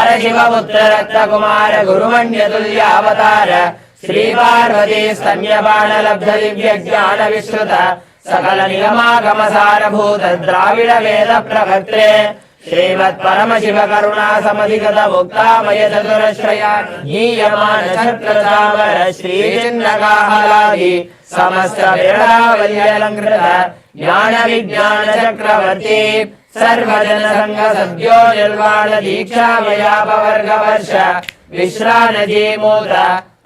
परशिवपुत्र रत्नकुमार गुरुमण्यतुल्यावतार श्रीपार्वती स्तन्यपाणलब्ध दिव्यज्ञान विश्रुत सकल निगमागमसारभूत द्राविड वेद प्रवर्ते श्रीमत् परमशिव करुणा समधिगत मुक्तामय चतुरश्रया गीयमान छत्रचामर श्रीचिन्नकाहलादि समस्त वेदावल्यलङ्कृत ज्ञान विज्ञान चक्रवर्ती सर्वजन संघ सद्यो निर्वाण दीक्षा व्यापवर्ग वर्ष विश्रानजीमूत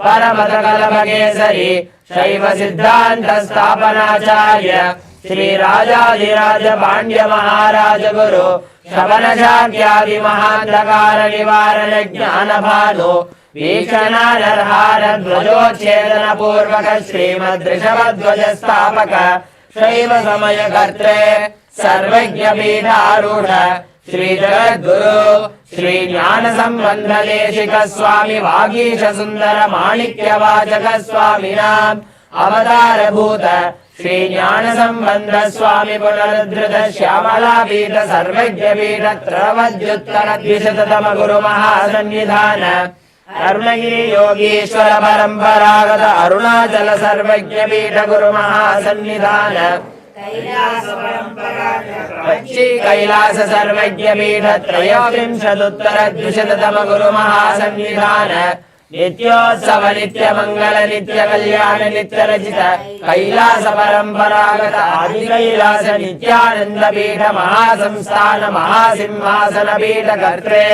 परमत कलभकेसरी शैव सिद्धांत स्थापनाचार्य श्री राजाधिराज पांड्य महाराज गुरु श्रवण शाक्यादि महांधकार निवारण ज्ञान भानु वीक्षणानर्हार ध्वजोच्छेदन पूर्वक श्रीमद्ऋषभध्वज स्थापक शैव समय कर्त्रे सर्वज्ञ पीठारूढ़ श्री जगद्गुरु श्री ज्ञान संबंध देशिक स्वामी वागीश सुंदर माणिक्य वाचक स्वामिनाम अवतार भूत श्री ज्ञान संबंध स्वामी पुनरुद्धृत श्यामला पीठ सर्वज्ञ पीठ त्रवद्युत्तर द्विशततम गुरु महासन्निधान अरुणगिरि योगीश्वर परंपरागत अरुणाचल सर्वज्ञ पीठ गुरु महासन्निधान कैलास सर्वज्ञ पीठ त्रयोविंशदुत्तर द्विशततम गुरु महासन्निधान नित्योत्सव नित्य मंगल नित्य कल्याण नित्य रचित कैलास परंपरागत आदि कैलास नित्यानंद पीठ महासंस्थान महासिंहासन पीठ कर्त्रे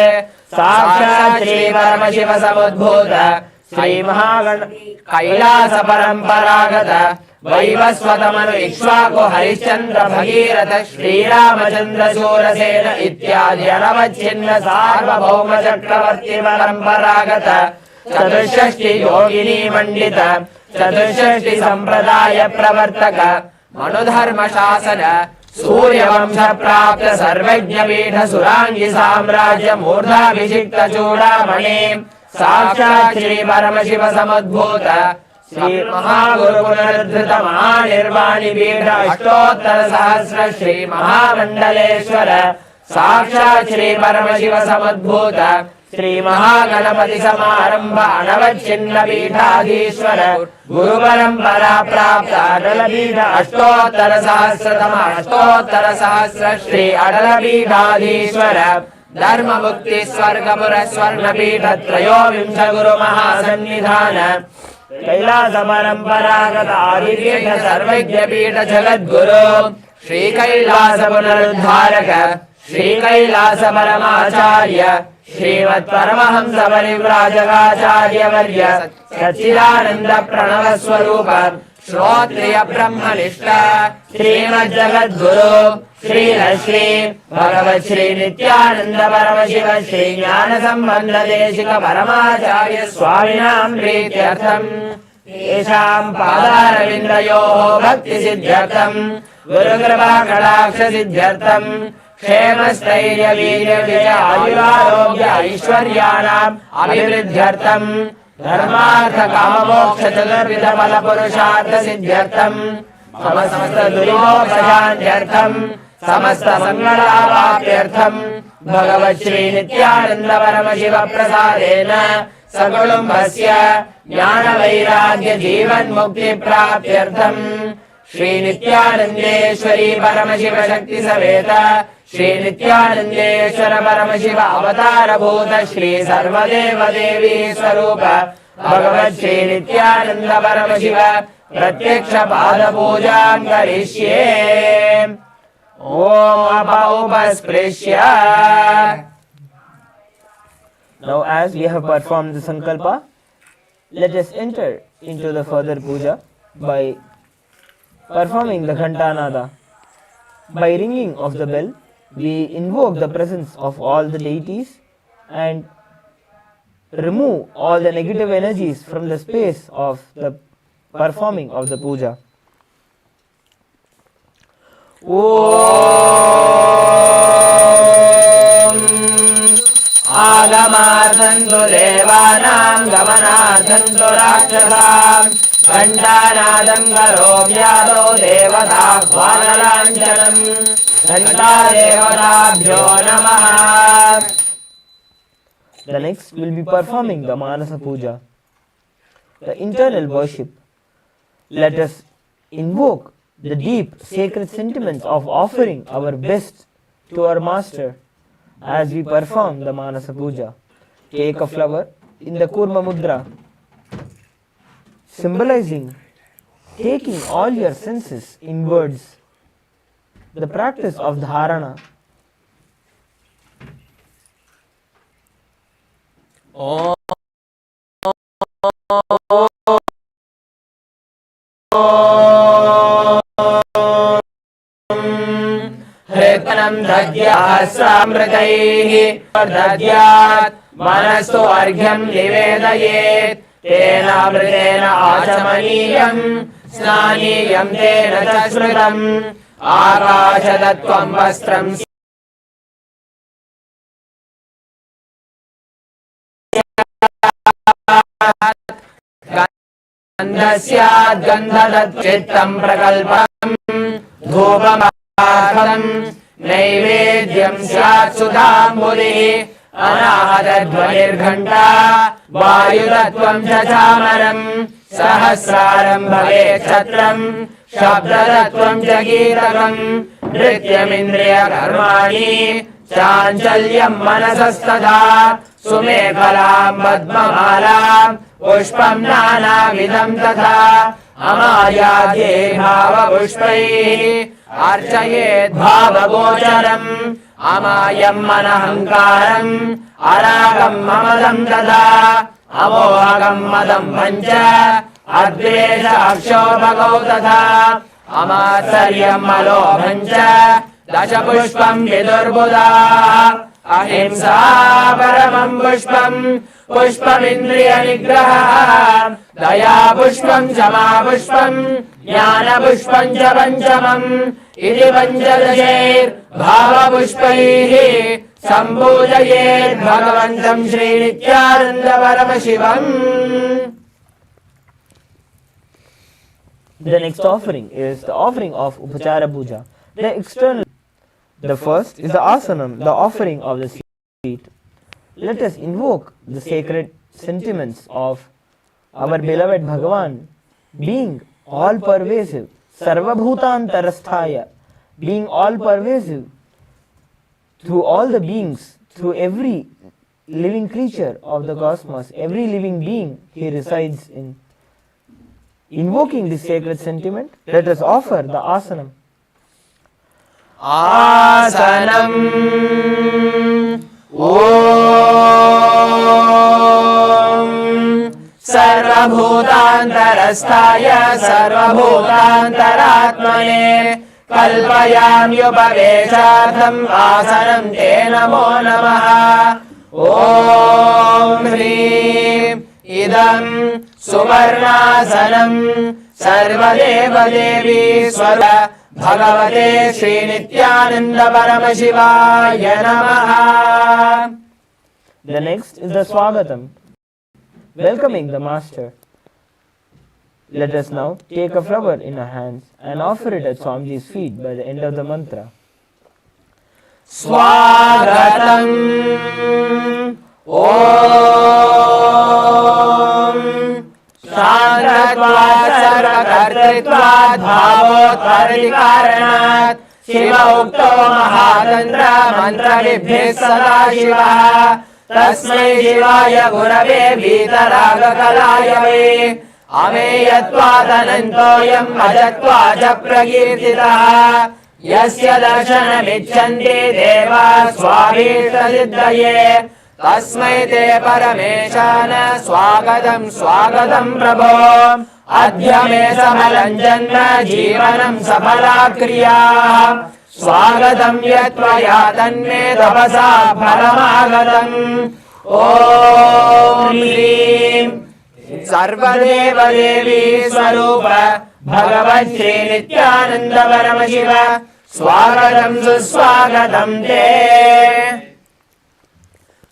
साक्षात् श्री परमशिव समुद्भूत श्री महागण कैलास परंपरागत वैवस्वतमनु इक्ष्वाकु हरिश्चंद्र भगीरथ श्रीरामचंद्र शूरसेन इत्यादि अनवच्छिन्न सार्वभौम चक्रवर्ती परंपरागत चतुष्षष्टि योगिनी मंडित चतुष्षष्टि संप्रदाय प्रवर्तक मनुधर्म शासन सूर्यवंश प्राप्त सर्वज्ञ पीठ सुरांगी साम्राज्य मूर्धाभिषिक्त चूड़ामणि साक्षात् श्री परमशिव समुद्भूत श्री महागुरु पुनरुद्धृत महानिर्वाणि पीठ अष्टोत्तर सहस्र श्री महामंडलेश्वर साक्षात् श्री परमशिव समुद्भूत श्री महागणपति समारंभ अनवच्छिन्न पीठाधीश्वर गुरु परंपरा प्राप्त अटल पीठ अष्टोत्तर सहस्र श्री अटल पीठाधीश्वर धर्म मुक्ति स्वर्गपुर स्वर्ण पीठ त्रयोविंश गुरु महासन्निधान कैलास परंपरागत आदिपीठ सर्वज्ञ पीठ जगद्गुरु श्री कैलास पुनरुद्धारक श्री कैलास परमाचार्य श्रीमत् परमहंस परिव्राजकाचार्य वर्य सच्चिदानंद प्रणव स्वरूप श्रोत्रिय ब्रह्मनिष्ठ श्रीमद् जगद्गुरु श्री श्री भगवत् श्री नित्यानंद परमशिव श्री ज्ञान संबंध देशिक परमाचार्य स्वामिनां प्रीत्यर्थं येषां पादारविन्दयोः भक्ति सिद्ध्यर्थं गुरुकृपा कटाक्ष सिद्ध्यर्थं क्षेम स्थैर्य वीर्य विजय आयुरारोग्य ऐश्वर्याणाम् अभिवृद्ध्यर्थं धर्मार्थ काममोक्ष चतुर्विध फल पुरुषार्थ सिद्ध्यर्थं समस्त दुरितोपशान्त्यर्थं समस्त मंगलावाप्त्यर्थं भगवत् श्री नित्यानंद परमशिव प्रसादेन सकुटुम्बस्य ज्ञान वैराग्य जीवन मुक्ति प्राप्त्यर्थं श्री नित्यानंदेश्वरी परमशिव शक्ति समेत श्री नित्यानंदेश्वर परमशिव अवतार भूत श्री सर्वदेव देवी स्वरूप भगवत् श्री नित्यानंद परमशिव प्रत्यक्ष पाद पूजां करिष्ये ओम उपस्पृश्य. Now as we have performed the sankalpa, let us enter into the further puja by performing the ghantanada. By ringing of the bell, we invoke the presence of all the deities and remove all the negative energies from the space of the performing of the puja. Om Agamarthantu Devanam Gamanarthantu Rakshasam Ghantanadam Karovyado Devata Hvanalanchalam Ghanta Devatabhyo Namaha. The next will be performing the Manasa Puja, the internal worship. Let us invoke the deep sacred sentiments of offering our best to our Master as we perform the Manasa Puja. Take a flower in the Kurma Mudra, symbolizing taking all your senses inwards. The practice of dharana. हृत्पनं दद्यास्रामृतैः दद्यात् मनस्तु अर्घ्यं निवेदयेत् तेनामृतेन आचमनीयं स्नानीयं तेन च स्मृतम् आकाशतत्त्वं वस्त्रं गन्धस्यात् गन्धदच्चित्तं प्रकल्पं धूपमार्थं नैवेद्यं स्यात् सुधाम्बुधिः अनाहतध्वनिर्घण्टा वायुतत्त्वं च चामरं सहस्रारं भवेत् छत्रं शब्दतत्त्वं च गीतकं नृत्यमिन्द्रियकर्माणि चाञ्चल्यं मनसस्तथा सुमेखलां पद्ममालां पुष्पं नानाविधं तथा अमायाद्ये भावपुष्पैः अर्चयेत् भावगोचरम् अमायं मनहङ्कारम् अरागं ममदं तथा अमोहगं मदं पञ्च अद्वेष अक्षोभगौ तथा अमात्सर्यं मलोभं च दशपुष्पं विदुर्बुधाः अहिंसा परमं पुष्पं पुष्पमिन्द्रियनिग्रहः दया पुष्पं क्षमा पुष्पं ज्ञानपुष्पं च पञ्चमम् इति पञ्चदशैर्भावपुष्पैः सम्पूजयेत् भगवन्तं Shri Nityananda Paramashivam. The next offering is the offering of Upachara Puja. The external. The first is the asanam, the offering of the seat. Let us invoke the sacred sentiments of our beloved Bhagavan, being all-pervasive, sarvabhutantarasthaya, being all-pervasive through all the beings, through every living creature of the cosmos, every living being he resides in. Invoking this sacred sentiment, let us offer the asanam. आसनम् ॐ सर्वभूतान्तरस्थाय सर्वभूतान्तरात्मने कल्पयाम्युपवेशार्थम् आसनं ते नमो नमः. ॐ ह्रीं इदं सुवर्णासनं सर्वदेवदेवी स्वरूप भगवते श्रीनित्यानन्द परमशिवाय नमः. The next is the Swagatam, welcoming the Master. Let us now take a flower in our hands and offer it at Swamiji's feet by the end of the mantra. Swagatam Om शान्तत्वात् सर्वकर्तृत्वात् भावोत्पत्तिकारणात् Shiv उक्तो महातन्त्र मन्त्रविद्भिः सदाशिवः तस्मै शिवाय गुरवे वीतरागकलाय वै अमेयत्वादनन्तोऽयम् अजत्वात् च प्रकीर्तितः यस्य दर्शनमिच्छन्ति देवाः स्वाभीष्टसिद्धये तस्मै ते परमेशान स्वागतं स्वागतं प्रभो अद्य मे सफलं जन्म जीवनं सफला क्रिया स्वागतं यत्त्वया तन्मे तपसा फलमागतम्. ॐ ह्रीं सर्वदेवदेवी स्वरूप भगवत् श्रीनित्यानन्द परमशिव स्वागतं सुस्वागतं ते.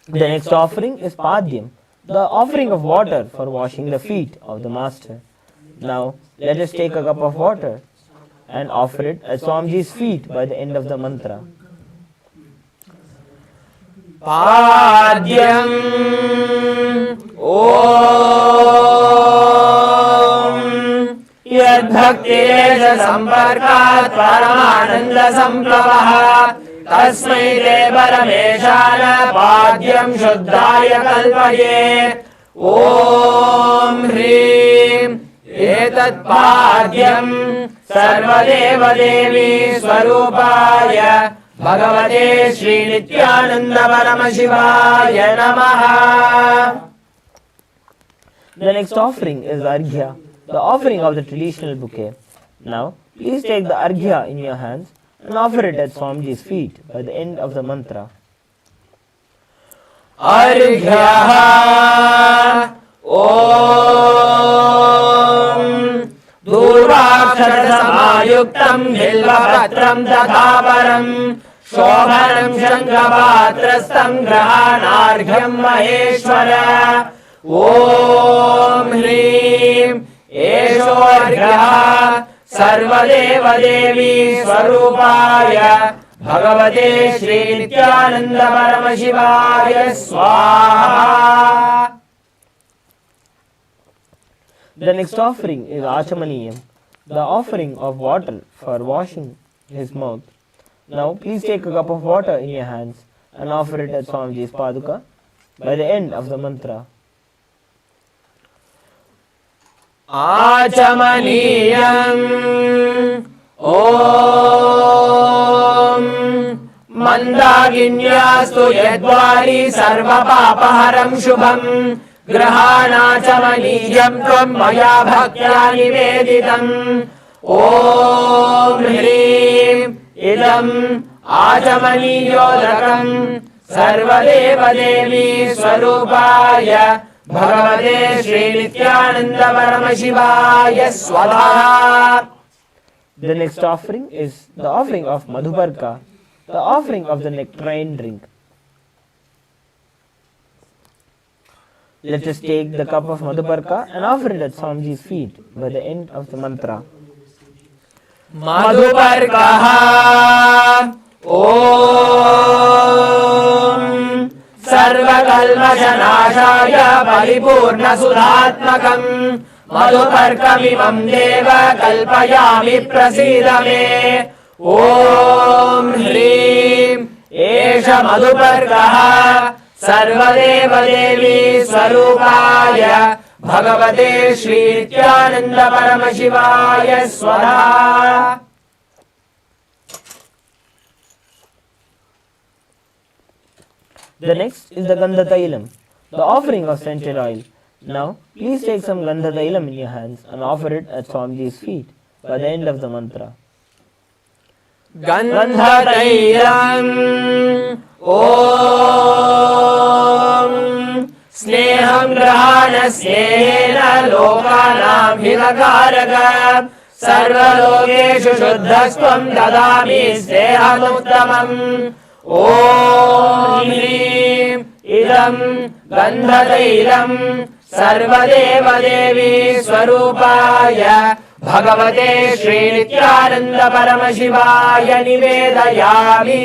The next offering is Padyam, the offering of water for washing the feet of the Master. Now, let us take a cup of water and offer it at Swamiji's feet by the end of the mantra. पाद्यम् ॐ यद्भक्तिरेष सम्पर्कात् परमानन्दसम्प्लवः तस्मै ते परमेशाय पाद्यं शुद्धाय कल्पये ॐ ह्रीं एतत्पाद्यं सर्वदेवदेवी स्वरूपाय भगवते श्री नित्यानंद परमशिवाय नमः. The next offering is Arghya, the offering of the traditional bouquet. Now, please take the Arghya in your hands and offer it at Swamiji's feet by the end of the mantra. अर्घ्यः ॐ दूर्वाक्षरसमायुक्तं बिल्वपत्रं तथा परं शोभनं शङ्खपात्रस्थं ग्रहाणार्घ्यं महेश्वर ॐ ह्रीं एषोऽर्घ्यः सर्वदेवदेवी स्वरूपाय भगवते श्री नित्यानंद परमशिवाय स्वाहा. The next offering is Achamaniyam, the offering of water for washing his mouth. Now, please take a cup of water in your hands and offer it at Swamiji's Paduka by the end of the mantra. आचमनीयम् ॐ मन्दाकिन्यास्तु यद्वारि सर्वपापहरं शुभम् ग्रहाणाचमनीयं त्वं मया भक्त्या निवेदितम् ॐ ह्रीं इदम् आचमनीयोदकम् सर्वदेवदेवी स्वरूपाय भगवते श्री नित्यानंद परमशिवाय स्वाहा. The next offering is the offering of Madhuparka, the offering of the nectarine drink. Let us take the cup of Madhuparka and offer it at Swamiji's feet by the end of the mantra. मधुपर्कः ॐ सर्वकल्मषनाशाय परिपूर्णसुधात्मकम् मधुपर्कमिमं देव कल्पयामि प्रसीद मे ॐ ह्रीं एष मधुपर्कः सर्वदेवदेवी स्वरूपाय भगवते श्री नित्यानंद परमशिवाय स्वाहा. The next is the Gandha Tailam, the offering of scented oil. Now, please take some Gandha Tailam in your hands and offer it at Swamiji's feet by the end of the mantra. गन्धतैलम् ॐ स्नेहं ग्रहाण स्नेहेन लोकानां हितकारक सर्वलोकेषु शुद्धस्त्वं ददामि स्नेहमुत्तमम् ॐ ह्रीं इदं गन्धतैलं सर्वदेवदेवी स्वरूपाय भगवते श्री नित्यानंद परमशिवाय निवेदयामि.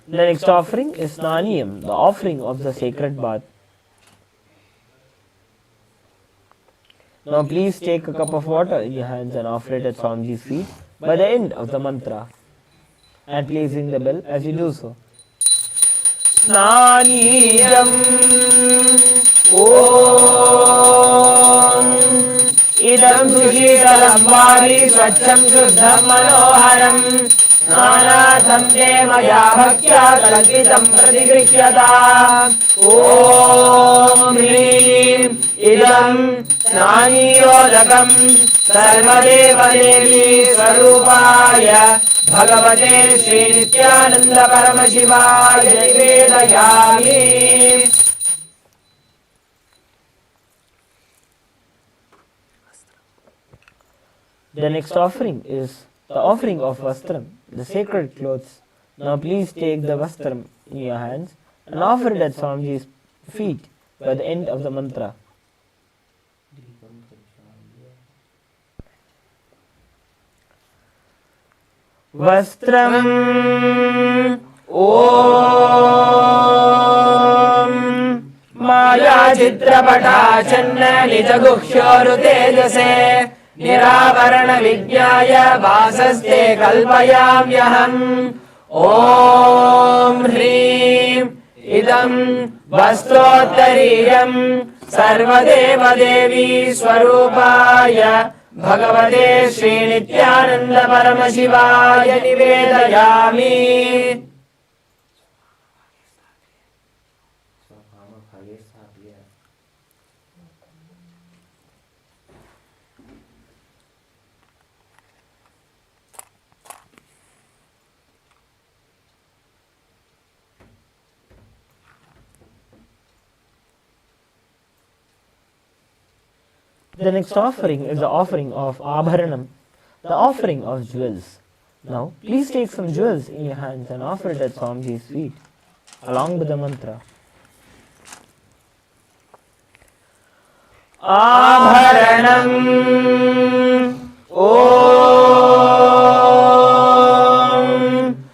The next offering is Snaniyam, the offering of the sacred bath. Now please take a cup of water in your hands and offer it at Swamiji's feet by the end of the mantra and please ring the bell as you do so. स्नानीयम् ॐ इदं सुशीतलं वारि स्वच्छं शुद्धं मनोहरम् स्नानार्थं ते मया भक्त्या कल्पितं प्रतिगृह्यताम् ॐ ह्रीं इदं स्नानीयोदकं सर्वदेवदेवी स्वरूपाय भगवते श्री नित्यानंद परमशिवाय निवेदयामि. The next offering is the offering of Vastram, the sacred clothes. Now please take the Vastram in your hands and offer it at Swamiji's feet by the end of the mantra. vastram. Om Maya Chitrapata Channa Nijaguhyoru Tejase Niravarana Vijnaya Vasaste Kalpayamyaham. Om Hrim Idam Vastrottariyam Sarvadeva Devi Swarupaya Bhagavate Sri Nithyananda Paramashivaya Nivedayami. The next offering is the offering of Abharanam, the offering of jewels. Now, please take some jewels in your hands and offer it at Swamiji's feet, along with the mantra. Abharanam Om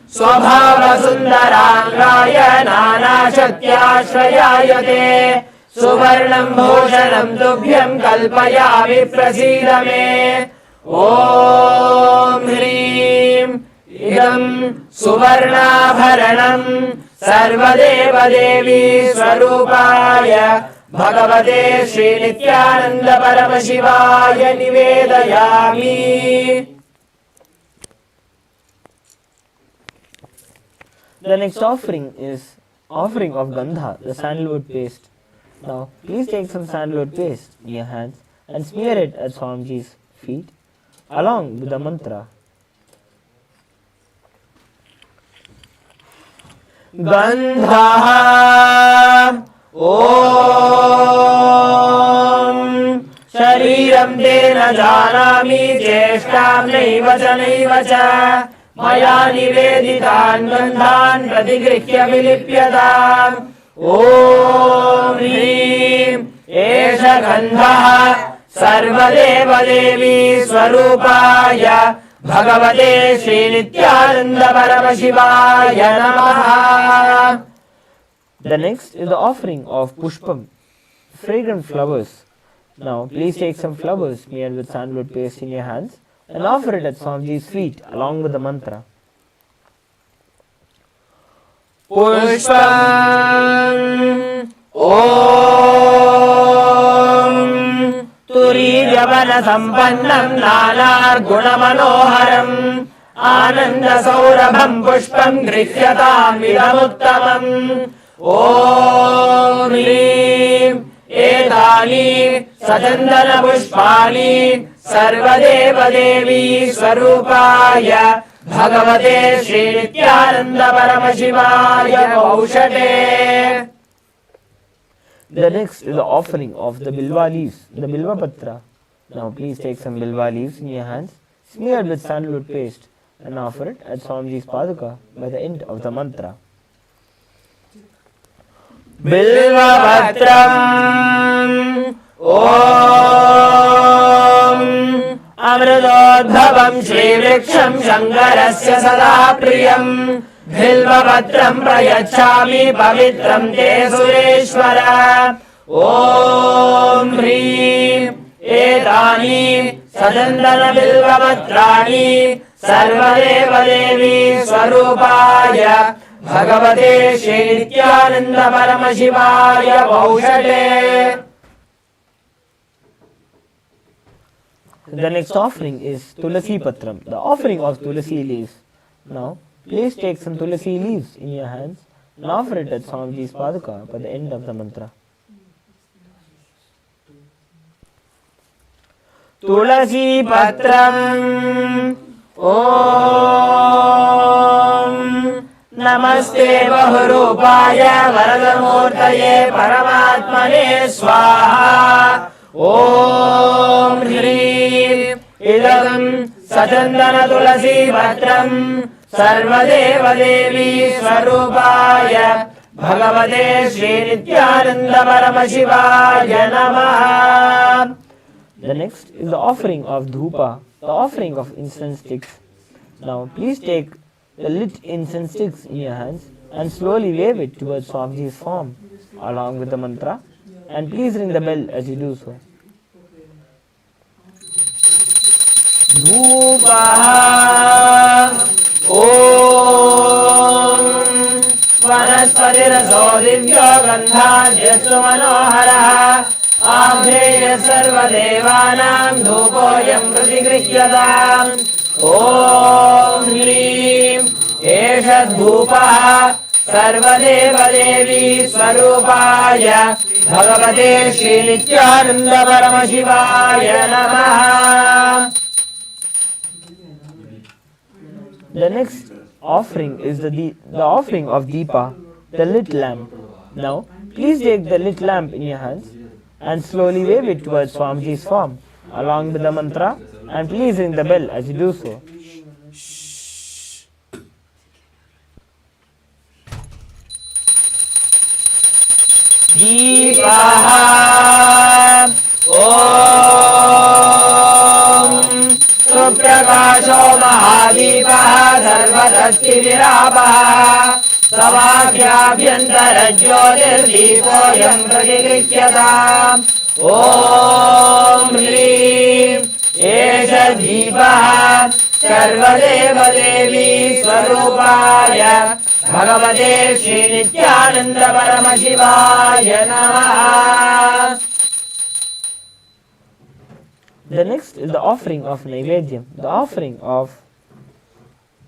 Swabhava Sundarangaya Nana Shakyashrayayate Suvarnam Bhushanam Tubhyam Kalpayami Prasidame. Om Hrim Idam Suvarnabharanam Sarvadeva Devi Swarupaya Bhagavate Sri Nithyananda Paramashivaya Nivedayami. The next offering is offering of Gandha, the sandalwood paste. Now, please take some sandalwood paste in your hands and smear it at Swamiji's feet, along with the mantra. Gandha Om Shariram Tena Janami Cheshtam Naiva Cha Naiva Cha Maya Niveditan Gandhan Pratigrihya Vilipyatam. Om Hrim Esha Gandha Sarvadeva Devi Swarupaya Bhagavate Sri Nithyananda Paramashivaya Namaha. The next is the offering of Pushpam, fragrant flowers. Now, please take some flowers smeared with sandalwood paste in your hands and offer it at Swamiji's feet, along with the mantra. Pushpam Om Turijavana Sampannam Nanar Gunamanoharam Ananda Saurabham Pushpam Grihyatam Vidamuttamam. Om Hrim Etani Sajandana Pushpani Sarvadeva Devi Swarupaya Bhagavate Sri Nithyananda Paramashivaya Vaushate. The next is the offering of the Bilva leaves, the Bilva Patra. Now please take some Bilva leaves in your hands, smeared with sandalwood paste, and offer it at Swamiji's Paduka by the end of the mantra. Bilva Patram Om Amridodbhavam Shri Vriksham Shankarasya Sada Priyam Bilva Patram Prayachami Pavitram Te Sureshwara. Om Hrim Etani Sajandana Bilva Patrani Sarvadeva Devi Swarupaya Bhagavate Sri Nithyananda Paramashivaya Vaushate. The next offering is Tulasi Patram, the offering of Tulasi leaves. Now, please take some Tulasi leaves in your hands and offer it at Swamiji's Paduka by the end of the mantra. Tulasi Patram Om Namaste Bahurupaya Varadamurtaye Paramatmane Swaha. Om Hrim Idam Sajandana Tulasi Patram Sarvadeva Devi Swarupaya Bhagavate Sri Nithyananda Paramashivaya Namaha. The next is the offering of Dhupa, the offering of incense sticks. Now please take the lit incense sticks in your hands and slowly wave it towards Swamiji's form along with the mantra, and please ring the bell as you do so. वनस्पतिरसो दिव्यो गन्धाद्यस्तु मनोहरः आघ्रेय सर्वदेवानां धूपोऽयं प्रतिगृह्यताम् ॐ ह्रीं एष धूपः सर्वदेवदेवी स्वरूपाय भगवते श्रीनित्यानन्द परमशिवाय नमः. The next offering is the offering of Deepa, the lit lamp. Now, please take the lit lamp in your hands and slowly wave it towards Swamiji's form along with the mantra, and please ring the bell as you do so. Deepaha Om Suprakaso Mahadipah Sarvatasti Virapah Savakhyabhyantara Jyotirdeepoyam Pratigrihyataam Om Hrim Esha Deepah Sarvadeva Devi Swarupaya Bhagavate Shri Nithyananda Paramashivaya Namaha. The next is the offering of Naivedyam, the offering of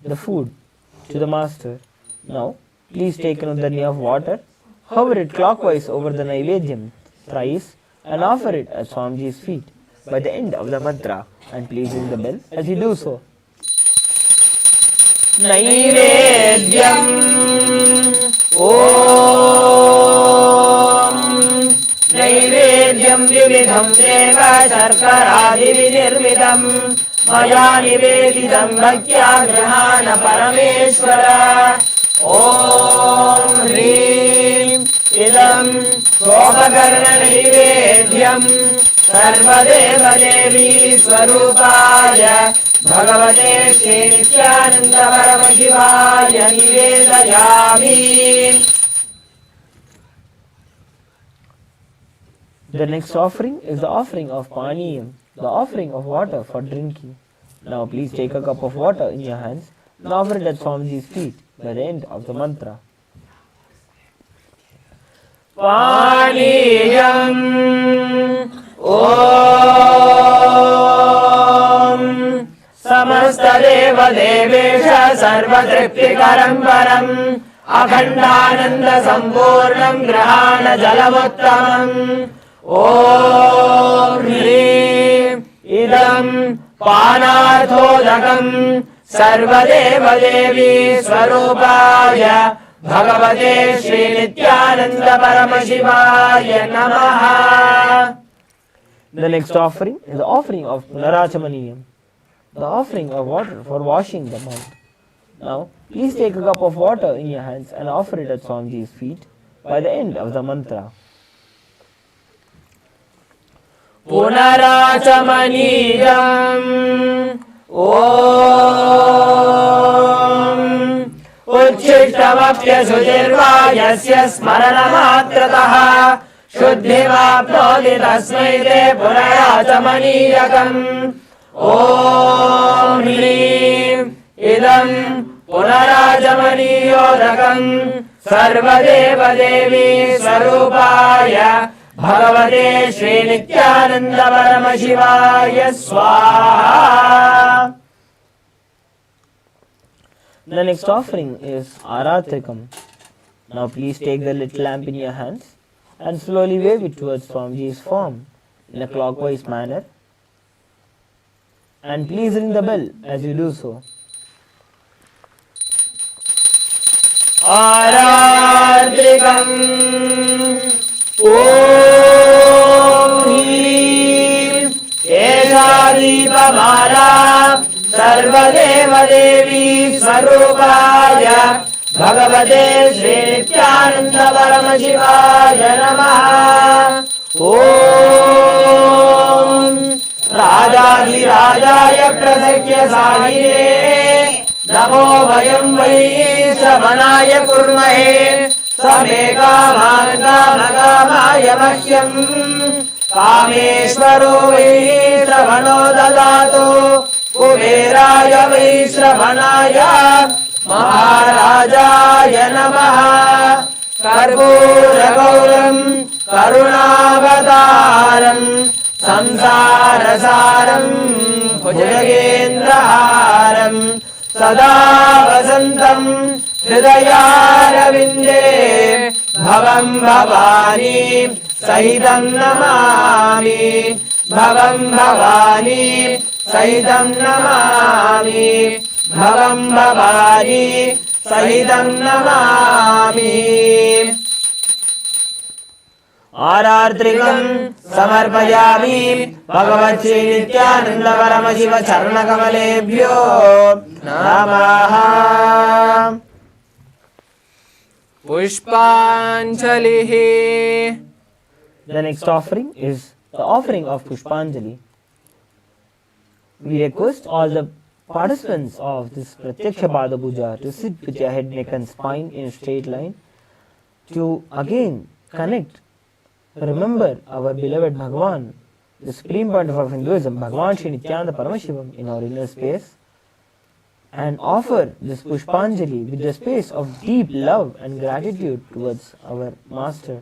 the food to the Master. Now, please take another knee of water, hover it clockwise over the Naivedyam thrice, and offer it at Swamiji's feet by the end of the mantra, and please ring the bell as you do so. Naivedyam Om Naivedyam Vividham Deva Sharkaradi Vinirvidam Maya Nivedidam Bhaktya Grahana Parameshwara Om Hrim Idam Sobakarna Naivedyam Sarvadeva Devi Swarupaya Bhagavate Shri Nithyananda Paramashivaya Nivedayami. The next offering is the offering of Paniyam, the offering of water for drinking. Now please take a cup of water in your hands and offer it at Swamiji's feet by the end of the mantra. Paniyam Om Samastadeva Devesha Sarvatriptikaram Param Akhandananda Sampurnam Grahana Jalamuttamam Om Hrim Idam Panarthodakam Sarvadeva Devi Swarupaya Bhagavate Shri Nithyananda Paramashivaya Namaha. The next offering is the offering of Punarachamaniyam, the offering of water for washing the mouth. Now, please take a cup of water in your hands and offer it at Swamiji's feet by the end of the mantra. Punarachamaniyam Om Uchishtamapya Sujirva Yasya Smaranamatrataha Shuddhimapnoti Tasmai Te Punarachamaniyakam Om Hrim Idam Punarachamaniyodakam Sarvadeva Devi Swarupaya Bhagavate Shri Nithyananda Paramashivaya Swaha. The next offering is Aratrikam. Now please take the lit lamp in your hands and slowly wave it towards Swamiji's form in a clockwise manner, and please ring the bell as you do so. Aratrikam Om Hrim Esha Deepamala Sarvadeva Devi Swarupaya Bhagavate Shri Nithyananda Paramashivaya Namaha. Om Rajadhirajaya Prasakya Sahine नमो वयं वै श्रवणाय कुर्महे समे कामान् कामकामाय मह्यम् कामेश्वरो वै श्रवणो ददातु कुबेराय वै श्रवणाय महाराजाय नमः कर्पूरगौरं करुणावतारं संसारसारं भुजगेन्द्रहारं सदा वसन्तं हृदयारविन्दे भवं भवानी सहितं नमामि भवं भवानी सहितं नमामि भवं भवानी सहितं नमामि आरार्त्रिकं समर्पयामि भगवत् श्री नित्यानंद परमशिव चरणकमलेभ्यो नमः पुष्पाञ्जलिः The next offering is the offering of Pushpanjali. We request all the participants of this Pratyaksha Pada Puja to sit with your head, neck and spine in a straight line to again connect, remember our beloved Bhagavan, the supreme point of Hinduism, Bhagavan Shri Nithyananda Paramashivoham in our inner space, and offer this Pushpanjali with the space of deep love and gratitude towards our Master.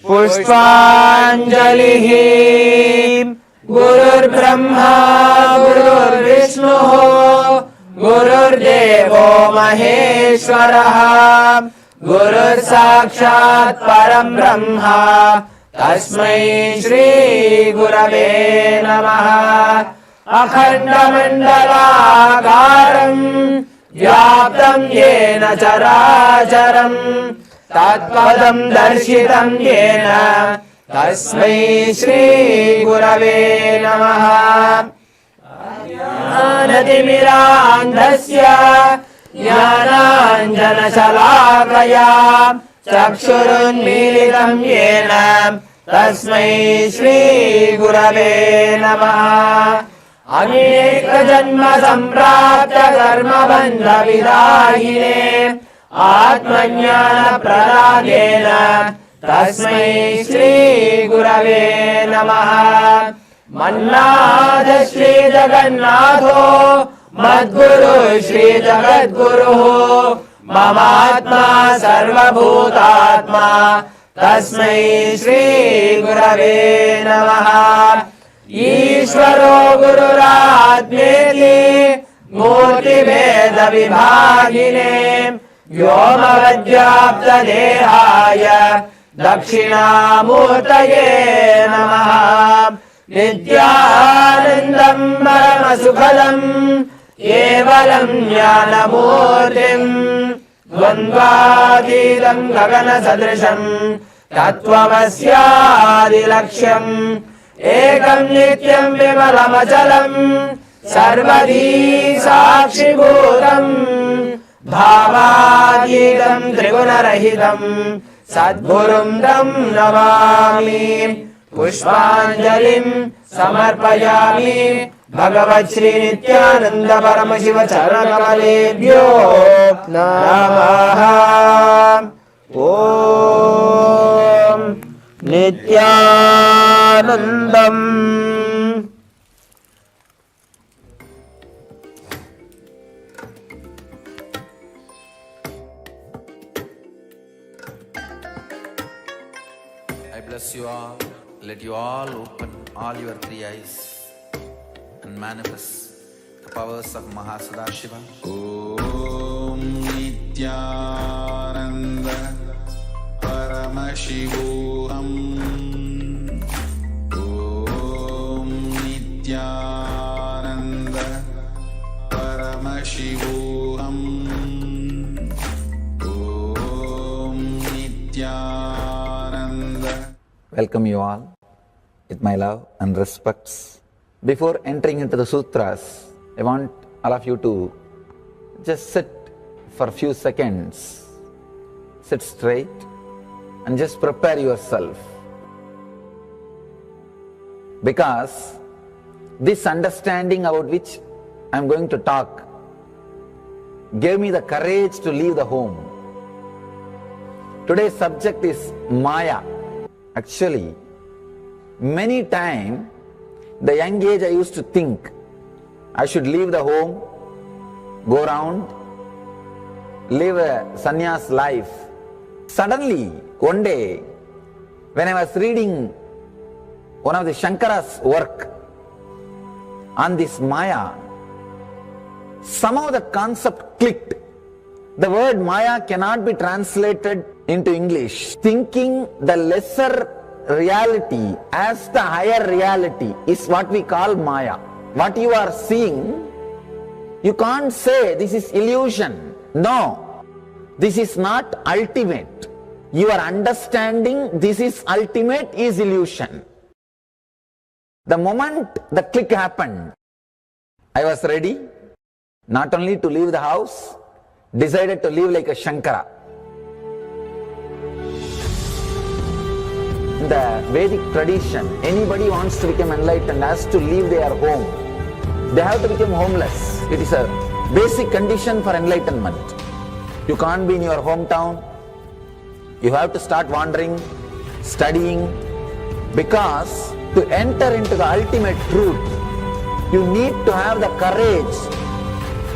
पुष्पाञ्जलिः गुरुर्ब्रह्मा गुरुर्विष्णुः गुरुर्देवो महेश्वरः गुरुर्साक्षात् परं ब्रह्म तस्मै श्री गुरवे नमः अखण्डमण्डलाकारं व्याप्तं येन चराचरं तत्पदं दर्शितं येन तस्मै श्री गुरवे नमः ज्ञानतिमिरान्धस्य ज्ञानाञ्जनशलाकया चक्षुरुन्मीलितं येन तस्मै श्री गुरवे नमः अनेकजन्म सम्प्राप्त कर्मबन्धविदायिने आत्मज्ञानप्रदानेन तस्मै श्री गुरवे नमः मन्नाथ श्री जगन्नाथो मद्गुरु श्री जगद्गुरुः ममात्मा सर्वभूतात्मा तस्मै श्री गुरवे नमः ईश्वरो गुरुरात्मेति मूर्तिभेदविभागिने व्योमवद्व्याप्तदेहाय दक्षिणामूर्तये नमः नित्यानन्दं परमसुखदं केवलं ज्ञानमूर्तिं द्वन्द्वातीतं गगनसदृशं तत्त्वमस्यादिलक्ष्यम् एकं नित्यं विमलमचलं सर्वधी साक्षिभूतं भावातीतं त्रिगुणरहितं सद्गुरुं तं नमामि पुष्पाञ्जलिं समर्पयामि भगवत् श्री नित्यानंद परमशिव चरणकमलेभ्यो नमः ॐ नित्यानन्दम् I bless you all. Let you all open all your three eyes and manifest the powers of Sadashiva. Om Nithyananda Paramashivoham. Om Nithyananda Paramashivoham. Om Nithyananda. Welcome you all with my love and respects. Before entering into the sutras, I want all of you to just sit for a few seconds. Sit straight and just prepare yourself. Because this understanding about which I'm going to talk gave me the courage to leave the home. Today's subject is Maya. Actually, many times, the young age I used to think I should leave the home, go around, live a sannyas life. Suddenly, one day, when I was reading one of the Shankara's work on this Maya, somehow the concept clicked. The word Maya cannot be translated into English. Thinking the lesser reality as the higher reality is what we call Maya. What you are seeing, you can't say this is illusion. No, this is not ultimate. Your understanding this is ultimate is illusion. The moment the click happened, I was ready not only to leave the house, decided to live like a Shankara. In the Vedic tradition, anybody wants to become enlightened has to leave their home. They have to become homeless. It is a basic condition for enlightenment. You can't be in your hometown. You have to start wandering, studying, because to enter into the ultimate truth, you need to have the courage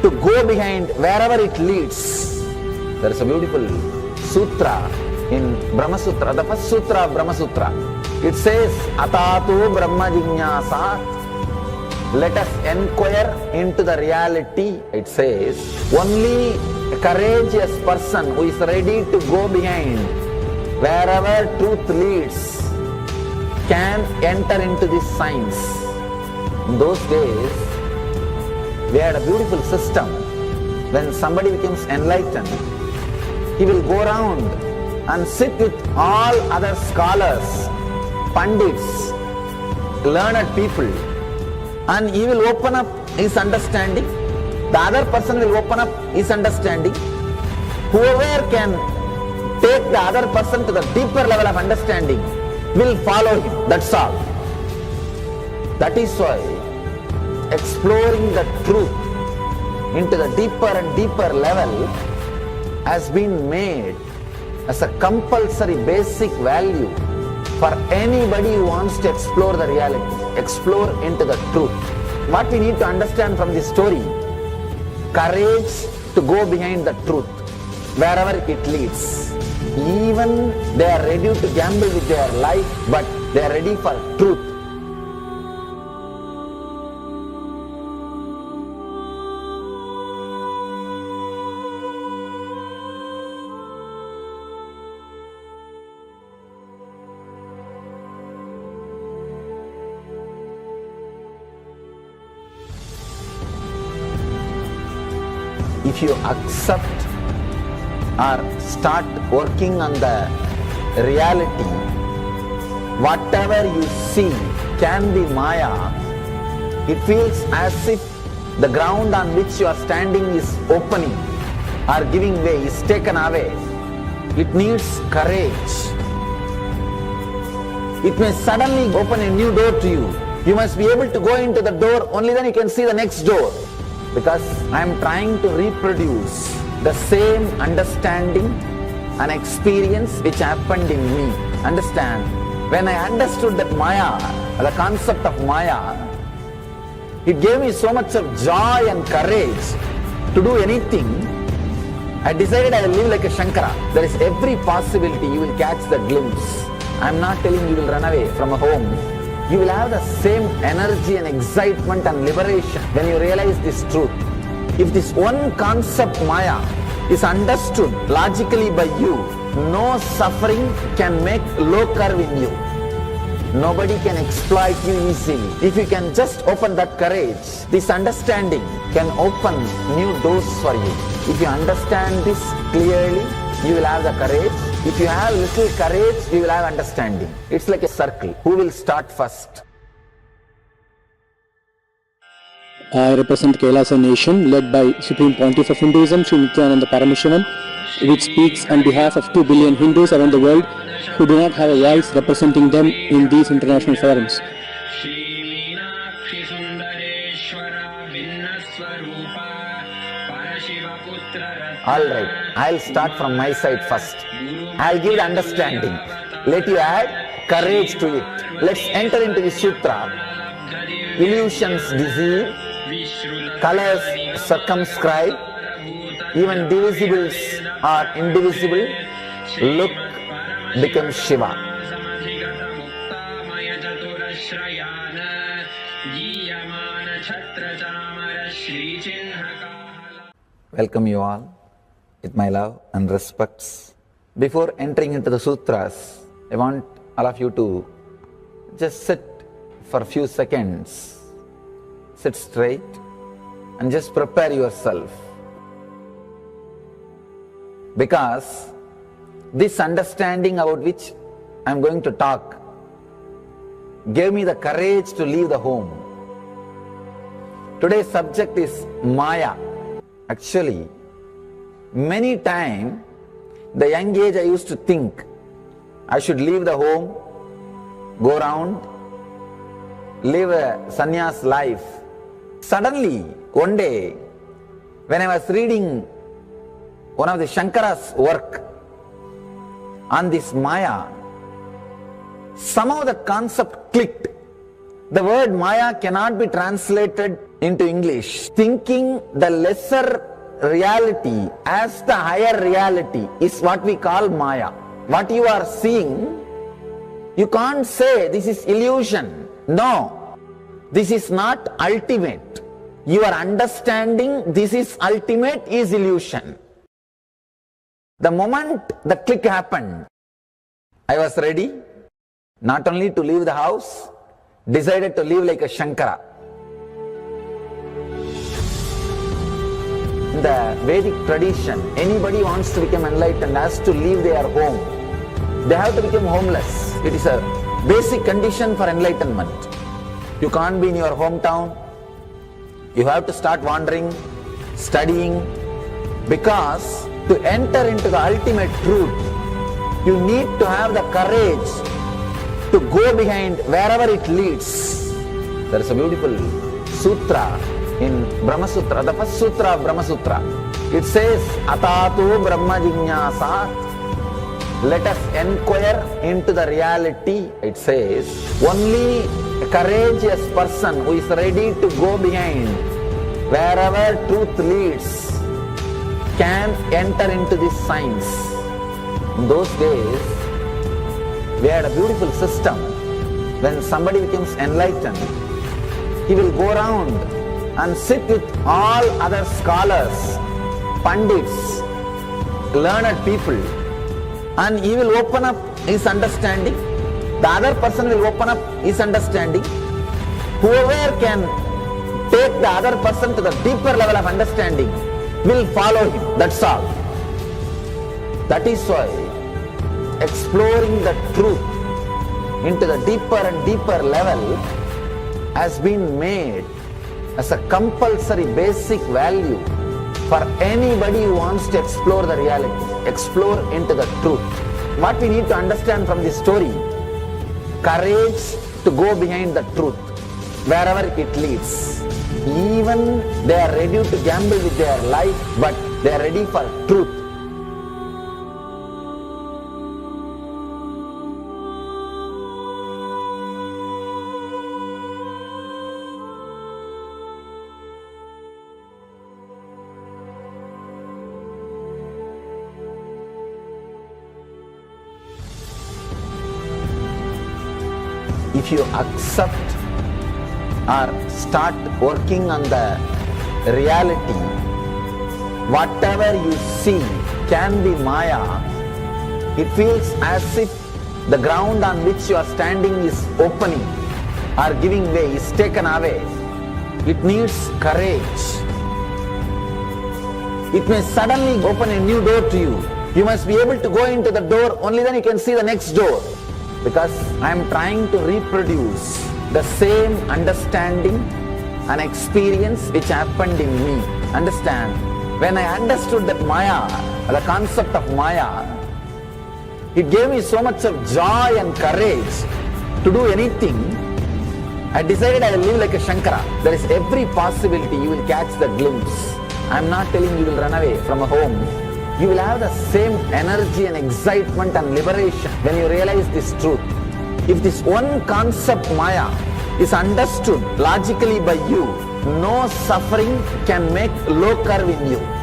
to go behind wherever it leads. There is a beautiful sutra in Brahma Sutra, the first sutra of Brahma Sutra. It says, Atatu Brahma Jignasat. Let us inquire into the reality. It says, only a courageous person who is ready to go behind wherever truth leads can enter into this science. In those days, we had a beautiful system. When somebody becomes enlightened, he will go around and sit with all other scholars, pandits, learned people, and he will open up his understanding. The other person will open up his understanding. Whoever can take the other person to the deeper level of understanding will follow him. That's all. That is why exploring the truth into the deeper and deeper level has been made as a compulsory basic value for anybody who wants to explore the reality, explore into the truth. What we need to understand from this story, courage to go behind the truth, wherever it leads. Even they are ready to gamble with their life, but they are ready for truth. If you accept or start working on the reality, whatever you see can be Maya. It feels as if the ground on which you are standing is opening or giving way, is taken away. It needs courage. It may suddenly open a new door to you. You must be able to go into the door, only then you can see the next door. Because I am trying to reproduce the same understanding and experience which happened in me. Understand? When I understood that Maya, the concept of Maya, it gave me so much of joy and courage to do anything. I decided I will live like a Shankara. There is every possibility you will catch the glimpse. I am not telling you will run away from a home. You will have the same energy and excitement and liberation when you realize this truth. If this one concept Maya is understood logically by you, no suffering can make low curve in you. Nobody can exploit you easily. If you can just open that courage, this understanding can open new doors for you. If you understand this clearly, you will have the courage. If you have little courage, you will have understanding. It's like a circle. Who will start first? I represent Kailasa nation led by Supreme Pontiff of Hinduism, Sri Nithyananda Paramashivoham, which speaks on behalf of 2 billion Hindus around the world who do not have a voice representing them in these international forums. Alright, I'll start from my side first. I'll give the understanding. Let you add courage to it. Let's enter into the sutra. Illusions deceive, colors circumscribe, even divisibles are indivisible. Look becomes Shiva. Welcome you all with my love and respects. Before entering into the sutras, I want all of you to just sit for a few seconds. Sit straight and just prepare yourself. Because this understanding about which I am going to talk gave me the courage to leave the home. Today's subject is Maya. Actually, many times, the young age I used to think I should leave the home, go around, live a sannyas life. Suddenly, one day, when I was reading one of the Shankara's work on this Maya, somehow the concept clicked. The word Maya cannot be translated into English. Thinking the lesser reality as the higher reality is what we call Maya. What you are seeing, you can't say this is illusion. No, this is not ultimate. Your understanding this is ultimate is illusion. The moment the click happened, I was ready not only to leave the house, decided to live like a Shankara. In the Vedic tradition, anybody wants to become enlightened has to leave their home. They have to become homeless. It is a basic condition for enlightenment. You can't be in your hometown. You have to start wandering, studying, because to enter into the ultimate truth, you need to have the courage to go behind wherever it leads. There is a beautiful sutra in Brahma Sutra, the first sutra of Brahma Sutra. It says, Atatu Brahma Jignasat. Let us inquire into the reality. It says, only a courageous person who is ready to go behind wherever truth leads can enter into this science. In those days, we had a beautiful system. When somebody becomes enlightened, he will go around and sit with all other scholars, pandits, learned people, and he will open up his understanding. The other person will open up his understanding. Whoever can take the other person to the deeper level of understanding will follow him. That's all. That is why exploring the truth into the deeper and deeper level has been made as a compulsory basic value for anybody who wants to explore the reality, explore into the truth. What we need to understand from this story, courage to go behind the truth, wherever it leads. Even they are ready to gamble with their life, but they are ready for truth. If you accept or start working on the reality, whatever you see can be Maya. It feels as if the ground on which you are standing is opening or giving way, is taken away. It needs courage. It may suddenly open a new door to you. You must be able to go into the door, only then you can see the next door. Because I am trying to reproduce the same understanding and experience which happened in me. Understand? When I understood that Maya, the concept of Maya, it gave me so much of joy and courage to do anything. I decided I will live like a Shankara. There is every possibility you will catch the glimpse. I'm not telling you will run away from a home. You will have the same energy and excitement and liberation when you realize this truth. If this one concept Maya is understood logically by you, no suffering can make low curve in you.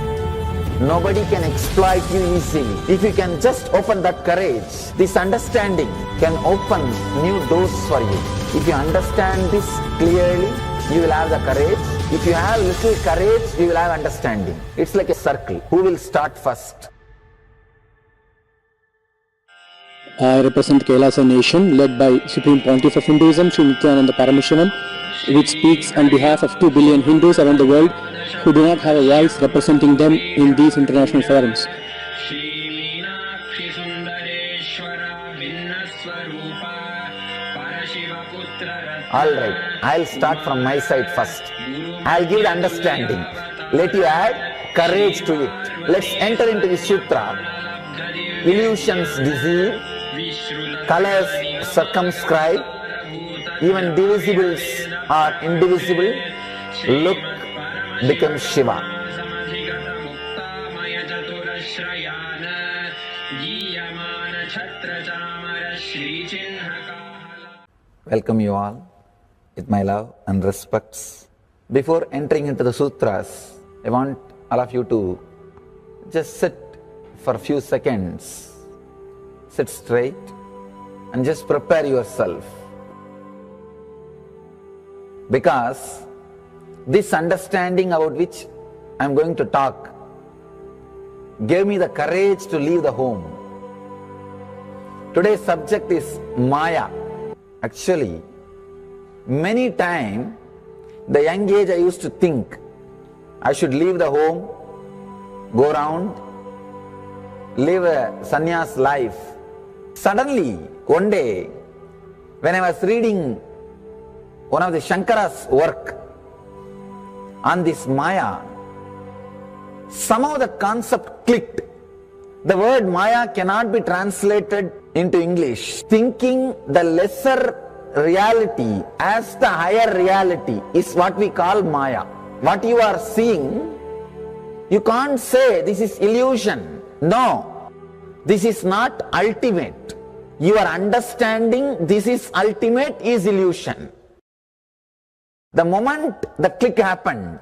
Nobody can exploit you easily. If you can just open that courage, this understanding can open new doors for you. If you understand this clearly, you will have the courage. If you have little courage, you will have understanding. It's like a circle. Who will start first? I represent Kailasa nation led by Supreme Pontiff of Hinduism, Sri Nithyananda Paramashivoham, which speaks on behalf of 2 billion Hindus around the world who do not have a voice representing them in these international forums. Alright, I'll start from my side first. I'll give the understanding. Let you add courage to it. Let's enter into the sutra. Illusions deceive, colors circumscribe, even divisibles are indivisible. Look becomes Shiva. Welcome you all with my love and respects. Before entering into the sutras, I want all of you to just sit for a few seconds. Sit straight and just prepare yourself. Because this understanding about which I am going to talk gave me the courage to leave the home. Today's subject is Maya. Actually, many times, the young age I used to think I should leave the home, go around, live a sannyas life. Suddenly, one day, when I was reading one of the Shankara's work on this Maya, somehow the concept clicked. The word Maya cannot be translated into English. Thinking the lesser reality as the higher reality is what we call Maya. What you are seeing, you can't say this is illusion. No, this is not ultimate. Your understanding this is ultimate is illusion. The moment the click happened,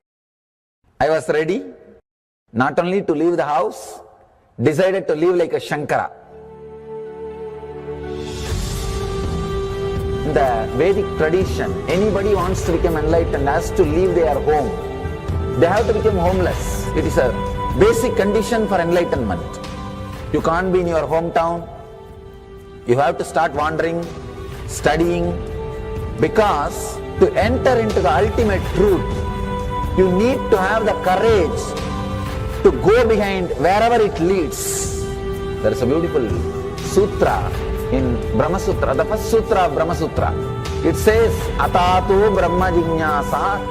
I was ready not only to leave the house, decided to live like a Shankara. In the Vedic tradition, anybody wants to become enlightened has to leave their home. They have to become homeless. It is a basic condition for enlightenment. You can't be in your hometown. You have to start wandering, studying, because to enter into the ultimate truth, you need to have the courage to go behind wherever it leads. There is a beautiful sutra in Brahma Sutra, the first sutra of Brahma Sutra. It says, Atato Brahma Jinyasa,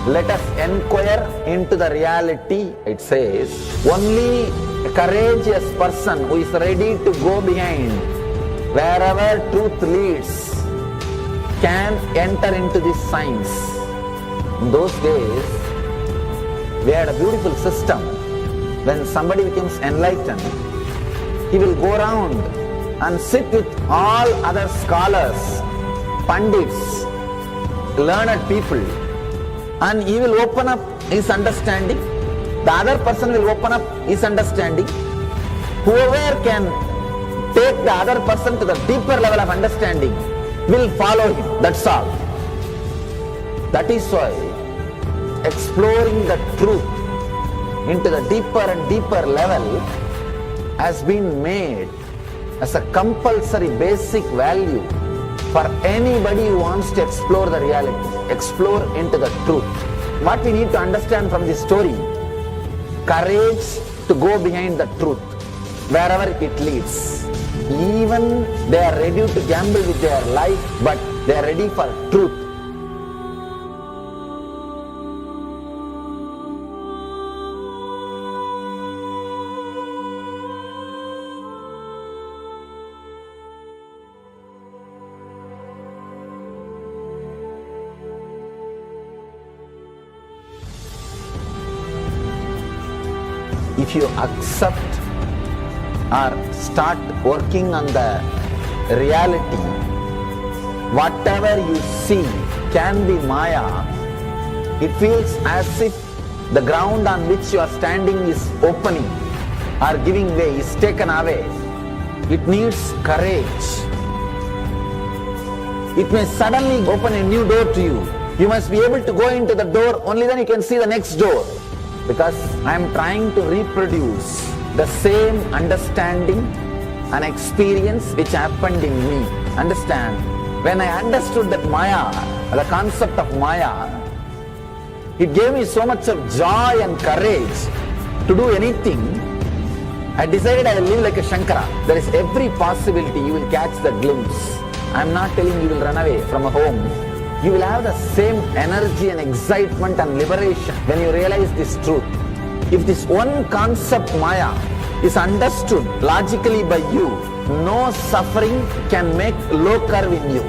let us inquire into the reality. It says, only a courageous person who is ready to go behind wherever truth leads can enter into this science. In those days, we had a beautiful system. When somebody becomes enlightened, he will go around and sit with all other scholars, pandits, learned people, and he will open up his understanding. The other person will open up his understanding. Whoever can take the other person to the deeper level of understanding will follow him. That's all. That is why exploring the truth into the deeper and deeper level has been made as a compulsory basic value for anybody who wants to explore the reality, explore into the truth. What we need to understand from this story, courage to go behind the truth, wherever it leads. Even they are ready to gamble with their life, but they are ready for truth. if you accept or start working on the reality, whatever you see can be Maya. It feels as if the ground on which you are standing is opening or giving way, is taken away. It needs courage. It may suddenly open a new door to you. You must be able to go into the door, only then you can see the next door. Because I am trying to reproduce the same understanding and experience which happened in me. Understand? When I understood that Maya, the concept of Maya, it gave me so much of joy and courage to do anything. I decided I will live like a Shankara. There is every possibility you will catch the glimpse. I am not telling you will run away from a home. You will have the same energy and excitement and liberation when you realize this truth. If this one concept Maya is understood logically by you, no suffering can make low curve in you.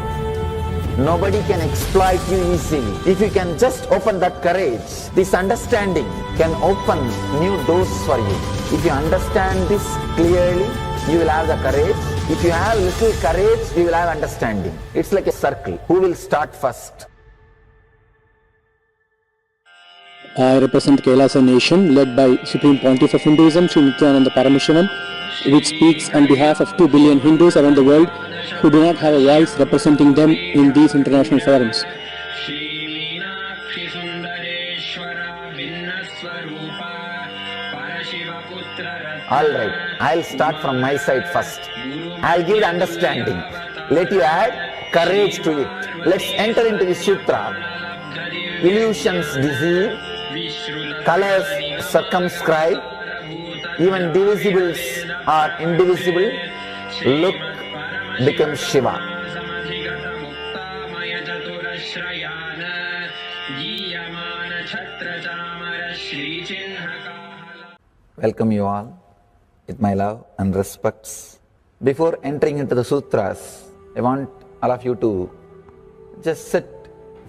Nobody can exploit you easily. If you can just open that courage, this understanding can open new doors for you. If you understand this clearly, you will have the courage. If you have little courage, you will have understanding. It's like a circle. Who will start first? I represent Kailasa nation led by Supreme Pontiff of Hinduism, Sri Nithyananda Paramashivoham, which speaks on behalf of 2 billion Hindus around the world who do not have a voice representing them in these international forums. Alright, I'll start from my side first. I'll give the understanding. Let you add courage to it. Let's enter into the sutra. Illusions deceive, colors circumscribe, even divisibles are indivisible. Look becomes Shiva. Welcome you all with my love and respects. Before entering into the sutras, I want all of you to just sit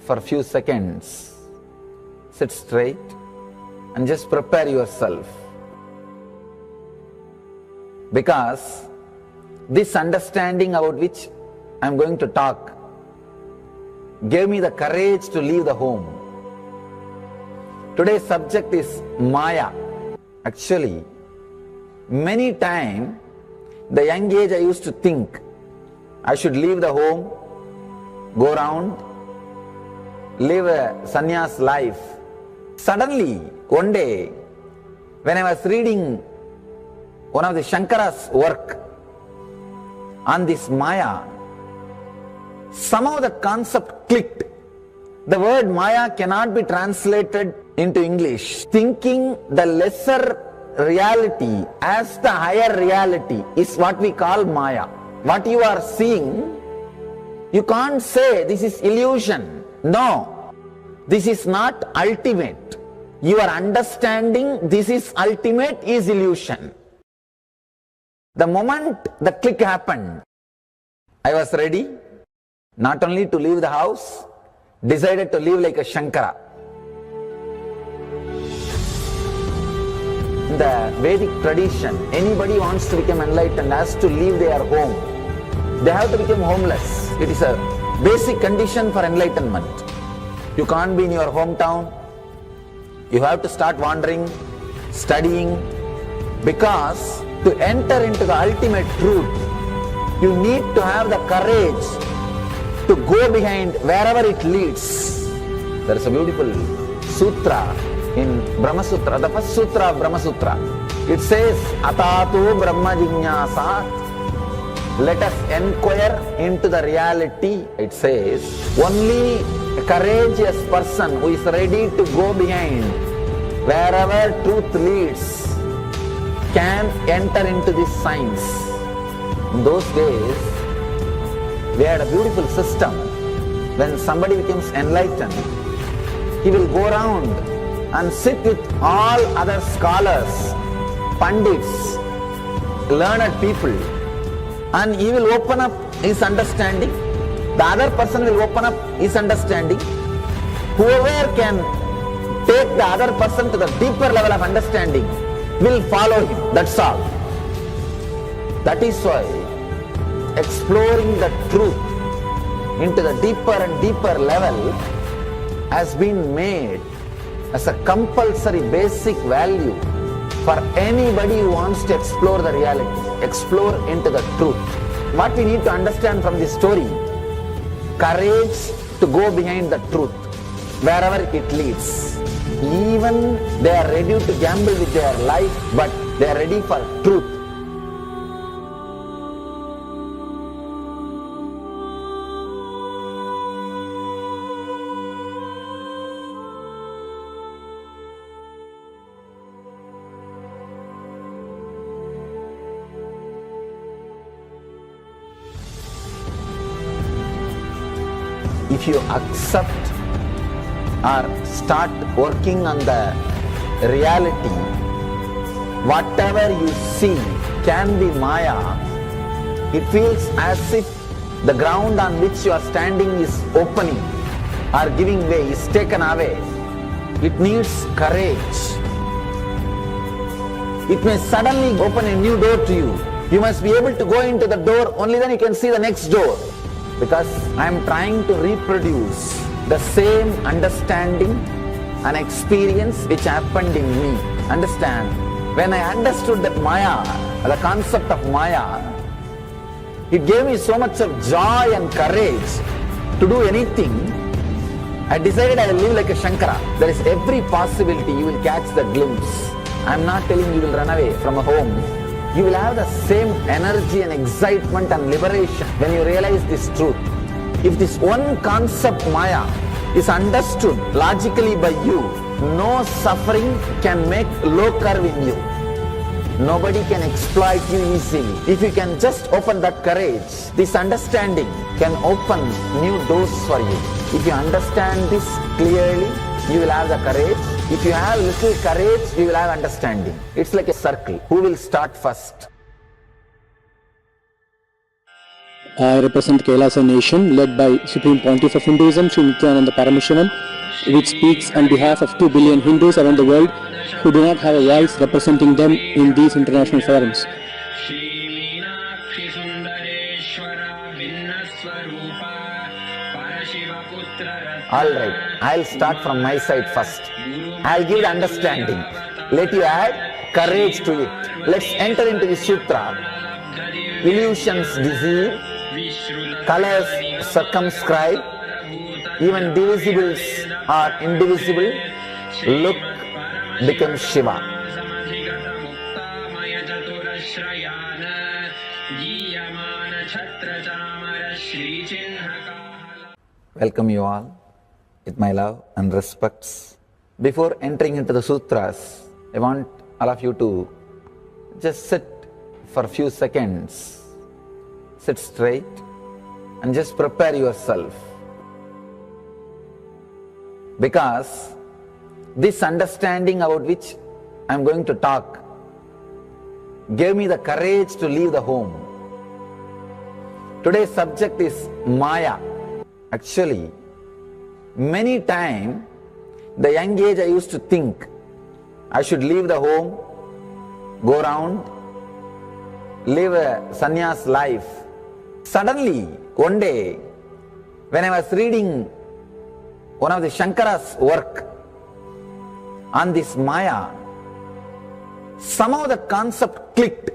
for a few seconds. Sit straight and just prepare yourself. Because this understanding about which I am going to talk gave me the courage to leave the home. Today's subject is Maya. Actually, many times, the young age I used to think I should leave the home, go around, live a sannyas life. Suddenly, one day, when I was reading one of the Shankara's work on this Maya, somehow the concept clicked. The word Maya cannot be translated into English. Thinking the lesser reality as the higher reality is what we call Maya. What you are seeing, you can't say this is illusion. No, this is not ultimate. Your understanding this is ultimate is illusion. The moment the click happened, I was ready not only to leave the house, decided to live like a Shankara. In the Vedic tradition, anybody wants to become enlightened has to leave their home. They have to become homeless. It is a basic condition for enlightenment. You can't be in your hometown. You have to start wandering, studying, because to enter into the ultimate truth, you need to have the courage to go behind wherever it leads. There is a beautiful sutra in Brahma Sutra, the first sutra of Brahma Sutra. It says, Atato Brahma Jinyasat. Let us inquire into the reality. It says, only a courageous person who is ready to go behind wherever truth leads can enter into this science. In those days, we had a beautiful system. When somebody becomes enlightened, he will go around and sit with all other scholars, pandits, learned people, and he will open up his understanding. The other person will open up his understanding. Whoever can take the other person to the deeper level of understanding, will follow him. That's all. That is why exploring the truth into the deeper and deeper level has been made as a compulsory basic value for anybody who wants to explore the reality, explore into the truth. What we need to understand from this story, courage to go behind the truth, wherever it leads. Even they are ready to gamble with their life, but they are ready for truth. If you accept or start working on the reality, whatever you see can be Maya, it feels as if the ground on which you are standing is opening or giving way, is taken away. It needs courage. It may suddenly open a new door to you. You must be able to go into the door, only then you can see the next door. Because I am trying to reproduce the same understanding and experience which happened in me. Understand? When I understood that Maya, the concept of Maya, it gave me so much of joy and courage to do anything. I decided I will live like a Shankara. There is every possibility you will catch the glimpse. I am not telling you will run away from a home. You will have the same energy and excitement and liberation when you realize this truth. If this one concept Maya is understood logically by you, no suffering can make low curve in you. Nobody can exploit you easily. If you can just open that courage, this understanding can open new doors for you. If you understand this clearly, you will have the courage. If you have little courage, you will have understanding. It's like a circle. Who will start first? I represent Kailasa nation led by Supreme Pontiff of Hinduism, Sri Nithyananda Paramashivoham, which speaks on behalf of 2 billion Hindus around the world who do not have a voice representing them in these international forums. Alright, I'll start from my side first. I'll give the understanding. Let you add courage to it. Let's enter into the sutra. Illusions deceive, colors circumscribe, even divisibles are indivisible. Look becomes Shiva. Welcome you all with my love and respects. Before entering into the sutras, I want all of you to just sit for a few seconds. Sit straight and just prepare yourself. Because this understanding about which I am going to talk gave me the courage to leave the home. Today's subject is Maya. Actually, many times, the young age I used to think I should leave the home, go around, live a sannyas life. Suddenly, one day, when I was reading one of the Shankara's work on this Maya, somehow the concept clicked.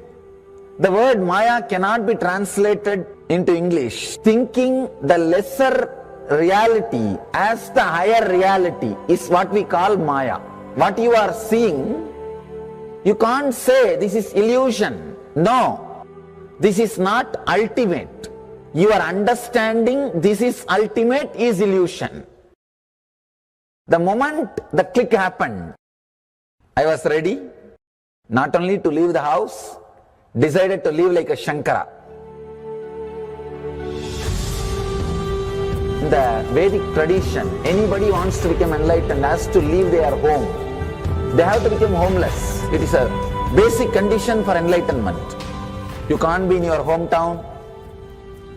The word Maya cannot be translated into English. Thinking the lesser reality as the higher reality is what we call Maya. What you are seeing, you can't say this is illusion. No, this is not ultimate. Your understanding this is ultimate is illusion. The moment the click happened, I was ready not only to leave the house, decided to live like a Shankara. In the Vedic tradition, anybody wants to become enlightened has to leave their home. They have to become homeless. It is a basic condition for enlightenment. You can't be in your hometown.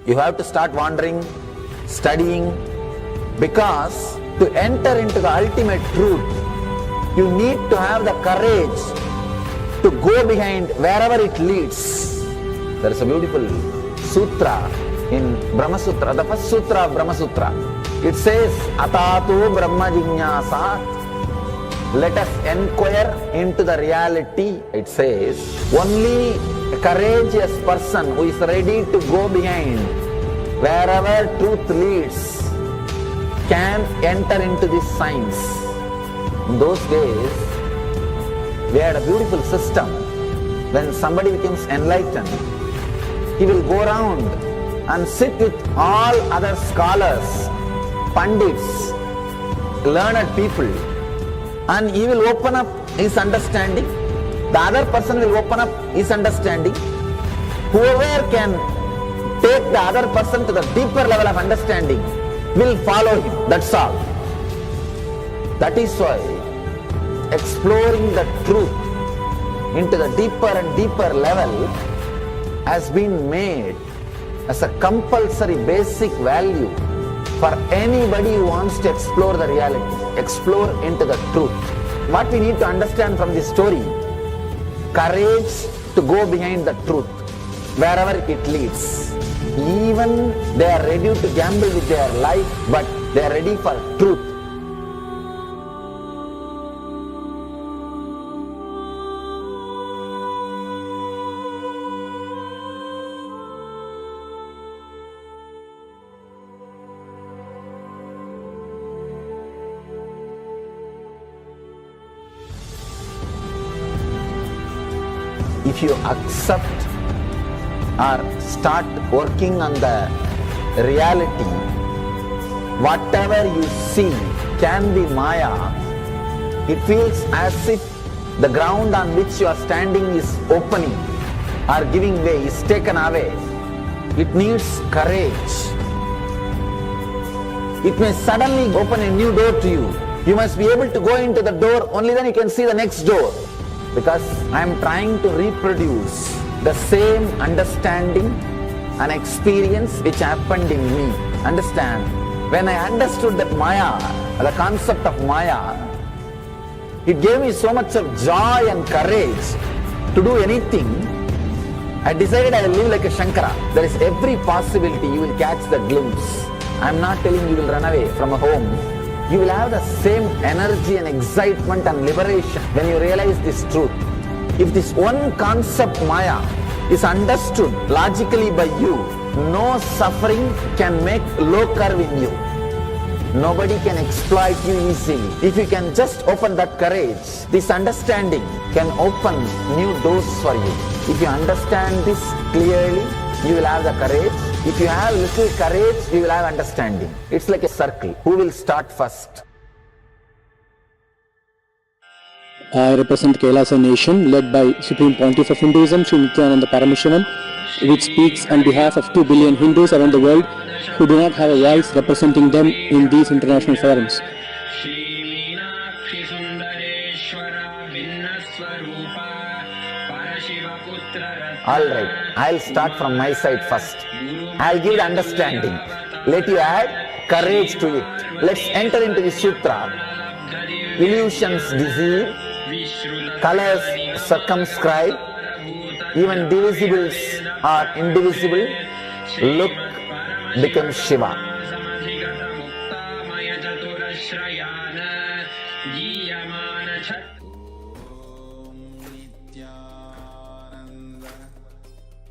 You have to start wandering, studying, because to enter into the ultimate truth, you need to have the courage to go behind wherever it leads. There is a beautiful sutra in Brahma Sutra, the first sutra of Brahma Sutra. It says, Atato Brahma Jignasat. Let us inquire into the reality. It says, only a courageous person who is ready to go behind wherever truth leads can enter into this science. In those days, we had a beautiful system. When somebody becomes enlightened, he will go around and sit with all other scholars, pandits, learned people, and he will open up his understanding. The other person will open up his understanding. Whoever can take the other person to the deeper level of understanding will follow him. That's all. That is why exploring the truth into the deeper and deeper level has been made as a compulsory basic value for anybody who wants to explore the reality, explore into the truth. What we need to understand from this story, courage to go behind the truth, wherever it leads. Even they are ready to gamble with their life, but they are ready for truth. If you accept or start working on the reality, whatever you see can be Maya. It feels as if the ground on which you are standing is opening or giving way, is taken away. It needs courage. It may suddenly open a new door to you. You must be able to go into the door, only then you can see the next door. Because I am trying to reproduce the same understanding and experience which happened in me. Understand? When I understood that Maya, the concept of Maya, it gave me so much of joy and courage to do anything. I decided I will live like a Shankara. There is every possibility you will catch the glimpse. I am not telling you will run away from a home. You will have the same energy and excitement and liberation when you realize this truth. If this one concept Maya is understood logically by you, no suffering can make low curve in you. Nobody can exploit you easily. If you can just open that courage, this understanding can open new doors for you. If you understand this clearly, you will have the courage. If you have little courage, you will have understanding. It's like a circle. Who will start first? I represent Kailasa nation led by Supreme Pontiff of Hinduism, Sri Nithyananda Paramashivoham, which speaks on behalf of 2 billion Hindus around the world who do not have a voice representing them in these international forums. Alright, I'll start from my side first. I'll give the understanding. Let you add courage to it. Let's enter into the sutra. Illusions deceive, colors circumscribe, even divisibles are indivisible. Look becomes Shiva.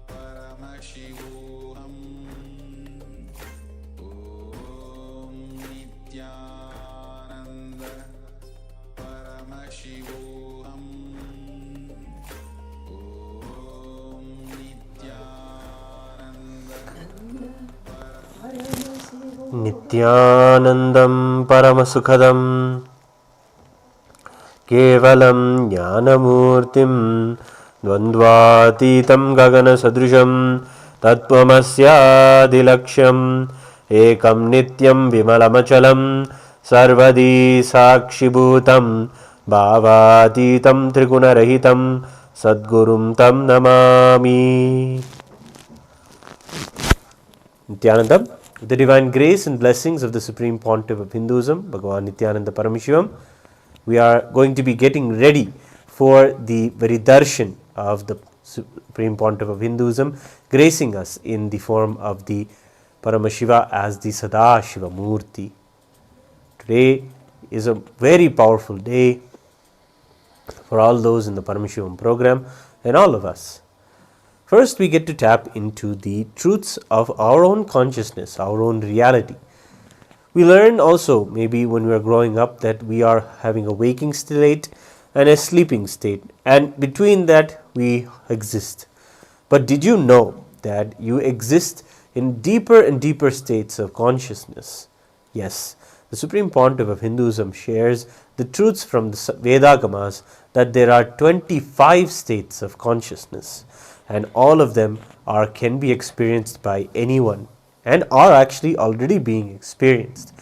Paramashivoham. Nithyananda. Paramashivoham. Nithyanandam Paramasukhadam Kevalam Jnanamurtim Dvandvatitam Gagana Sadrisham Tattvamasya-dilaksham Ekam Nityam Vimalamachalam Sarvadi Sakshibhutam Bhavatitam Trigunarahitam Sadgurum Tam Namami. Nithyanandam. With the divine grace and blessings of the Supreme Pontiff of Hinduism, Bhagavan Nithyananda Paramashivam, we are going to be getting ready for the very darshan of the Supreme Pontiff of Hinduism, gracing us in the form of the Paramashiva as the Sadashiva Murty. Today is a very powerful day for all those in the Paramashivoham program and all of us. First, we get to tap into the truths of our own consciousness, our own reality. We learn also, maybe when we are growing up, that we are having a waking state and a sleeping state, and between that we exist. But did you know that you exist in deeper and deeper states of consciousness? Yes, the Supreme Pontiff of Hinduism shares the truths from the Vedagamas that there are 25 states of consciousness, and all of them can be experienced by anyone and are actually already being experienced.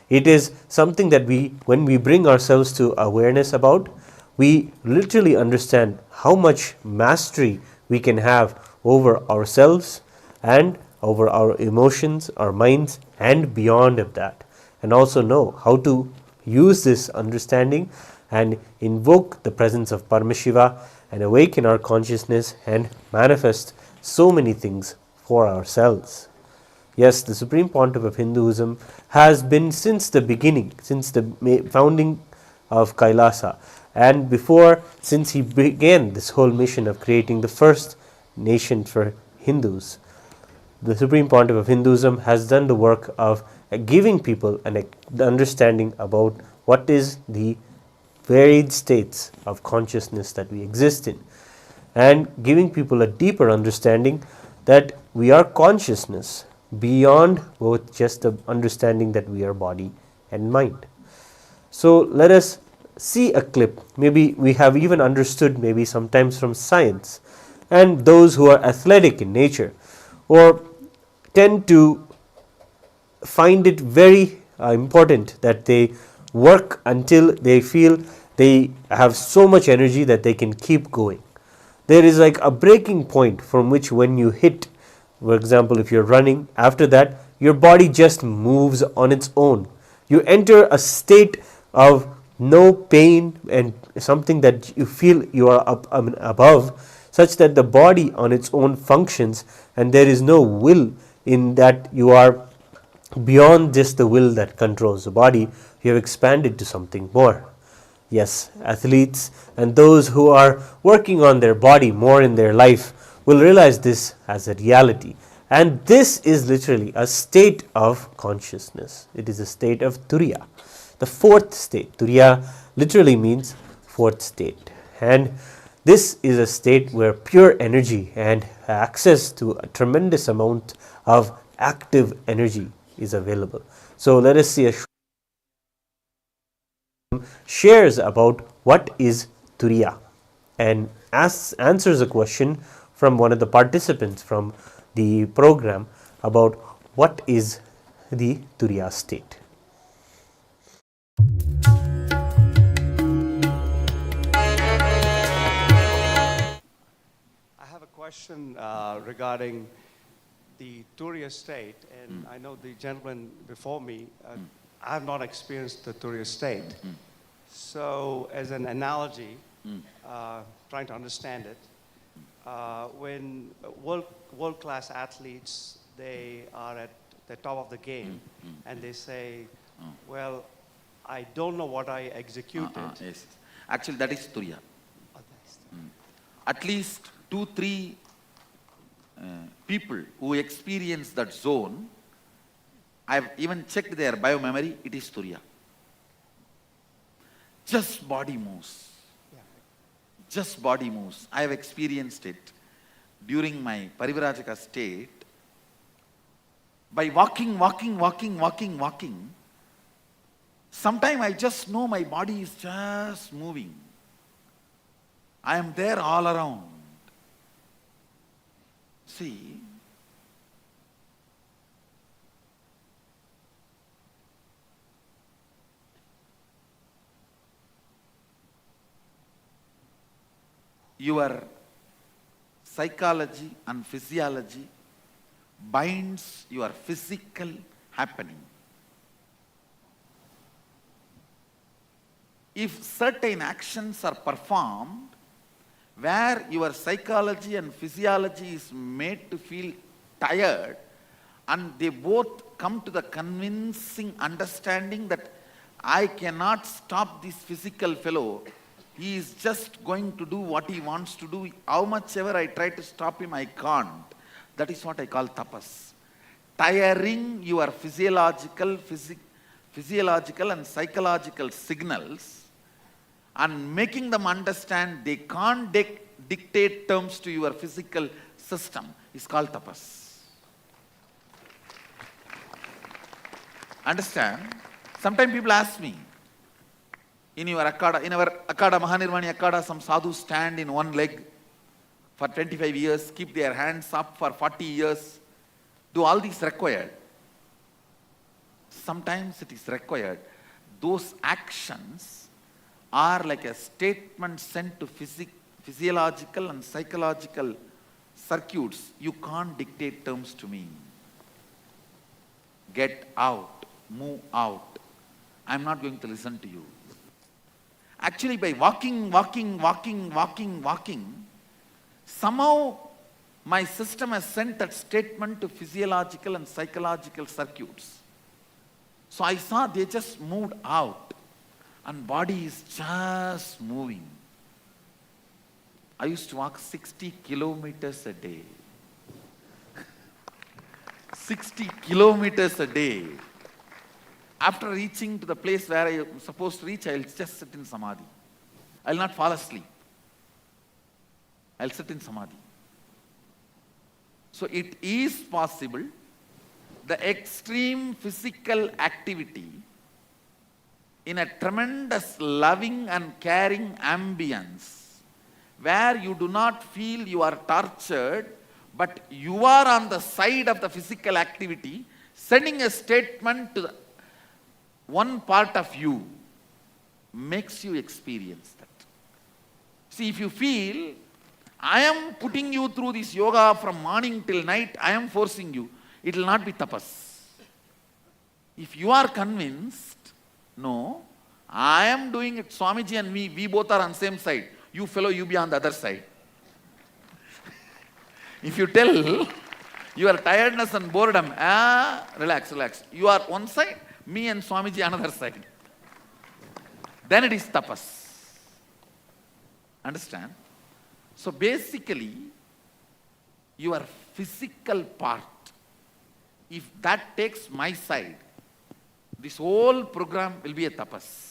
It is something that when we bring ourselves to awareness about, we literally understand how much mastery we can have over ourselves and over our emotions, our minds, and beyond of that, and also know how to use this understanding and invoke the presence of Paramashiva and awaken our consciousness and manifest so many things for ourselves. Yes, the Supreme Pontiff of Hinduism has been since the beginning, since the founding of Kailasa, and before, since he began this whole mission of creating the first nation for Hindus. The Supreme Pontiff of Hinduism has done the work of giving people an understanding about what is the varied states of consciousness that we exist in, and giving people a deeper understanding that we are consciousness beyond both just the understanding that we are body and mind. So let us see a clip. Maybe we have even understood, maybe sometimes from science, and those who are athletic in nature or tend to find it very important that they work until they feel they have so much energy that they can keep going. There is like a breaking point from which, when you hit, for example, if you're running, after that your body just moves on its own. You enter a state of no pain and something that you feel you are above, such that the body on its own functions, and there is no will in that. You are beyond just the will that controls the body. You have expanded to something more. Yes, athletes and those who are working on their body more in their life will realize this as a reality. And this is literally a state of consciousness. It is a state of Turiya, the fourth state. Turiya literally means fourth state. And this is a state where pure energy and access to a tremendous amount of active energy is available. So let us see a shares about what is Turiya, and answers a question from one of the participants from the program about what is the Turiya state. I have a question regarding the Turiya state, and I know the gentleman before me, I have not experienced the Turiya state. So as an analogy, trying to understand it, when world-class athletes, they are at the top of the game, and they say, well, I don't know what I executed. Yes. Actually, that is Turiya. At least 2-3 people who experience that zone, I've even checked their biomemory, it is Turiya. Just body moves. Just body moves. I have experienced it during my Parivrajaka state. By walking, sometime I just know my body is just moving. I am there all around. See, your psychology and physiology binds your physical happening. If certain actions are performed, where your psychology and physiology is made to feel tired, and they both come to the convincing understanding that I cannot stop this physical fellow. He is just going to do what he wants to do. How much ever I try to stop him, I can't. That is what I call tapas. Tiring your physiological and psychological signals and making them understand they can't dictate terms to your physical system is called tapas. Understand? Sometimes people ask me, in our Akada, Mahanirvani Akada, some sadhus stand in one leg for 25 years, keep their hands up for 40 years. Do all these required? Sometimes it is required. Those actions are like a statement sent to physiological and psychological circuits. You can't dictate terms to me. Get out, move out. I'm not going to listen to you. Actually, by walking, somehow my system has sent that statement to physiological and psychological circuits. So I saw they just moved out and body is just moving. I used to walk 60 kilometers a day. 60 kilometers a day. After reaching to the place where I am supposed to reach, I will just sit in samadhi. I will not fall asleep. I will sit in samadhi. So it is possible, the extreme physical activity in a tremendous loving and caring ambience, where you do not feel you are tortured, but you are on the side of the physical activity, sending a statement to one part of you, makes you experience that. See, if you feel, I am putting you through this yoga from morning till night, I am forcing you, it will not be tapas. If you are convinced, no, I am doing it, Swamiji and me, we both are on same side. You fellow, you be on the other side. If you tell your tiredness and boredom, relax. You are one side, me and Swamiji another side. Then it is tapas. Understand? So basically, your physical part, if that takes my side, this whole program will be a tapas.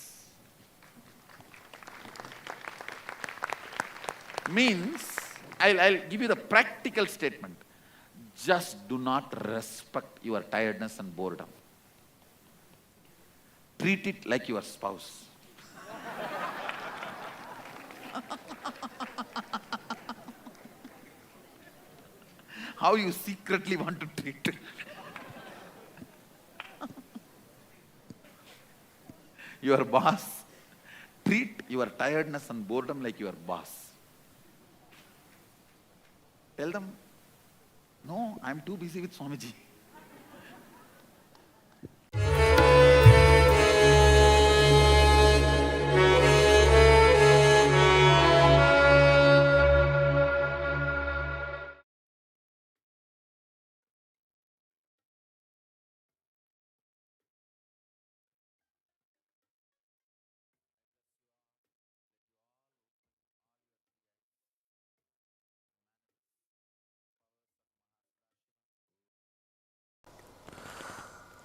Means, I'll give you the practical statement. Just do not respect your tiredness and boredom. Treat it like your spouse. How you secretly want to treat it. Your boss, treat your tiredness and boredom like your boss. Tell them, no, I'm too busy with Swamiji.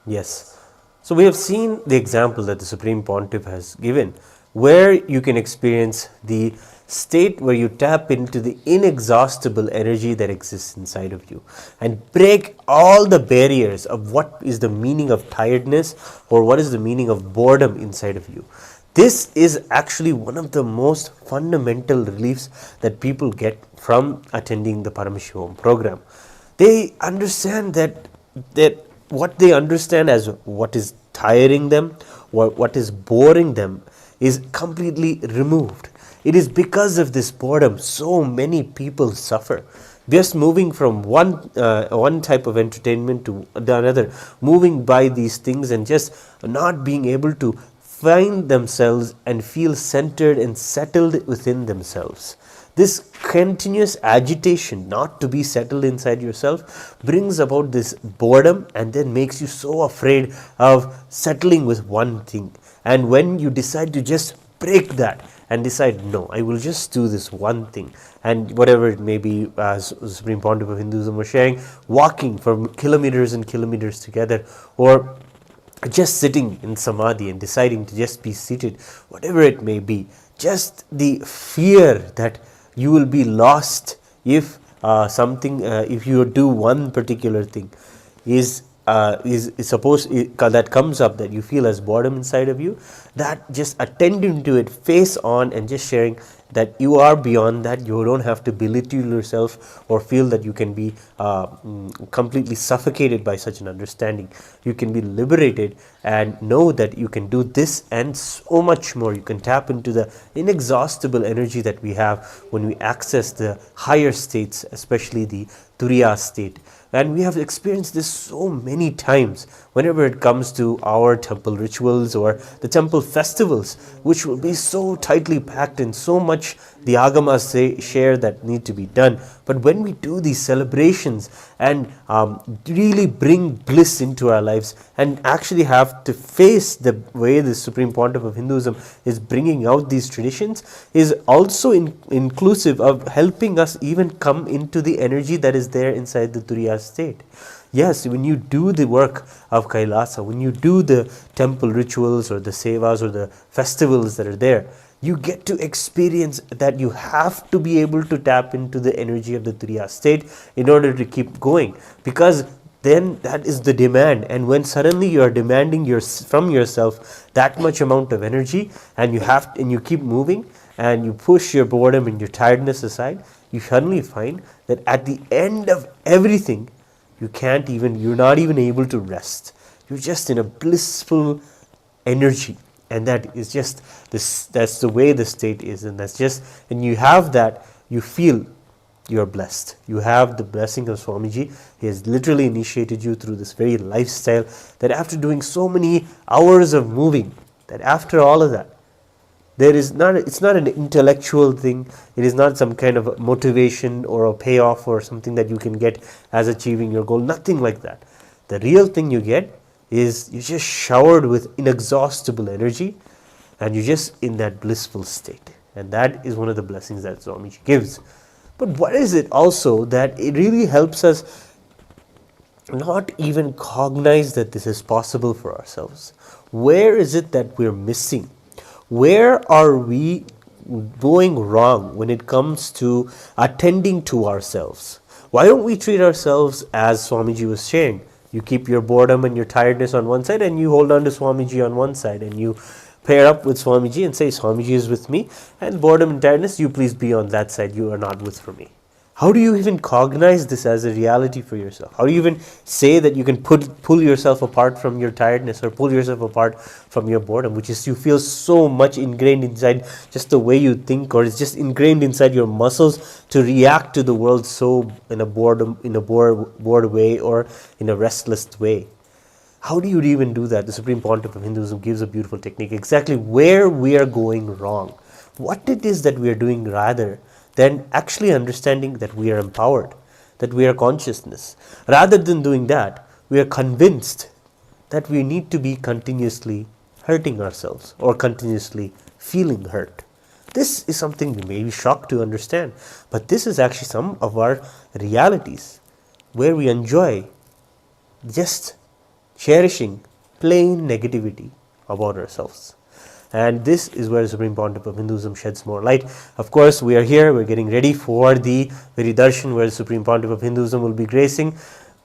Yes. So we have seen the example that the Supreme Pontiff has given, where you can experience the state where you tap into the inexhaustible energy that exists inside of you and break all the barriers of what is the meaning of tiredness or what is the meaning of boredom inside of you. This is actually one of the most fundamental reliefs that people get from attending the Paramashivoham program. They understand that what they understand as what is tiring them, what is boring them, is completely removed. It is because of this boredom so many people suffer. Just moving from one type of entertainment to another, moving by these things and just not being able to find themselves and feel centered and settled within themselves. This continuous agitation not to be settled inside yourself brings about this boredom, and then makes you so afraid of settling with one thing. And when you decide to just break that and decide, no, I will just do this one thing, and whatever it may be, as Supreme Pontiff of Hinduism was sharing, walking for kilometers and kilometers together, or just sitting in samadhi and deciding to just be seated, whatever it may be, just the fear that you will be lost if if you do one particular thing is supposed that comes up, that you feel as boredom inside of you, that just attending to it face on and just sharing that you are beyond that. You don't have to belittle yourself or feel that you can be completely suffocated by such an understanding. You can be liberated and know that you can do this and so much more. You can tap into the inexhaustible energy that we have when we access the higher states, especially the Turiya state. And we have experienced this so many times whenever it comes to our temple rituals or the temple festivals, which will be so tightly packed and so much the agamas share that need to be done. But when we do these celebrations and really bring bliss into our lives and actually have to face the way the Supreme Pontiff of Hinduism is bringing out these traditions, is also inclusive of helping us even come into the energy that is there inside the Turiya state. Yes, when you do the work of Kailasa, when you do the temple rituals or the sevas or the festivals that are there, you get to experience that you have to be able to tap into the energy of the Turiya state in order to keep going, because then that is the demand. And when suddenly you are demanding from yourself that much amount of energy, and you keep moving and you push your boredom and your tiredness aside, you suddenly find that at the end of everything, you're not even able to rest. You're just in a blissful energy. And that is just that's the way the state is. And you have that, you feel you're blessed. You have the blessing of Swamiji. He has literally initiated you through this very lifestyle, that after doing so many hours of moving, that after all of that, it's not an intellectual thing. It is not some kind of motivation or a payoff or something that you can get as achieving your goal. Nothing like that. The real thing you get is you're just showered with inexhaustible energy, and you're just in that blissful state. And that is one of the blessings that Swamiji gives. But what is it also that it really helps us not even cognize that this is possible for ourselves? Where is it that we're missing? Where are we going wrong when it comes to attending to ourselves? Why don't we treat ourselves as Swamiji was saying? You keep your boredom and your tiredness on one side, and you hold on to Swamiji on one side, and you pair up with Swamiji and say, Swamiji is with me, and boredom and tiredness, you please be on that side, you are not with for me. How do you even cognize this as a reality for yourself? How do you even say that you can pull yourself apart from your tiredness, or pull yourself apart from your boredom, which is you feel so much ingrained inside just the way you think, or it's just ingrained inside your muscles to react to the world so in a bored way, or in a restless way? How do you even do that? The Supreme Pontiff of Hinduism gives a beautiful technique, exactly where we are going wrong, what it is that we are doing, rather than actually understanding that we are empowered, that we are consciousness. Rather than doing that, we are convinced that we need to be continuously hurting ourselves or continuously feeling hurt. This is something we may be shocked to understand, but this is actually some of our realities where we enjoy just cherishing plain negativity about ourselves. And this is where the Supreme Pontiff of Hinduism sheds more light. Of course, we are here, we're getting ready for the very darshan where the Supreme Pontiff of Hinduism will be gracing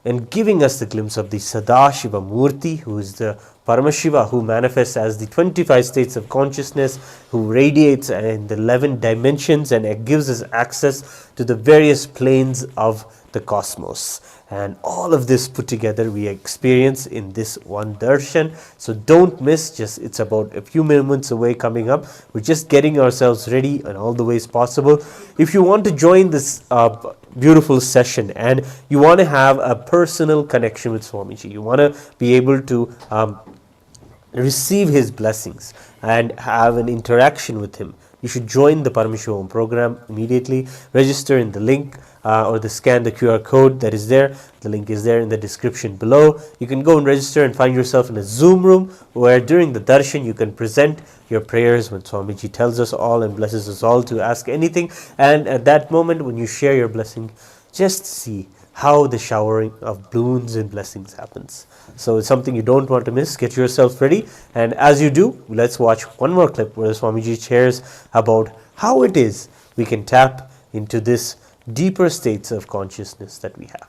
and giving us the glimpse of the Sadashiva Murty, who is the Paramashiva, who manifests as the 25 states of consciousness, who radiates in the 11 dimensions, and it gives us access to the various planes of the cosmos. And all of this put together we experience in this one darshan. So don't miss, it's about a few moments away coming up. We're just getting ourselves ready in all the ways possible. If you want to join this beautiful session and you want to have a personal connection with Swamiji, you want to be able to receive his blessings and have an interaction with him, you should join the Paramashivoham program immediately. Register in the link or scan the QR code that is there. The link is there in the description below. You can go and register and find yourself in a Zoom room where during the darshan you can present your prayers when Swamiji tells us all and blesses us all to ask anything. And at that moment when you share your blessing, just see how the showering of boons and blessings happens. So it's something you don't want to miss. Get yourself ready, and as you do, let's watch one more clip where Swamiji shares about how it is we can tap into this deeper states of consciousness that we have.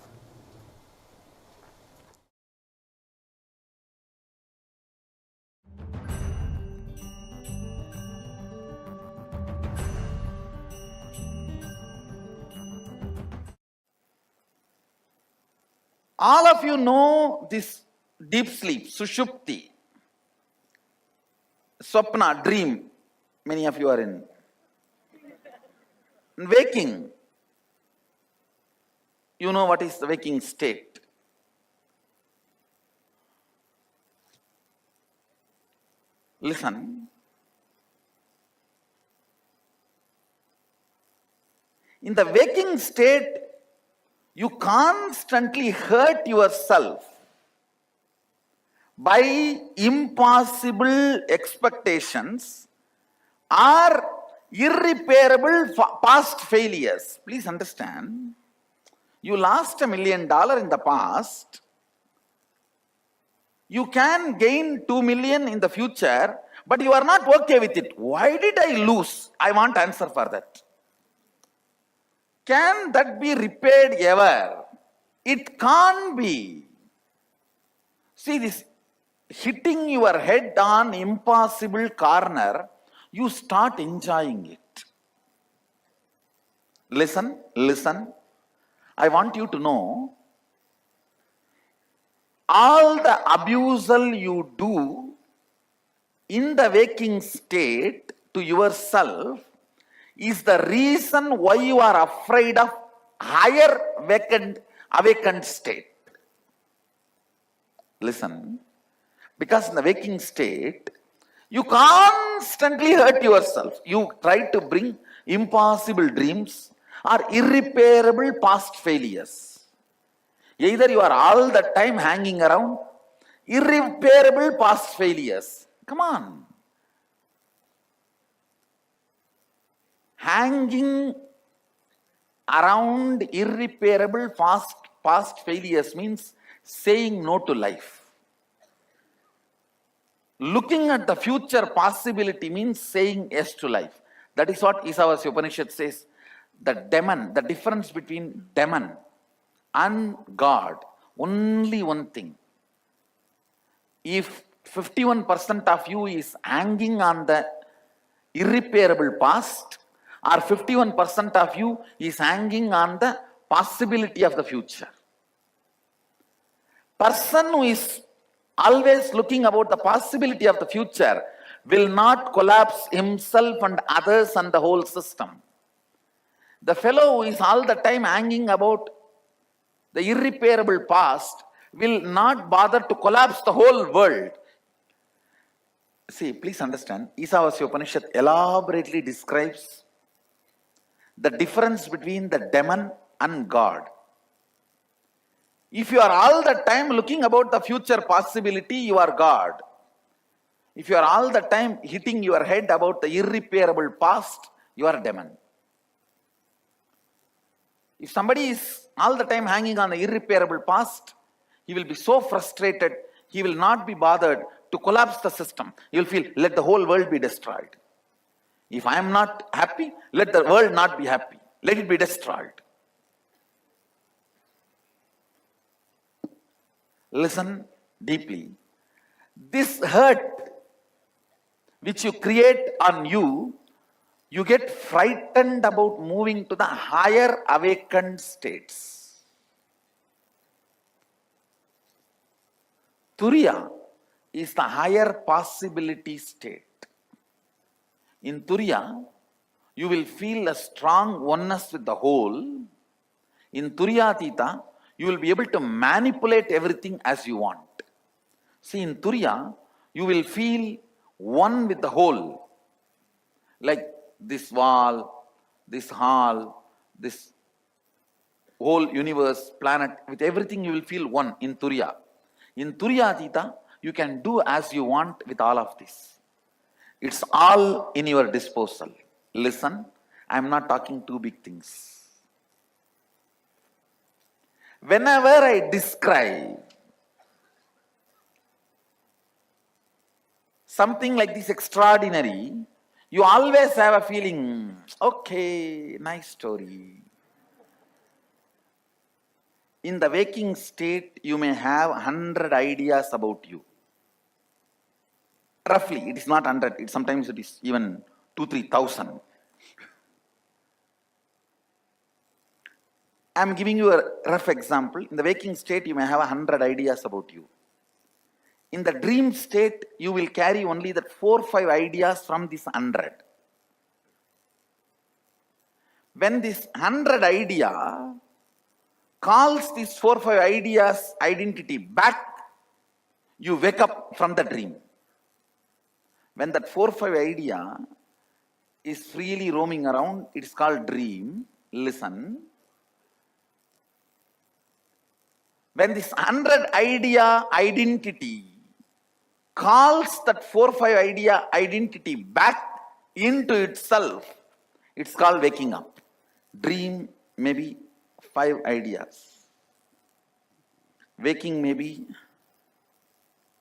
All of you know this deep sleep, sushupti, swapna, dream. Many of you are in. Waking, you know what is the waking state. Listen. In the waking state, you constantly hurt yourself by impossible expectations or irreparable past failures. Please understand, you lost $1 million in the past, you can gain 2 million in the future, but you are not okay with it. Why did I lose? I want answer for that. Can that be repaired ever? It can't be. See, this hitting your head on impossible corner, you start enjoying it. Listen, listen. I want you to know, all the abusal you do in the waking state to yourself is the reason why you are afraid of higher awakened state. Listen, because in the waking state, you constantly hurt yourself. You try to bring impossible dreams or irreparable past failures. Either you are all the time hanging around irreparable past failures. Come on. Hanging around irreparable past failures means saying no to life. Looking at the future possibility means saying yes to life. That is what Isavasya Upanishad says. The demon, the difference between demon and God, only one thing. If 51% of you is hanging on the irreparable past, or 51% of you is hanging on the possibility of the future. Person who is always looking about the possibility of the future will not collapse himself and others and the whole system. The fellow who is all the time hanging about the irreparable past will not bother to collapse the whole world. See, please understand, Isavasya Upanishad elaborately describes the difference between the demon and God. If you are all the time looking about the future possibility, you are God. If you are all the time hitting your head about the irreparable past, you are demon. If somebody is all the time hanging on the irreparable past, he will be so frustrated, he will not be bothered to collapse the system. He will feel, let the whole world be destroyed. If I am not happy, let the world not be happy. Let it be destroyed. Listen deeply. This hurt which you create on you, you get frightened about moving to the higher awakened states. Turiya is the higher possibility state. In Turiya, you will feel a strong oneness with the whole. In Turiyatita, you will be able to manipulate everything as you want. See, in Turiya, you will feel one with the whole. Like this wall, this hall, this whole universe, planet, with everything you will feel one in Turiya. In Turiyatita, you can do as you want with all of this. It's all in your disposal. Listen, I am not talking two big things. Whenever I describe something like this extraordinary, you always have a feeling, okay, nice story. In the waking state, you may have 100 ideas about you. Roughly, it is not 100, sometimes it is even 2,000-3,000. I am giving you a rough example. In the waking state, you may have 100 ideas about you. In the dream state, you will carry only that 4 or 5 ideas from this 100. When this 100 idea calls these 4 or 5 ideas identity back, you wake up from the dream. When that 4 or 5 idea is freely roaming around, it is called dream. Listen. When this 100 idea identity calls that 4 or 5 idea identity back into itself, it's called waking up. Dream may be 5 ideas. Waking may be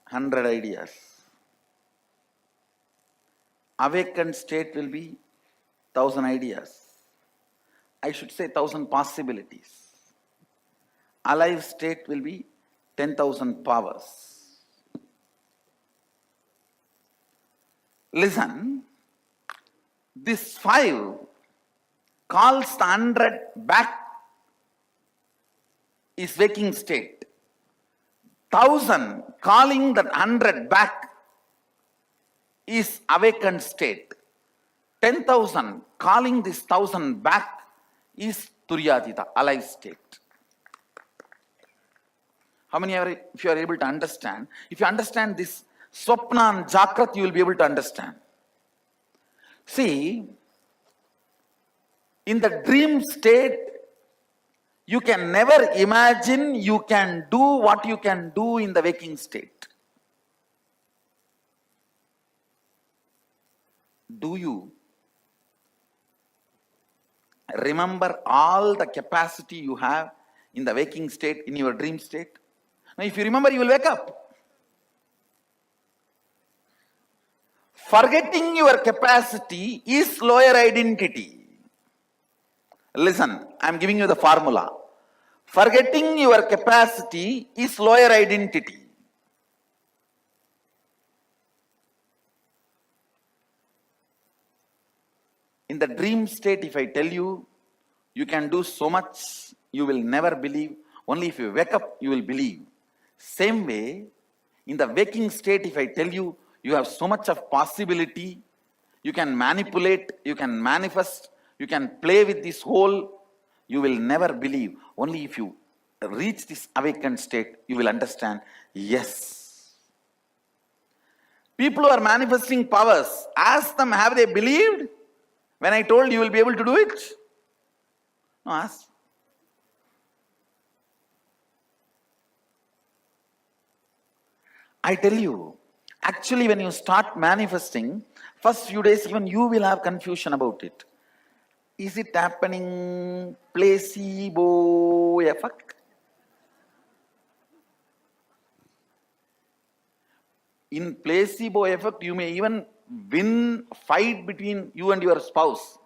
100 ideas. Awakened state will be 1,000 ideas. I should say 1,000 possibilities. Alive state will be 10,000 powers. Listen, this 5 calls the 100 back is waking state. 1,000 calling that 100 back is awakened state. 10,000 calling this 1,000 back is Turiyatita, alive state. How many are, if you are able to understand? If you understand this Swapna and Jakrat, you will be able to understand. See, in the dream state, you can never imagine you can do what you can do in the waking state. Do you remember all the capacity you have in the waking state, in your dream state? Now, if you remember, you will wake up. Forgetting your capacity is lower identity. Listen, I am giving you the formula. Forgetting your capacity is lower identity. In the dream state, if I tell you, you can do so much, you will never believe. Only if you wake up, you will believe. Same way, in the waking state, if I tell you, you have so much of possibility, you can manipulate, you can manifest, you can play with this whole, you will never believe. Only if you reach this awakened state, you will understand, yes. People who are manifesting powers, ask them, have they believed? When I told you will be able to do it? No, ask. I tell you, actually when you start manifesting, first few days even you will have confusion about it. Is it happening placebo effect? In placebo effect, you may even win fight between you and your spouse,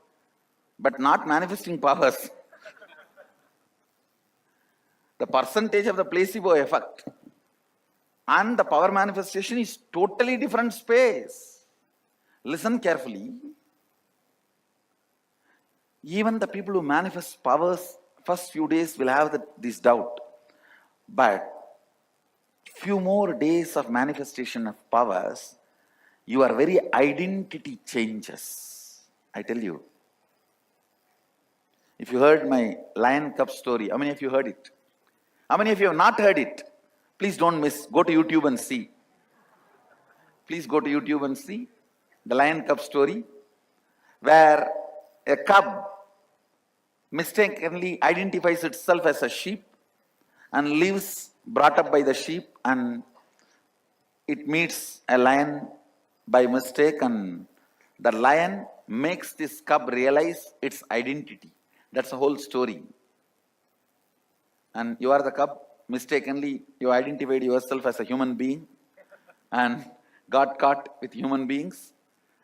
but not manifesting powers. The percentage of the placebo effect and the power manifestation is totally different space. Listen carefully. Even the people who manifest powers, first few days will have this doubt. But few more days of manifestation of powers, your very identity changes. I tell you. If you heard my lion cub story, how many of you heard it? How many of you have not heard it? Please don't miss. Go to YouTube and see. Please go to YouTube and see the lion cub story. where a cub mistakenly identifies itself as a sheep and lives brought up by the sheep, and it meets a lion by mistake, and the lion makes this cub realize its identity. That's the whole story. And you are the cub, mistakenly you identified yourself as a human being and got caught with human beings,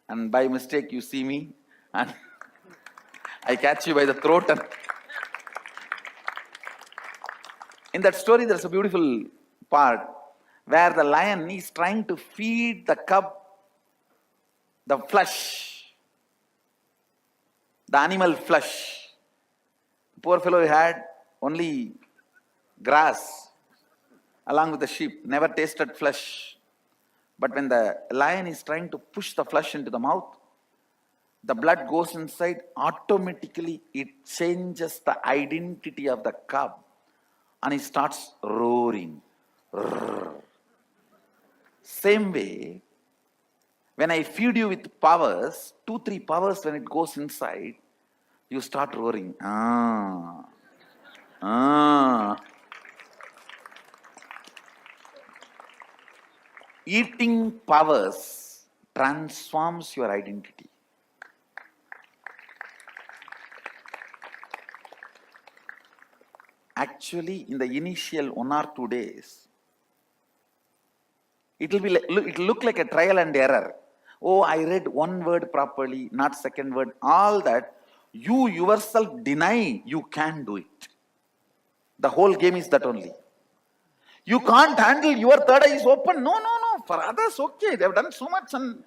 and by mistake you see me and I catch you by the throat. And in that story there's a beautiful part where the lion is trying to feed the cub the flesh, the animal flesh. Poor fellow had only grass along with the sheep, never tasted flesh. But when the lion is trying to push the flesh into the mouth, the blood goes inside, automatically it changes the identity of the cub and he starts roaring. Same way, when I feed you with powers, 2-3 powers, when it goes inside, you start roaring. Eating powers transforms your identity. Actually, in the initial 1 or 2 days, it will look like a trial and error. Oh, I read one word properly, not second word. All that, you yourself deny you can do it. The whole game is that only. You can't handle, your third eye is open. No. For others, okay. They have done so much and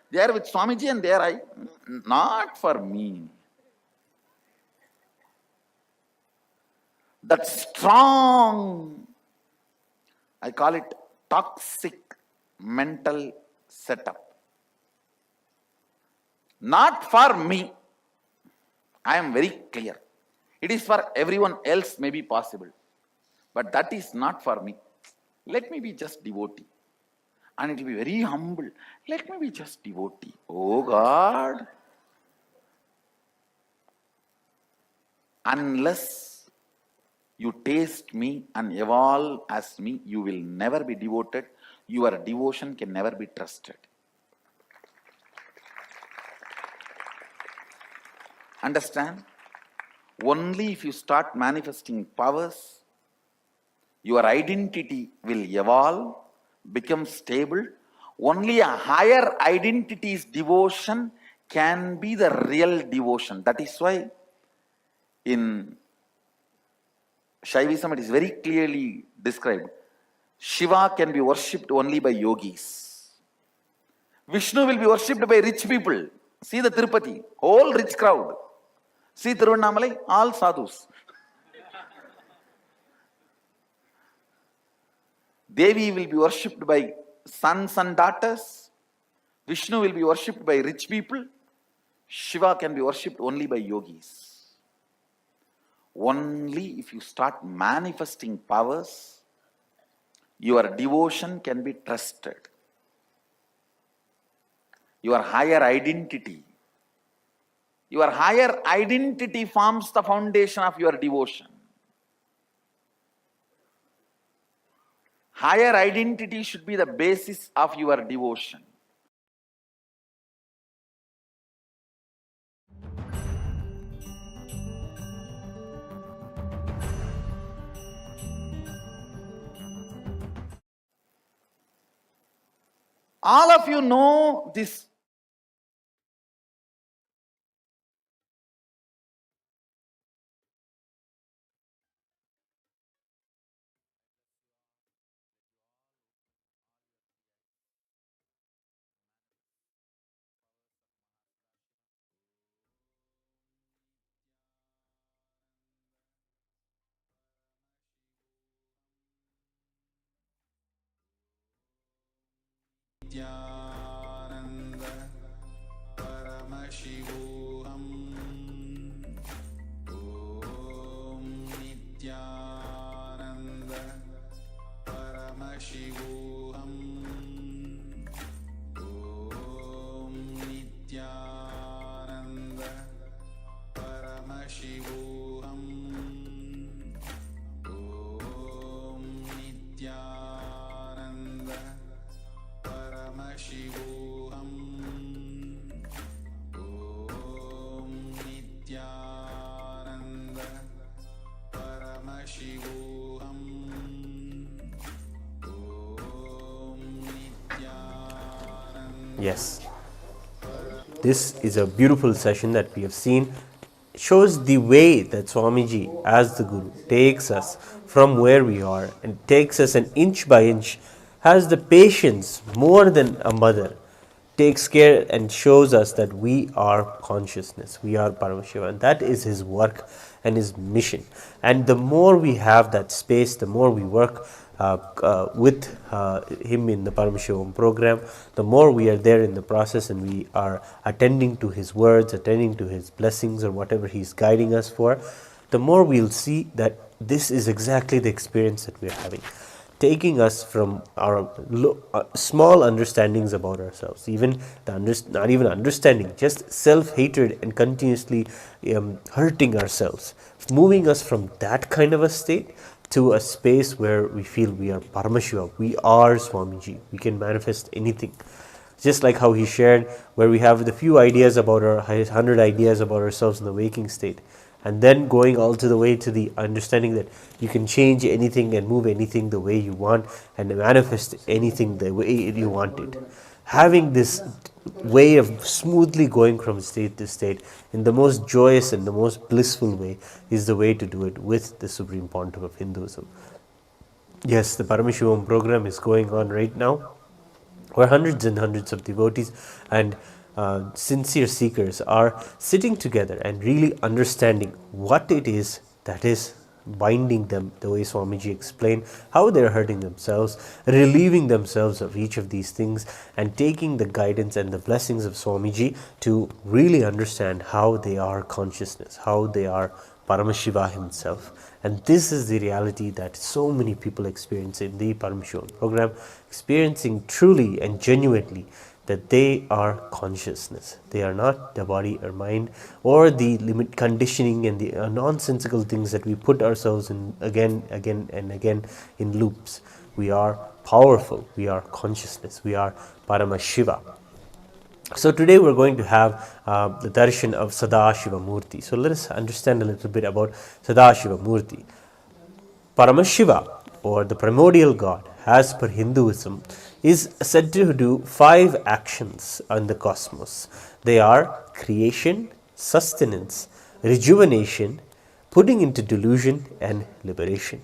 they are with Swamiji and their eye. Not for me. That strong, I call it toxic mental setup. Not for me. I am very clear. It is for everyone else, may be possible. But that is not for me. Let me be just devotee. And it will be very humble. Let me be just devotee. Oh God. Unless you taste me and evolve as me, you will never be devoted. Your devotion can never be trusted. Understand? Only if you start manifesting powers, your identity will evolve, become stable. Only a higher identity's devotion can be the real devotion. That is why in Shaivism it is very clearly described. Shiva can be worshipped only by yogis. Vishnu will be worshipped by rich people. See the Tirupati, whole rich crowd. See Tiruvannamalai, all sadhus. Devi will be worshipped by sons and daughters. Vishnu will be worshipped by rich people. Shiva can be worshipped only by yogis. Only if you start manifesting powers, your devotion can be trusted. Your higher identity. Your higher identity forms the foundation of your devotion. Higher identity should be the basis of your devotion. All of you know this. Nithyananda Paramashivoham. Om Nithyananda Paramashivoham. Om Nithyananda Yes, this is a beautiful session that we have seen. It shows the way that Swamiji, as the Guru, takes us from where we are and takes us an inch by inch, has the patience more than a mother, takes care and shows us that we are consciousness, we are Paramashiva, and that is his work and his mission. And the more we have that space, the more we work with him in the Paramashivoham program, the more we are there in the process and we are attending to his words, attending to his blessings or whatever he's guiding us for, the more we'll see that this is exactly the experience that we're having, taking us from our small understandings about ourselves, even not even understanding, just self-hatred and continuously hurting ourselves, moving us from that kind of a state to a space where we feel we are Paramashiva, we are Swamiji, we can manifest anything. Just like how he shared, where we have the few ideas about 100 ideas about ourselves in the waking state, and then going all to the way to the understanding that you can change anything and move anything the way you want and manifest anything the way you want it. Having this way of smoothly going from state to state in the most joyous and the most blissful way is the way to do it with the Supreme Pontiff of Hinduism. Yes, the Paramashivoham program is going on right now, where hundreds and hundreds of devotees and sincere seekers are sitting together and really understanding what it is that is binding them, the way Swamiji explained, how they're hurting themselves, relieving themselves of each of these things, and taking the guidance and the blessings of Swamiji to really understand how they are consciousness, how they are Paramashiva himself. And this is the reality that so many people experience in the Paramashivoham program, experiencing truly and genuinely that they are consciousness. They are not the body or mind or the limit conditioning and the nonsensical things that we put ourselves in again and again in loops. We are powerful. We are consciousness. We are Paramashiva. So today we're going to have the Darshan of Sadashiva Murty. So let us understand a little bit about Sadashiva Murty. Paramashiva, or the primordial God, as per Hinduism, is said to do 5 actions on the cosmos. They are creation, sustenance, rejuvenation, putting into delusion, and liberation.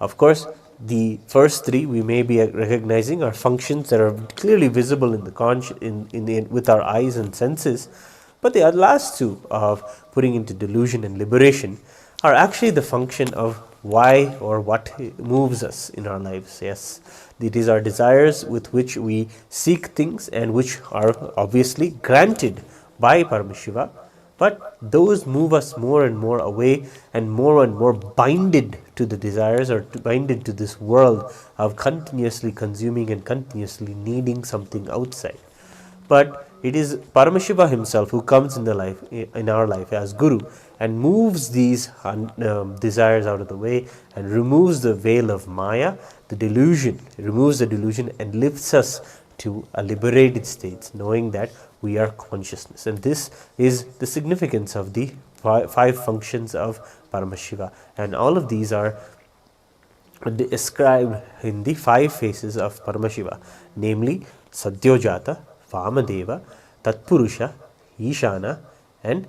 Of course, the first 3 we may be recognizing are functions that are clearly visible in the with our eyes and senses, but the last 2 of putting into delusion and liberation are actually the function of why or what moves us in our lives. Yes, it is our desires with which we seek things and which are obviously granted by Paramashiva, but those move us more and more away and more binded to the desires or binded to this world of continuously consuming and continuously needing something outside. But it is Paramashiva himself who comes in our life as Guru and moves these desires out of the way and removes the veil of Maya, the delusion, removes the delusion and lifts us to a liberated state, knowing that we are consciousness. And this is the significance of the 5 functions of Paramashiva. And all of these are described in the 5 faces of Paramashiva, namely Sadyojata, Vamadeva, Tatpurusha, Ishana, and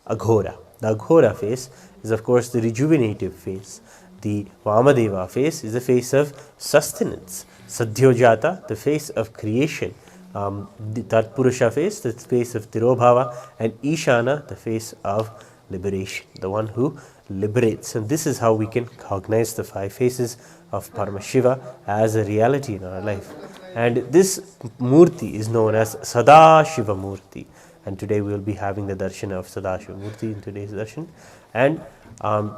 Aghora. The Aghora face is, of course, the rejuvenative face. The Vamadeva face is the face of sustenance. Sadyojata, the face of creation. The Tatpurusha face, the face of Tirobhava, and Ishana, the face of liberation, the one who liberates. And this is how we can cognize the 5 faces of Paramashiva as a reality in our life. And this Murti is known as Sadashiva Murty. And today we will be having the Darshan of Sadashiva Murty in today's darshan. And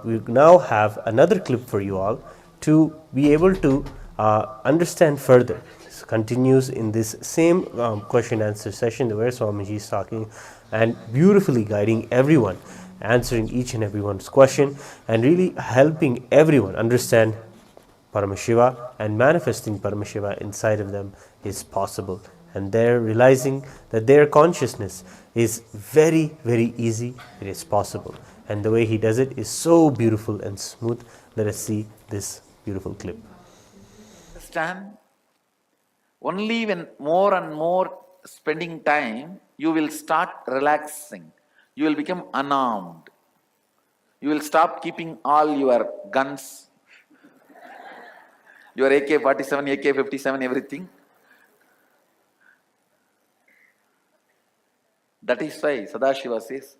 we now have another clip for you all to be able to understand further. This continues in this same question answer session where Swamiji is talking and beautifully guiding everyone, answering each and everyone's question and really helping everyone understand Paramashiva and manifesting Paramashiva inside of them is possible. And they're realizing that their consciousness is very, very easy, it is possible. And the way he does it is so beautiful and smooth. Let us see this beautiful clip. Understand? Only when more and more spending time, you will start relaxing. You will become unarmed. You will stop keeping all your guns, your AK-47, AK-57, everything. That is why Sadashiva says,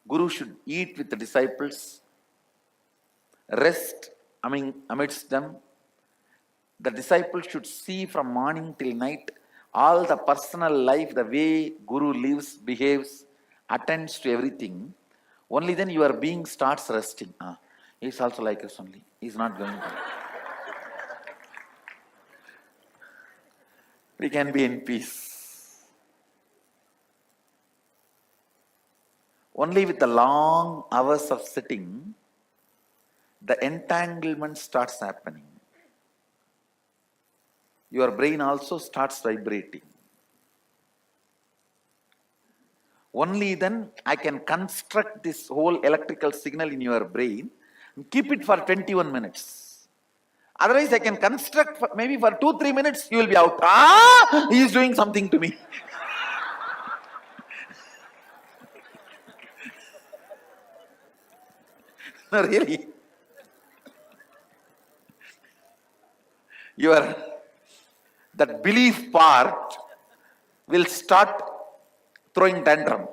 Guru should eat with the disciples, rest amidst them. The disciples should see from morning till night all the personal life, the way Guru lives, behaves, attends to everything. Only then your being starts resting. He's also like us only. He's not going to. We can be in peace. Only with the long hours of sitting, the entanglement starts happening. Your brain also starts vibrating. Only then I can construct this whole electrical signal in your brain and keep it for 21 minutes. Otherwise, I can construct maybe for 2-3 minutes, you will be out. He is doing something to me. No, really. That belief part will start throwing tantrum.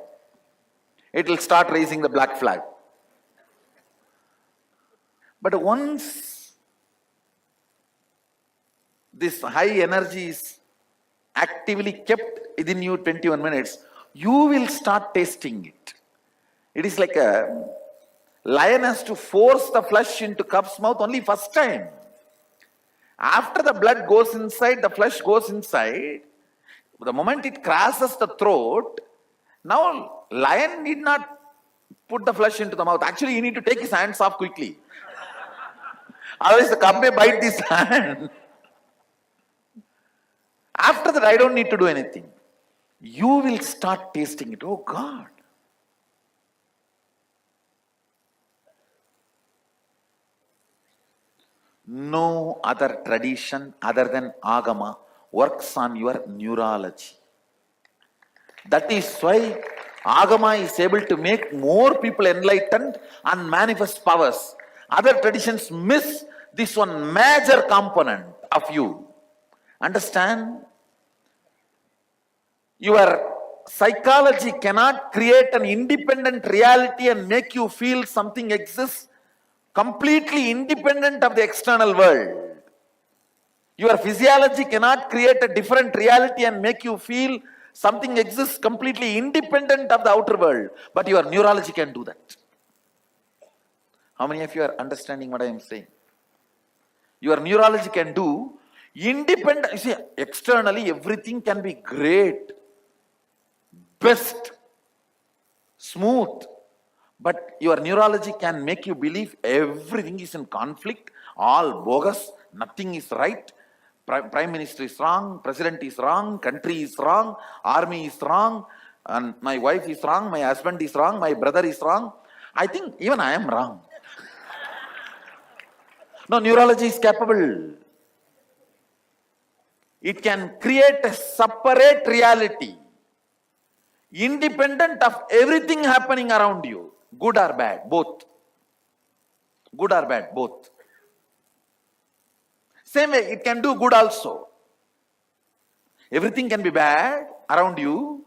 It will start raising the black flag. But once this high energy is actively kept within you 21 minutes, you will start tasting it. It is like a lion has to force the flesh into cub's mouth only first time. After the blood goes inside, the flesh goes inside. The moment it crosses the throat, now lion need not put the flesh into the mouth. Actually, you need to take his hands off quickly. Otherwise, the cub may bite this hand. After that, I don't need to do anything. You will start tasting it. Oh God. No other tradition other than Agama works on your neurology. That is why Agama is able to make more people enlightened and manifest powers. Other traditions miss this one major component of you. Understand? Your psychology cannot create an independent reality and make you feel something exists completely independent of the external world. Your physiology cannot create a different reality and make you feel something exists completely independent of the outer world. But your neurology can do that. How many of you are understanding what I am saying? Your neurology can do independent. You see, externally everything can be great, best, smooth. But your neurology can make you believe everything is in conflict, all bogus, nothing is right. Prime Minister is wrong, President is wrong, country is wrong, army is wrong, and my wife is wrong, my husband is wrong, my brother is wrong. I think even I am wrong. No, neurology is capable. It can create a separate reality, independent of everything happening around you. Good or bad, both. Good or bad, both. Same way, it can do good also. Everything can be bad around you,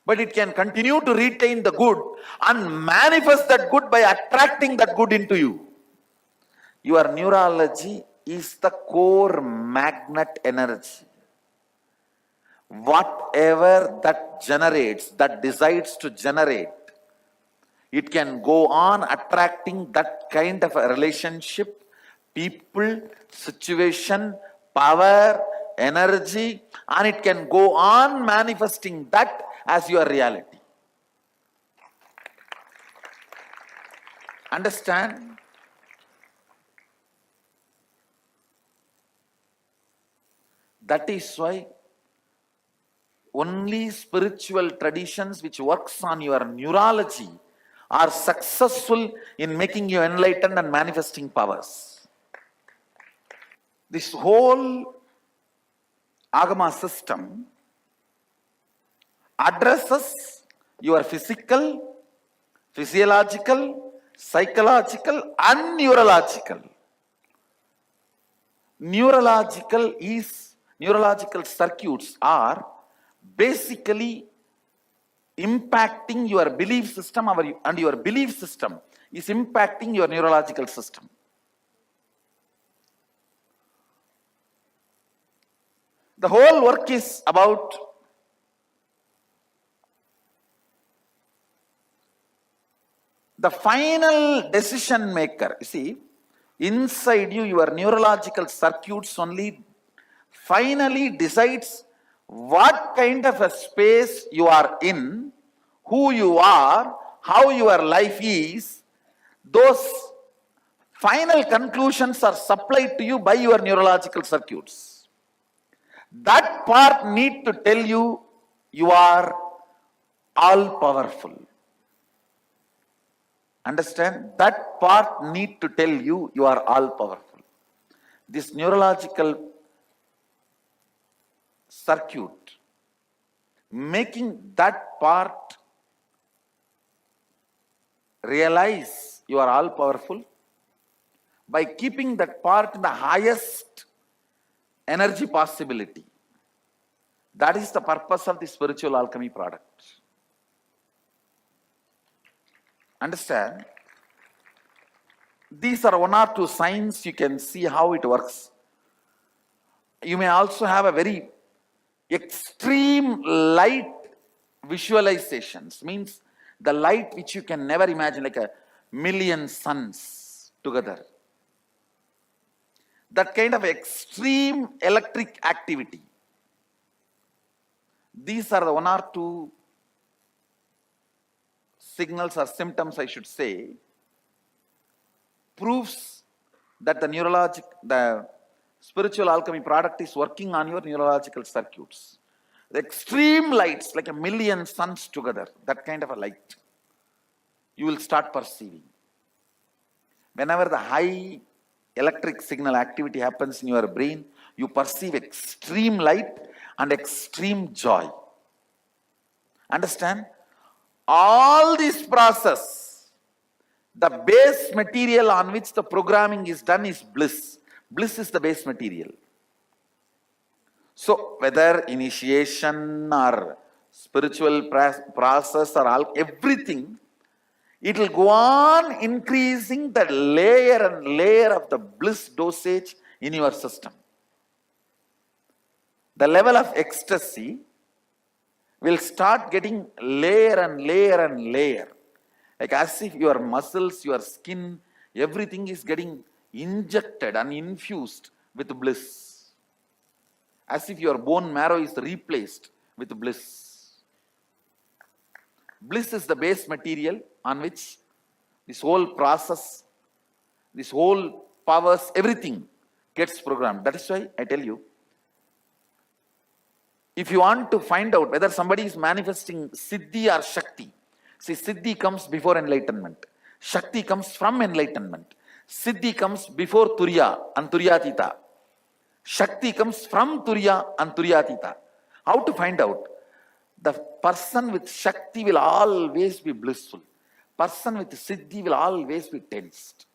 but it can continue to retain the good and manifest that good by attracting that good into you. Your neurology is the core magnet energy. Whatever that generates, that decides to generate, it can go on attracting that kind of a relationship, people, situation, power, energy, and it can go on manifesting that as your reality. Understand? That is why only spiritual traditions which works on your neurology are successful in making you enlightened and manifesting powers. This whole Agama system addresses your physical, physiological, psychological and neurological. Neurological circuits are basically impacting your belief system, and your belief system is impacting your neurological system. The whole work is about the final decision maker. You see, inside you, your neurological circuits only finally decides what kind of a space you are in, who you are, how your life is. Those final conclusions are supplied to you by your neurological circuits. That part need to tell you you are all powerful. Understand? That part need to tell you you are all powerful. This neurological circuit, making that part realize you are all powerful by keeping that part in the highest energy possibility. That is the purpose of the spiritual alchemy product. Understand? These are one or two signs. You can see how it works. You may also have a very extreme light visualizations, means the light which you can never imagine, like a million suns together. That kind of extreme electric activity. These are the one or two signals or symptoms, I should say, proofs that the spiritual alchemy product is working on your neurological circuits. The extreme lights, like a million suns together, that kind of a light, you will start perceiving. Whenever the high electric signal activity happens in your brain, you perceive extreme light and extreme joy. Understand? All this process, the base material on which the programming is done is bliss. Bliss is the base material. So whether initiation or spiritual process or all, everything, it will go on increasing the layer and layer of the bliss dosage in your system. The level of ecstasy will start getting layer and layer and layer. Like as if your muscles, your skin, everything is getting injected and infused with bliss. As if your bone marrow is replaced with bliss. Bliss is the base material on which this whole process, this whole powers, everything gets programmed. That is why I tell you, if you want to find out whether somebody is manifesting Siddhi or Shakti, see, Siddhi comes before enlightenment. Shakti comes from enlightenment. Siddhi comes before Turiya and Turyatita. Shakti comes from Turiya and Turyatita. How to find out? The person with Shakti will always be blissful. Person with Siddhi will always be tensed.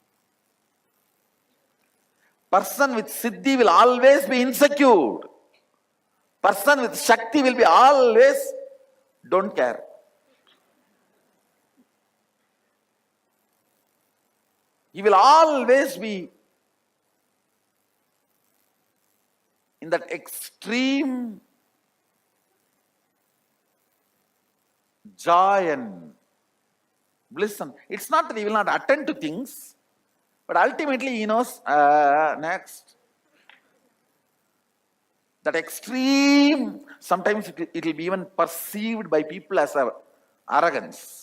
Person with Siddhi will always be insecure. Person with Shakti will be always don't care. He will always be in that extreme joy and bliss. It's not that he will not attend to things, but ultimately he knows, next. That extreme, sometimes it will be even perceived by people as arrogance.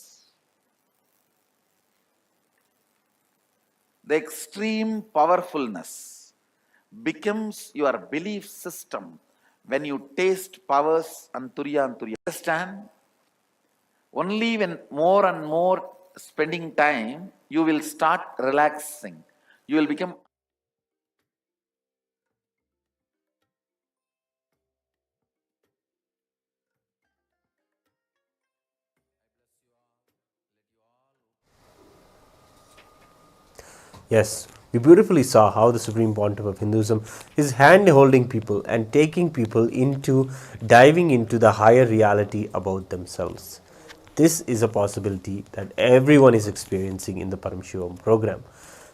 The extreme powerfulness becomes your belief system when you taste powers and Turiya. Understand? Only when more and more spending time, you will start relaxing. You will become Yes, we beautifully saw how the Supreme Pontiff of Hinduism is hand-holding people and taking people into diving into the higher reality about themselves. This is a possibility that everyone is experiencing in the Paramashivoham program.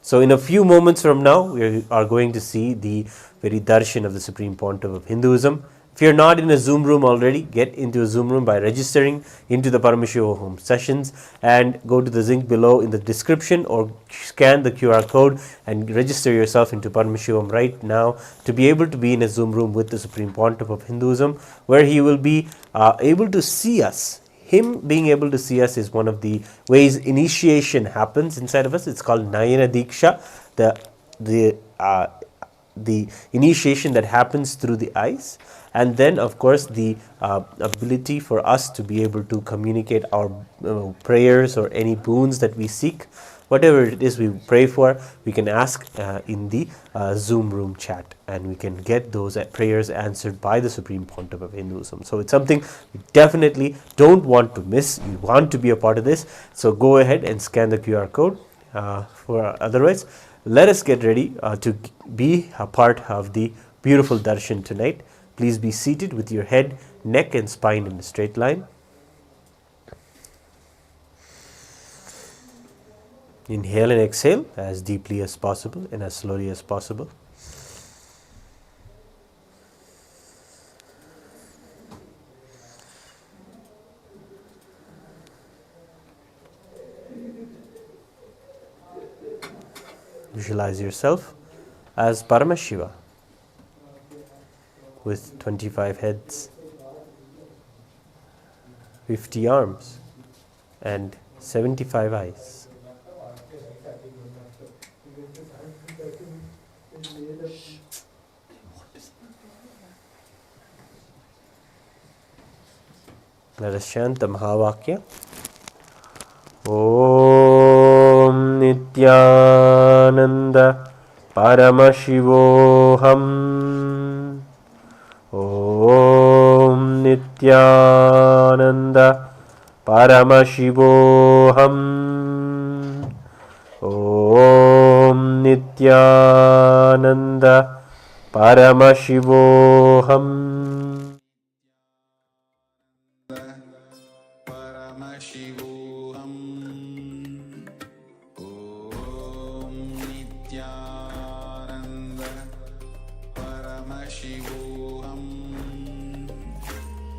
So in a few moments from now, we are going to see the very darshan of the Supreme Pontiff of Hinduism. If you're not in a Zoom room already, get into a Zoom room by registering into the Paramashivoham sessions and go to the link below in the description or scan the QR code and register yourself into Paramashivoham right now to be able to be in a Zoom room with the Supreme Pontiff of Hinduism, where he will be able to see us. Him being able to see us is one of the ways initiation happens inside of us. It's called Nayana Diksha, the initiation that happens through the eyes. And then, of course, the ability for us to be able to communicate our prayers or any boons that we seek. Whatever it is we pray for, we can ask in the Zoom room chat, and we can get those prayers answered by the Supreme Pontiff of Hinduism. So it's something we definitely don't want to miss. You want to be a part of this, so go ahead and scan the QR code. Otherwise, let us get ready to be a part of the beautiful darshan tonight. Please be seated with your head, neck and spine in a straight line. Inhale and exhale as deeply as possible and as slowly as possible. Visualize yourself as Paramashiva with 25 heads, 50 arms and 75 eyes. Let us chant the Mahavakya. Om Nithyananda Paramashivoham. Om Nithyananda Paramashivoham. Om Nithyananda Paramashivoham. Paramashivoham. Om Nithyananda Paramashivoham.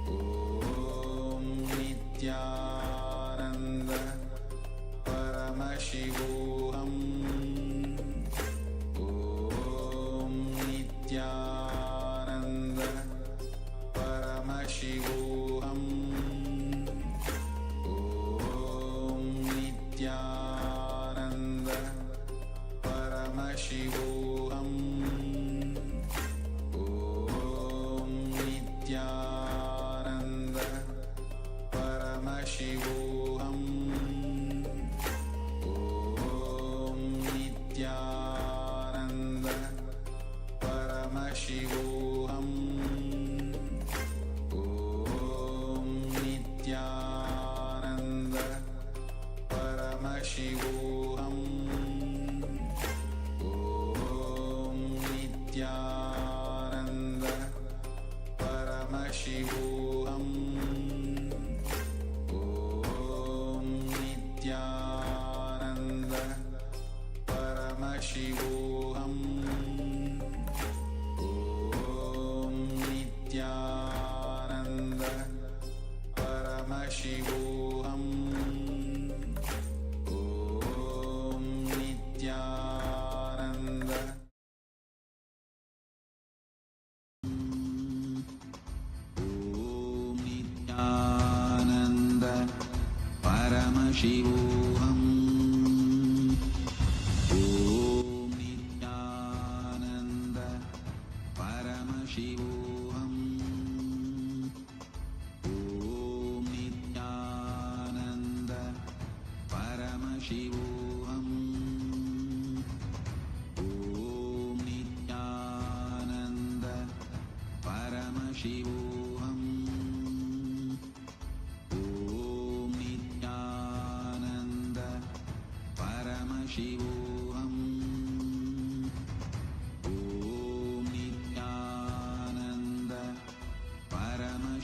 Om Nithyananda Paramashivoham. Om Nithyananda Paramashivoham. Om Nithyananda Paramashivoham. Om Nithyananda Paramashivoham. Om Nithyananda Paramashivoham. Om Nithyananda Paramashivoham. Om Nithyananda Paramashivoham. Om Nithyananda Paramashivoham. Om Nithyananda Paramashivoham. Om Nithyananda. Om Nithyananda Paramashivoham. Om Nithyananda Paramashivoham. Om Nithyananda Paramashivoham. Om Nithyananda Paramashivoham. Om Nithyananda Paramashivoham.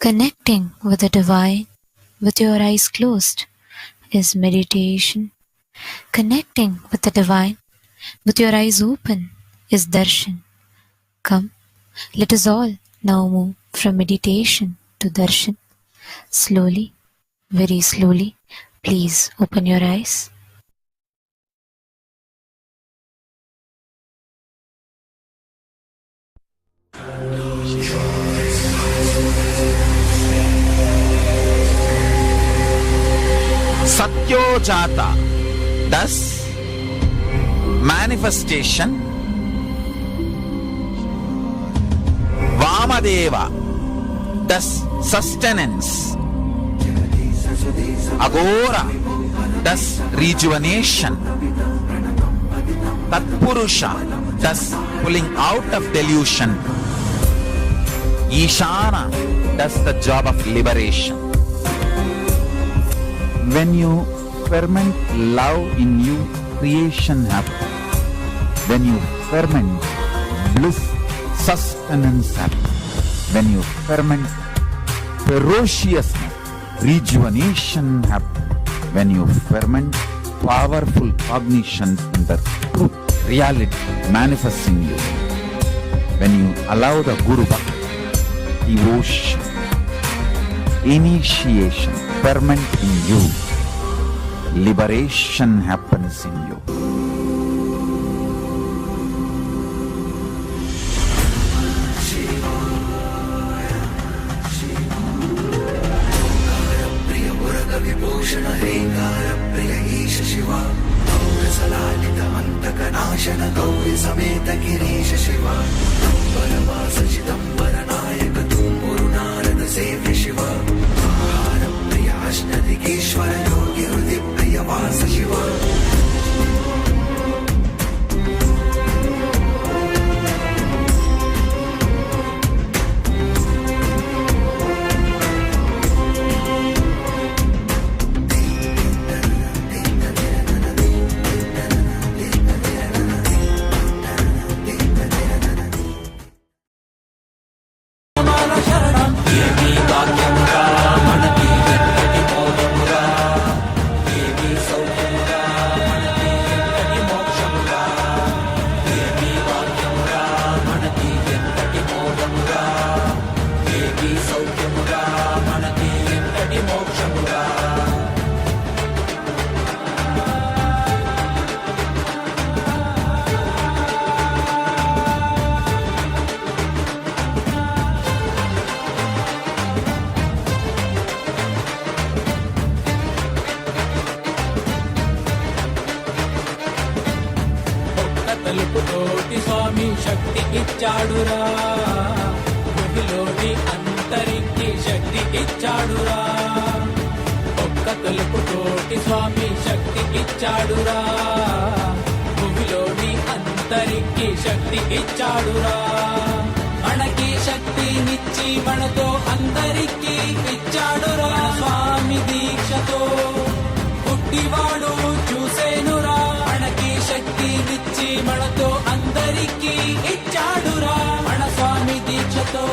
Connecting with the divine with your eyes closed is meditation. Connecting with the divine with your eyes open is darshan. Come, let us all now move from meditation to darshan. Slowly, very slowly, please open your eyes. Satyojata, thus manifestation. Vamadeva, thus sustenance. Agora, thus rejuvenation. Tatpurusha, thus pulling out of delusion. Ishana does the job of liberation. When you ferment love in you, creation happens. When you ferment bliss, sustenance happens. When you ferment ferociousness, rejuvenation happens. When you ferment powerful cognitions in the truth, reality manifests in you. When you allow the Guru Bhakti, devotion, initiation, ferment in you, liberation happens in you. తలుపుతోటి స్వామి శక్తి ఇచ్చాడురా, భూమిలోని అంతరికి శక్తి ఇచ్చాడురా. ఒక్క తలుపుతోటి స్వామి శక్తి ఇచ్చాడురా, భూమిలోని అంతరికి శక్తి ఇచ్చాడురా. మనకి శక్తినిచ్చి మనతో అందరికీ ఇచ్చాడురా. స్వామి దీక్షతో పుట్టివాడు చూసేనురా. మనకి శక్తినిచ్చి మనతో అందరికీ ఇచ్చాడురా. మన స్వామి దీక్షతో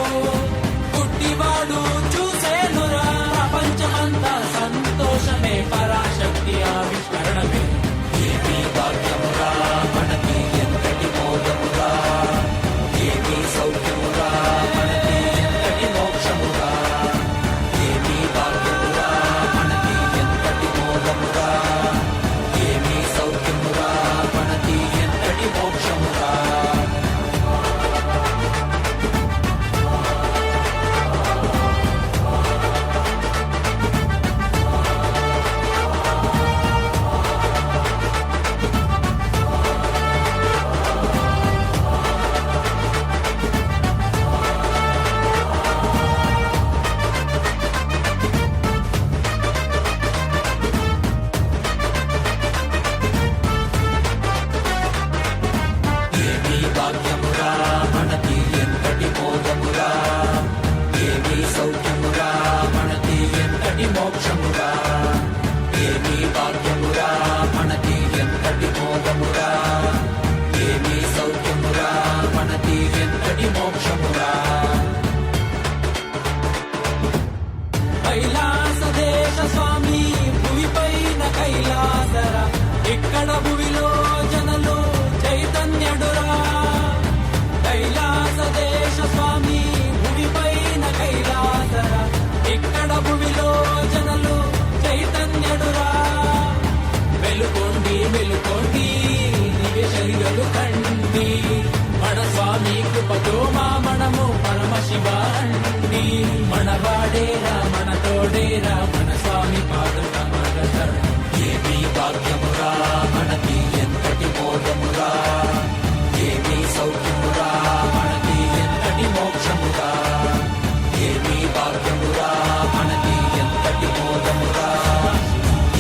పుట్టివాడు చూసేనురా. ప్రపంచమంతా సంతోషమే, పరాశక్తి ఆవిష్కరణమే. ఏమీ భాగ్యమురా మనకి ఎంతటి మోదమురా, ఏమీ సౌఖ్యమురా మనకి ఎంతటి మోక్షమురా. ఏమీ భాగ్యమురా మనకి ఎంతటి మోదమురా, ఏమీ సౌఖ్యమురా మనకి ఎంతటి మోక్షమురా. తప్పదు మా మనము పరమశివ అండి మనవాడేరా మన తోడేరా మన స్వామి పాదుక మనగ ఏమి భాగ్యమురా మనకి ఎంతటి మోదమురా ఏమి సౌఖ్యమురా మనకి ఎంతటి మోక్షమురా ఏమి భాగ్యమురా మనకి ఎంతటి మోదమురా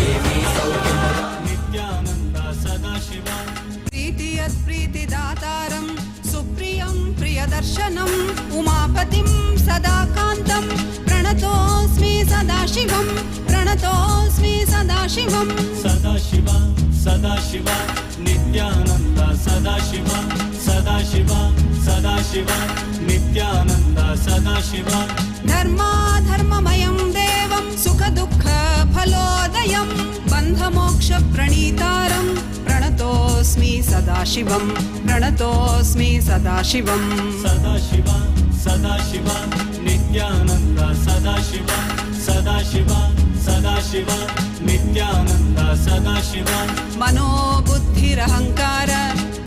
ఏమి సౌఖ్యమురా నిత్యానంద సదాశివ प्रीतिदातारं सुप्रियं प्रियदर्शनं उमापतिं सदाकान्तं प्रणतोऽस्मि सदाशिवं प्रणतोऽस्मि सदाशिवं सदाशिव सदाशिव नित्यानन्द सदाशिव सदाशिव सदाशिव नित्यानन्द सदाशिव धर्माधर्ममयं देवं सुखदुःखफलोदयं बन्धमोक्षप्रणीतारं प्रणतोऽस्मि सदाशिवं प्रणतोऽस्मि सदाशिवं सदाशिव सदाशिव नित्यानन्द सदाशिव सदाशिव सदाशिव नित्यानन्द सदाशिव मनोबुद्धिरहङ्कार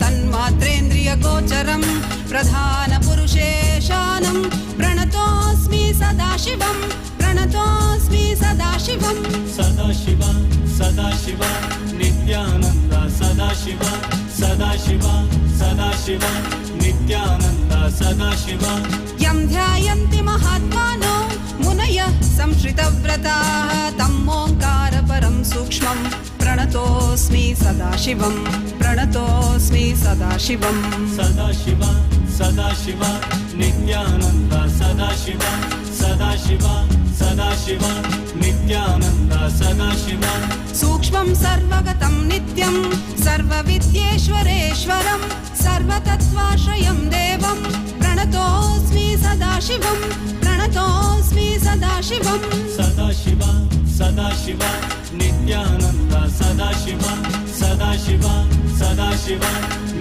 तन्मात्रेन्द्रियगोचरं प्रधानपुरुषेशानं प्रणतोऽस्मि सदाशिवं प्रणतोऽस्मि सदाशिवं सदाशिव सदाशिव नित्यानन्द सदाशिव सदाशिव सदाशिव नित्यानन्द सदाशिव यं ध्यायन्ति महात्मानो मुनयः संश्रितव्रताः तमोङ्कारपरं सूक्ष्मं प्रणतोऽस्मि सदाशिवं प्रणतोऽस्मि सदाशिवं सदाशिव सदाशिव नित्यानन्द सदाशिव सदाशिव सदाशिव नित्यानन्द सदाशिव सूक्ष्मं सर्वगतं नित्यं सर्वविद्येश्वरेश्वरं सर्वतत्त्वाश्रयं देवं प्रणतोऽस्मि सदाशिवं प्रणतोऽस्मि सदाशिवं सदाशिव सदाशिव नित्यानन्द सदाशिव सदाशिव सदाशिव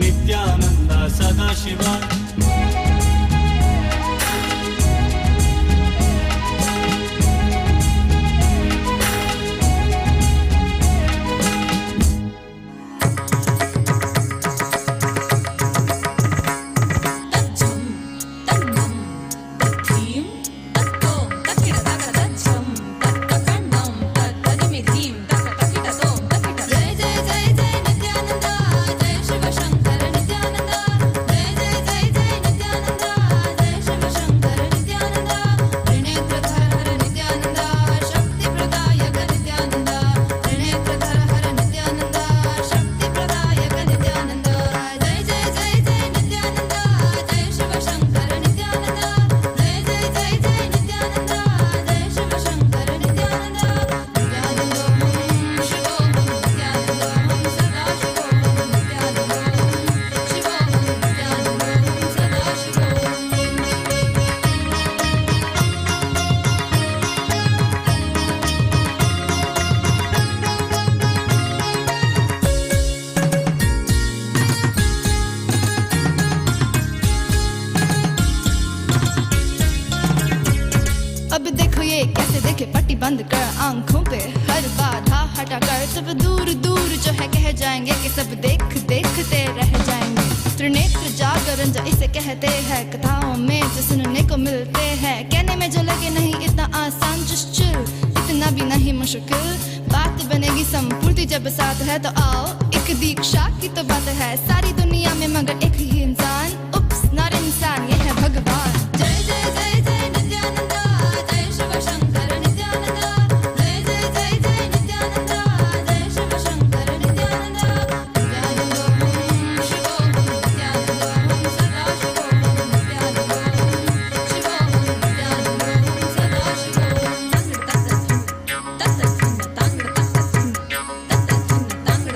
नित्यानन्द सदाशिव बंद कर आंखों पे हर बाधा हटा कर सब दूर दूर जो है कह जाएंगे कि सब देखते रह जाएंगे। त्रिनेत्र जागरण जो इसे कहते हैं कथाओं में जो सुनने को मिलते हैं, कहने में जो लगे नहीं इतना आसान जस्ट चिल, इतना भी नहीं मुश्किल, बात बनेगी संपूर्ति जब साथ है तो आओ एक दीक्षा की तो बात है सारी दुनिया में मगर एक ही इंसान, उप्स नॉट इंसान ये है भगवान। जय जय जय जय नित्यानंद जय शिव शंकर नित्यानंद जय जय जय जय नित्यानंद जय शिव शंकर नित्यानंद नित्यानंद शिवोहम नित्यानंद सदाशिवोहम नित्यानंद शिवोहम नित्यानंद सदाशिवोहम तंग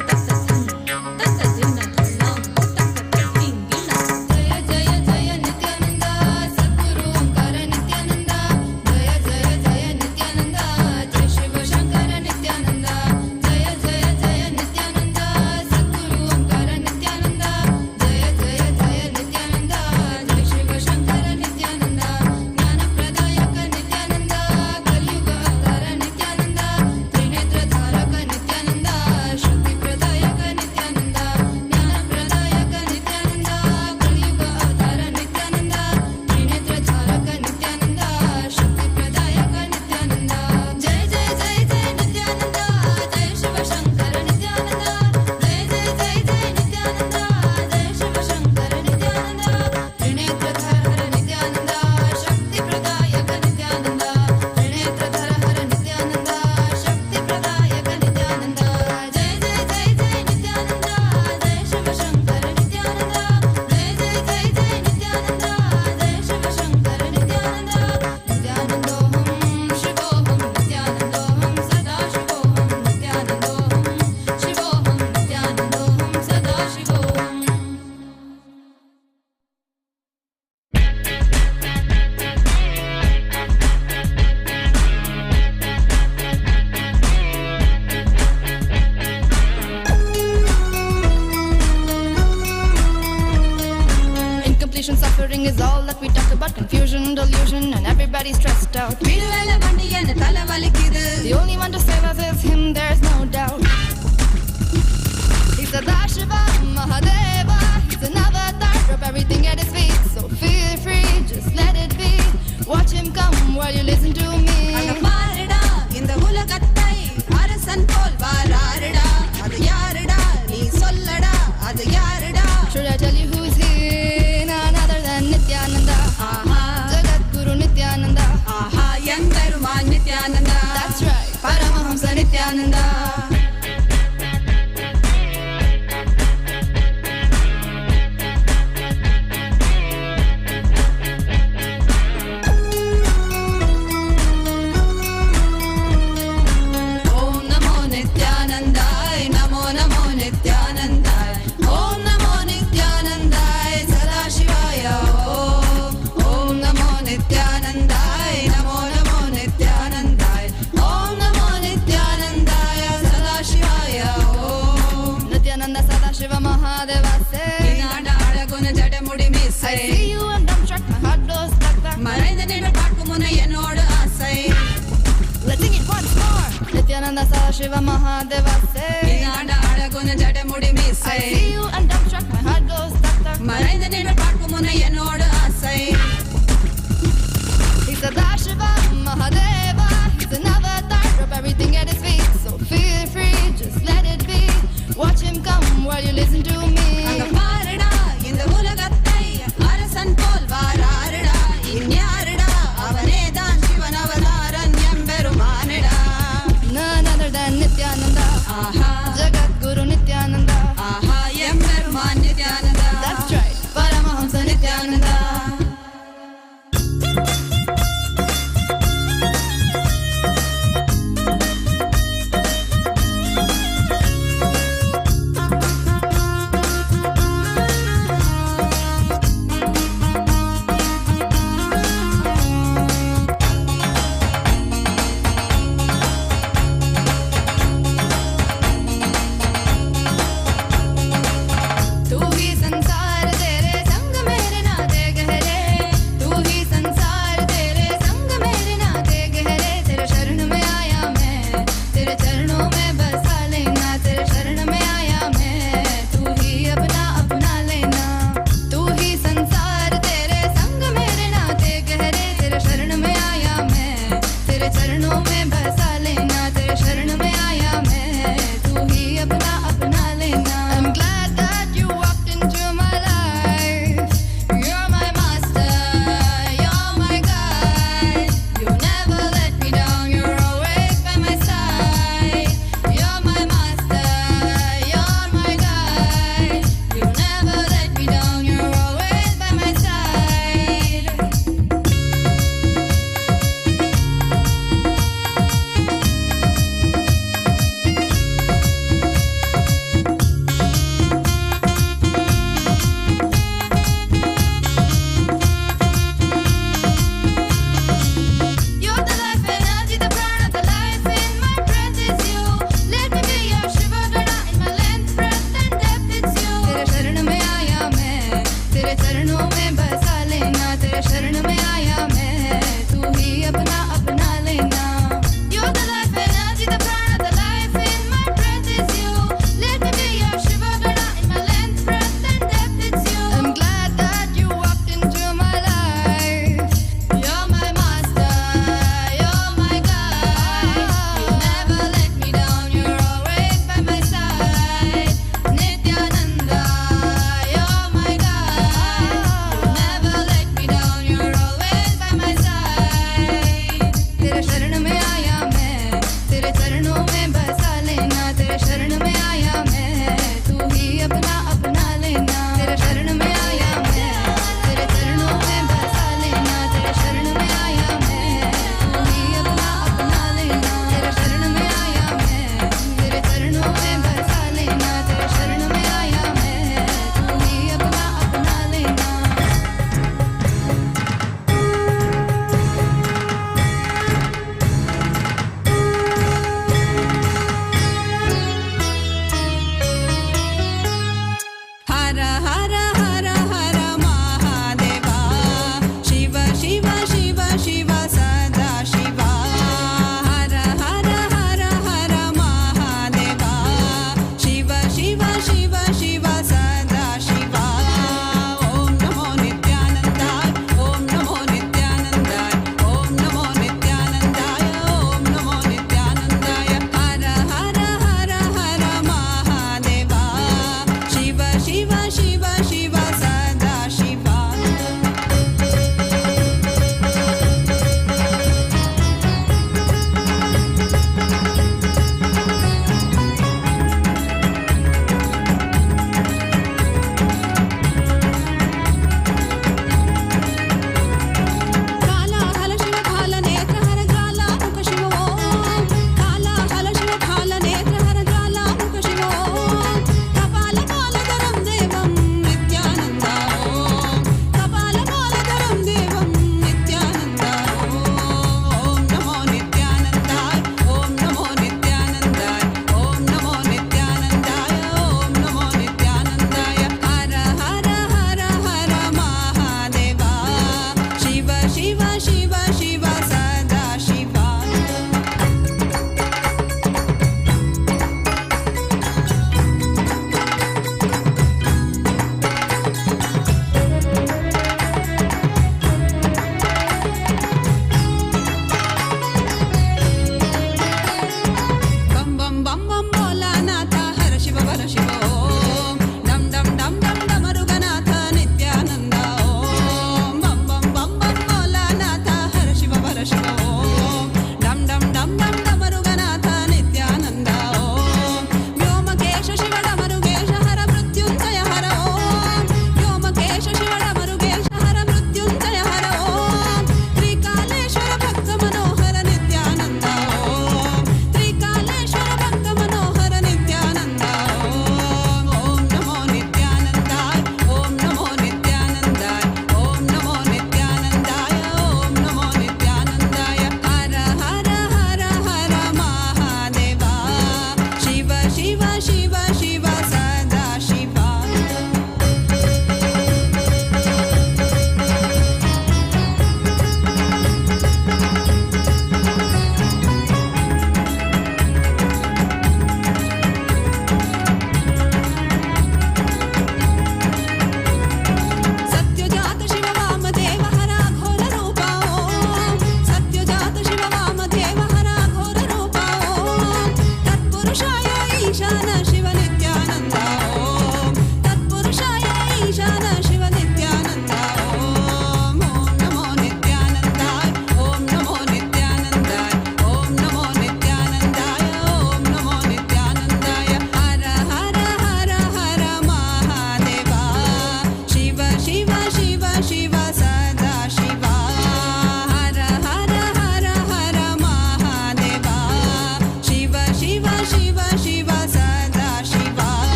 Everything is all that we talk about, confusion, delusion, and everybody's stressed out. The only one to save us is him, there's no doubt. He's Sadashiva Mahadeva, he's an avatar, drop everything at his feet. So feel free, just let it be. Watch him come while you listen to me. Should I tell you who's here? None other than Nithyananda. Jagat Guru Nithyananda. That's right, Paramahamsa Nithyananda. Sadashiva Mahadeva say, I see you and I'm struck, my heart goes back. Let's sing it once more. Nithyananda Sadashiva Mahadeva say, I see you and I'm struck, my heart goes back. He's Sadashiva Mahadeva, he's an avatar, drop everything at his feet. So feel free, just let it be. Watch him come while you listen to me. None other than Nithyananda. Jagat Guru Nithyananda. That's right, Paramahamsa Nithyananda.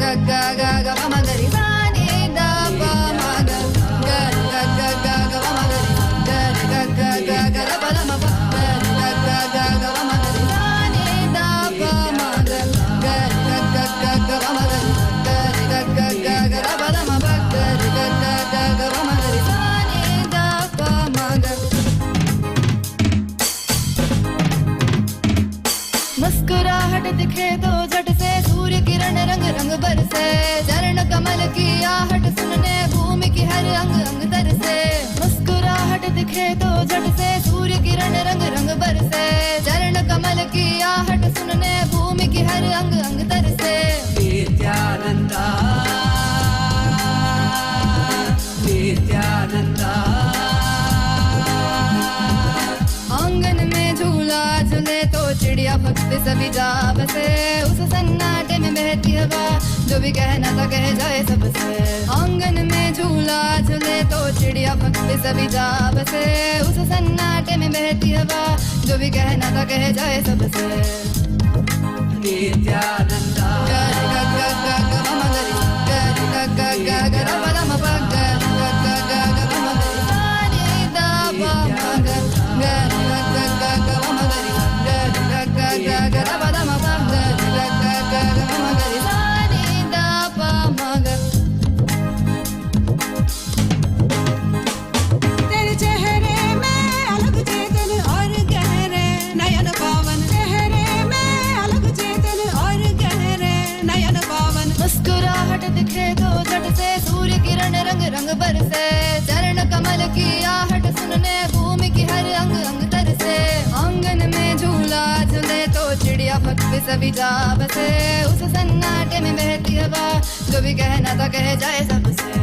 ga ga ga ga ma ma ga ri sa ni da pa ma ga ga ga ga ga ga ma ma ga ri ga ga ga ga ga da pa da ma pa ga ga ga ga ga ma ma ga ri sa ni da pa ma ga ga ga ga ga ga ma ma ga ri ga ga ga ga ga da pa da ma pa ga ga ga ga ga ma ma ga ri sa ni da pa ma ga मुस्कुराहट दिखे तो झट से सूर्य किरण रंग रंग बरसे चरण कमल की आहट सुनने भूमि की हर अंग अंग तरसे मुस्कुराहट दिखे तो झट से सूर्य किरण रंग रंग बरसे चरण कमल की आहट सुनने भूमि की हर अंग अंग तरसे नित्यानंदा नित्यानंदा आंगन में झूला झूले तो चिड़िया भक्त सभी जा बसे उस सन्नाटे में बहती हवा जो भी कहना था कह जाए सबसे आंगन में झूला झूले तो चिड़िया भक्त सभी जा बसे उस सन्नाटे में बहती हवा जो भी कहना था कह जाए सबसे नित्यानंदा गा गा गा गा गा मा मा गा रि गा गा गा गा गा रा पा दा मा पा गा गा गा गा गा मा मा गा रि सा नि दा पा मा गा गा गा गा गा गा मा मा गा रि गा गा गा गा गा रा पा दा मा पा गा गा गा गा गा मा मा गा रि सा नि दा पा मा गा तेरे चेहरे में अलग चेतन और गहरे नयन पावन चेहरे में अलग चेतन और गहरे नयन पावन मुस्कुराहट दिखे तो झट से सूर्य किरण रंग रंग बरसे चरण कमल की आहट सुनने भूमि की हर अंग अंग तरसे आंगन में झूला झूले तो चिड़िया भक्त सभी जा बसे उस सन्नाटे में बहती हवा जो भी कहना था कह जाए सबसे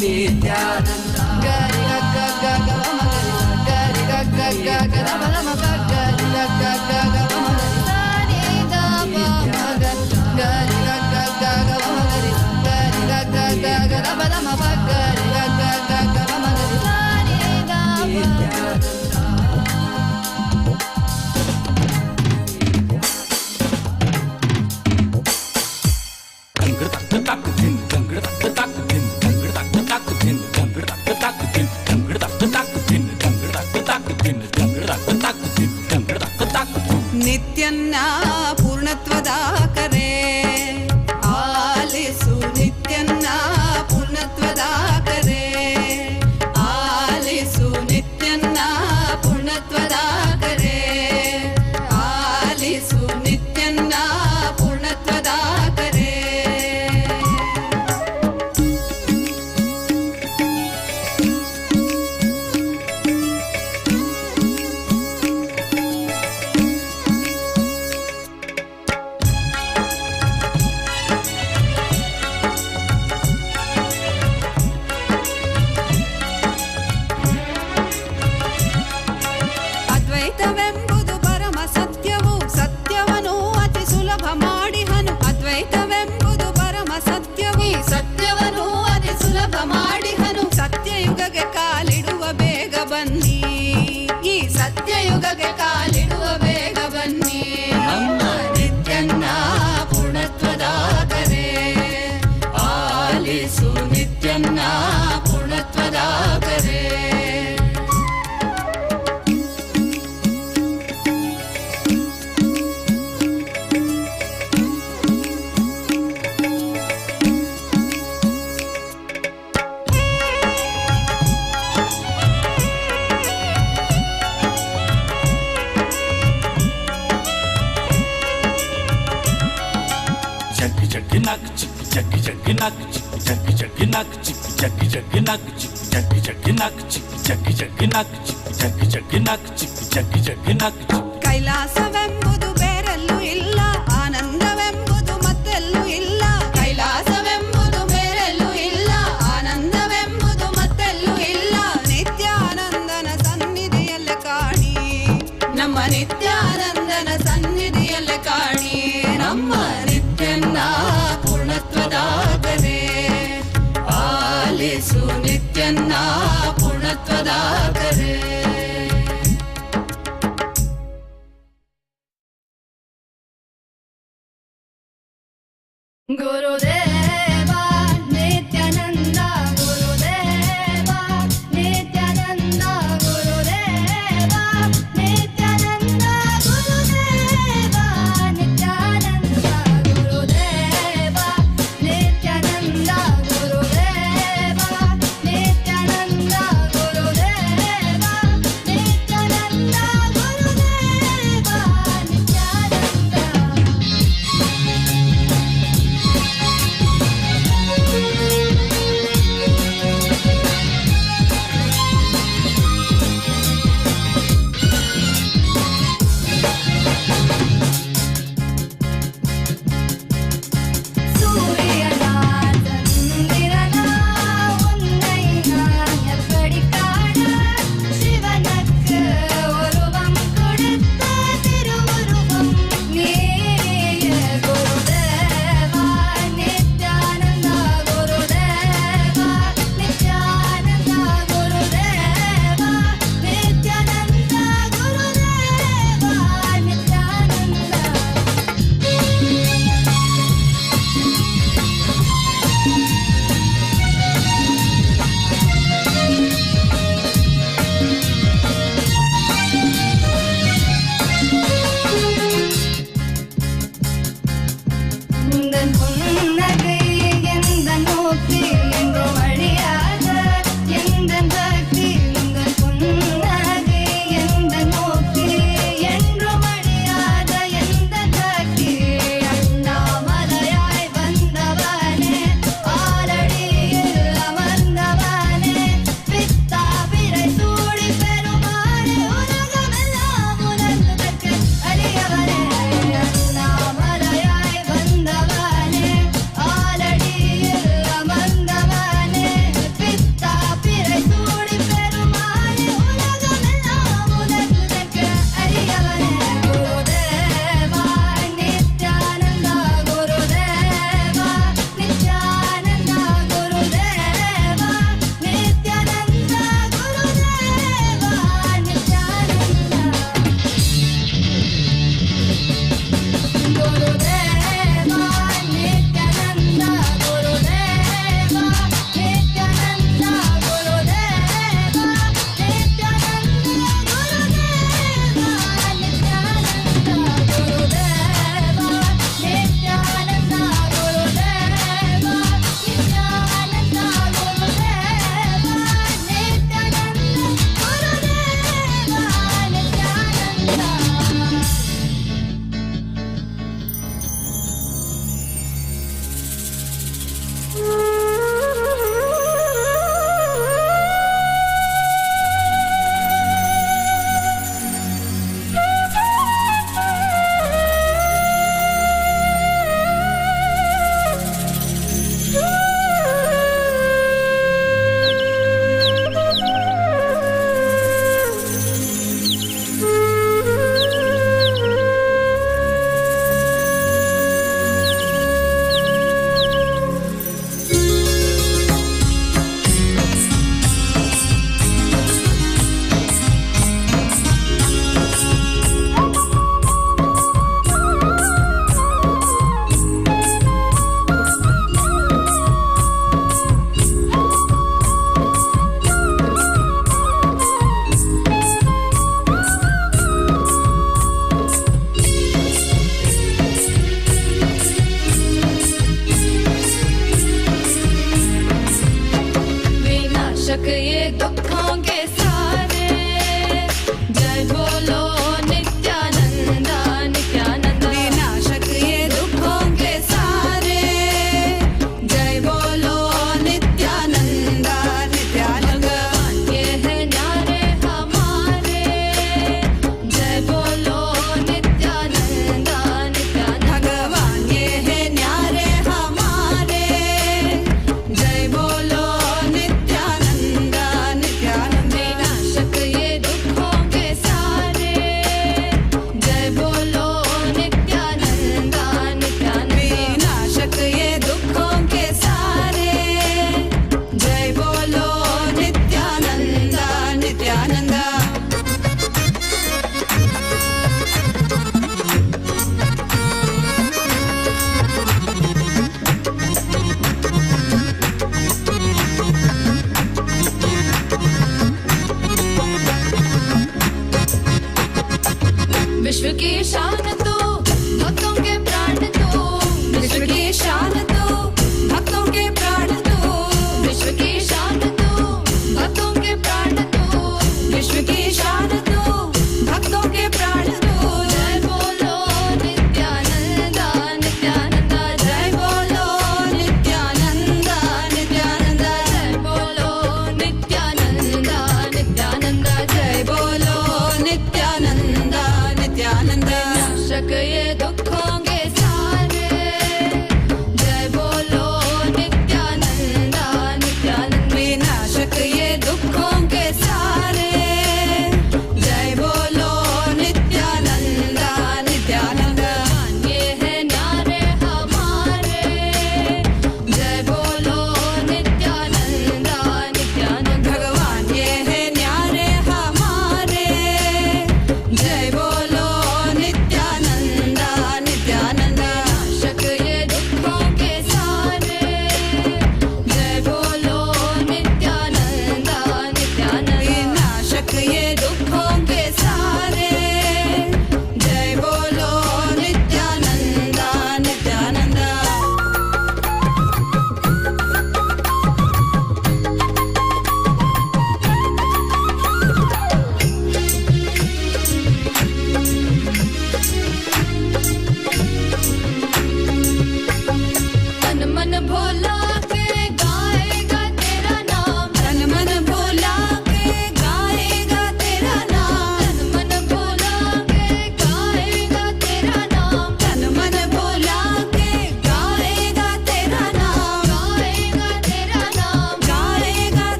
नित्यानंदा गा रि गा गा गा गा मा गा रि गा रि गा गा गा गा रा पा दा मा पा गा रि गा गा गा गा मा मा गा रि सा नि दा पा मा गा गा रि गा गा गा गा मा मा गा रि गा रि गा गा गा गा रा पा दा मा पा गा रि गा गा गा गा मा मा गा रि सा नि दा पा ನಿತ್ಯನ್ನ ಪೂರ್ಣತ್ವದ ಕರೆ ಆಲಿಸು ನಿತ್ಯನ್ನ ಪೂರ್ಣತ್ವದ ಕರೆ ಆಲಿಸು ನಿತ್ಯನ್ನ ಪೂರ್ಣತ್ವದ ಕರೆ ಆಲಿಸು ನಿತ್ಯನ್ನ ಪೂರ್ಣತ್ವದ ಕರೆ ಅದ್ವೈತವೆಂಬುದು ಪರಮ ಸತ್ಯವು ಸತ್ಯವನ್ನು ಅತಿ ಸುಲಭ ಮಾಡಿಹನು ಅದ್ವೈತವೆಂಬುದು ಪರಮ ಸತ್ಯವು ಈ ಸತ್ಯವನ್ನು ಅತಿ ಸುಲಭ ಮಾಡಿಹನು ಸತ್ಯಯುಗಕ್ಕೆ ಕಾಲಿಡುವ ಬೇಗ ಬನ್ನಿ ಈ ಸತ್ಯಯುಗಕ್ಕೆ ಕಾಲಿಡುವ ಬೇಗ ಬನ್ನಿ ನಮ್ಮ ನಿತ್ಯನ್ನ ಪೂರ್ಣತ್ವದ ಕರೆ ಆಲಿಸು ನಿತ್ಯನ್ನ ಪೂರ್ಣತ್ವದ ಕರೆ ಕೈಲಾಸವೆಂಬುದು ಬೇರೆಲ್ಲೂ ಇಲ್ಲ ಆನಂದವೆಂಬುದು ಮತ್ತೆಲ್ಲೂ ಇಲ್ಲ ಕೈಲಾಸವೆಂಬುದು ಬೇರೆಲ್ಲೂ ಇಲ್ಲ ಆನಂದವೆಂಬುದು ಮತ್ತೆಲ್ಲೂ ಇಲ್ಲ ನಿತ್ಯಾನಂದನ ಸನ್ನಿಧಿಯಲ್ಲಿ ಕಾಣಿ ನಮ್ಮ ನಿತ್ಯಾನಂದನ ಸನ್ನಿಧಿಯಲ್ಲಿ ಕಾಣಿ ನಮ್ಮ ನಿತ್ಯನ್ನ ಪೂರ್ಣತ್ವದ ಕರೆ ಆಲಿಸು ನಿತ್ಯನ್ನ ಪೂರ್ಣತ್ವದ ಕರೆ Gurudeva Nithyananda Gurudeva Nithyananda Gurudeva Nithyananda Gurudeva Nithyananda Gurudeva Nithyananda Gurudeva Nithyananda Gurudeva Nithyananda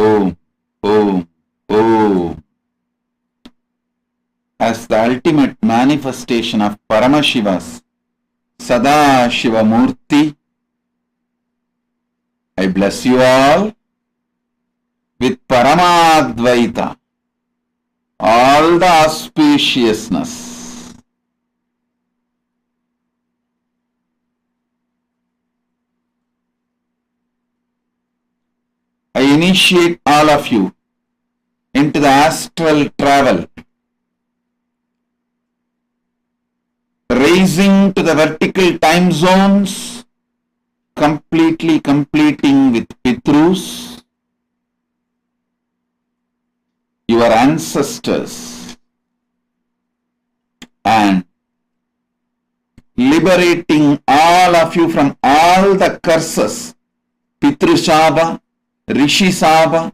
Om, Om, Om. As the ultimate manifestation of Paramashiva's Sadashiva Murty, I bless you all with Paramadvaita, all the auspiciousness. I initiate all of you into the astral travel, raising to the vertical time zones, completely completing with Pitrus, your ancestors, and liberating all of you from all the curses, Pitru Shaba, Rishi Saba,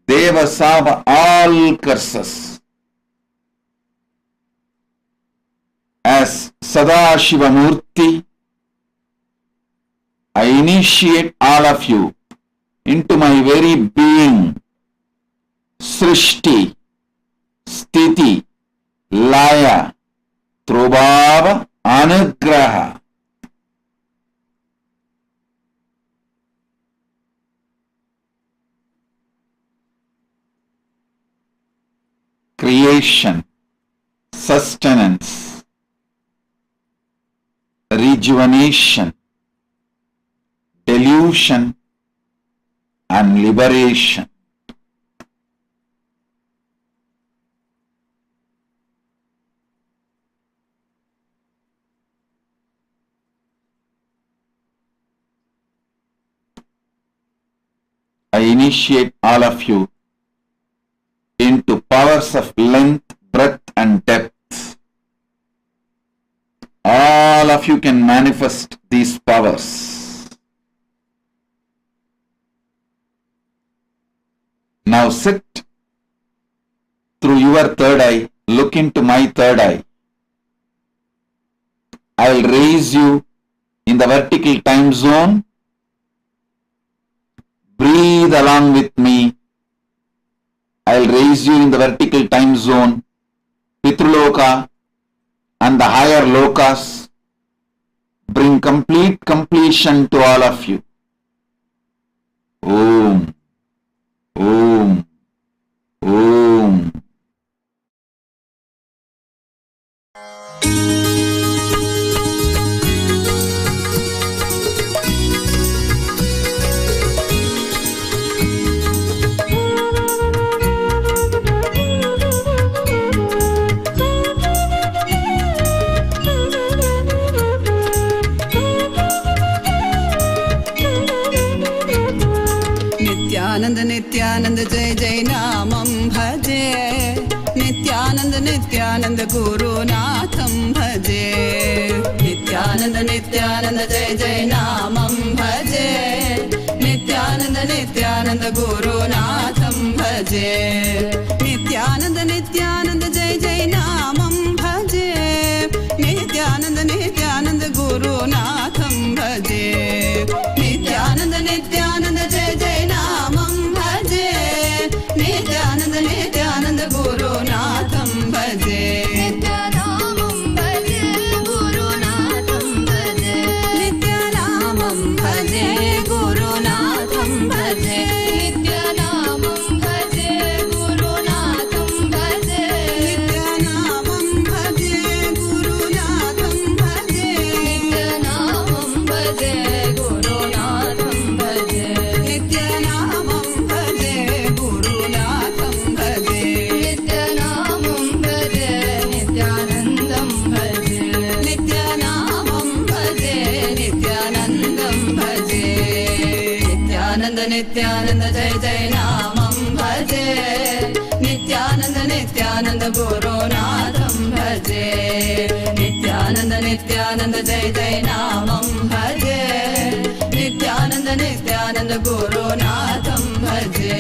Deva Saba, all curses. As Sadashiva Murty, I initiate all of you into my very being, Srishti, Sthiti, Laya, Trubhava, Anugraha. Creation, sustenance, rejuvenation, delusion, and liberation. I initiate all of you into powers of length, breadth, and depth. All of you can manifest these powers. Now sit through your third eye, look into my third eye. I will raise you in the vertical time zone. Breathe along with me. I will raise you in the vertical time zone, Pitruloka and the higher lokas. Bring complete completion to all of you. Om, Om, Om. Nityanand Nityanand जय जय नामं भजे नित्यानंद नित्यानंद गुरुनाथं भजे नित्यानंद नित्यानंद जय जय नामं भजे नित्यानंद नित्यानंद गुरुनाथं भजे नित्यानंद नित्यानंद जय जय नामं भजे नित्यानंद नित्यानंद गुरुनाथं भजे नित्यानंद नित्यानंद जय जय नामं भजे नित्यानंद नित्यानंद गुरुनाथं भजे नित्यानामं भजे गुरुनाथं भजे नित्यानामं भजे गुरुनाथं भजे नित्यानामं भजे गुरुनाथं भजे नित्यानामं भजे गुरुनाथं भजे नित्यानामं भजे गुरुनाथं भजे नित्यानामं भजे गुरुनाथं भजे नित्यानामं भजे नित्यानन्दं भजे नित्यानामं भजे नित्यानन्दं भजे नित्यानन्द नित्यानन्द जय जय नामं भजे नित्यानन्द नित्यानन्द गुरुनाथं भजे नित्यानन्द नित्यानन्द जय जय नामं भजे नित्यानन्द नित्यानन्द गुरुनाथं भजे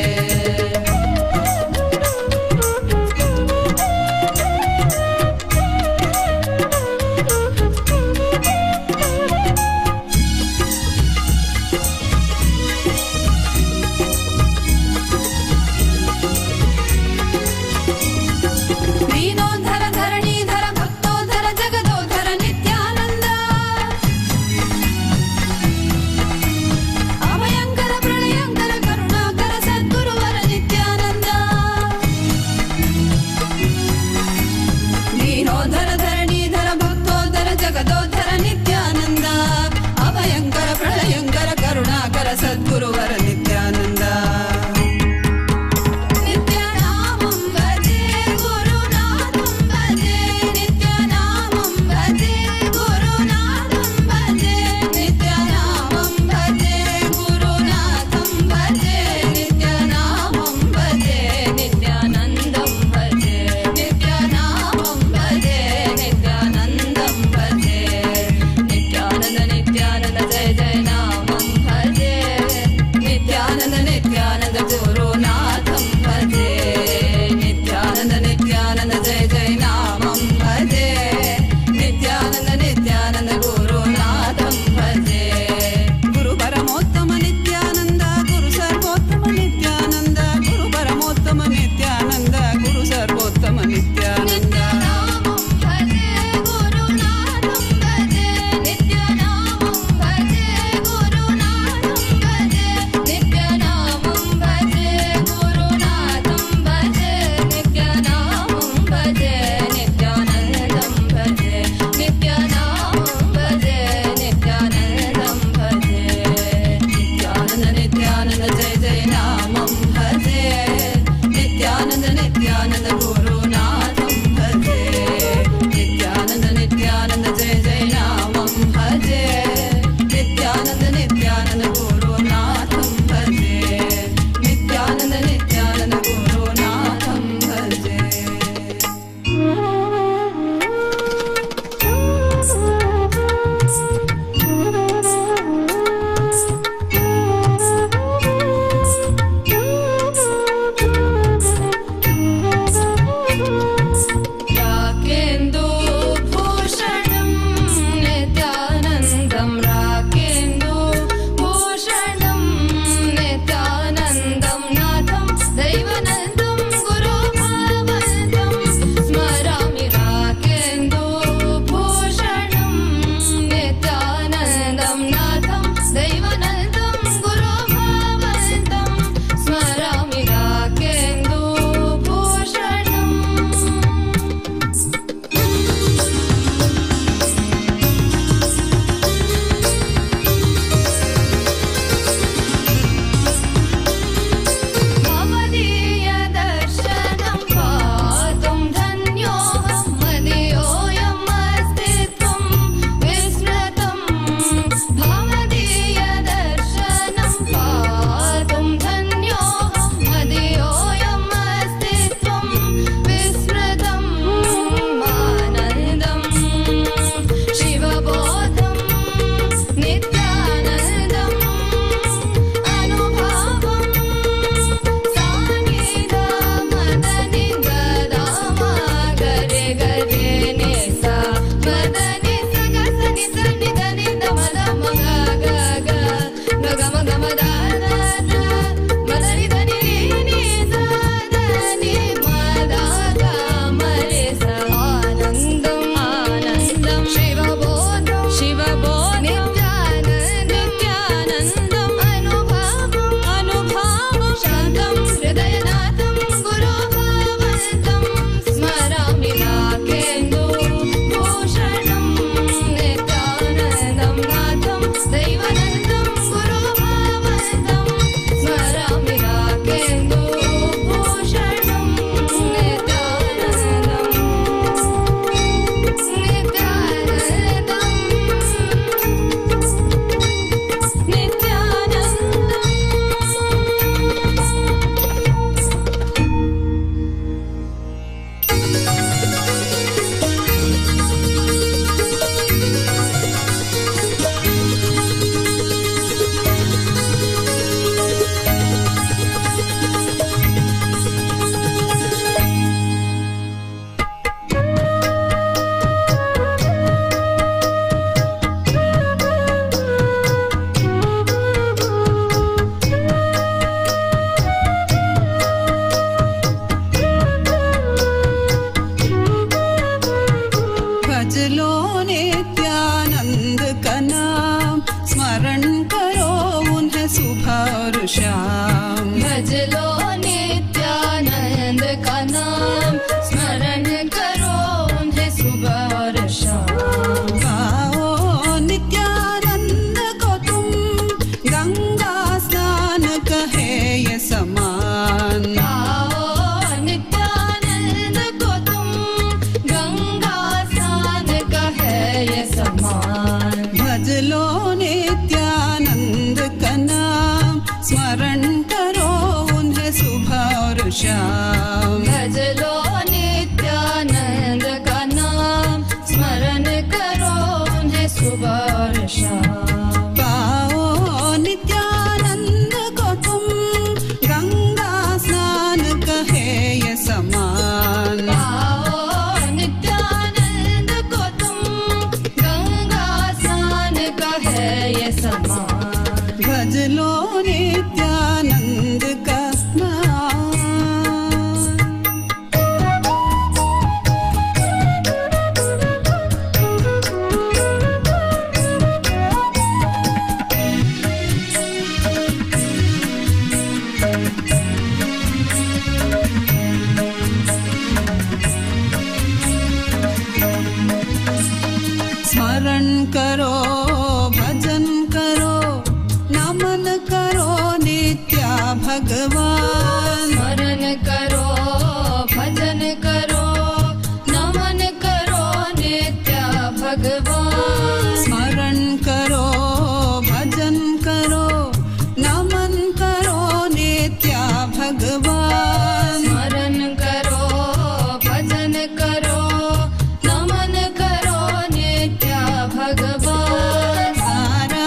श्याम भज लो नित्यानंद का नाम स्मरण करो उन्हें सुबह और शाम गाओ नित्यानंद को तुम गंगा स्नान कहे ये समान गाओ नित्यानंद को तुम गंगा स्नान कहे ये समान भज लो नित्यानंद का नाम स्मरण करो उन्हें सुबह और शाम भज लो नित्यानंद का नाम स्मरण करो उन्हें सुबह और शाम पाओ नित्यानंद को तुम गंगा स्नान कहे ये समान गाओ नित्यानंद को तुम गंगा स्नान कहे ये समान भज लो नित्यानंद का नाम स्मरण करो भजन करो नमन करो नित्या भगवान स्मरण करो भजन करो नमन करो नित्य भगवान स्मरण करो भजन करो नमन करो नित्या भगवान स्मरण करो भजन करो नमन करो नित्य भगवान सारा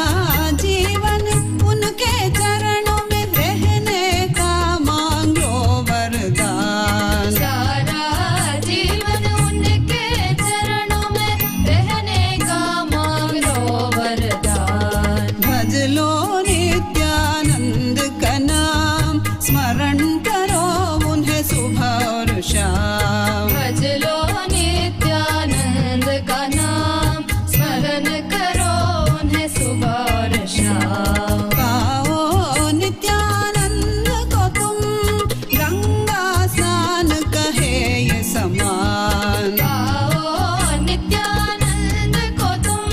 जीवन उनके चरणों में रहने का मांगो वरदान सारा जीवन उनके चरणों में रहने का मांग लो वरदान भज लो नित्यानंद का नाम स्मरण करो उन्हें सुबह और शाम भज लो नित्यानंद का नाम स्मरण करो उन्हें सुबह और शाम पाओ नित्यानंद को तुम गंगा स्नान कहे ये समान गाओ नित्यानंद को तुम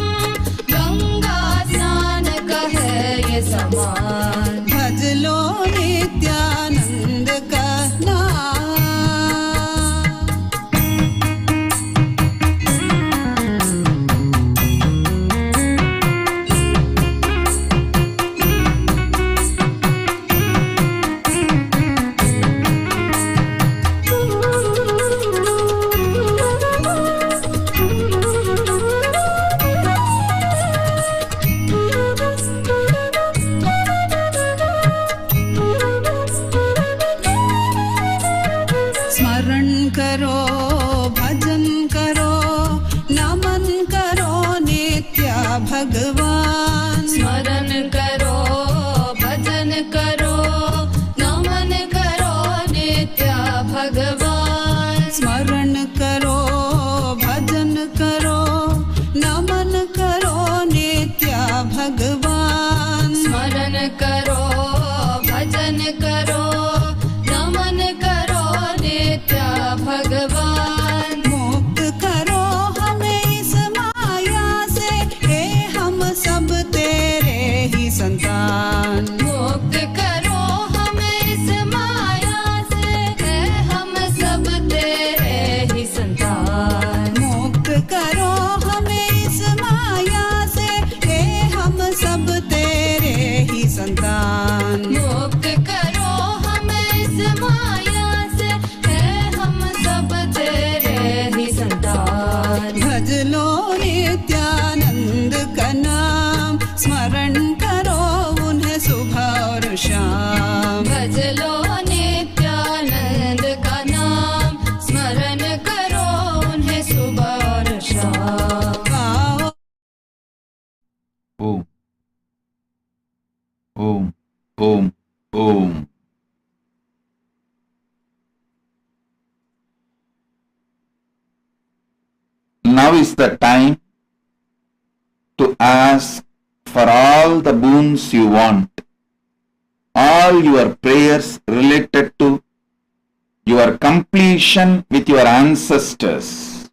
गंगा स्नान कहे ये समान भज लो नित्यानंद का नाम स्मरण करो भजन करो नमन करो नित्या भगवान स्मरण करो भजन करो नमन करो नित्य भगवान स्मरण करो भजन करो नमन करो नित्या भगवान स्मरण करो भजन करो नमन करो नित्य भगवान मुक्त करो हमें इस माया से हे हम सब तेरे ही संतान मुक्त करो हमें इस माया से है हम सब तेरे ही संतान मुक्त करो हमें इस माया से हे हम सब तेरे ही संतान मुक्त करो हमें इस माया से है हम सब तेरे ही संतान भज लो नित्यानंद का नाम स्मरण करो उन्हें सुबह और शाम भज लो नित्यानंद का नाम स्मरण करो उन्हें सुबह और शाम आओ Om. Om. Om. Om. Now is the time to ask for all the boons you want all your prayers related to your completion with your ancestors,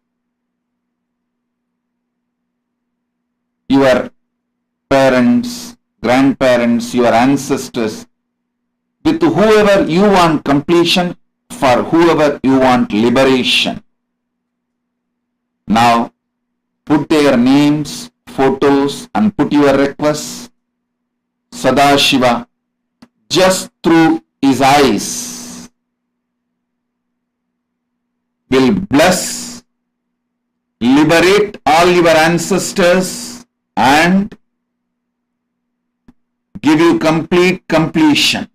your parents, grandparents, your ancestors, with whoever you want completion, for whoever you want liberation. Now, put their names, photos, and put your requests. Sadashiva, just through his eyes, will bless, liberate all your ancestors, and give you complete completion.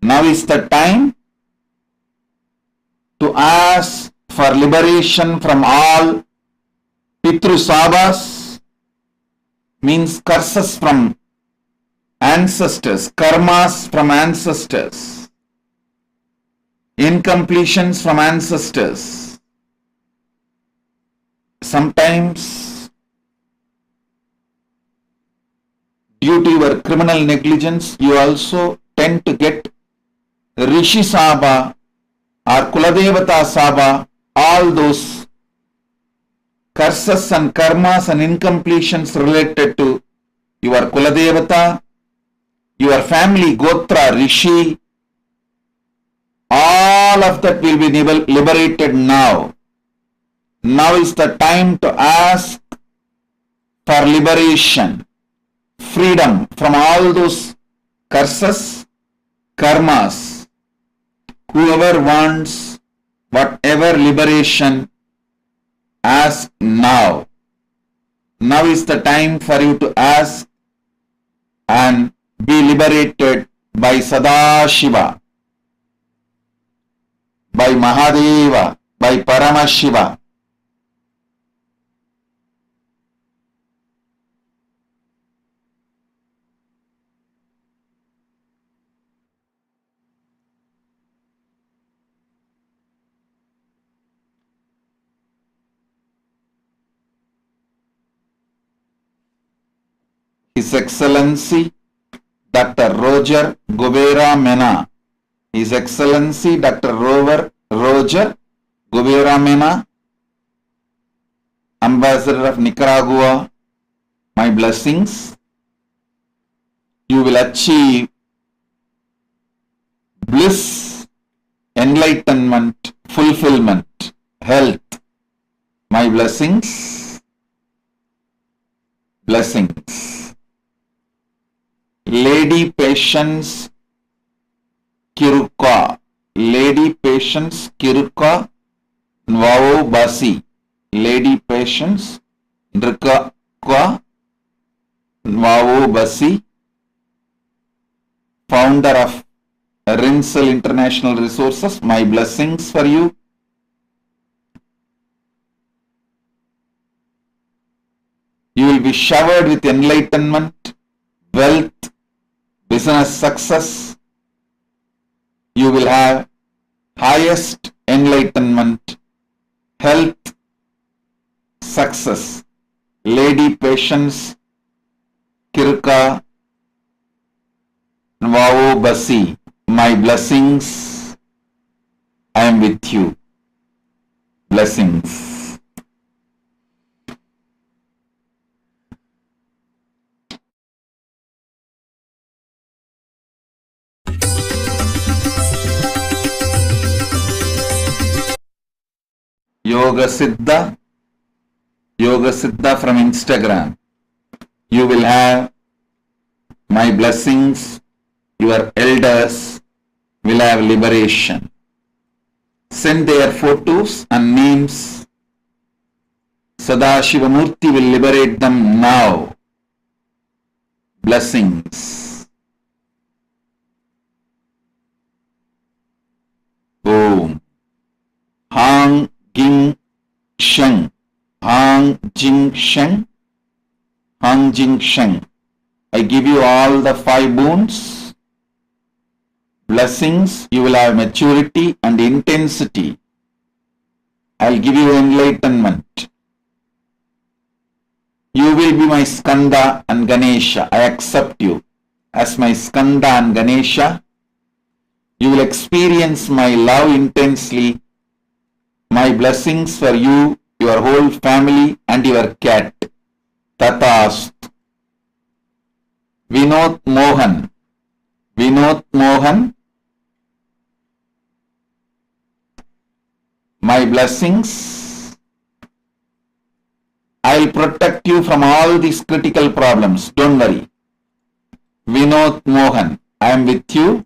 Now is the time to ask for liberation from all Pitru Sabas, means curses from ancestors, karmas from ancestors, incompletions from ancestors. Sometimes, due to your criminal negligence, you also tend to get Rishi Saba or Kuladevata Saba, all those curses and karmas and incompletions related to your Kuladevata, your family Gotra, Rishi, all of that will be liberated now. Now is the time to ask for liberation, freedom from all those curses, karmas. Whoever wants whatever liberation, ask now. Now is the time for you to ask and be liberated by Sadashiva, by Mahadeva, by Paramashiva. His Excellency Dr. Roger Gubera Mena, His Excellency Dr. Roger Gubera Mena, Ambassador of Nicaragua, my blessings. You will achieve bliss, enlightenment, fulfillment, health. My blessings. Blessings. Lady Patience Kiruka, Lady Patience Kiruka Nwao Basi, Lady Patience Nrika Nwao Basi, founder of Rinsel International Resources, my blessings for you. You will be showered with enlightenment, wealth, business success. You will have highest enlightenment, health, success. Lady Patience Kirka Nwao Basi, my blessings. I am with you. Blessings. Yoga Siddha from Instagram. You will have my blessings. Your elders will have liberation. Send their photos and names. Sadashiva Murty will liberate them now. Blessings. Om. Hang Ging Sheng, Hang Jing Sheng, Hang Jing Sheng. I give you all the 5 boons. Blessings, you will have maturity and intensity. I'll give you enlightenment. You will be my Skanda and Ganesha. I accept you. as my Skanda and Ganesha. You will experience my love intensely, my blessings for you, your whole family and your cat. Tatast. Vinod Mohan. Vinod Mohan. My blessings. I'll protect you from all these critical problems. Don't worry. Vinod Mohan, I am with you.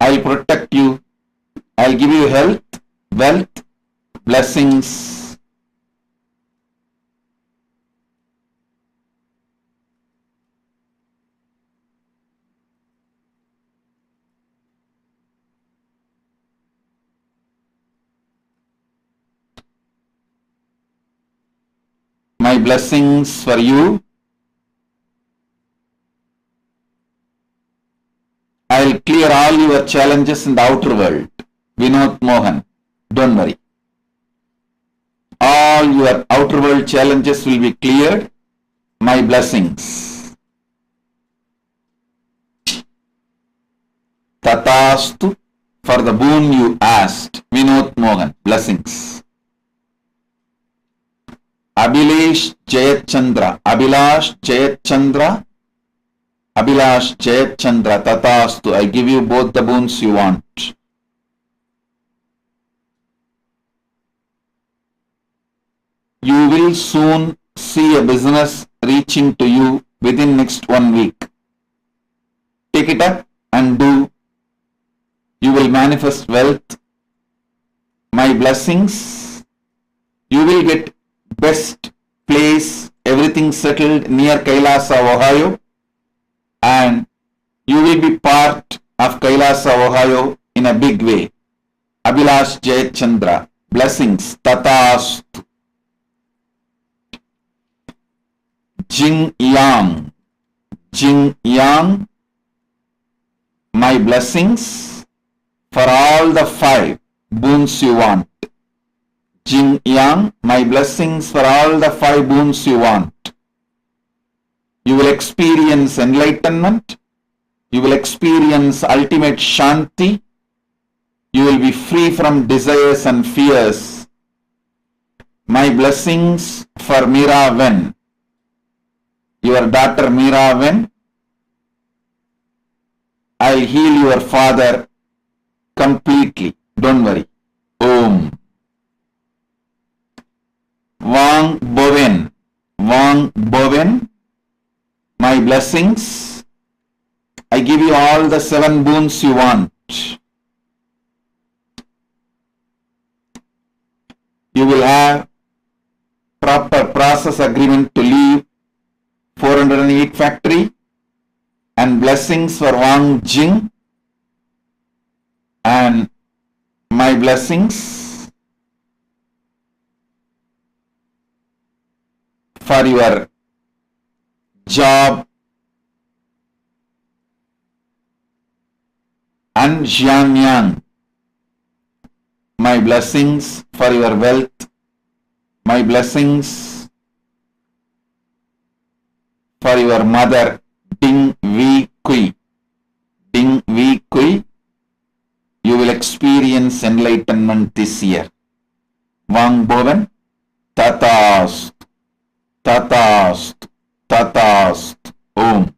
I'll protect you. I'll give you health, wealth, blessings. My blessings for you. I'll clear all your challenges in the outer world. Vinod Mohan, don't worry. All your outer world challenges will be cleared. My blessings. Tatastu, for the boon you asked. Vinod Mohan, blessings. Abhilash Jayachandra, Abhilash Jayachandra, Abhilash Jayachandra, Tatastu, I give you both the boons you want. You will soon see a business reaching to you within next 1 week. Take it up and do. You will manifest wealth. My blessings. You will get best place, everything settled near Kailasa, Ohio. And you will be part of Kailasa, Ohio in a big way. Abhilash Jayachandra, blessings. Tatastu. Jing Yang, Jing Yang, my blessings for all the 5 boons you want. Jing Yang, my blessings for all the 5 boons you want. You will experience enlightenment. You will experience ultimate Shanti. You will be free from desires and fears. My blessings for Mira Ven. Your daughter Mira Ven. I'll heal your father completely. Don't worry. Om. Wang Bowen. Wang Bowen. My blessings. I give you all the 7 boons you want. You will have proper process agreement to leave 408 factory, and blessings for Wang Jing, and my blessings for your job, and Xian Yang, my blessings for your wealth, my blessings for your mother, Ding Vi Kui. Ding Vi Kui, you will experience enlightenment this year. Wang Bowen, Tatast, Tatast, Tatast, Om.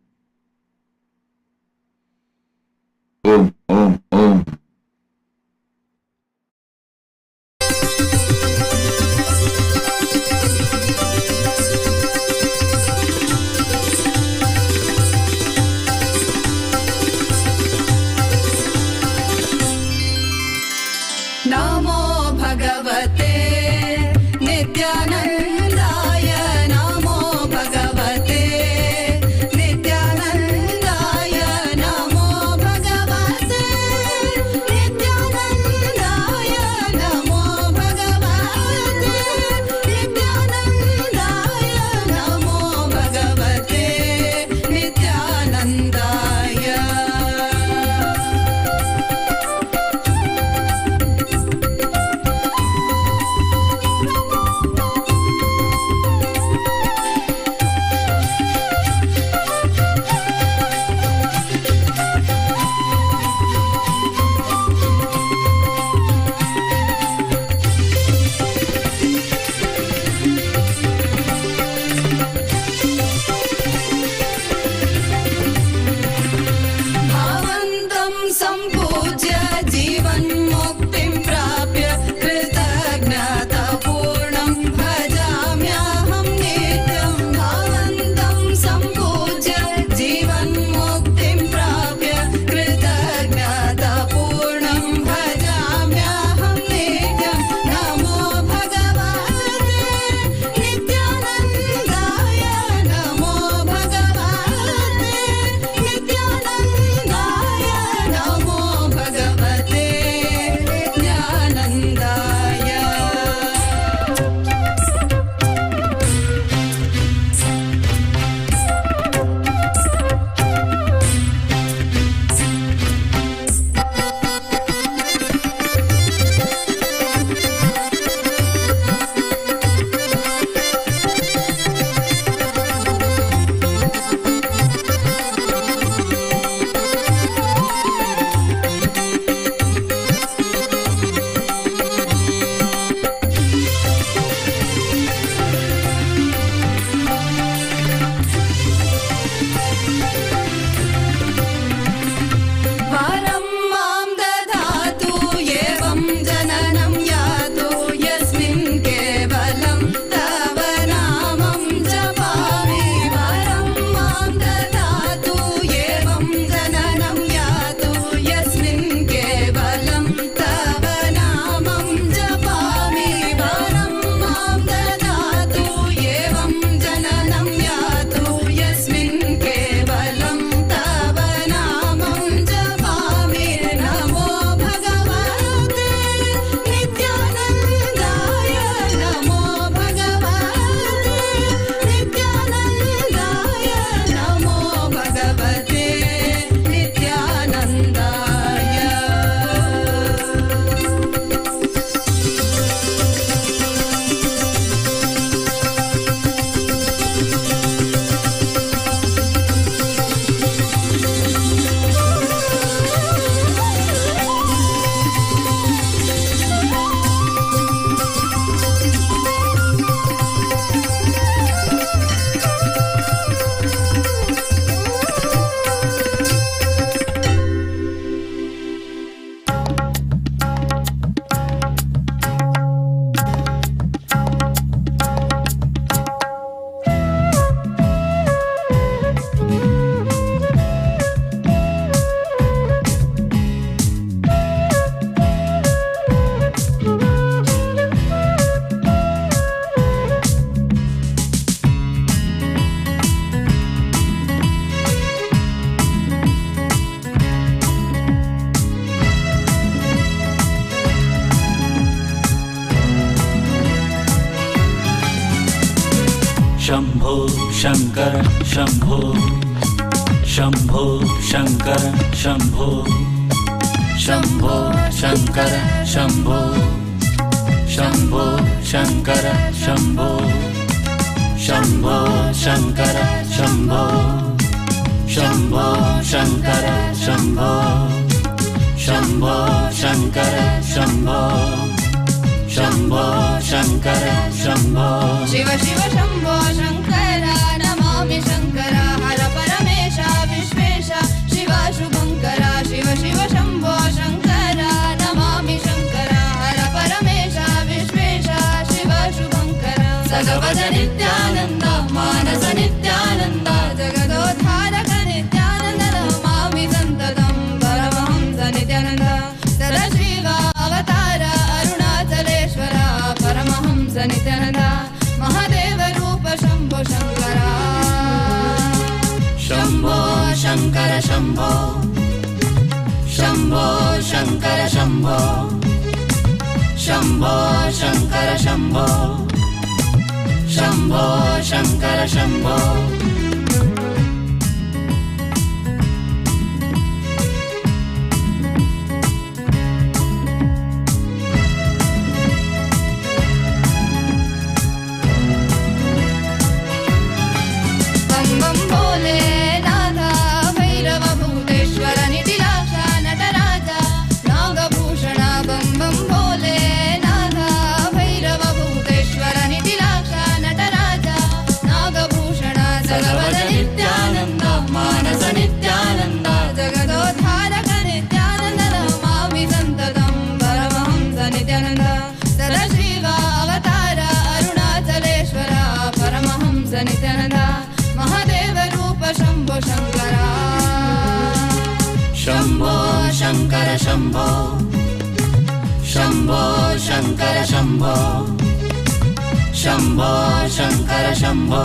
Om, Om, Om. नमो भगवते नित्यानन्दाय नमो भगवते शंकर शंभो शंभो शंकर शंभो शंभो शंकर शंभो शंभो शंकर शंभो शंभो शंकर शंभो शंभो शंकर शंभो शंभो शंकर शंभो शंभो शंकर शंभो शिव शिव शंभो शंकर नमामि शंकर हर परमेश विश्वेश शिव शुभंकर शिव शिव शंभो शंकर नमामि शंकर हर परमेश विश्वेश शिव शुभंकर सगवद नित्यानंद मानस नित्यानंद जगदोद्धारक नित्यानंद नमामि संततं परमहंस नित्यानंद सदाशिव अवतार अरुणाचलेश्वर परमहंस नित्यानंद महादेव रूप शंभो शंकर शंभो शंकर शंभो शंभो शंकर शंभो शंभो शंकर शंभो शंभो शंकर शंभो बम बम भोले नाथा भैरव भूतेश्वर निधिलाक्ष नटराज नागभूषण बम बम भोले नाथा भैरव भूतेश्वर निधिलाक्ष नटराज नागभूषण सगवद नित्यानंद मानस नित्यानंद जगदोद्धारक नित्यानंद नमामि संततं परमहंस नित्यानंद सदाशिव अवतार अरुणाचलेश्वर परमहंस नित्यानंद महादेव रूप शंभो शंकर शंभो शंकर शंभो शंभो शंकर शंभो शंभो शंकर शंभो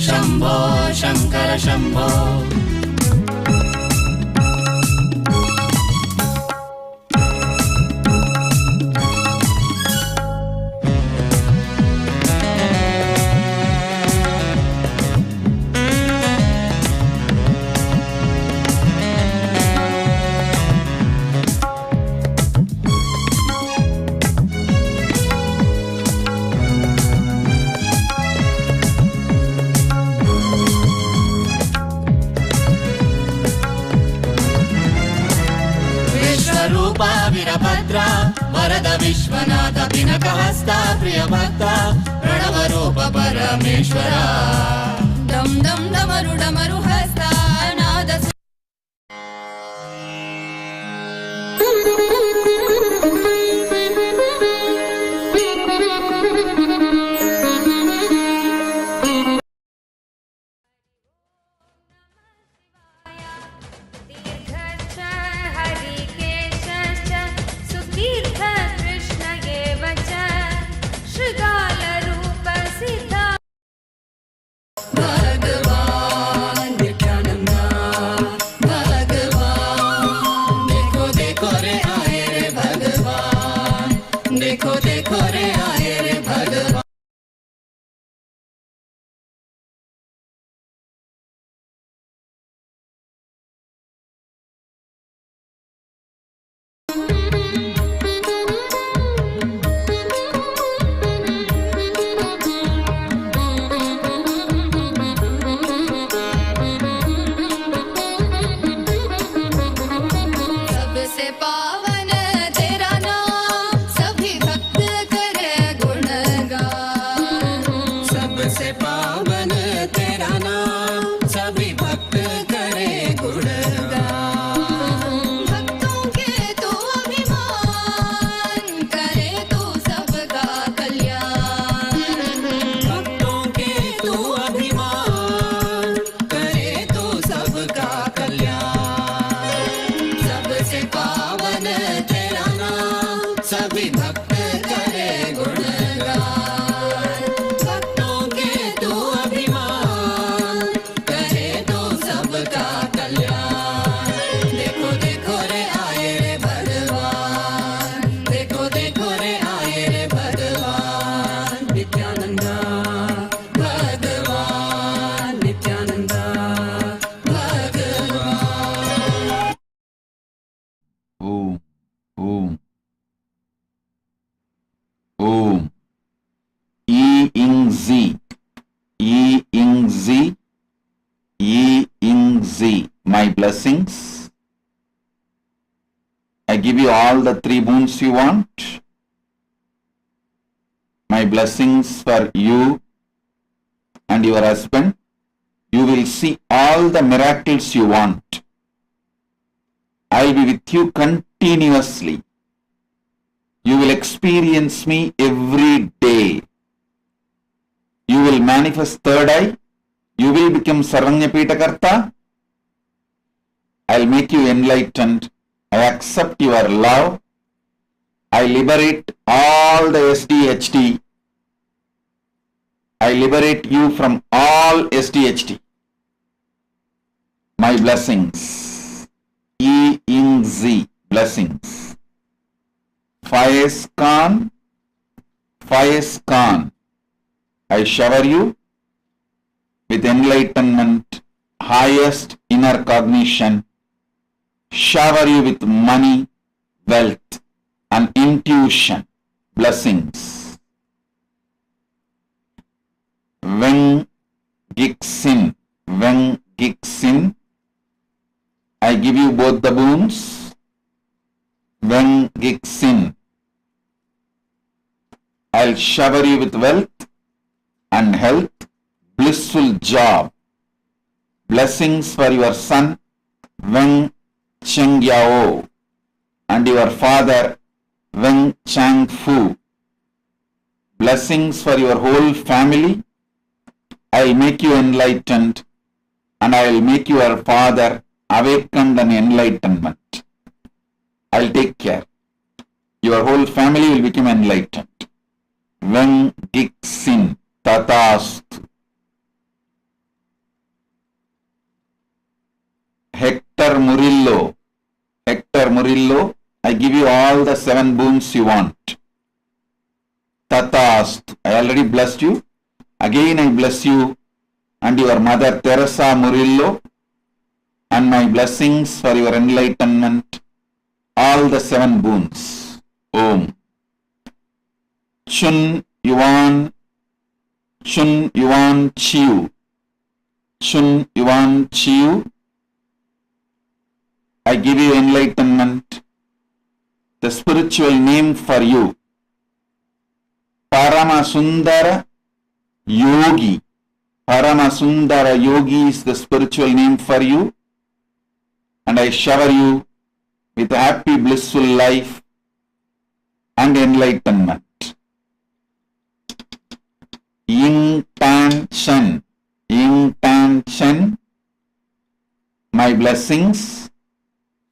शंभो शंकर शंभो विश्वरूपा वीरभद्रा वरद विश्वनाथ पिनकहस्ता प्रियभक्ता प्रणवरूप परमेश्वरा डम डम डमरु डमरु हस्ता नाद भगवान नित्यानंद भगवान देखो देखो रे आए रे भगवान देखो देखो रे आए रे भगवान सबसे पावन तेरा नाम सभी भक्त करे गुणगान सबसे पावन तेरा नाम सभी भक्त करे गुणगान भक्तों के तो अभिमान करे तू सबका कल्याण भक्तों के तो अभिमान करे तू सबका कल्याण सबसे पावन ing z, e ing z, e ing z. My blessings. I give you all the 3 boons you want. My blessings for you and your husband. You will see all the miracles you want. I will be with you continuously. You will experience me every day. You will manifest third eye. You will become Sarvanyapitakarta. I will make you enlightened. I accept your love. I liberate all the SDHD. I liberate you from all SDHD. My blessings. E ing Z. Blessings. Faiz Khan. Faiz Khan. I shower you with enlightenment, highest inner cognition. Shower you with money, wealth, and intuition. Blessings. Weng Gixin. Weng Gixin. I give you both the boons. Weng Gixin. I'll shower you with wealth and health, blissful job. Blessings for your son, Weng Cheng Yao, and your father, Weng Chang Fu. Blessings for your whole family. I'll make you enlightened, and I'll make your father awakened and enlightenment. I'll take care. Your whole family will become enlightened. Weng Gixin Tatastu. Hector Murillo. Hector Murillo, I give you all the 7 boons you want. Tatastu. I already blessed you. Again I bless you and your mother Teresa Murillo, and my blessings for your enlightenment. All the 7 boons. Om. Chun Yuan Chiu. Chun Yuan Chiu. I give you enlightenment. The spiritual name for you. Paramasundara Yogi. Paramasundara Yogi is the spiritual name for you. And I shower you with a happy, blissful life and enlightenment. Ying Tan Chen. Ying Tan Chen. My blessings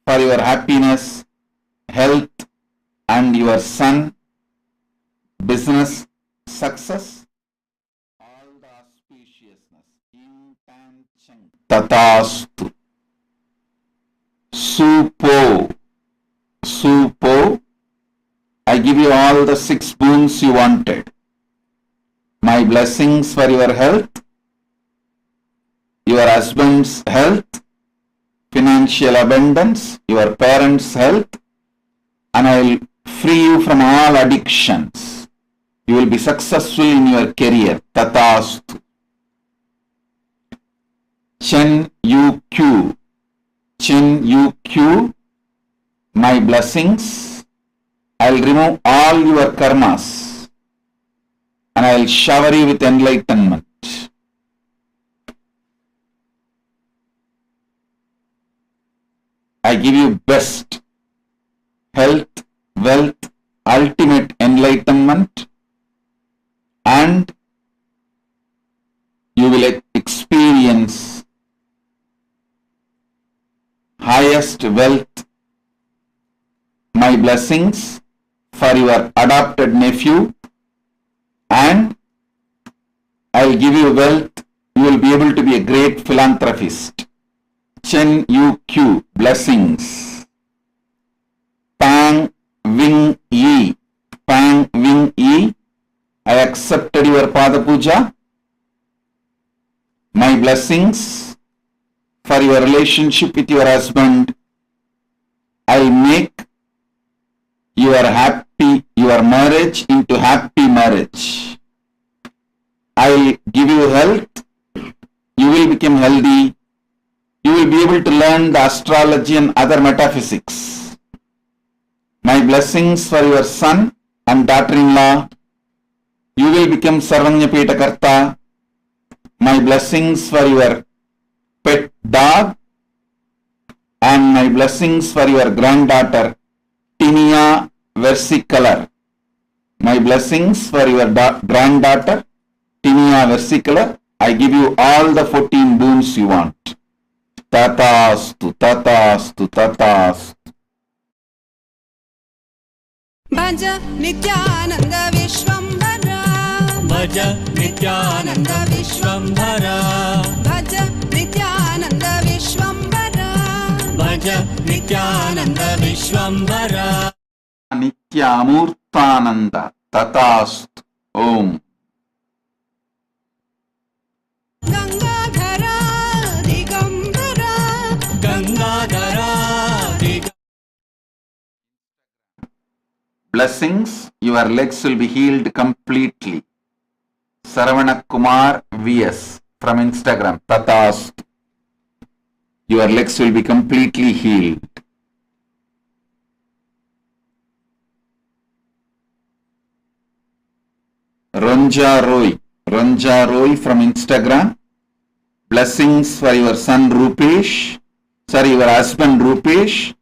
for your happiness, health, and your son, business success, all the auspiciousness. Ying Tan Chen. Tatastu. Supo. Supo. I give you all the 6 boons you wanted. My blessings for your health, your husband's health, financial abundance, your parents' health, and I will free you from all addictions. You will be successful in your career. Tatastu. Chen Yu Q. Chen Yu Q. My blessings. I will remove all your karmas and I will shower you with enlightenment. I give you best health, wealth, ultimate enlightenment, and you will experience highest wealth. My blessings for your adopted nephew, and I will give you wealth. You will be able to be a great philanthropist. Chen Yu Q. Blessings. Pang Wing Yi. Pang Wing Yi. I accepted your Pada Puja. My blessings for your relationship with your husband. I'll make your marriage into happy marriage. I'll give you health, you will become healthy, you will be able to learn the astrology and other metaphysics. My blessings for your son and daughter-in-law, you will become Sarvanyapeta Karta. My blessings for your pet dog and my blessings for your granddaughter, Tinea versicolor. My blessings for your granddaughter, Tinea versicolor. I give you all the 14 boons you want. Tatastu, tatastu, tatastu. भज नित्यानंद विश्वंभरा भज नित्यानंद विश्वंभरा भज नित्यानंद विश्वंभरा भज Nityanand विश्वंभरा Nityamurtananda tatastu. Om. गंगाधरा Digambara गंगाधरा Blessings, your legs will be healed completely. Saravana Kumar VS from Instagram. Tatastu. Your legs will be completely healed. Ranja Roy from Instagram. Blessings for your son Rupesh, your husband Rupesh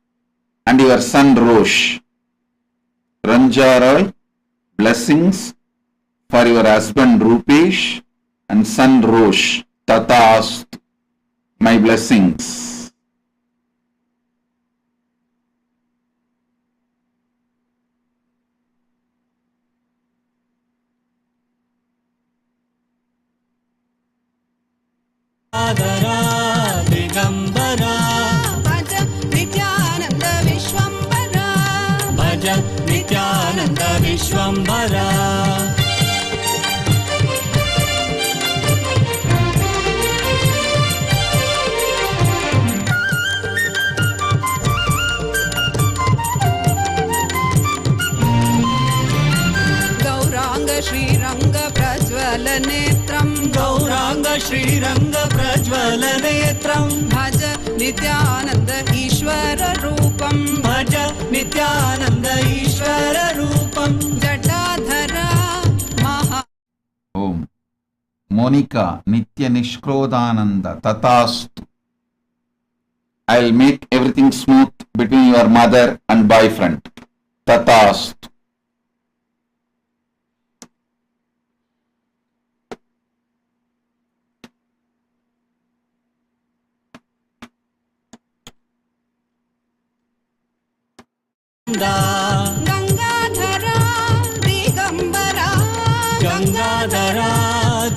and your son Rosh. Ranja Roy, blessings for your husband Rupesh and son Rosh. Tatastu. My blessings. गंगाधरा Digambara भज नित्यानंद विश्वंभरा भज नित्यानंद विश्वंभरा गौरांग श्रीरंग प्रज्वल नेत्रम गौरांग श्रीरंग प्रज्वल नेत्रम भज नित्यानंद ईश्वर रूपम भज नित्यानंद ईश्वर रूपम जटाधरा महा Om. Monica Nitya Nishkrodhananda Tatastu. I'll make everything smooth between your mother and boyfriend. Tatastu. गंगाधरा Digambara गंगाधरा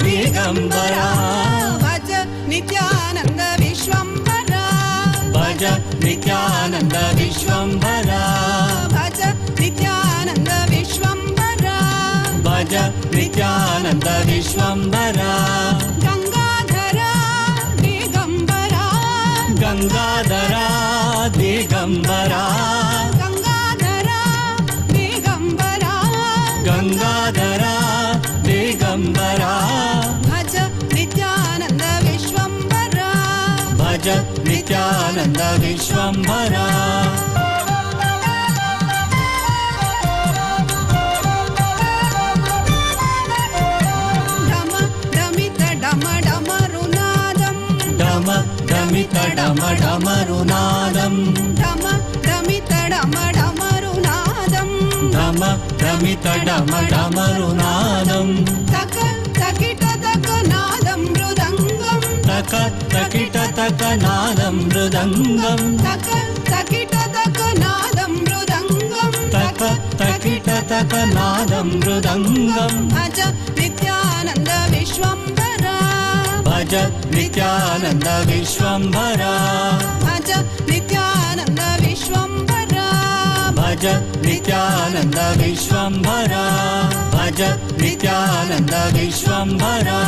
Digambara भज नित्यानंद विश्वंभरा भज नित्यानंद विश्वंभरा भज नित्यानंद विश्वंभरा भज नित्यानंद विश्वंभरा गंगाधरा दिगंबरा गंगाधरा दिगंबरा गंगाधरा दिगंबरा गंगाधरा दिगंबरा भज नित्यानंद विश्वंभरा भज नित्यानंद विश्वंभरा डम डमित डम डमरुनादम डम डमित डम डमरुनादम डम डमित डम डमरुनादम डम डमित डम डमरुनादम तक तकिट तक नादम मृदंगम तक तकिट तक नादम मृदंगम तक तकिट तक नादम मृदंगम तक तकिट तक नादम मृदंगम भज नित्यानंद विश्वंभरा भज नित्यानंद विश्वंभरा भज नित्यानंद विश्वंभरा भज नित्यानंद विश्वंभरा भज नित्यानंद विश्वंभरा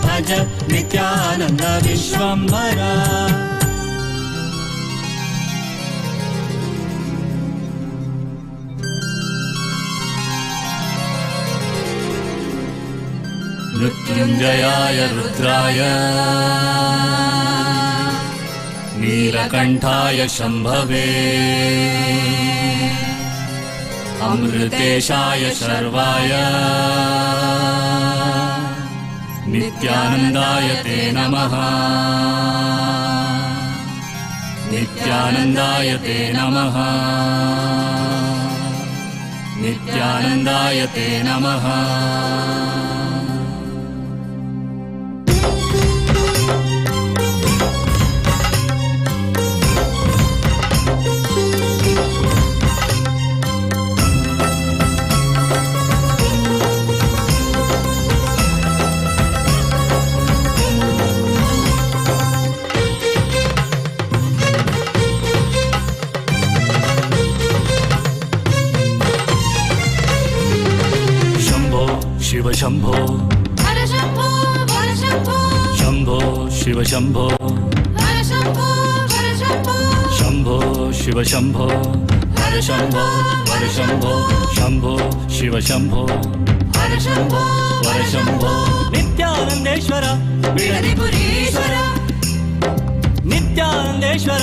भज नित्यानंद विश्वंभरा मृत्युंजय मृत्युञ्जयाय रुद्राय नीलकण्ठाय शम्भवे अमृतेशाय शर्वाय नित्यानन्दाय ते नमः नित्यानन्दाय ते नमः नित्यानन्दाय ते नमः शिव शंभो हर शंभो हर शंभो शंभो शिव शंभो हर शंभो हर शंभो शंभो शिव शंभो हर शंभो हर शंभो शंभो शिव शंभो हर शंभो हर शंभो नित्यानंदेश्वर बिडदिपुरीश्वर नित्यानंदेश्वर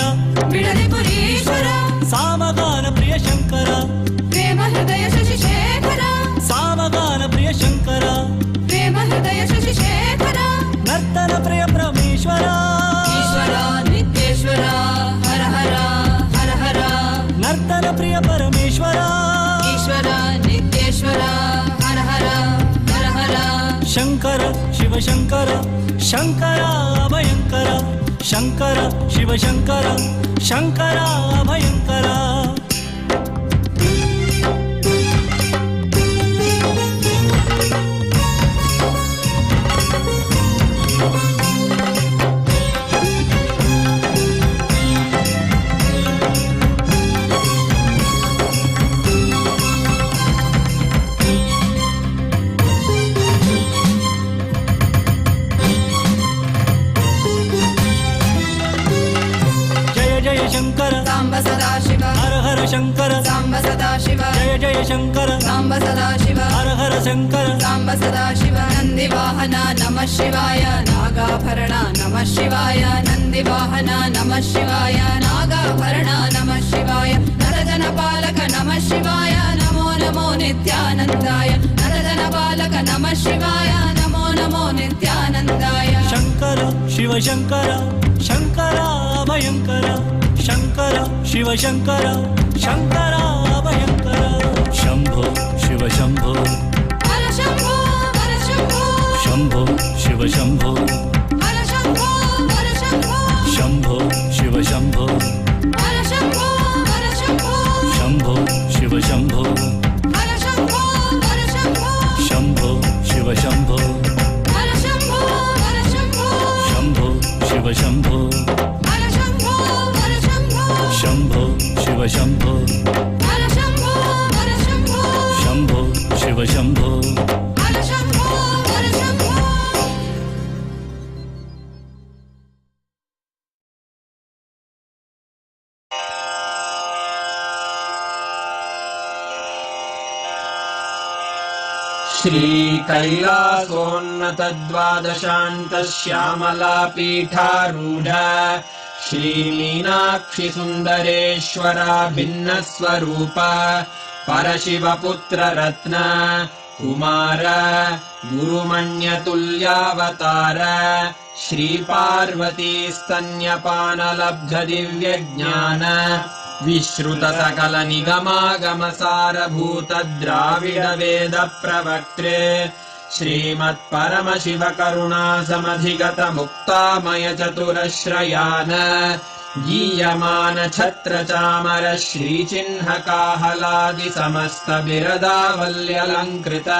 बिडदिपुरीश्वर सामगान प्रिय शंकर प्रेम हृदय शशिशेखर सामगान प्रिय शंकर प्रेम हृदय शशिशेखर नर्तन प्रिय परमेश्वर ईश्वर नित्येश्वर हर हर हर हर नर्तन प्रिय परमेश्वर ईश्वर नित्येश्वर हर हर हर हर शंकर शिव शंकर शंकर भयंकर शंकर शिव शंकर शंकर भयंकर सांब सदाशिव हर हर शंकर सांब सदाशिव जय जय शंकर सांब सदाशिव हर हर शंकर सांब सदाशिव नंदिवाहन नमः शिवाय नागाभरण नमः शिवाय नंदिवाहन नमः शिवाय नागाभरण नमः शिवाय नरजनपालक नमः शिवाय नमो नमो नित्यानन्दाय नरजनपालक नमः शिवाय नमो नमो नित्यानन्दाय शंकर शिव शंकर शंकर भयंकर शंकर शिव शंकर शंकर भयंकर शंभो शिव शंभो हर शंभो हर शंभो शंभो शिव शंभो हर शंभो हर शंभो शंभो शिव शंभो हर शंभो हर शंभो शंभो शिव शंभो हर शंभो हर शंभो शंभो शिव शंभो हर शंभो हर शंभो शंभो शिव शंभो हर शंभो हर शंभो शंभो शिव शंभो हर शंभो हर शंभो शंभो शिव शंभो हर शंभो हर शंभो श्रीकैलासोन्नतद्वादशान्तश्यामलापीठारूढ श्रीमीनाक्षिसुन्दरेश्वरा भिन्नस्वरूप परशिवपुत्ररत्न कुमार गुरुमण्यतुल्यावतार श्रीपार्वतीस्तन्यपानलब्धदिव्यज्ञान विश्रुतसकलनिगमागमसारभूतद्राविडवेदप्रवक्त्रे श्रीमत्परमशिवकरुणासमधिगतमुक्तामयचतुरश्रयान् गीयमान छत्रचामरश्रीचिह्नकाहलादिसमस्तबिरदावल्यलङ्कृत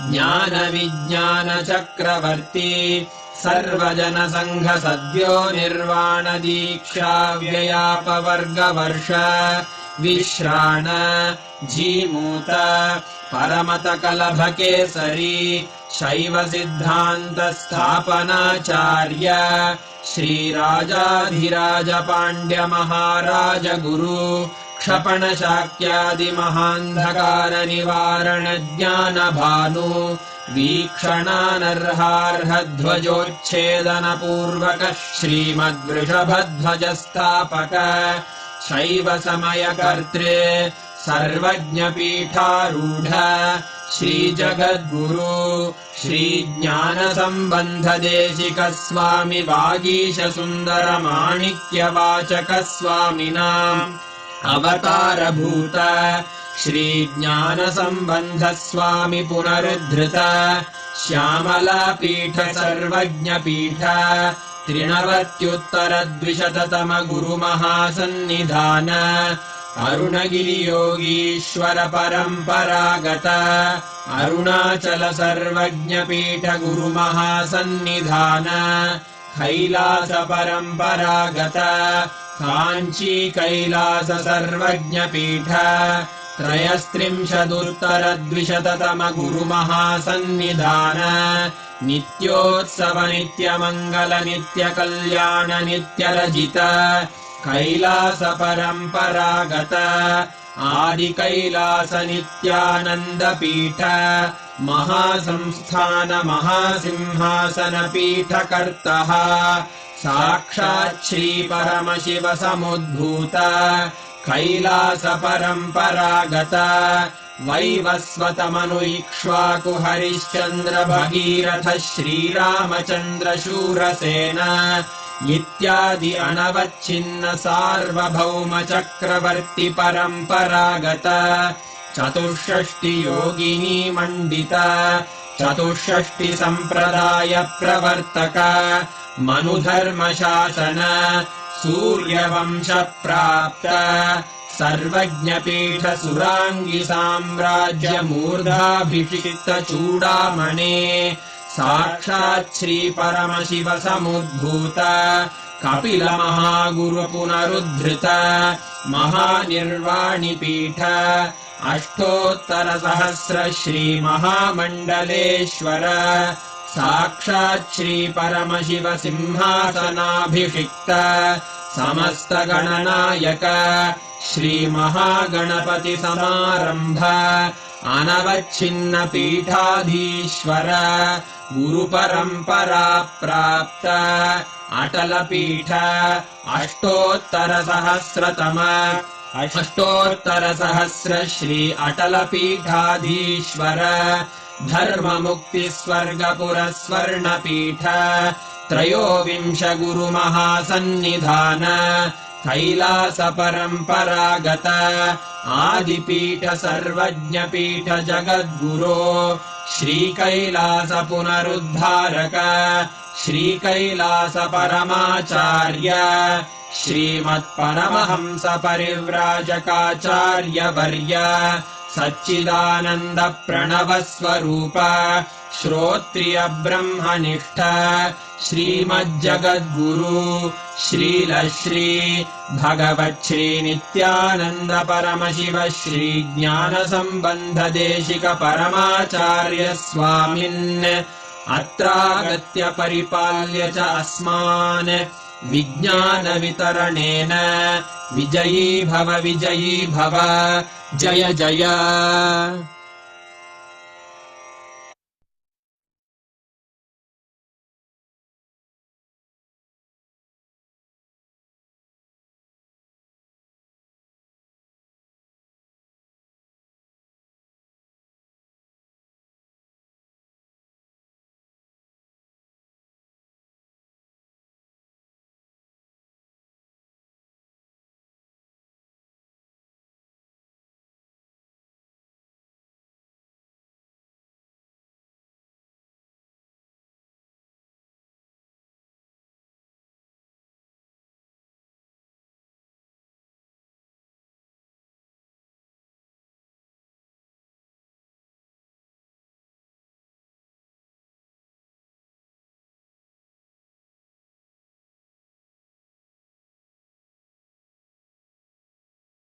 ज्ञानविज्ञानचक्रवर्ती सर्वजनसङ्घसद्यो निर्वाणदीक्षाव्ययापवर्गवर्ष विश्राण जीमूत परमतकलभकेसरी शैवसिद्धान्तस्थापनाचार्य श्रीराजाधिराजपाण्ड्यमहाराजगुरु क्षपणशाक्यादिमहान्धकारनिवारणज्ञानभानु वीक्षणानर्हार्हध्वजोच्छेदनपूर्वकः श्रीमद्वृषभध्वजस्थापक शैव समयकर्त्रे सर्वज्ञपीठारूढ श्रीजगद्गुरु श्रीज्ञानसम्बन्धदेशिकः स्वामि वागीशसुन्दरमाणिक्यवाचकः स्वामिनाम् अवतारभूत श्रीज्ञानसम्बन्धस्वामि पुनरुद्धृत श्यामलापीठ सर्वज्ञपीठ त्रिनवत्युत्तरद्विशततमगुरुमहासन्निधान अरुणगिरियोगीश्वर परम्परागत अरुणाचल सर्वज्ञपीठ गुरुमहासन्निधान कैलास परम्परागत काञ्ची कैलास सर्वज्ञपीठ त्रयस्त्रिंशदुत्तरद्विशततमगुरुमहासन्निधान नित्योत्सव नित्यमङ्गल नित्यकल्याण नित्यरजित कैलास परम्परागत आदिकैलास नित्यानन्दपीठ महासंस्थान महासिंहासनपीठकर्तः साक्षात् श्रीपरमशिव समुद्भूत कैलास परम्परागत वैवस्वतमनु इक्ष्वाकु हरिश्चन्द्र भगीरथ श्रीरामचन्द्र शूरसेन इत्यादि अनवच्छिन्न सार्वभौम चक्रवर्ति परम्परागत चतुष्षष्टि योगिनी मण्डित चतुष्षष्टि सम्प्रदाय प्रवर्तक मनुधर्मशासन सूर्यवंश प्राप्त सर्वज्ञपीठ सुराङ्गि साम्राज्य मूर्धाभिषिक्त चूडामणे साक्षात् श्री परमशिव समुद्भूत कपिल महागुरु पुनरुद्धृत महानिर्वाणिपीठ अष्टोत्तर सहस्र श्री महामण्डलेश्वर साक्षात् श्री परमशिव सिंहासनाभिषिक्त समस्त गणनायक श्री महागणपति समारंभ अनवच्छिन्न पीठाधीश्वर गुरु परंपरा प्राप्त अटल पीठ अष्टोत्तर सहस्र श्री अटल पीठाधीश्वर धर्म मुक्ति स्वर्गपुर स्वर्ण पीठ त्रयोविंश गुरु महासन्निधान कैलास परम्परागत आदिपीठ सर्वज्ञपीठ जगद्गुरो श्री कैलास पुनरुद्धारक श्री कैलास परमाचार्य श्रीमत्परमहंस परिव्राजकाचार्य वर्य सच्चिदानन्द प्रणव स्वरूप श्रोत्रिय ब्रह्मनिष्ठ श्रीमज्जगद्गुरु श्रील श्री भगवत् श्री नित्यानंद परमशिव श्री ज्ञान संबंध देशिक परमाचार्य स्वामिन् अत्रागत्य परिपाल्य च अस्मान् विज्ञान वितरणेन विजयी भव जय जय।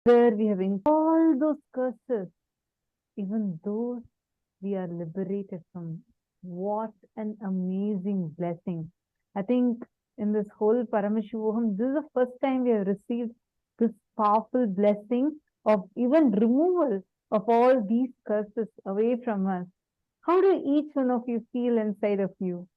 Where we have all those curses, even though we are liberated from. What an amazing blessing. I think in this whole Paramashivoham, this is the first time we have received this powerful blessing of even removal of all these curses away from us. How do each one of you feel inside of you?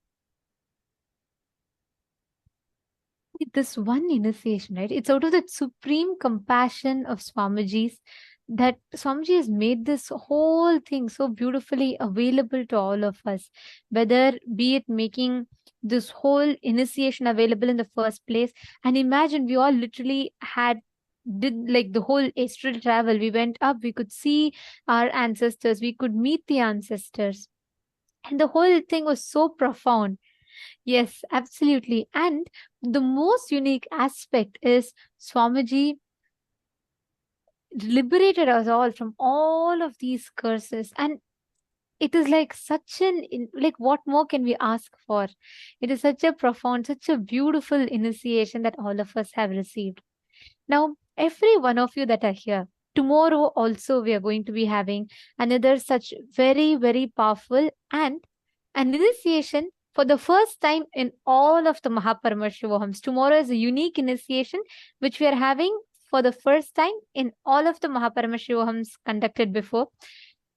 This one initiation, right? It's out of that supreme compassion of Swamiji's that Swamiji has made this whole thing so beautifully available to all of us. Whether be it making this whole initiation available in the first place, and imagine we all literally did like the whole astral travel. We went up, we could see our ancestors, we could meet the ancestors, and the whole thing was so profound. Yes, absolutely. And the most unique aspect is Swamiji liberated us all from all of these curses. And it is like such like, what more can we ask for? It is such a profound, such a beautiful initiation that all of us have received. Now, every one of you that are here, tomorrow also we are going to be having another such very, very powerful and an initiation for the first time in all of the Paramashivohams. Tomorrow is a unique initiation which we are having for the first time in all of the Paramashivohams conducted before.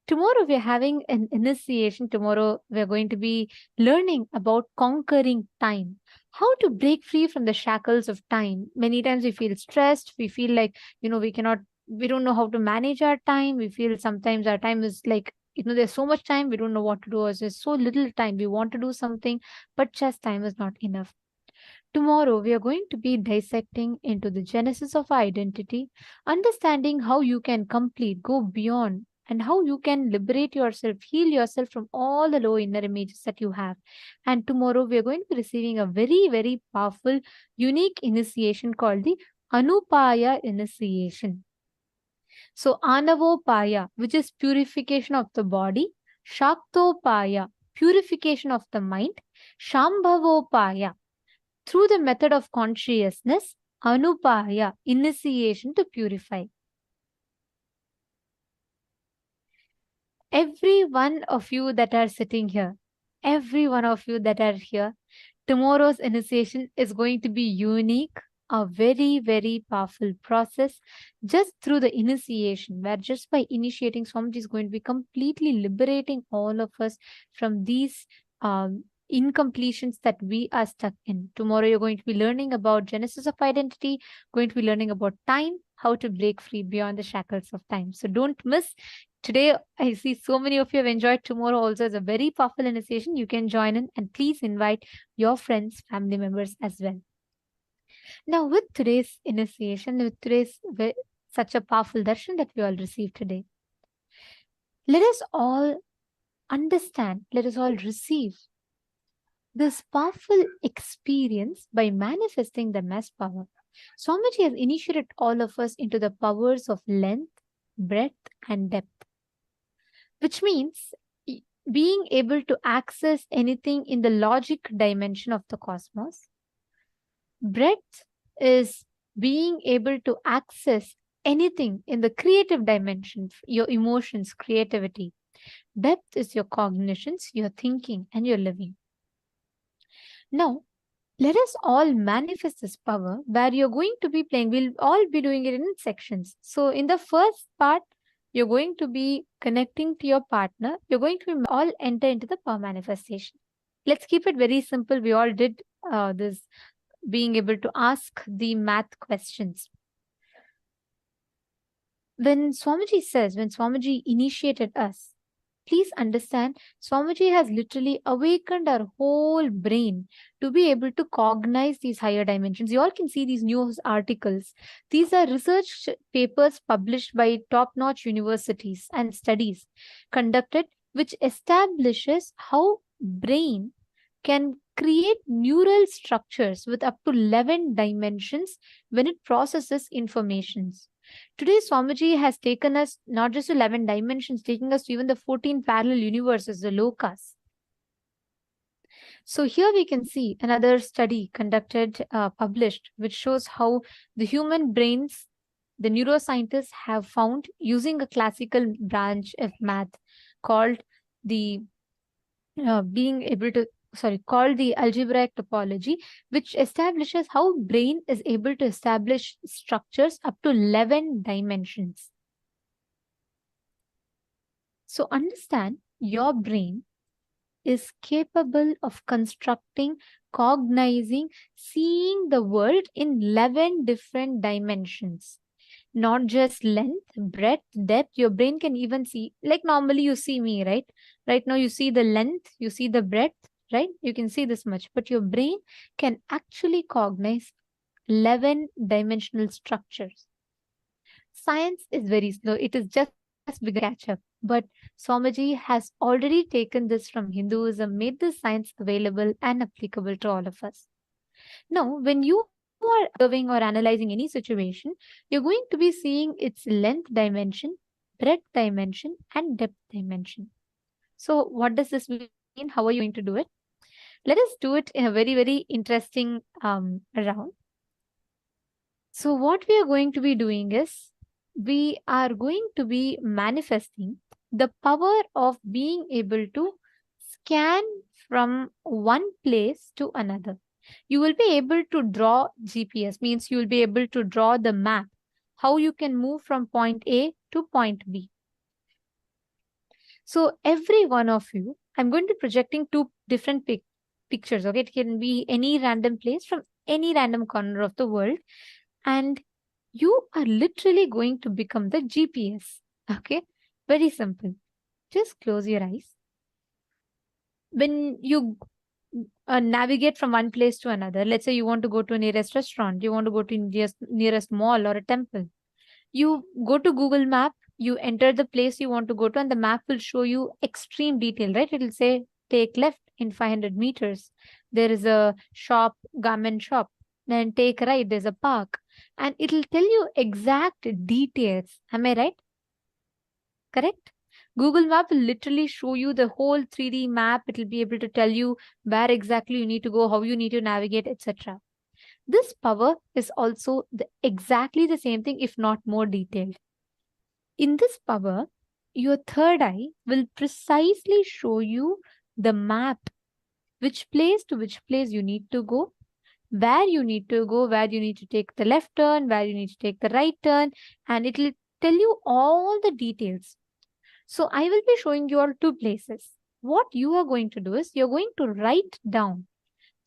Tomorrow we are having an initiation. Tomorrow we are going to be learning about conquering time. How to break free from the shackles of time. Many times we feel stressed. We feel like, we don't know how to manage our time. We feel sometimes our time is like, there's so much time, we don't know what to do. Or there's so little time, we want to do something, but just time is not enough. Tomorrow, we are going to be dissecting into the genesis of identity, understanding how you can complete, go beyond, and how you can liberate yourself, heal yourself from all the low inner images that you have. And tomorrow, we are going to be receiving a very, very powerful, unique initiation called the Anupaya initiation. So, Anavopaya, which is purification of the body, Shaktopaya, purification of the mind, Shambhavopaya, through the method of consciousness, Anupaya, initiation to purify. Every one of you that are sitting here, every one of you that are here, tomorrow's initiation is going to be unique, a very, very powerful process just through the initiation, where just by initiating, Swamiji is going to be completely liberating all of us from these incompletions that we are stuck in. Tomorrow, you're going to be learning about genesis of identity, going to be learning about time, how to break free beyond the shackles of time. So don't miss. Today, I see so many of you have enjoyed. Tomorrow also is a very powerful initiation. You can join in, and please invite your friends, family members as well. Now, with today's initiation, with today's such a powerful darshan that we all received today, let us all understand, let us all receive this powerful experience by manifesting the mass power. Swamiji has initiated all of us into the powers of length, breadth, and depth, which means being able to access anything in the logic dimension of the cosmos. Breadth is being able to access anything in the creative dimension, your emotions, creativity. Depth is your cognitions, your thinking, and your living. Now, let us all manifest this power where you're going to be playing. We'll all be doing it in sections. So in the first part, you're going to be connecting to your partner. You're going to all enter into the power manifestation. Let's keep it very simple. We all did this, being able to ask the math questions. When Swamiji initiated us, please understand, Swamiji has literally awakened our whole brain to be able to cognize these higher dimensions. You all can see these news articles. These are research papers published by top-notch universities and studies conducted, which establishes how brain can create neural structures with up to 11 dimensions when it processes informations. Today, Swamiji has taken us not just to 11 dimensions, taking us to even the 14 parallel universes, the lokas. So here we can see another study conducted, published, which shows how the human brains, the neuroscientists have found using a classical branch of math called the called the algebraic topology, which establishes how brain is able to establish structures up to 11 dimensions. So understand your brain is capable of constructing, cognizing, seeing the world in 11 different dimensions. Not just length, breadth, depth. Your brain can even see, like normally you see me, right? Right now you see the length, you see the breadth, right? You can see this much, but your brain can actually cognize 11 dimensional structures. Science is very slow. It is just beginning to catch up. But Swamiji has already taken this from Hinduism, made this science available and applicable to all of us. Now, when you are observing or analyzing any situation, you're going to be seeing its length dimension, breadth dimension, and depth dimension. So, what does this mean? How are you going to do it? Let us do it in a very, very interesting round. So, what we are going to be doing is we are going to be manifesting the power of being able to scan from one place to another. You will be able to draw GPS, means you will be able to draw the map, how you can move from point A to point B. So, every one of you, I'm going to be projecting two different pictures. Okay, it can be any random place from any random corner of the world, and you are literally going to become the GPS. Okay, very simple. Just close your eyes. When you navigate from one place to another, let's say you want to go to a nearest restaurant, you want to go to nearest mall or a temple, you go to Google Map, you enter the place you want to go to, and the map will show you extreme detail, right? It will say take left in 500 meters. There is a shop, garment shop. Then take right, there's a park. And it'll tell you exact details. Am I right? Correct? Google Map will literally show you the whole 3D map. It will be able to tell you where exactly you need to go, how you need to navigate, etc. This power is also exactly the same thing, if not more detailed. In this power, your third eye will precisely show you the map, which place to which place you need to go, where you need to go, where you need to take the left turn, where you need to take the right turn, and it will tell you all the details. So I will be showing you all two places. What you are going to do is you're going to write down.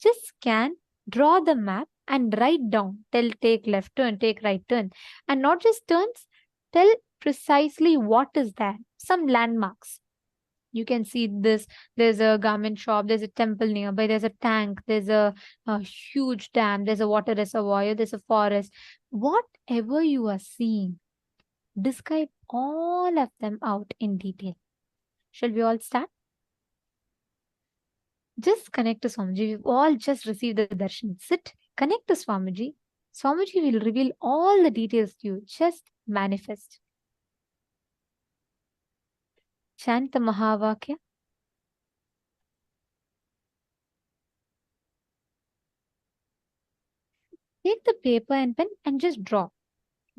Just scan, draw the map, and write down. Take left turn, take right turn. And not just turns, tell precisely what is there. Some landmarks. You can see this. There's a garment shop, there's a temple nearby, there's a tank, there's a huge dam, there's a water reservoir, there's a forest. Whatever you are seeing, describe all of them out in detail. Shall we all start? Just connect to Swamiji. We've all just received the darshan. Sit, connect to Swamiji. Swamiji will reveal all the details to you. Just manifest. Chant the Mahavakya. Take the paper and pen and just draw.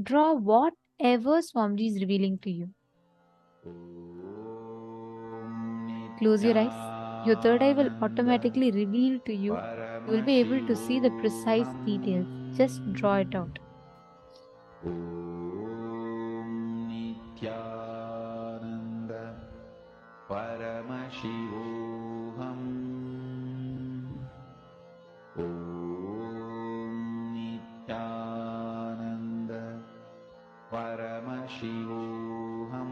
Draw whatever Swamiji is revealing to you. Close your eyes. Your third eye will automatically reveal to you. You will be able to see the precise details. Just draw it out. Nithyananda Paramashivoham Nithyananda Paramashivoham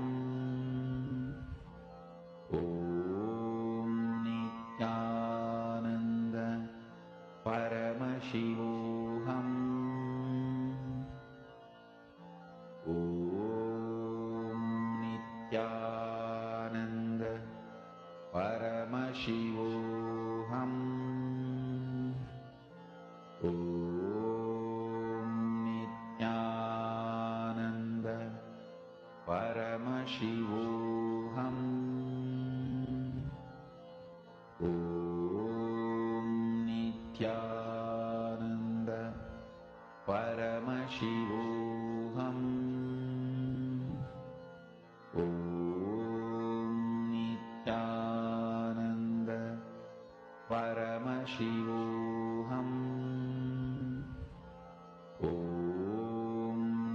Nithyananda Paramashivoham Nithyananda Paramashivoham Nithyananda Paramashivoham Nithyananda Paramashivoham Nithyananda Paramashivoham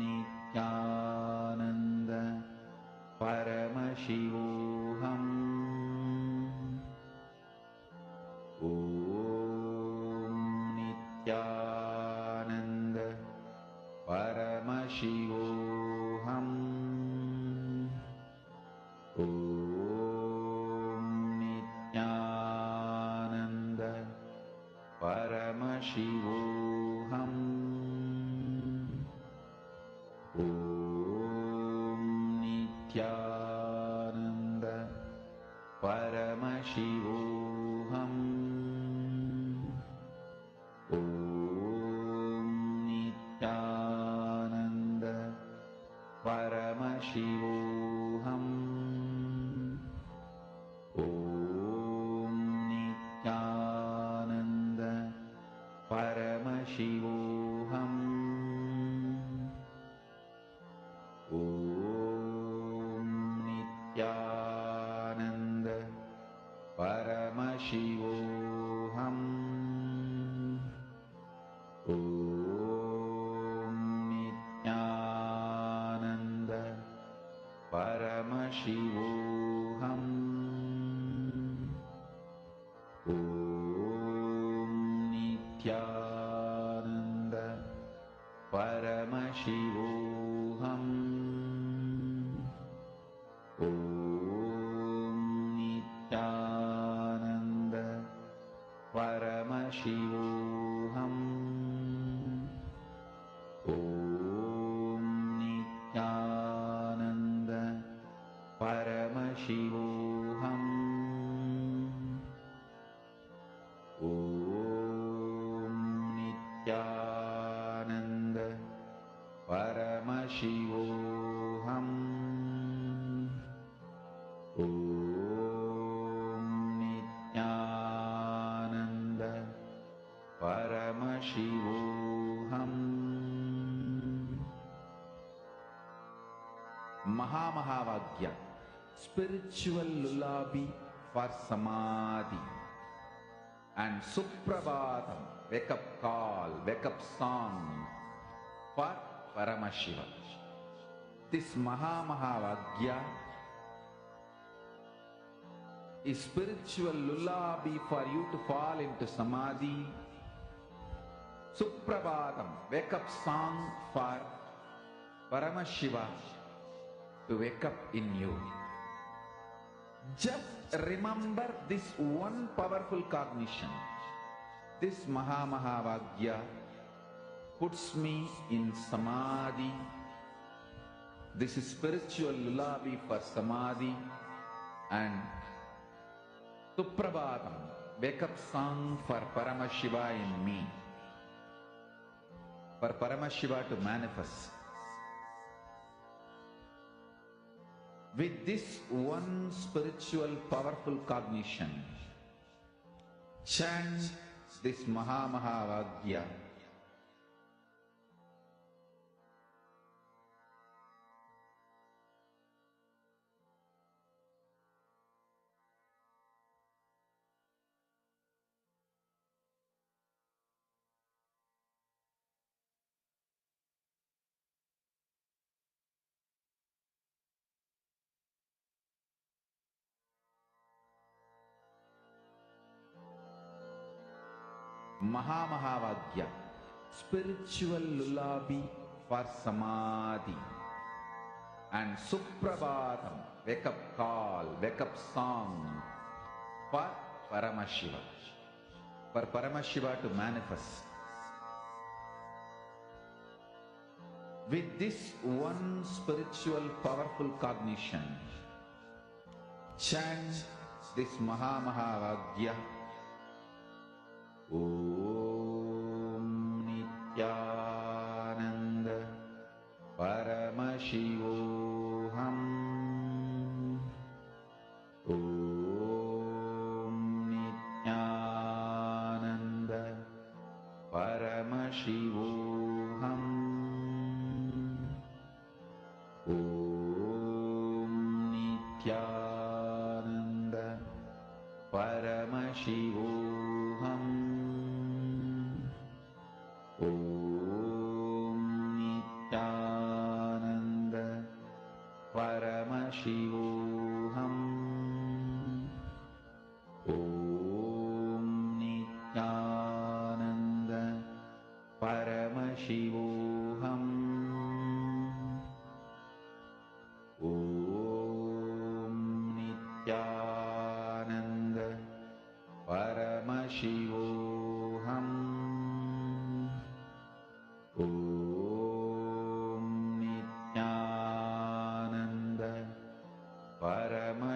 Nithyananda Paramashivoham Om Nithyananda Paramashivoham. Om Nithyananda Paramashivoham. Om Nithyananda Paramashivoham. Om Nithyananda Paramashivoham. Om Nithyananda Paramashivoham. Om Nithyananda Paramashivoham. Om Nithyananda Paramashivoham. Om Nithyananda Paramashivoham. Om Nithyananda Paramashivoham. Om Nithyananda Paramashivoham. Om Nithyananda Paramashivoham. Mahamahavagya, spiritual lullaby for samadhi, and Suprabhatam, wake up call, wake up song for Paramashiva. This Mahamahavagya is spiritual lullaby for you to fall into samadhi. Suprabhatam, wake up song for Paramashiva to wake up in you. Just remember this one powerful cognition. This Mahamahavagya puts me in samadhi. This is spiritual lullaby for samadhi. And Suprabhatam, wake up song for Paramashiva in me. For Paramashiva to manifest. With this one spiritual powerful cognition, chant this Mahamahavagya. Mahamahavagya, spiritual lullaby for samadhi, and Suprabhatam, wake up call, wake up song for Paramashiva. For Paramashiva to manifest. With this one spiritual powerful cognition, chant this Mahamahavagya. Om Nithyananda Paramashivoham. Om Nithyananda Paramashivoham. Om Nithyananda Paramashivoham. Om Nithyananda Paramashivoham. Om Nithyananda Paramashivoham. Om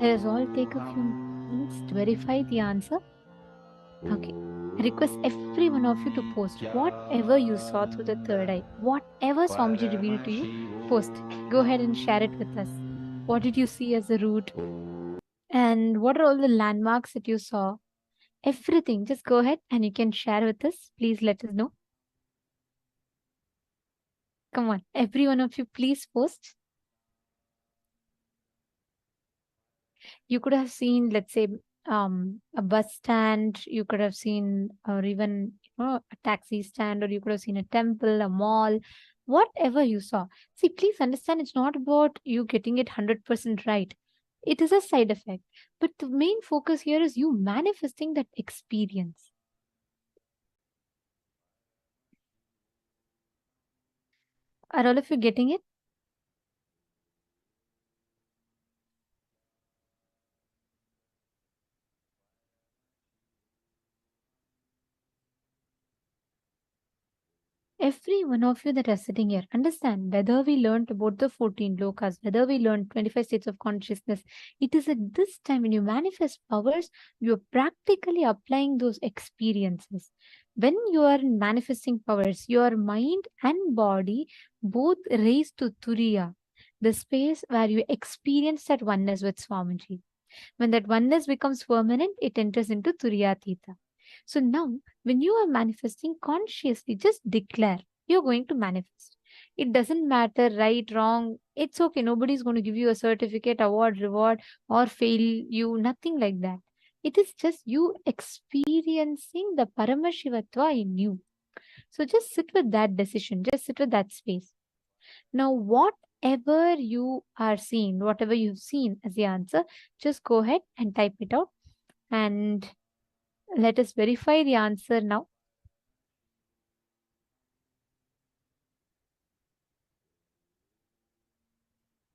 Let us all take a few minutes to verify the answer. Okay. I request every one of you to post whatever you saw through the third eye, whatever Swamiji revealed to you, post. Go ahead and share it with us. What did you see as a route? And what are all the landmarks that you saw? Everything. Just go ahead and you can share with us. Please let us know. Come on, every one of you, please post. You could have seen, let's say, a bus stand. You could have seen, or even a taxi stand, or you could have seen a temple, a mall, whatever you saw. See, please understand, it's not about you getting it 100% right. It is a side effect, but the main focus here is you manifesting that experience. Are all of you getting it? Every one of you that are sitting here, understand, whether we learned about the 14 lokas, whether we learned 25 states of consciousness, it is at this time when you manifest powers, you are practically applying those experiences. When you are manifesting powers, your mind and body both raise to Turiya, the space where you experience that oneness with Swamiji. When that oneness becomes permanent, it enters into Turiyatita. So now, when you are manifesting consciously, just declare you're going to manifest. It doesn't matter right, wrong. It's okay. Nobody's going to give you a certificate, award, reward, or fail you. Nothing like that. It is just you experiencing the Paramashivatva in you. So just sit with that decision. Just sit with that space. Now, whatever you are seeing, whatever you've seen as the answer, just go ahead and type it out. And let us verify the answer now.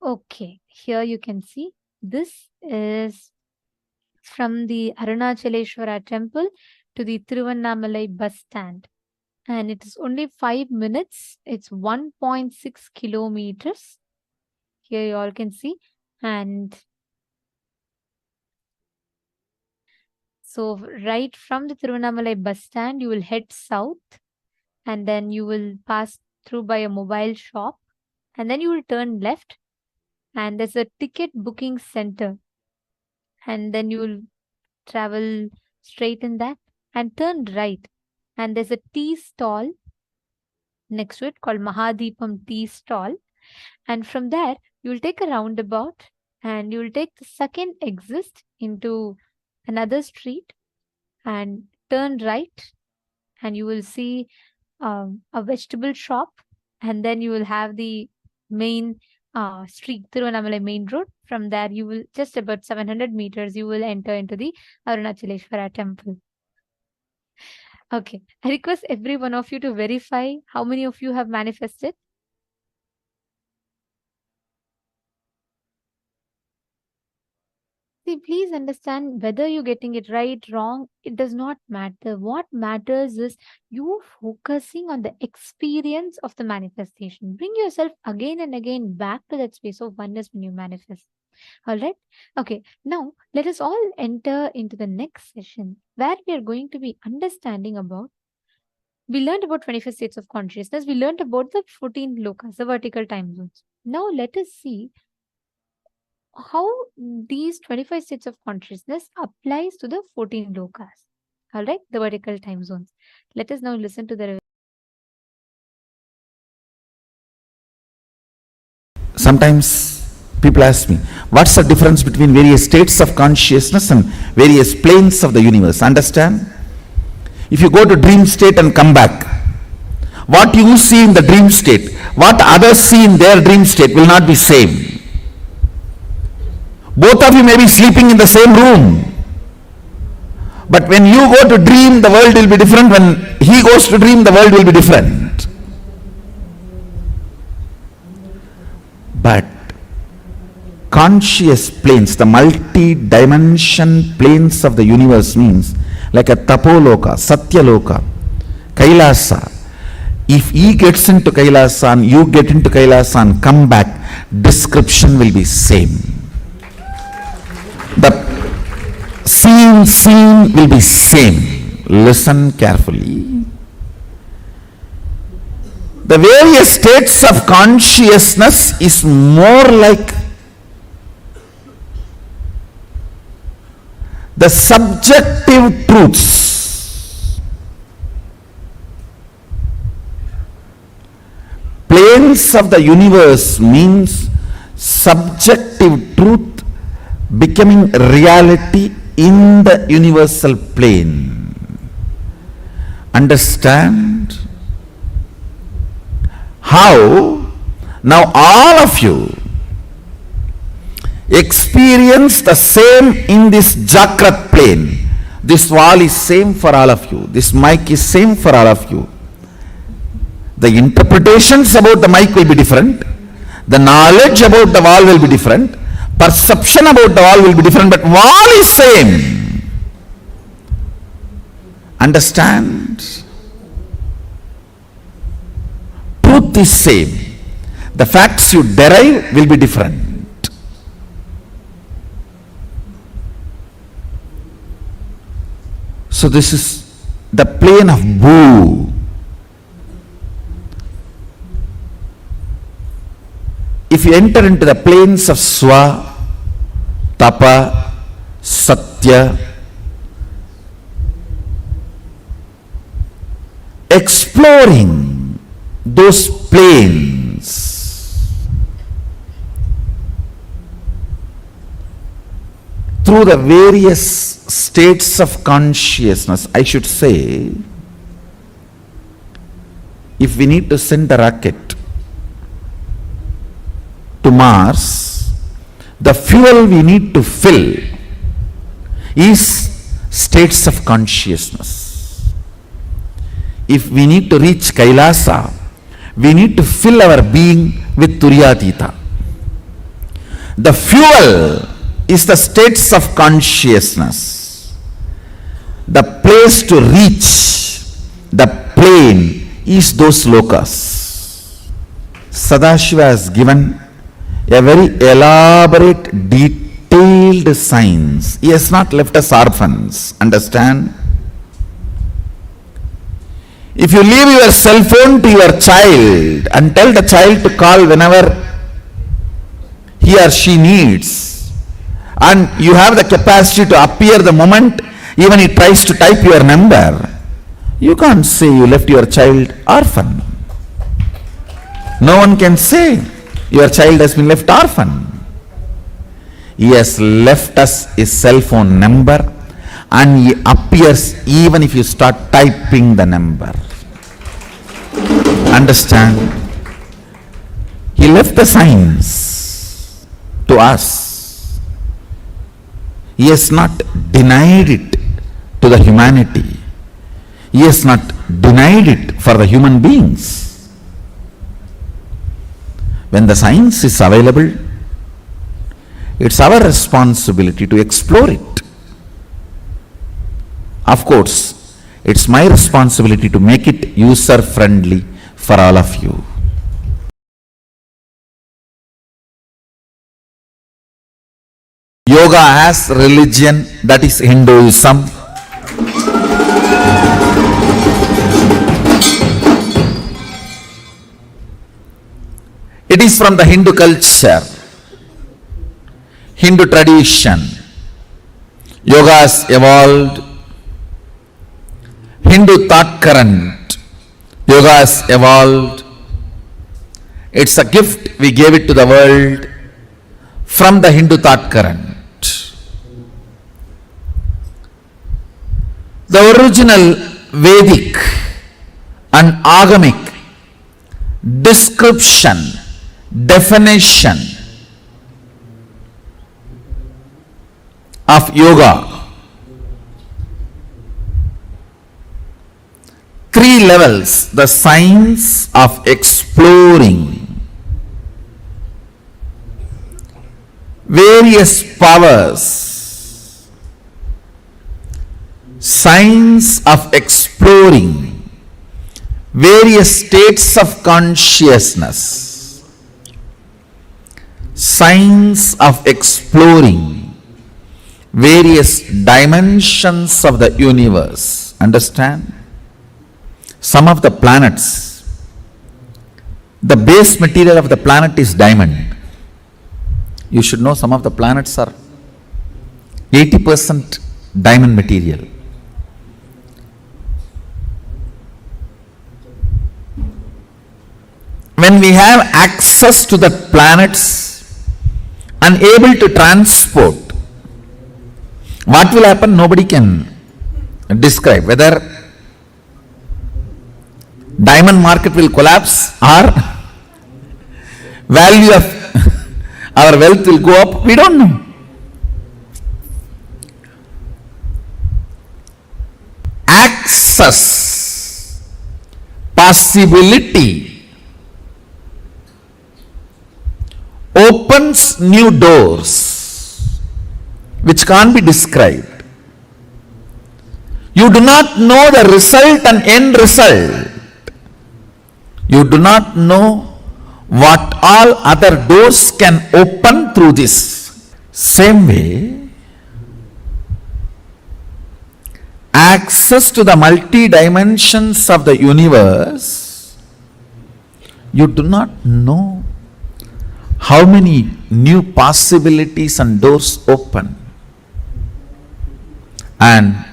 Okay, here you can see this is from the Arunachaleshwara temple to the Tiruvannamalai bus stand. And it is only 5 minutes. It's 1.6 kilometers. Here you all can see. And so right from the Tiruvannamalai bus stand, you will head south and then you will pass through by a mobile shop and then you will turn left and there's a ticket booking center and then you will travel straight in that and turn right and there's a tea stall next to it called Mahadipam tea stall, and from there you will take a roundabout and you will take the second exit into another street and turn right and you will see a vegetable shop and then you will have the main street, Tiruvannamalai main road. From there you will just about 700 meters you will enter into the Arunachaleshwara temple. Okay, I request every one of you to verify how many of you have manifested. See, please understand, whether you're getting it right, wrong, it does not matter. What matters is you focusing on the experience of the manifestation. Bring yourself again and again back to that space of oneness when you manifest. All right. Okay. Now, let us all enter into the next session where we are going to be understanding about, we learned about 25 states of consciousness. We learned about the 14 lokas, the vertical time zones. Now, let us see how these 25 states of consciousness applies to the 14 lokas. All right, the vertical time zones. Let us now listen to the. Sometimes people ask me, what's the difference between various states of consciousness and various planes of the universe? Understand? If you go to dream state and come back, what you see in the dream state, what others see in their dream state will not be same. Both of you may be sleeping in the same room. But when you go to dream, the world will be different. When he goes to dream, the world will be different. But conscious planes, the multi-dimension planes of the universe means like a Tapoloka, Satyaloka, Kailasa. If he gets into Kailasa and you get into Kailasa and come back, description will be same. The scene will be same. Listen carefully. The various states of consciousness is more like the subjective truths. Planes of the universe means subjective truth becoming reality in the universal plane. Understand? How now all of you experience the same in this Jakrat plane. This wall is same for all of you. This mic is same for all of you. The interpretations about the mic will be different. The knowledge about the wall will be different. Perception about the wall will be different, but wall is same. Understand? Truth is same. The facts you derive will be different. So this is the plane of Bhu. If you enter into the planes of Swa, Tapa, Satya, exploring those planes through the various states of consciousness, I should say, if we need to send a rocket to Mars, the fuel we need to fill is states of consciousness. If we need to reach Kailasa, we need to fill our being with Turyatita. The fuel is the states of consciousness. The place to reach the plane is those lokas. Sadashiva has given a very elaborate, detailed science. He has not left us orphans. Understand? If you leave your cell phone to your child and tell the child to call whenever he or she needs, and you have the capacity to appear the moment even he tries to type your number, you can't say you left your child orphan. No one can say your child has been left orphan. He has left us his cell phone number, and he appears even if you start typing the number. Understand? He left the science to us. He has not denied it to the humanity. He has not denied it for the human beings. When the science is available, it's our responsibility to explore it. Of course, it's my responsibility to make it user-friendly for all of you. Yoga as religion, that is Hinduism. It is from the Hindu culture, Hindu tradition. Yoga has evolved. Hindu thought current. Yoga has evolved. It's a gift we gave it to the world from the Hindu thought current. The original Vedic and Agamic description, definition of yoga, 3 levels: the science of exploring various powers, science of exploring various states of consciousness, science of exploring various dimensions of the universe. Understand? Some of the planets, the base material of the planet is diamond. You should know some of the planets are 80% diamond material. When we have access to the planets and able to transport, what will happen? Nobody can describe. Whether diamond market will collapse or value of our wealth will go up, we don't know. Access, possibility, opens new doors which can't be described. You do not know the result and end result. You do not know what all other doors can open through this. Same way, access to the multi-dimensions of the universe, you do not know how many new possibilities and doors open. And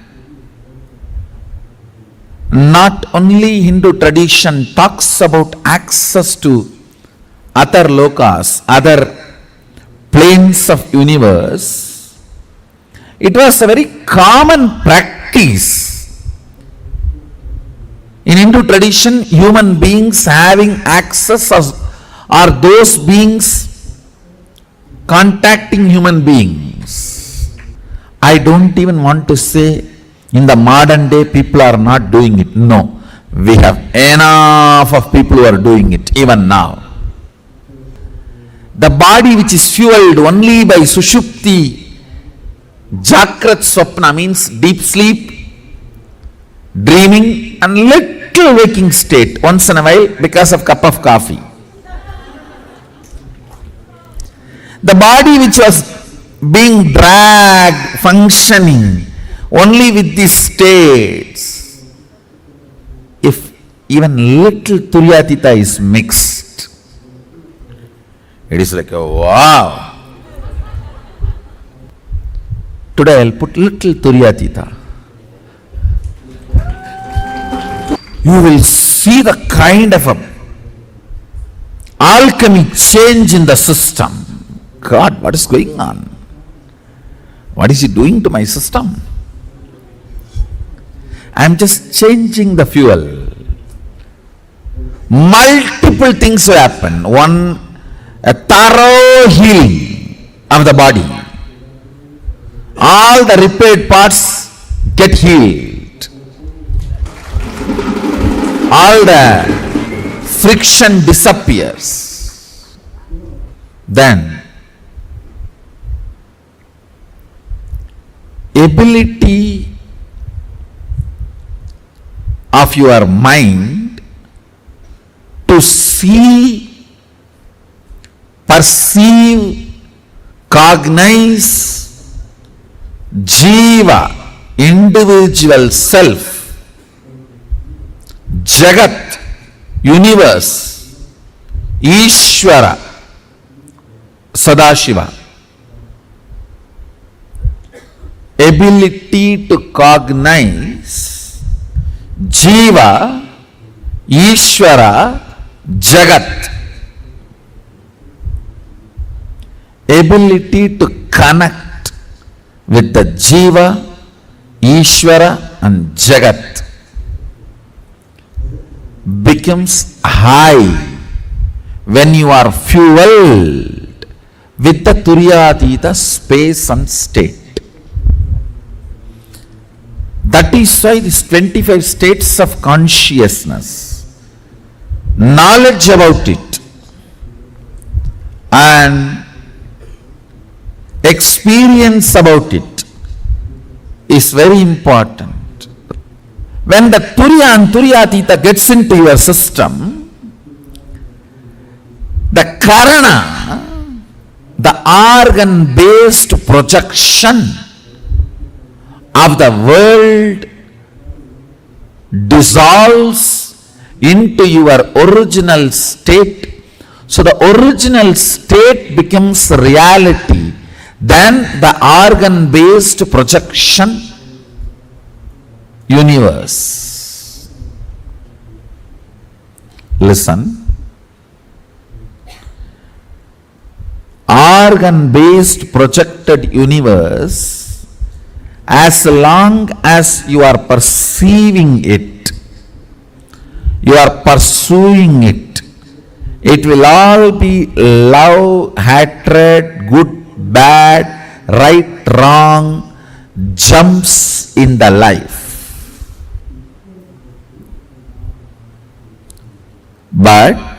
not only Hindu tradition talks about access to other lokas, other planes of universe, it was a very common practice. In Hindu tradition, human beings having access are those beings contacting human beings. I don't even want to say in the modern day people are not doing it. No, we have enough of people who are doing it even now. The body which is fueled only by Sushupti, Jakrat Swapna means deep sleep, dreaming and little waking state once in a while because of cup of coffee. The body which was being dragged, functioning only with these states, if even little Turyatita is mixed, it is like a wow. Today I'll put little Turyatita. You will see the kind of a alchemy change in the system. God, what is going on? What is he doing to my system? I am just changing the fuel. Multiple things will happen. One, a thorough healing of the body. All the repaired parts get healed. All the friction disappears. Then, ability of your mind to see, perceive, cognize Jiva, individual self, Jagat, universe, Ishvara, Sadashiva. Ability to cognize Jiva, Ishvara, Jagat. Ability to connect with the Jiva, Ishvara and Jagat becomes high when you are fueled with the Turyatita space and state. That is why these 25 states of consciousness, knowledge about it and experience about it is very important. When the Turya and Turyatita gets into your system, the Karana, the organ-based projection of the world dissolves into your original state. So the original state becomes reality. Then the organ-based projection universe. Listen. Organ-based projected universe, as long as you are perceiving it, you are pursuing it, it will all be love, hatred, good, bad, right, wrong, jumps in the life. But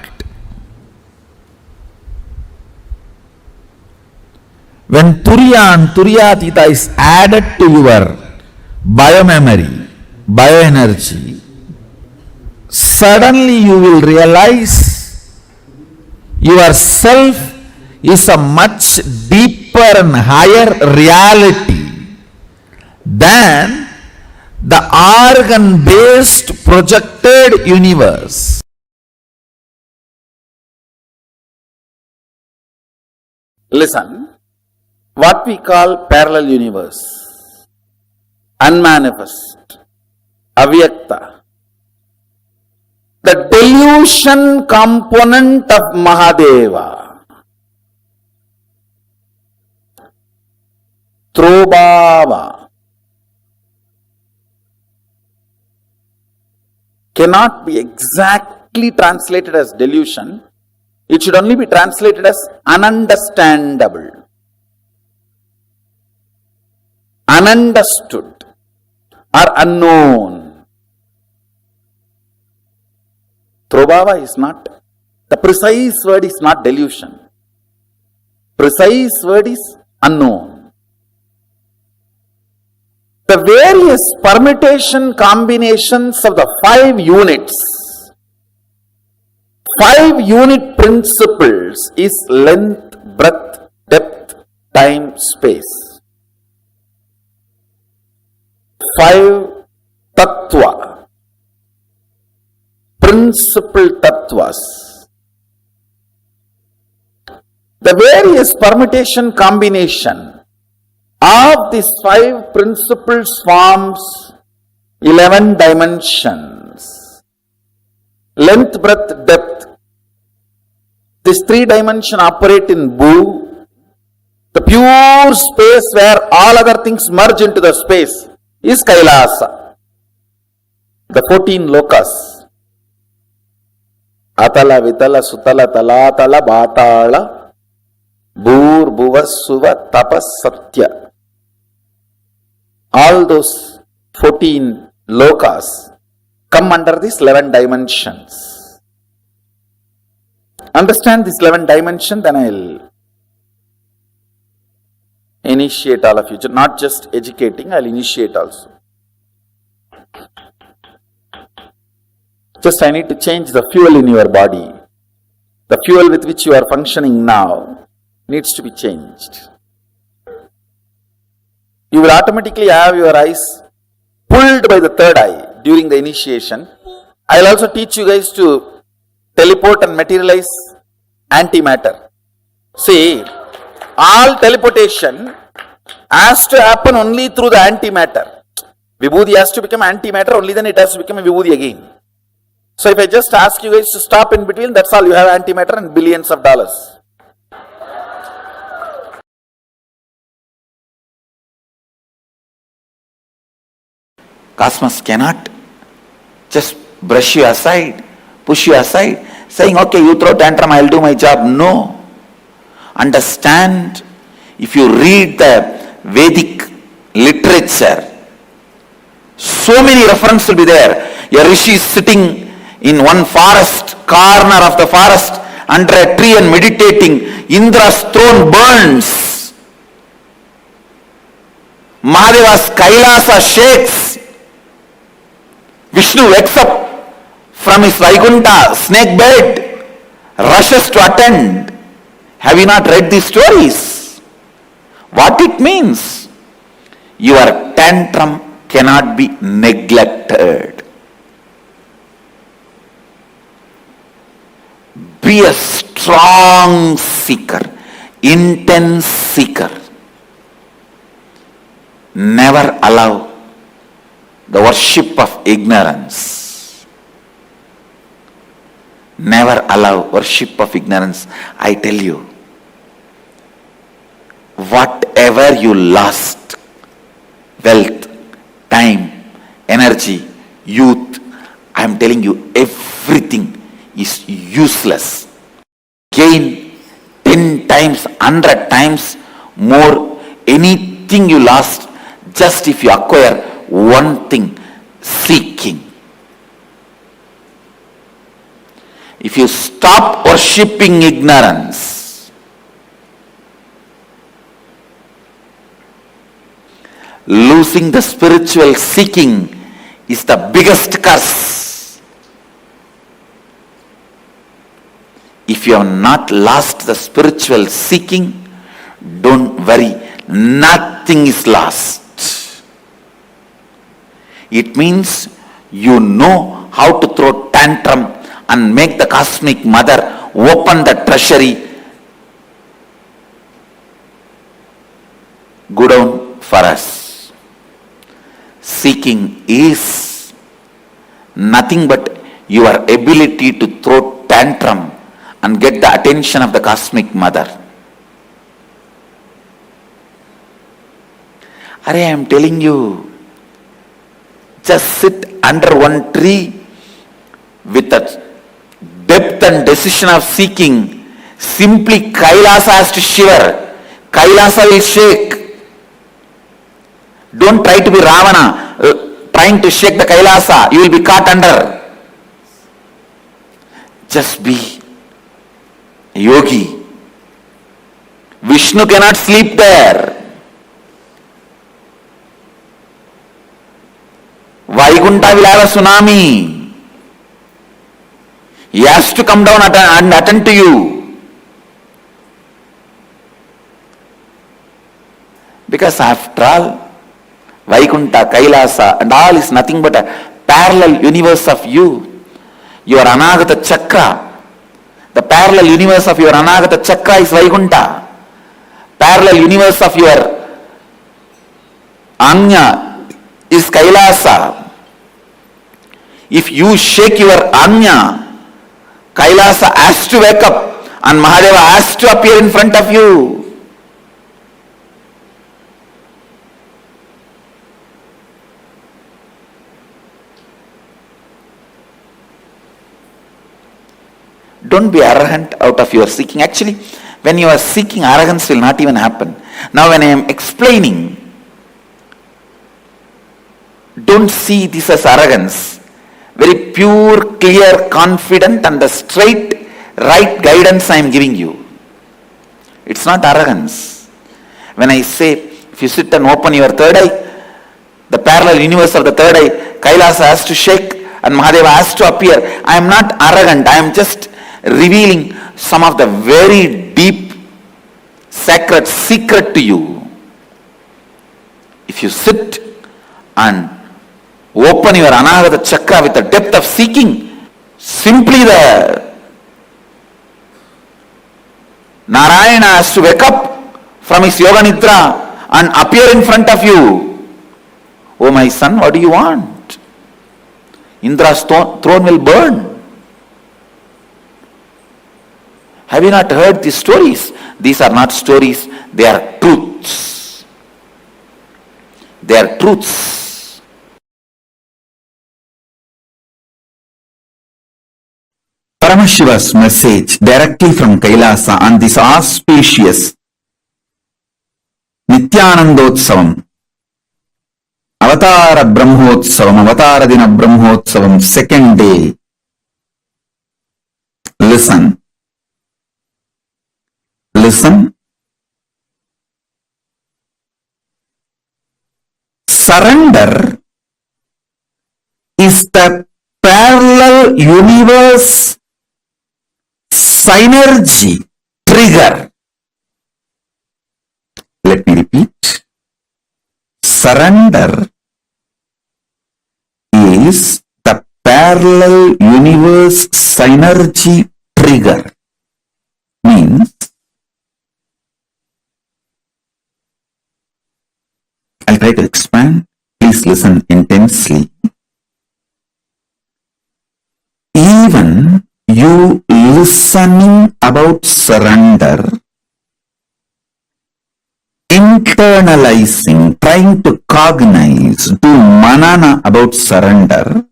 when Turiya and Turiyatita is added to your biomemory, bioenergy, suddenly you will realize yourself is a much deeper and higher reality than the organ-based projected universe. Listen. What we call parallel universe, unmanifest, avyakta, the delusion component of Mahadeva, Trobhava, cannot be exactly translated as delusion. It should only be translated as ununderstandable. Ununderstood or unknown. Trobhava is not, the precise word is not delusion. Precise word is unknown. The various permutation combinations of the 5 units, 5 unit principles is length, breadth, depth, time, space. 5 tattva, principal tattvas. The various permutation combination of these 5 principles forms 11 dimensions. Length, breadth, depth. These 3 dimensions operate in Bhu, the pure space where all other things merge into the space is Kailasa, the 14 lokas. Atala, Vitala, Sutala, Talatala, Bhatala, Bhur, Bhuva, Suva, Tapas, Satya. All those 14 lokas come under these 11 dimensions. Understand this 11 dimension, then I will initiate all of you, not just educating, I will initiate also. Just I need to change the fuel in your body. The fuel with which you are functioning now needs to be changed. You will automatically have your eyes pulled by the third eye during the initiation. I will also teach you guys to teleport and materialize antimatter. See, all teleportation has to happen only through the antimatter. Vibhuti has to become antimatter, only then it has to become a Vibhuti again. So if I just ask you guys to stop in between, that's all, you have antimatter and billions of dollars. Cosmos cannot just brush you aside, push you aside, saying, okay, you throw tantrum, I will do my job. No. Understand, if you read the Vedic literature, so many references will be there. A rishi is sitting in one forest, corner of the forest, under a tree and meditating. Indra's throne burns. Mahadeva's Kailasa shakes. Vishnu wakes up from his Vaikuntha snake bed, rushes to attend. Have you not read these stories? What it means? Your tantrum cannot be neglected. Be a strong seeker, intense seeker. Never allow the worship of ignorance. Never allow worship of ignorance. I tell you, whatever you lost, wealth, time, energy, youth, I am telling you, everything is useless. Gain 10 times, 100 times more, anything you lost, just if you acquire one thing, seeking. If you stop worshipping ignorance, losing the spiritual seeking is the biggest curse. If you have not lost the spiritual seeking, don't worry, nothing is lost. It means you know how to throw tantrum and make the cosmic mother open the treasury, go down for us. Seeking is nothing but your ability to throw tantrum and get the attention of the cosmic mother. I am telling you, just sit under one tree with a depth and decision of seeking. Simply Kailasa has to shiver. Kailasa will shake. Don't try to be Ravana, trying to shake the Kailasa. You will be caught under. Just be a yogi. Vishnu cannot sleep there. Vaikunta will have a tsunami. He has to come down and attend to you. Because after all, Vaikunta, Kailasa and all is nothing but a parallel universe of you. Your Anagata Chakra. The parallel universe of your Anagata Chakra is Vaikunta. Parallel universe of your Anya is Kailasa. If you shake your Anya, Kailasa has to wake up and Mahadeva has to appear in front of you. Don't be arrogant out of your seeking. Actually, when you are seeking, arrogance will not even happen. Now when I am explaining, don't see this as arrogance. Very pure, clear, confident and the straight, right guidance I am giving you. It's not arrogance. When I say, if you sit and open your third eye, the parallel universe of the third eye, Kailasa has to shake and Mahadeva has to appear. I am not arrogant. I am just revealing some of the very deep, sacred secret to you. If you sit and open your Anagata Chakra with the depth of seeking, simply the Narayana has to wake up from his Yoga Nidra and appear in front of you. Oh my son, what do you want? Indra's throne will burn. Have you not heard these stories? These are not stories, they are truths. They are truths. Paramashiva's message directly from Kailasa on this auspicious Nithyanandotsavam, Avatara Brahmotsavam, Avatara Dina Brahmotsavam, second day. Listen. Listen. Surrender is the parallel universe synergy trigger. Let me repeat. surrender is the parallel universe synergy trigger. Means, I'll try to expand. Please listen intensely. Even you listening about surrender, internalizing, trying to cognize, do manana about surrender,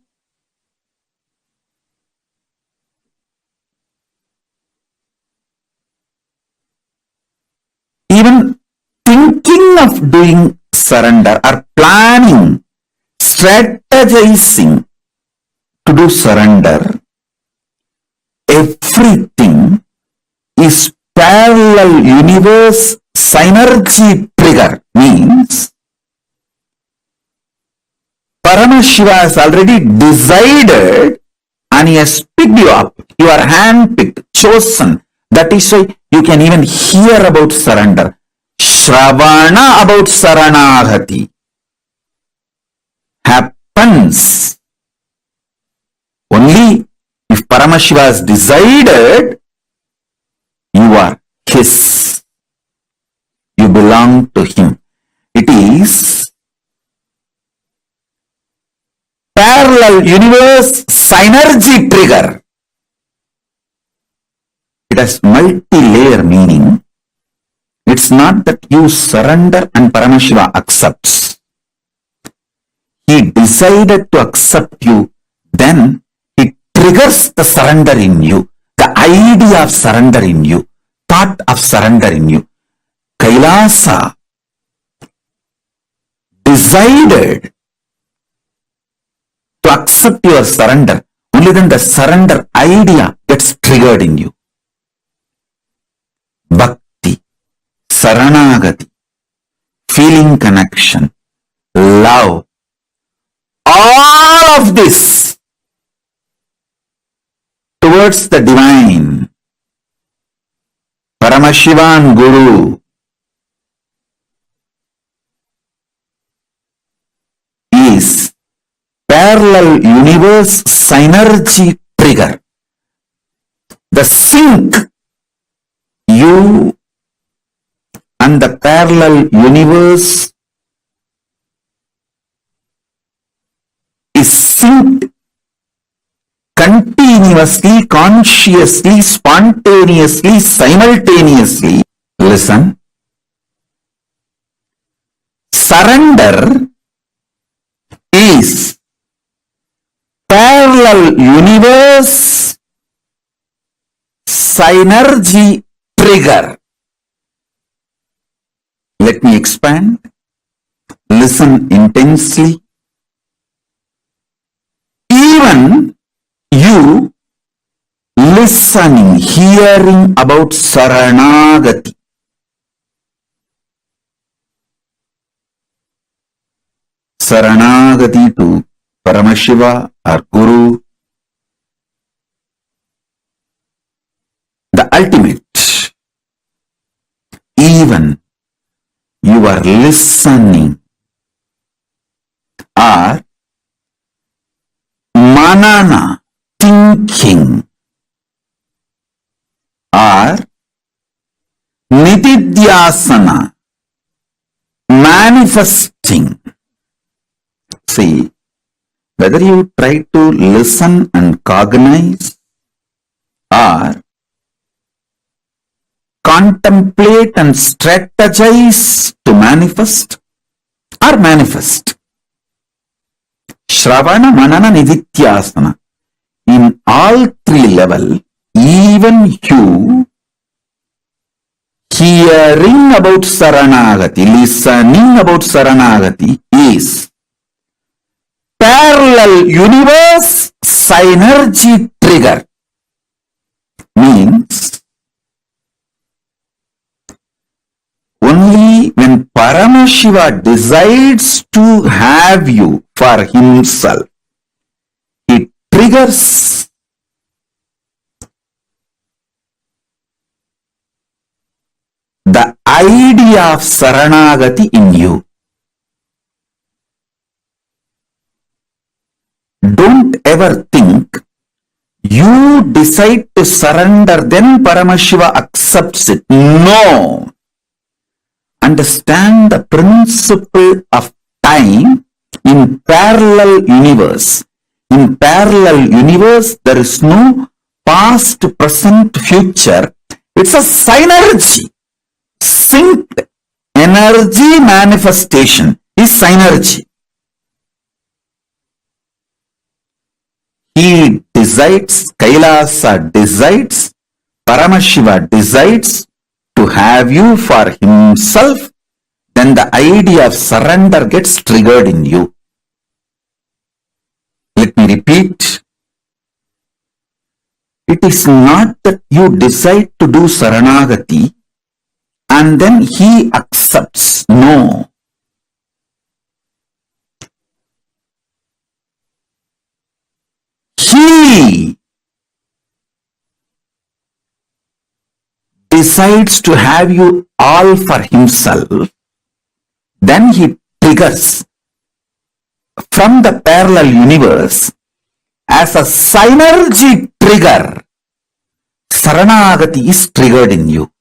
even thinking of doing surrender or planning, strategizing to do surrender, everything is parallel universe synergy trigger. Means Paramashiva has already decided and he has picked you up. You are handpicked, chosen. That is why you can even hear about surrender. Shravana about Saranagati happens only if Paramashiva has decided you are his. You belong to him. It is parallel universe synergy trigger. It has multi-layer meaning. It's not that you surrender and Paramashiva accepts. He decided to accept you, then it triggers the surrender in you, the idea of surrender in you, thought of surrender in you. Kailasa decided to accept your surrender. Only then the surrender idea gets triggered in you. Bhakti, Saranagati, feeling connection, love, all of this towards the divine, Paramashiva and Guru, is parallel universe synergy trigger. The sync you and the parallel universe is synced continuously, consciously, spontaneously, simultaneously. Listen. Surrender is parallel universe synergy trigger. Let me expand. Listen intensely. Even you listening, hearing about Saranagati, Saranagati to Paramashiva or Guru, the ultimate. Even you are listening or manana, thinking, or nitidhyasana, manifesting. See, whether you try to listen and cognize or contemplate and strategize to manifest or manifest. Shravana, Manana, Nidhityasana. In all three levels, even you hearing about Saranagati, listening about Saranagati is parallel universe synergy trigger. Means only when Paramashiva decides to have you for himself, it triggers the idea of Saranagati in you. Don't ever think you decide to surrender, then Paramashiva accepts it. No. Understand the principle of time in parallel universe. In parallel universe, there is no past, present, future. It's a synergy. Synced energy manifestation is synergy. He decides, Kailasa decides, Paramashiva decides to have you for himself, then the idea of surrender gets triggered in you. Let me repeat. It is not that you decide to do Saranagati and then he accepts. No. He decides to have you all for himself, then he triggers from the parallel universe as a synergy trigger. Saranagati is triggered in you.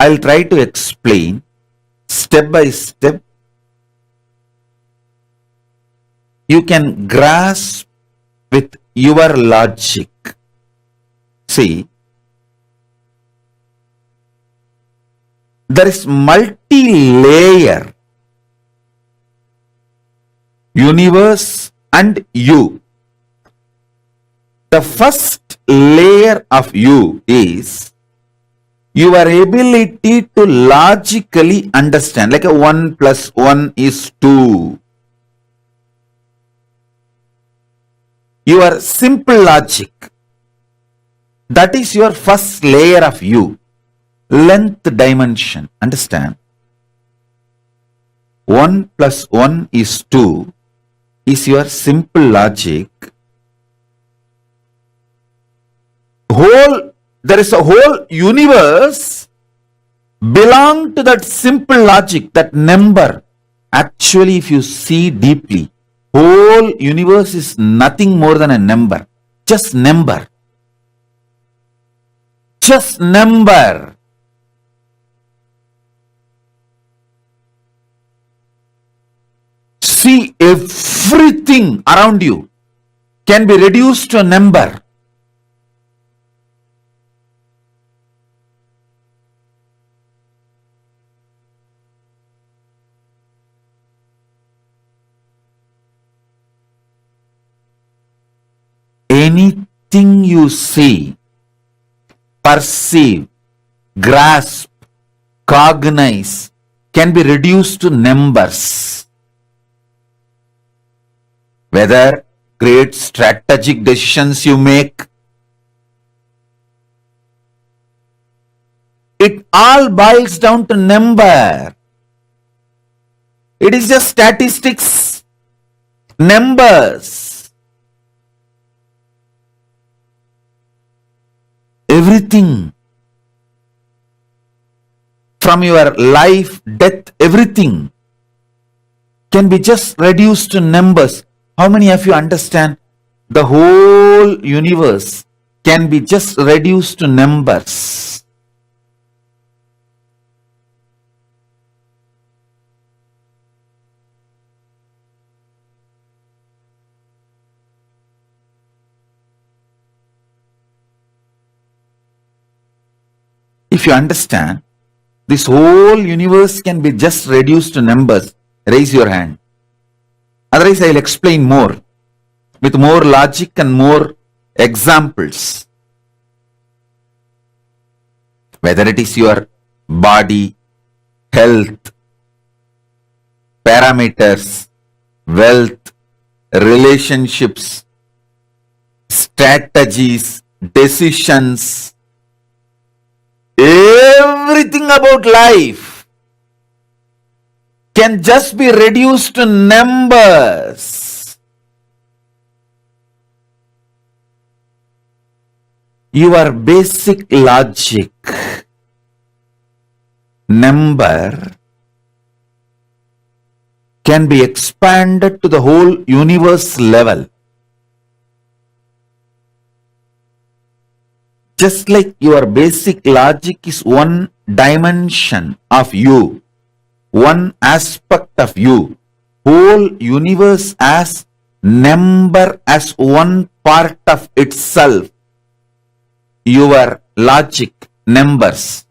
I'll try to explain step by step. You can grasp with your logic. See, there is multi-layer universe and you. The first layer of you is your ability to logically understand, like a 1 plus 1 is 2. Your simple logic. That is your first layer of you. Length dimension. Understand? 1 plus 1 is 2 is your simple logic. There is a whole universe belong to that simple logic, that number. Actually, if you see deeply, whole universe is nothing more than a number. Just number. Just number. See, everything around you can be reduced to a number. everything you see, perceive, grasp, cognize can be reduced to numbers. Whether great strategic decisions you make, it all boils down to number. It is just statistics, numbers. Everything from your life, death, everything can be just reduced to numbers. How many of you understand the whole universe can be just reduced to numbers? If you understand, this whole universe can be just reduced to numbers. Raise your hand. Otherwise, I'll explain more with more logic and more examples. Whether it is your body, health, parameters, wealth, relationships, strategies, decisions, everything about life can just be reduced to numbers. Your basic logic, number, can be expanded to the whole universe level. Just like your basic logic is one dimension of you, one aspect of you, whole universe as number as one part of itself. Your logic, numbers,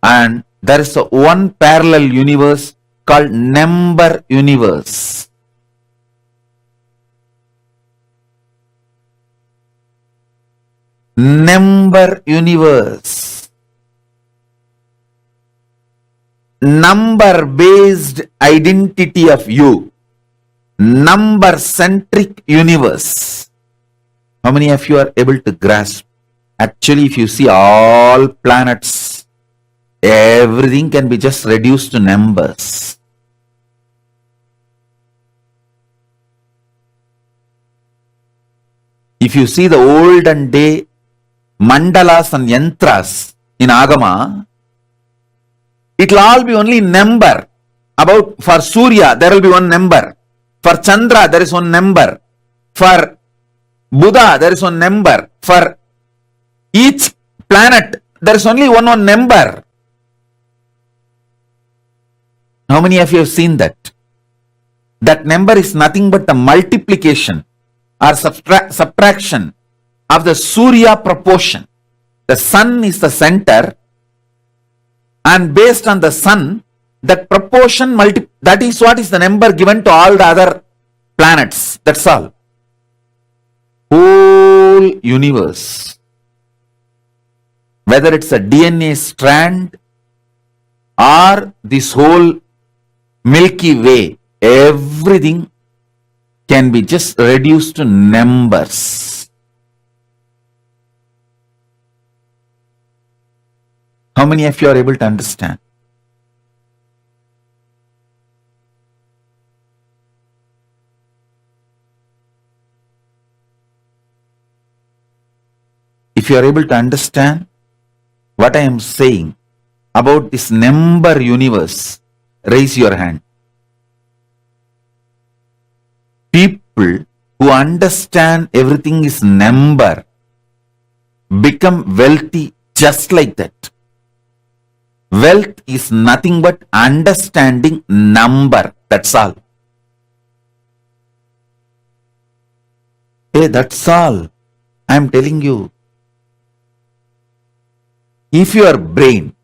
and there is a one parallel universe called number universe. Number universe. Number based identity of you. Number centric universe. How many of you are able to grasp? Actually, if you see all planets, everything can be just reduced to numbers. If you see the olden day mandalas and yantras in Agama, it will all be only number. About for Surya, there will be one number. For Chandra, there is one number. For Buddha, there is one number. For each planet, there is only one number. How many of you have seen that? That number is nothing but the multiplication or subtraction of the Surya proportion. The sun is the center, and based on the sun, that proportion that is what is the number given to all the other planets. That's all. Whole universe, whether it's a DNA strand or this whole Milky Way, everything can be just reduced to numbers. How many of you are able to understand? If you are able to understand what I am saying about this number universe, raise your hand. People who understand everything is number become wealthy just like that. Wealth is nothing but understanding number. That's all. Hey, that's all. I am telling you. If your brain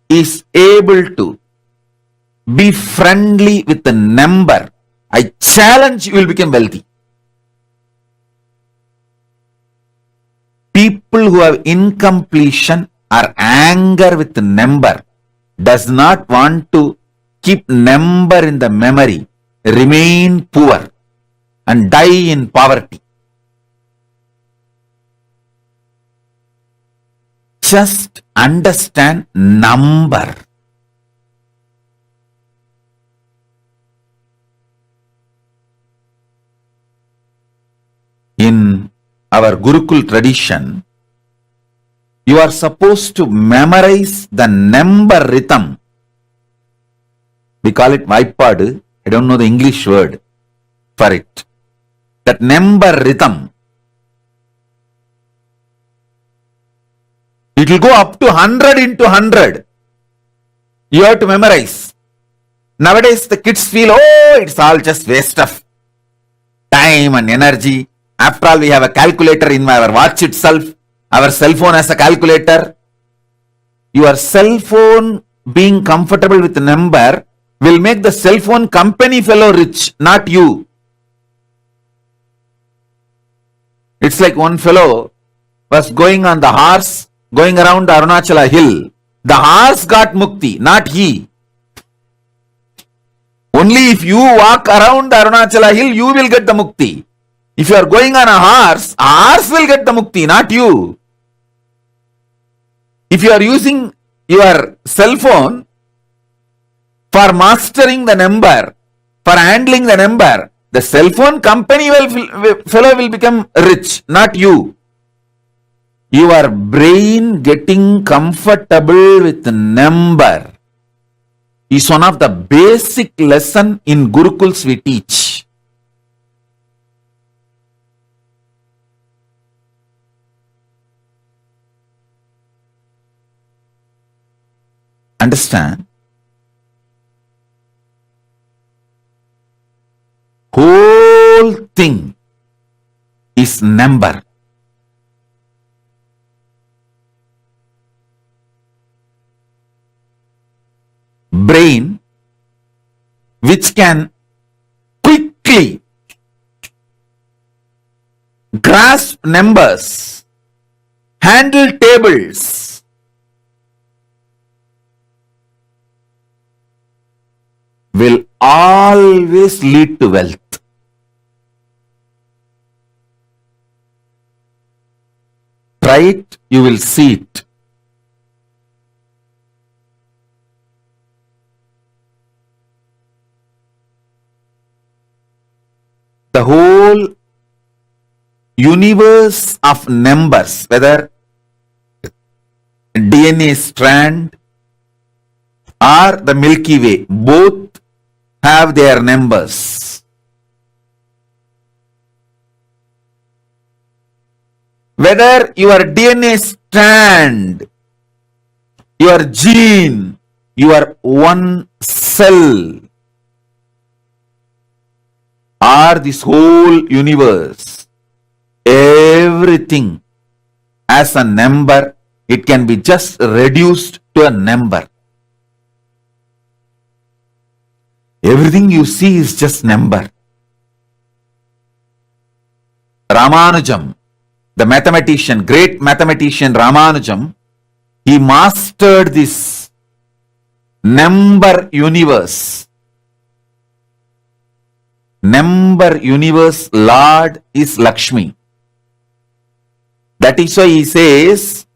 is able to be friendly with the number, I challenge you will become wealthy. People who have incompletion or anger with number does not want to keep number in the memory, remain poor and die in poverty. Just understand number. In our Gurukul tradition, you are supposed to memorize the number rhythm. We call it Vaipadu. I don't know the English word for it. That number rhythm. It will go up to 100 into 100. You have to memorize. Nowadays the kids feel, oh, it's all just waste of time and energy. After all, we have a calculator in our watch itself. Our cell phone has a calculator. Your cell phone being comfortable with the number will make the cell phone company fellow rich, not you. It's like one fellow was going on the horse, going around Arunachala hill. The horse got mukti, not he. Only if you walk around Arunachala hill, you will get the mukti. If you are going on a horse will get the mukti, not you. If you are using your cell phone for mastering the number, for handling the number, the cell phone company fellow will become rich, not you. Your brain getting comfortable with the number is one of the basic lesson in Gurukuls we teach. Understand? Whole thing is number. Brain, which can quickly grasp numbers, handle tables, will always lead to wealth. Try it, you will see it. The whole universe of numbers, whether DNA strand or the Milky Way, both have their numbers. Whether your DNA strand, your gene, your one cell, or this whole universe, everything as a number, it can be just reduced to a number. Everything you see is just number. Ramanujam, the mathematician, great mathematician Ramanujam, he mastered this number universe. Number universe Lord is Lakshmi. That is why he says,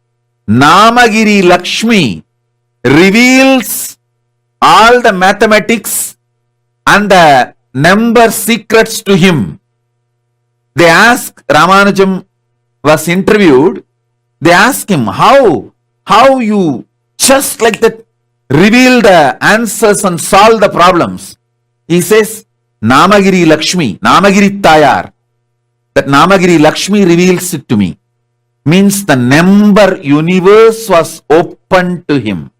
Namagiri Lakshmi reveals all the mathematics and the number secrets to him. They ask, Ramanujam was interviewed, they ask him, how you just like that reveal the answers and solve the problems. He says, Namagiri Lakshmi, Namagiri Tayar. That Namagiri Lakshmi reveals it to me. Means the number universe was open to him.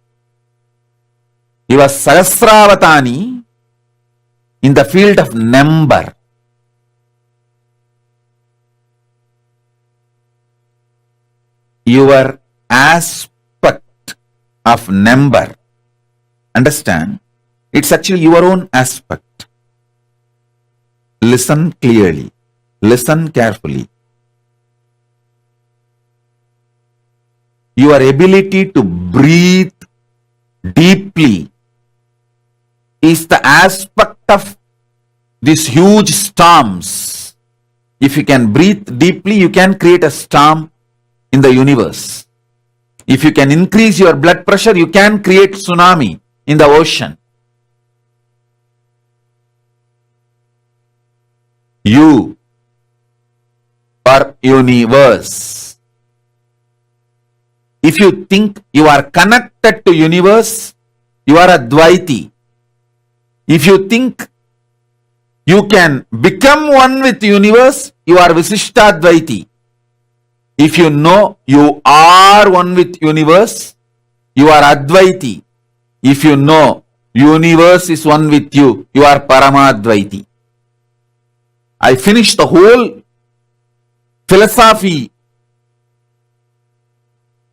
He was Sahasravatani in the field of number. Your aspect of number, understand, it's actually your own aspect. Listen clearly, listen carefully. your ability to breathe deeply is the aspect of these huge storms. If you can breathe deeply, you can create a storm in the universe. If you can increase your blood pressure, you can create tsunami in the ocean. You are universe. If you think you are connected to universe, you are Advaiti. If you think you can become one with universe, you are Visishtadvaiti. If you know you are one with universe, you are Advaiti. If you know universe is one with you, you are Paramadvaiti. I finished the whole philosophy,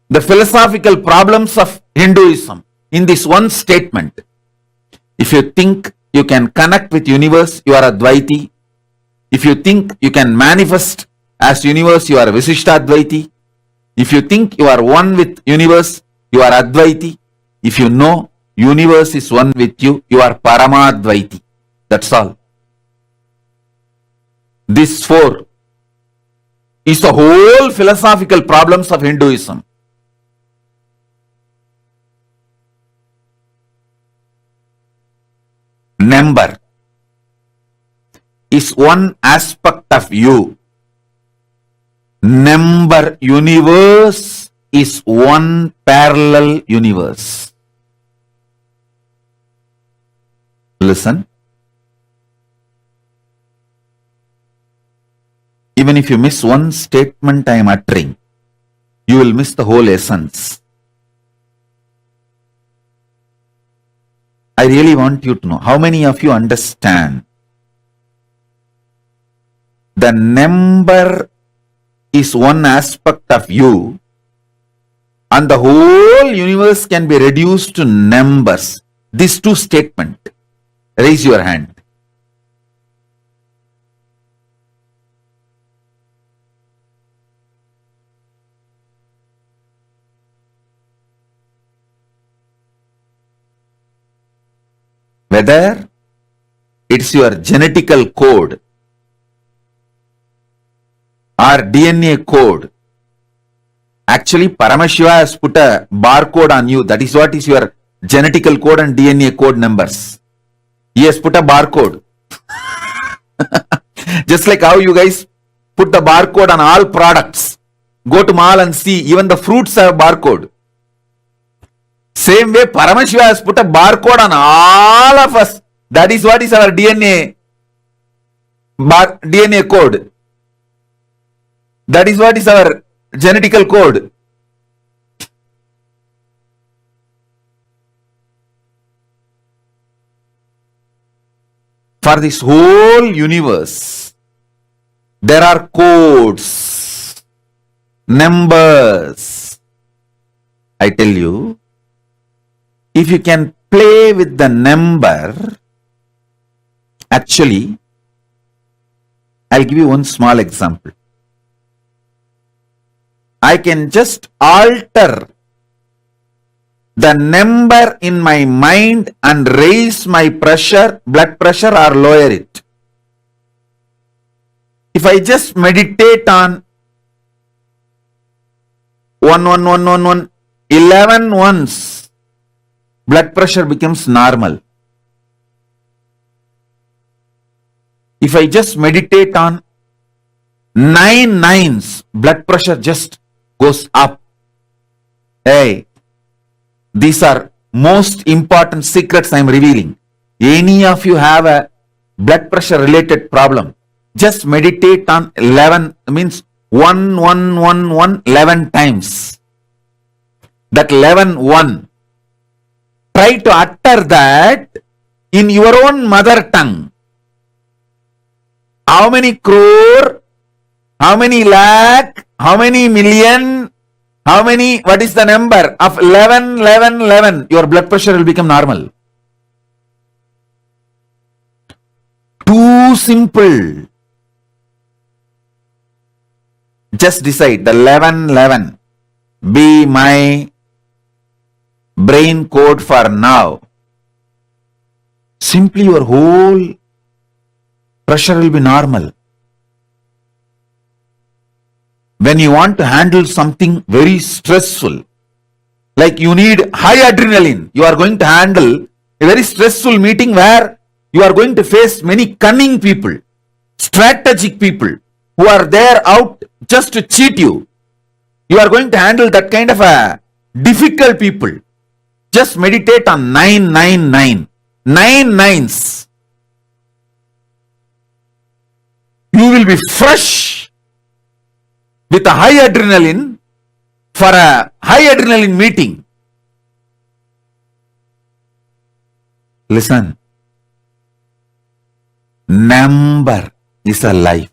the philosophical problems of Hinduism in this one statement. If you think you can connect with universe, you are Advaiti. If you think you can manifest as universe, you are Visishtadvaiti. If you think you are one with universe, you are Advaiti. If you know universe is one with you, you are Paramadvaiti. That's all. This four is the whole philosophical problems of Hinduism. Number is one aspect of you. Number universe is one parallel universe. Listen. Even if you miss one statement I am uttering, you will miss the whole essence. I really want you to know, how many of you understand the number is one aspect of you and the whole universe can be reduced to numbers? These two statements. Raise your hand. Whether it's your genetical code or DNA code. Actually, Paramashiva has put a barcode on you. That is what is your genetical code and DNA code numbers. He has put a barcode. Just like how you guys put the barcode on all products. Go to mall and see, even the fruits have barcode. Same way, Paramashiva has put a barcode on all of us. That is what is our DNA code. That is what is our genetical code. For this whole universe, there are codes, numbers. I tell you, if you can play with the number, actually, I'll give you one small example. I can just alter the number in my mind and raise my pressure, blood pressure, or lower it. If I just meditate on 11 ones, blood pressure becomes normal. If I just meditate on 9 nines, blood pressure just goes up. Hey, these are most important secrets I am revealing. Any of you have a blood pressure related problem, just meditate on 11, means 11 times. That 11. Try to utter that in your own mother tongue. How many crore, how many lakh, how many million, how many, what is the number of 11? Your blood pressure will become normal. Too simple. Just decide the 11. be my brain code for now, simply your whole pressure will be normal. When you want to handle something very stressful, like you need high adrenaline, you are going to handle a very stressful meeting where you are going to face many cunning people, strategic people who are there out just to cheat you. You are going to handle that kind of a difficult people. Just meditate on 999. 9 nines. You will be fresh with a high adrenaline for a high adrenaline meeting. Listen. Number is a life.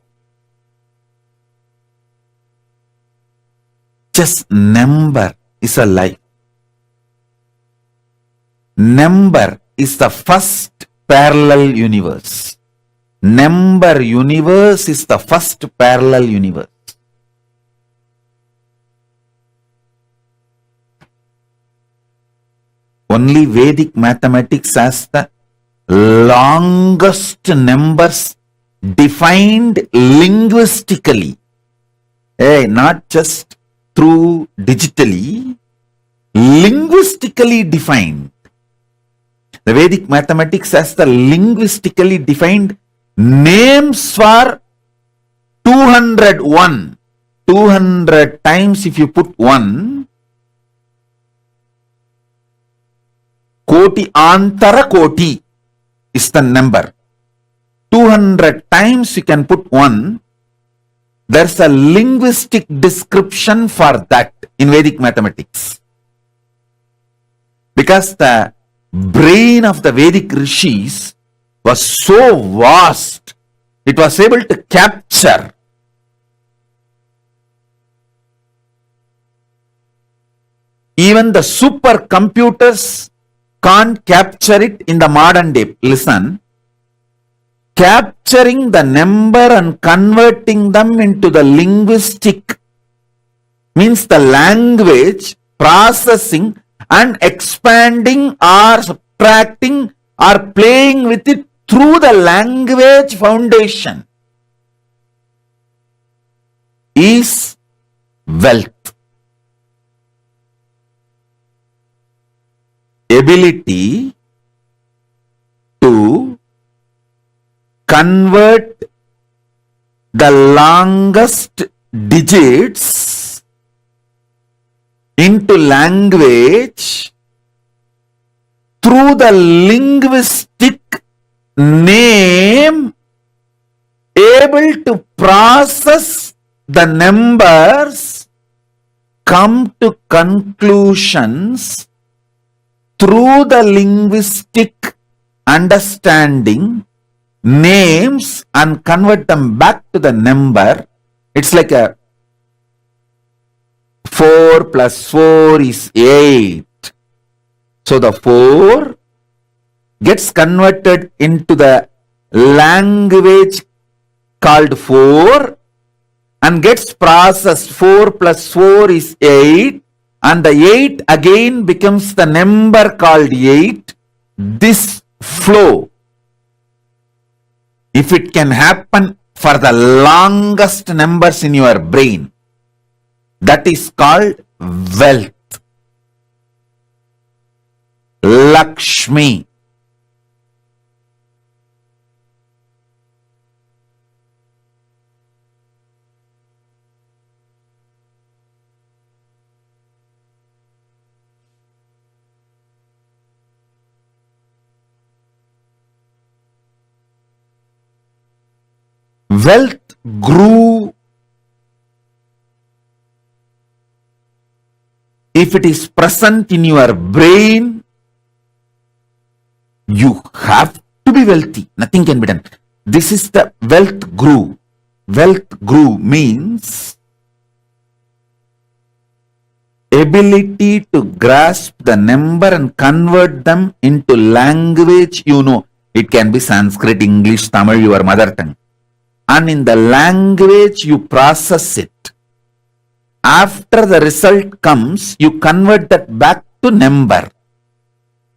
Just number is a life. Number is the first parallel universe. Number universe is the first parallel universe. Only Vedic mathematics has the longest numbers defined linguistically. Not just through digitally, linguistically defined. The Vedic mathematics has the linguistically defined names for 201. 200 times if you put 1, Koti Antara Koti is the number. 200 times you can put 1. There's a linguistic description for that in Vedic mathematics. Because the brain of the Vedic rishis was so vast, it was able to capture even the supercomputers can't capture it in the modern day. Listen, capturing the number and converting them into the linguistic means the language, processing and expanding or subtracting or playing with it through the language foundation is wealth. Ability to convert the longest digits into language through the linguistic name, able to process the numbers, come to conclusions through the linguistic understanding, names and convert them back to the number. It's like a 4 plus 4 is 8. So the 4 gets converted into the language called 4 and gets processed. 4 plus 4 is 8 and the 8 again becomes the number called 8. This flow, if it can happen for the longest numbers in your brain, that is called wealth. Lakshmi. Wealth grew if it is present in your brain. You have to be wealthy. Nothing can be done. This is the wealth grew. Wealth grew means ability to grasp the number and convert them into language. You know, it can be Sanskrit, English, Tamil, your mother tongue. And in the language you process it. After the result comes, you convert that back to number.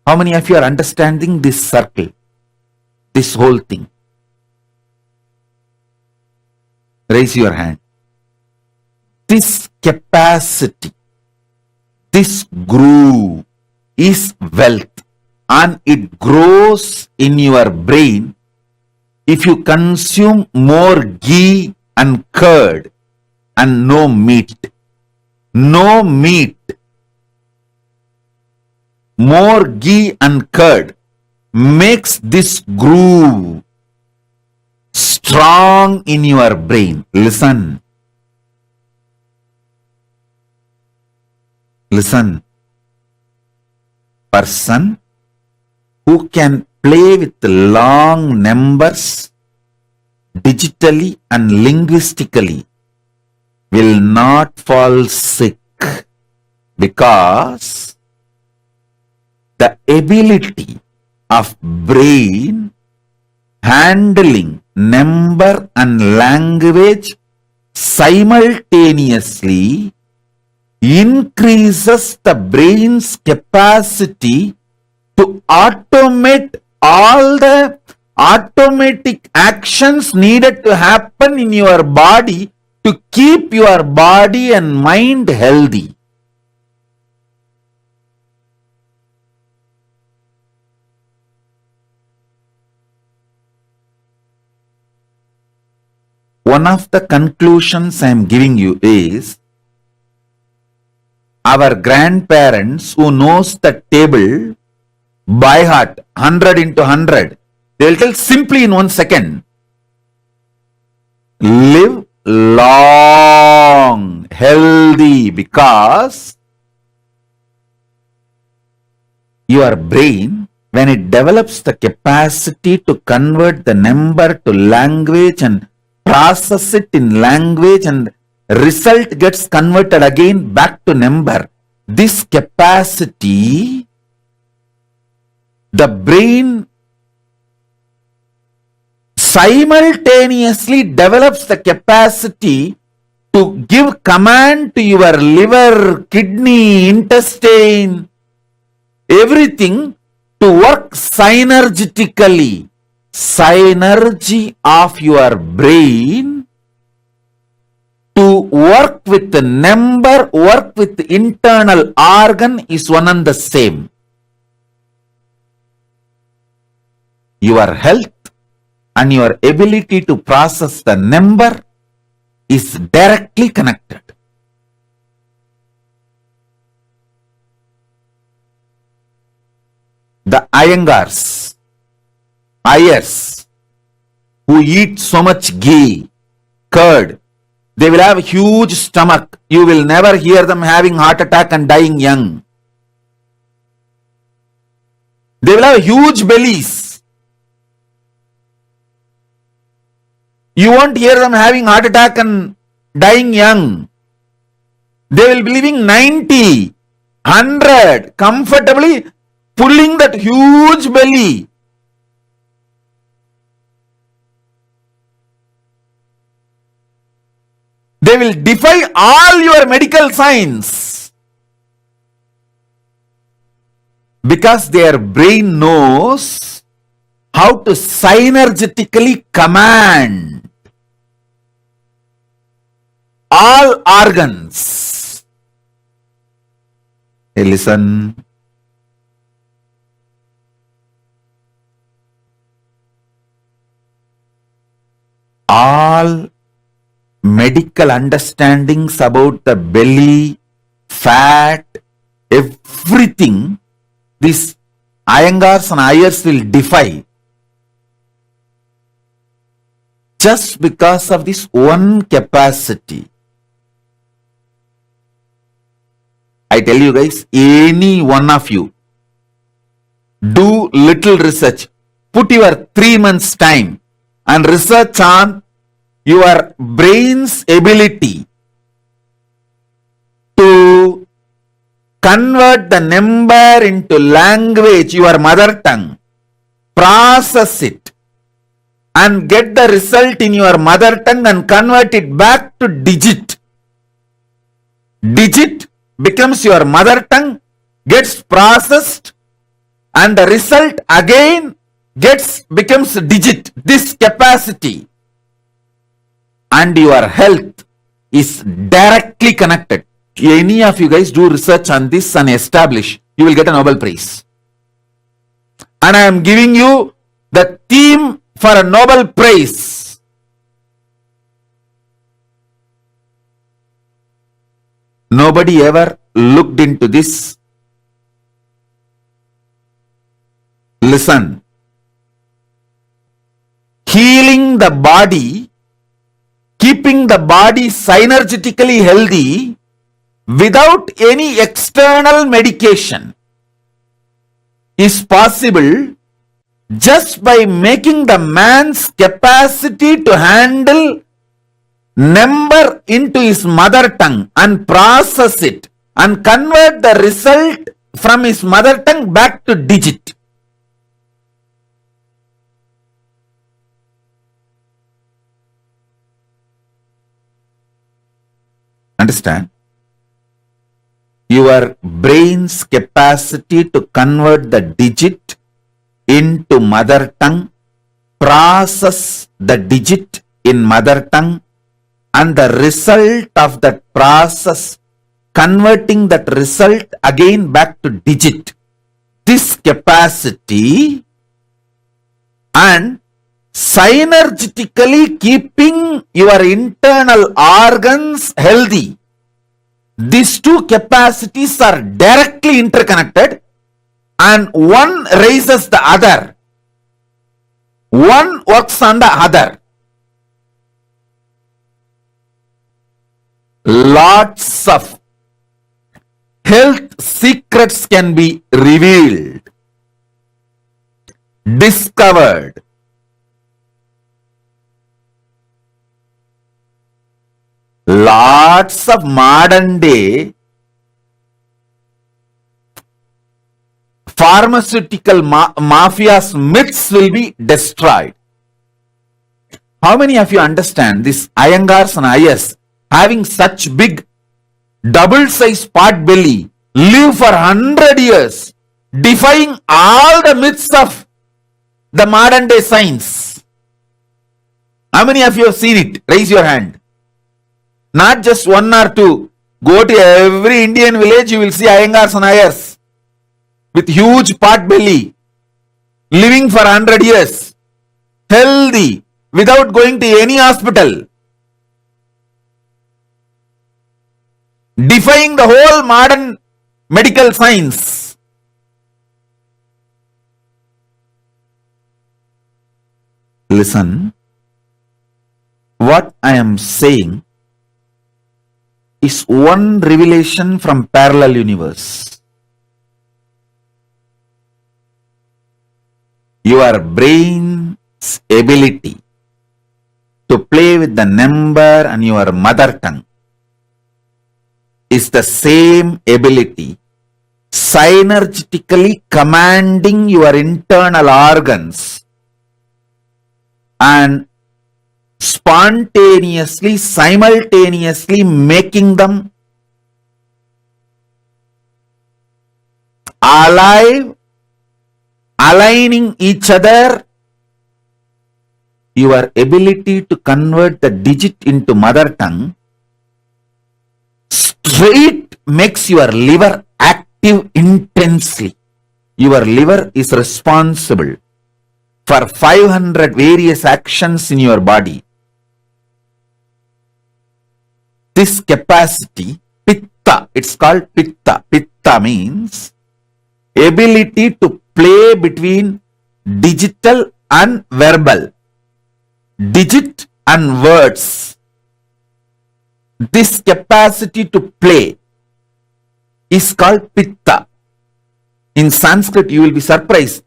How many of you are understanding this circle, this whole thing? Raise your hand. This capacity, this groove is wealth, and it grows in your brain if you consume more ghee and curd and no meat. No meat. More ghee and curd makes this groove strong in your brain. Listen. Listen. Person who can play with long numbers digitally and linguistically will not fall sick, because the ability of brain handling number and language simultaneously increases the brain's capacity to automate all the automatic actions needed to happen in your body to keep your body and mind healthy. One of the conclusions I am giving you is, our grandparents who knows the table by heart, 100 into 100, they will tell simply in 1 second, live long, healthy, because your brain, when it develops the capacity to convert the number to language and process it in language, and result gets converted again back to number, this capacity, the brain simultaneously develops the capacity to give command to your liver, kidney, intestine, everything to work synergetically. Synergy of your brain to work with the number, work with the internal organ is one and the same. Your health and your ability to process the number is directly connected. The Iyengars, Ayers, who eat so much ghee, curd, they will have huge stomach. You will never hear them having heart attack and dying young. They will have huge bellies. You won't hear them having heart attack and dying young. They will be living 90, 100, comfortably pulling that huge belly. They will defy all your medical science, because their brain knows how to synergetically command all organs. Hey, listen. All medical understandings about the belly, fat, everything, these Iyengars and Ayers will defy, just because of this one capacity. I tell you guys, any one of you, do little research, put your 3 months time and research on your brain's ability to convert the number into language, your mother tongue, process it and get the result in your mother tongue and convert it back to digit. digit becomes your mother tongue, gets processed, and the result again becomes digit. This capacity and your health is directly connected. Any of you guys do research on this and establish, you will get a Nobel Prize. And I am giving you the theme for a Nobel Prize. Nobody ever looked into this. Listen. Healing the body, keeping the body synergetically healthy without any external medication is possible just by making the man's capacity to handle number into his mother tongue and process it and convert the result from his mother tongue back to digit. Understand? Your brain's capacity to convert the digit into mother tongue, process the digit in mother tongue, and the result of that process, converting that result again back to digit. This capacity and synergetically keeping your internal organs healthy. These two capacities are directly interconnected and one raises the other. One works on the other. Lots of health secrets can be revealed, discovered. Lots of modern day pharmaceutical mafia's myths will be destroyed. How many of you understand this Iyengars and Ayers having such big double-sized pot belly live for 100 years defying all the myths of the modern day science? How many of you have seen it? Raise your hand. Not just one or two. Go to every Indian village, you will see Iyengars and Ayers with huge pot belly, living for 100 years, healthy, without going to any hospital, defying the whole modern medical science. Listen, what I am saying is one revelation from parallel universe. Your brain's ability to play with the number and your mother tongue is the same ability synergetically commanding your internal organs and spontaneously, simultaneously making them alive, aligning each other. Your ability to convert the digit into mother tongue straight makes your liver active intensely. Your liver is responsible for 500 various actions in your body. This capacity, pitta, it's called pitta. Pitta means ability to play between digital and verbal, digit and words. This capacity to play is called pitta. In Sanskrit, you will be surprised.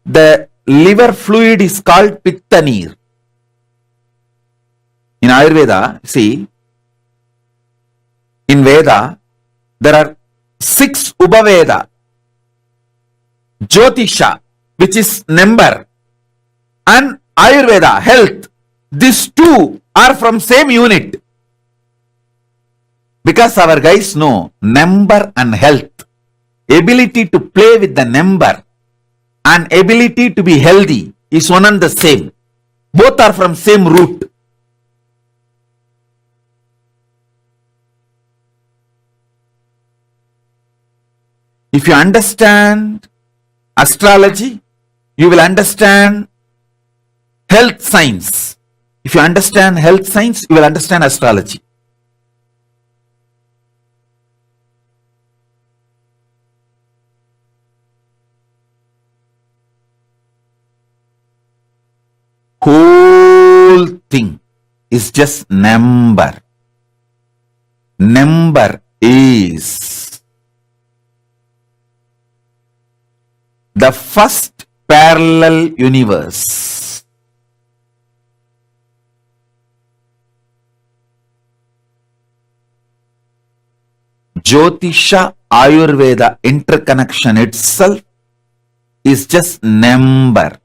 The liver fluid is called pitta neer. In Ayurveda, see, in Veda, there are 6 Ubaveda. Jyotisha, which is number, and Ayurveda, health. These two are from same unit. Because our guys know number and health, ability to play with the number and ability to be healthy is one and the same. Both are from same root. If you understand astrology, you will understand health science. If you understand health science, you will understand astrology. Whole thing is just number. Number is the first parallel universe. Jyotisha Ayurveda interconnection itself is just number.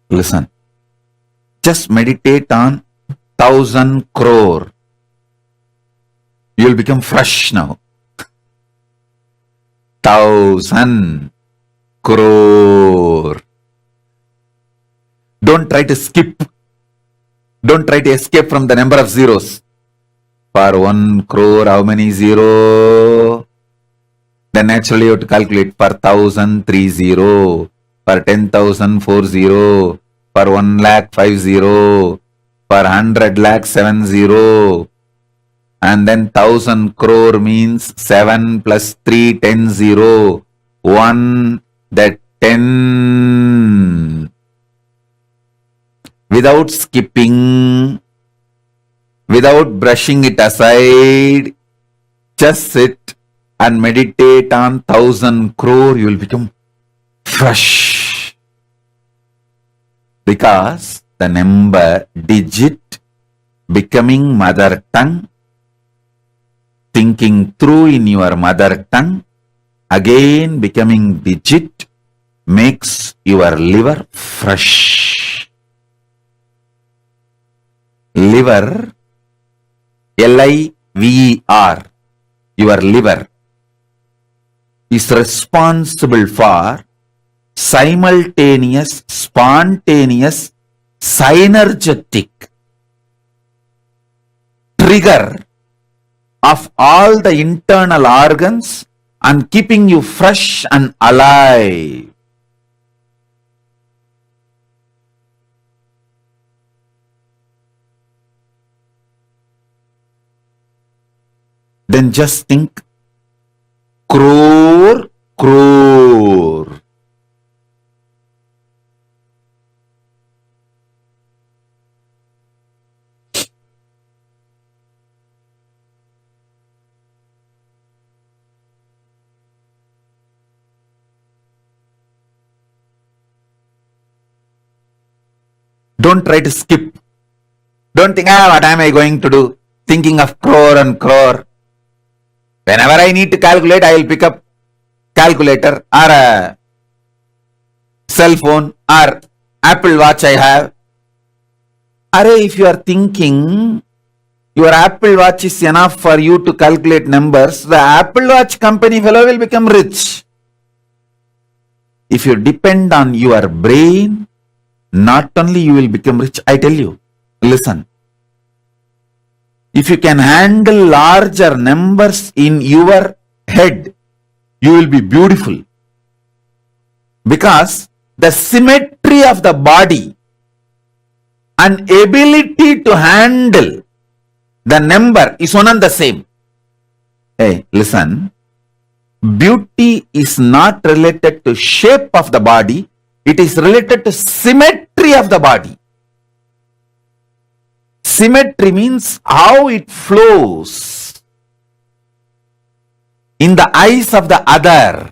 Listen, just meditate on 1,000 crore. You will become fresh now. 1,000 crore. Don't try to skip. Don't try to escape from the number of zeros. For 1 crore, how many zero? Then naturally you have to calculate for 1,000, 3 zero. For 10,000, 4 0, for 1 lakh, 5 0, for 100 lakh, 7 0, and then 1,000 crore means 7 plus 3, 10 0, 1, that 10. Without skipping, without brushing it aside, just sit and meditate on 1,000 crore, you will become fresh. Because the number digit becoming mother tongue, thinking through in your mother tongue, again becoming digit, makes your liver fresh. Liver, L-I-V-E-R, your liver, is responsible for simultaneous, spontaneous, synergetic trigger of all the internal organs and keeping you fresh and alive. Then just think, crore, crore. Don't try to skip. Don't think, what am I going to do? Thinking of crore and crore. Whenever I need to calculate, I will pick up calculator or a cell phone or Apple Watch I have. If you are thinking your Apple Watch is enough for you to calculate numbers, the Apple Watch company fellow will become rich. If you depend on your brain, not only you will become rich, I tell you, listen. If you can handle larger numbers in your head, you will be beautiful. Because the symmetry of the body and ability to handle the number is one and the same. Hey, listen. Beauty is not related to shape of the body. It is related to symmetry of the body. Symmetry means how it flows in the eyes of the other.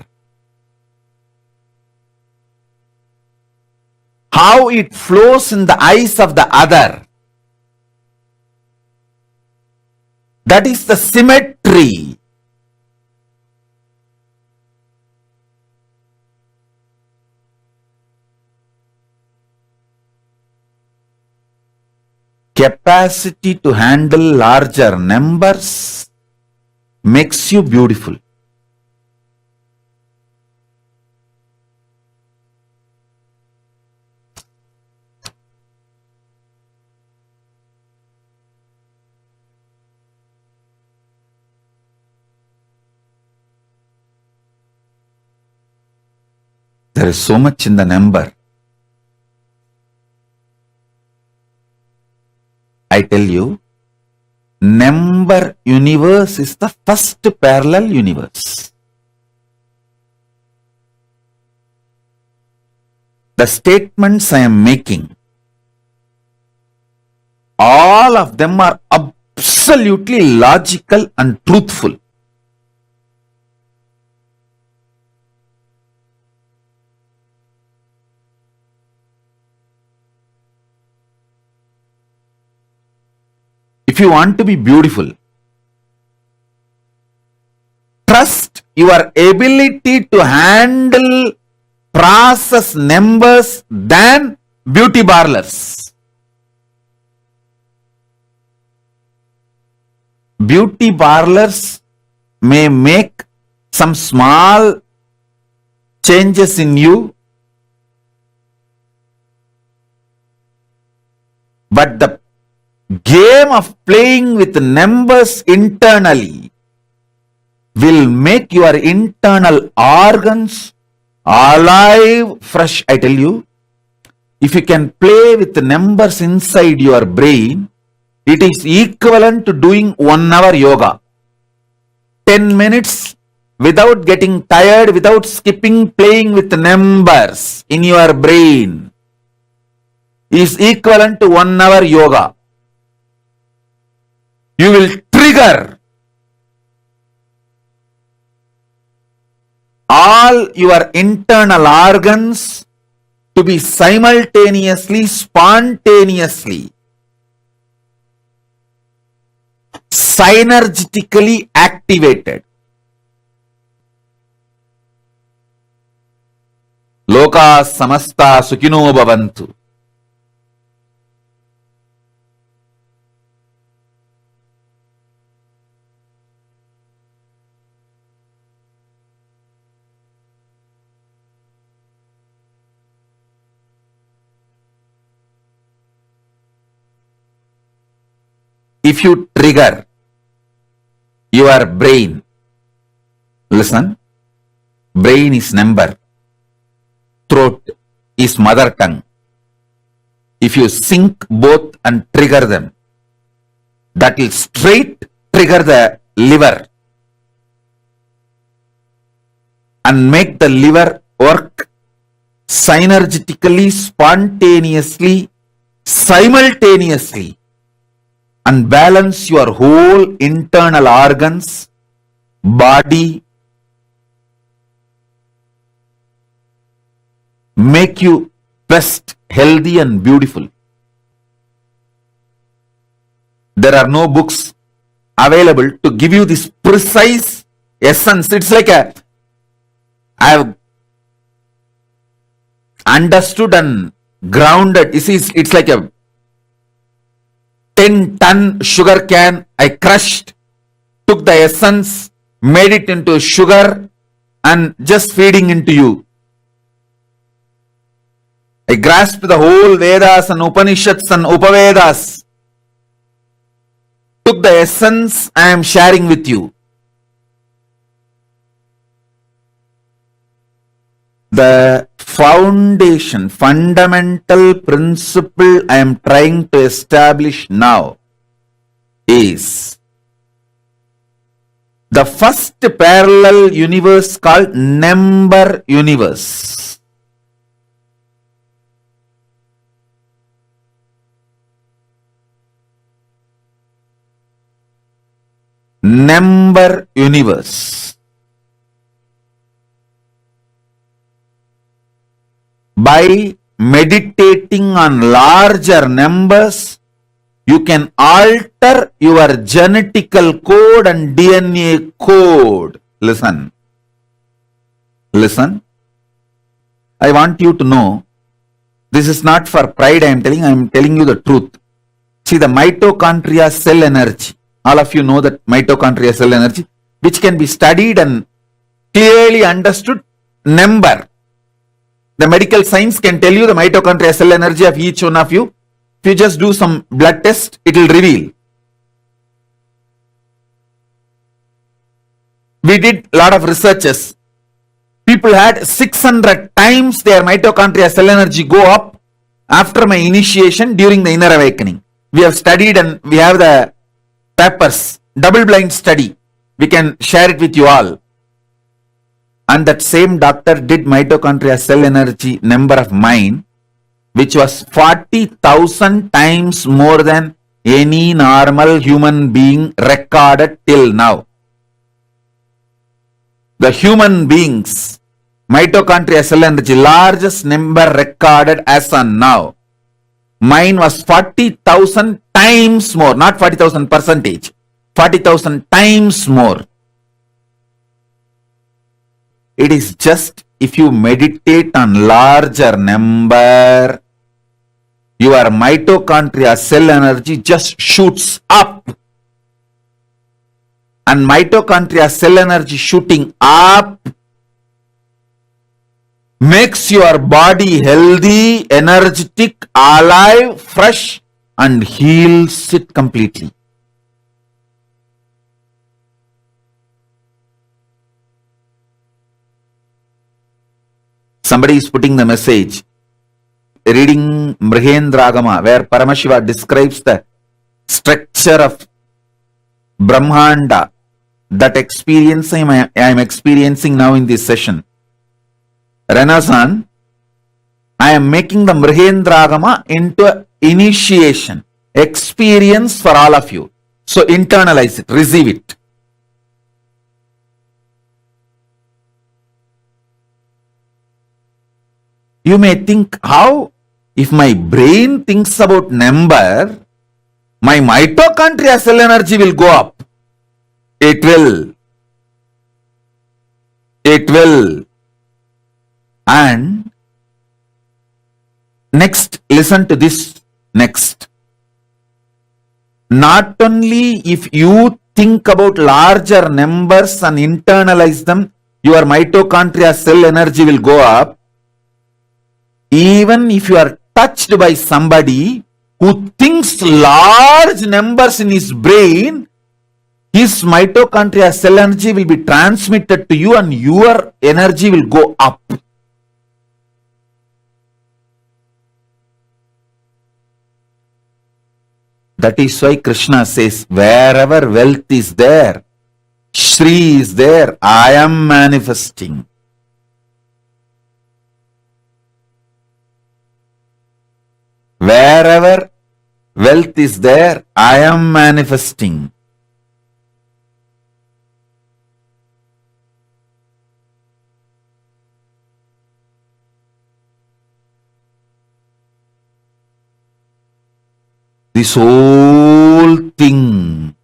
How it flows in the eyes of the other. That is the symmetry. capacity to handle larger numbers makes you beautiful. There is so much in the number. I tell you, number universe is the first parallel universe. The statements I am making, all of them are absolutely logical and truthful. If you want to be beautiful, trust your ability to handle process numbers than beauty parlors. Beauty parlors may make some small changes in you, but the game of playing with numbers internally will make your internal organs alive, fresh. I tell you, if you can play with the numbers inside your brain, it is equivalent to doing 1 hour yoga. 10 minutes without getting tired, without skipping, playing with the numbers in your brain is equivalent to 1 hour yoga. You will trigger all your internal organs to be simultaneously, spontaneously, synergetically activated. Loka samasta sukhino bhavantu. If you trigger your brain, listen, brain is number, throat is mother tongue. If you sync both and trigger them, that will straight trigger the liver and make the liver work synergetically, spontaneously, simultaneously, and balance your whole internal organs, body, make you best, healthy and beautiful. There are no books available to give you this precise essence. It's like I have understood and grounded. It's like a 10-ton sugar can. I crushed, took the essence, made it into sugar and just feeding into you. I grasped the whole Vedas and Upanishads and Upavedas, took the essence I am sharing with you. The foundation, fundamental principle I am trying to establish now is the first parallel universe called number universe. Number universe. By meditating on larger numbers, you can alter your genetical code and DNA code. Listen. Listen. I want you to know, this is not for pride I am telling you the truth. See the mitochondria cell energy. All of you know that mitochondria cell energy, which can be studied and clearly understood. Number. The medical science can tell you the mitochondria cell energy of each one of you. If you just do some blood test, it will reveal. We did a lot of researches. People had 600 times their mitochondria cell energy go up after my initiation during the inner awakening. We have studied and we have the papers, double blind study. We can share it with you all. And that same doctor did mitochondria cell energy number of mine, which was 40,000 times more than any normal human being recorded till now. The human beings, mitochondria cell energy, largest number recorded as on now. Mine was 40,000 times more, not 40,000 percentage, 40,000 times more. It is just if you meditate on larger number, your mitochondria cell energy just shoots up. And mitochondria cell energy shooting up makes your body healthy, energetic, alive, fresh, and heals it completely. Somebody is putting the message, reading Mrihendragama, where Paramashiva describes the structure of Brahmanda. That experience I am experiencing now in this session. Renaissance, I am making the Mrihendragama into an initiation, experience for all of you. So internalize it, receive it. You may think, how? If my brain thinks about number, my mitochondria cell energy will go up. It will. It will. And next, listen to this next. Not only if you think about larger numbers and internalize them, your mitochondria cell energy will go up. Even if you are touched by somebody who thinks large numbers in his brain, his mitochondria cell energy will be transmitted to you and your energy will go up. That is why Krishna says, wherever wealth is there, Shri is there, I am manifesting. Wherever wealth is there, I am manifesting. This whole thing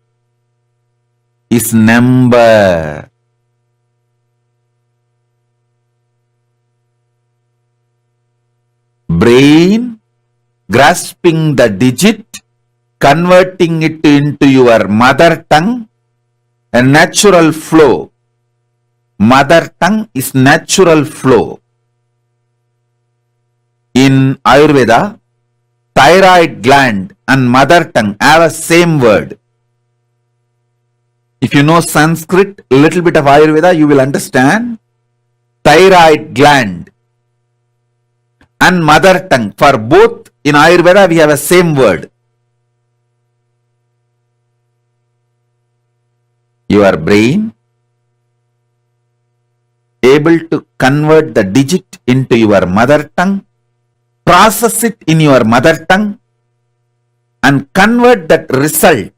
is number. Brain grasping the digit, converting it into your mother tongue, a natural flow. Mother tongue is natural flow. In Ayurveda, thyroid gland and mother tongue have a same word. If you know Sanskrit, a little bit of Ayurveda, you will understand. Thyroid gland and mother tongue, for both in Ayurveda we have a same word. Your brain able to convert the digit into your mother tongue, process it in your mother tongue, and convert that result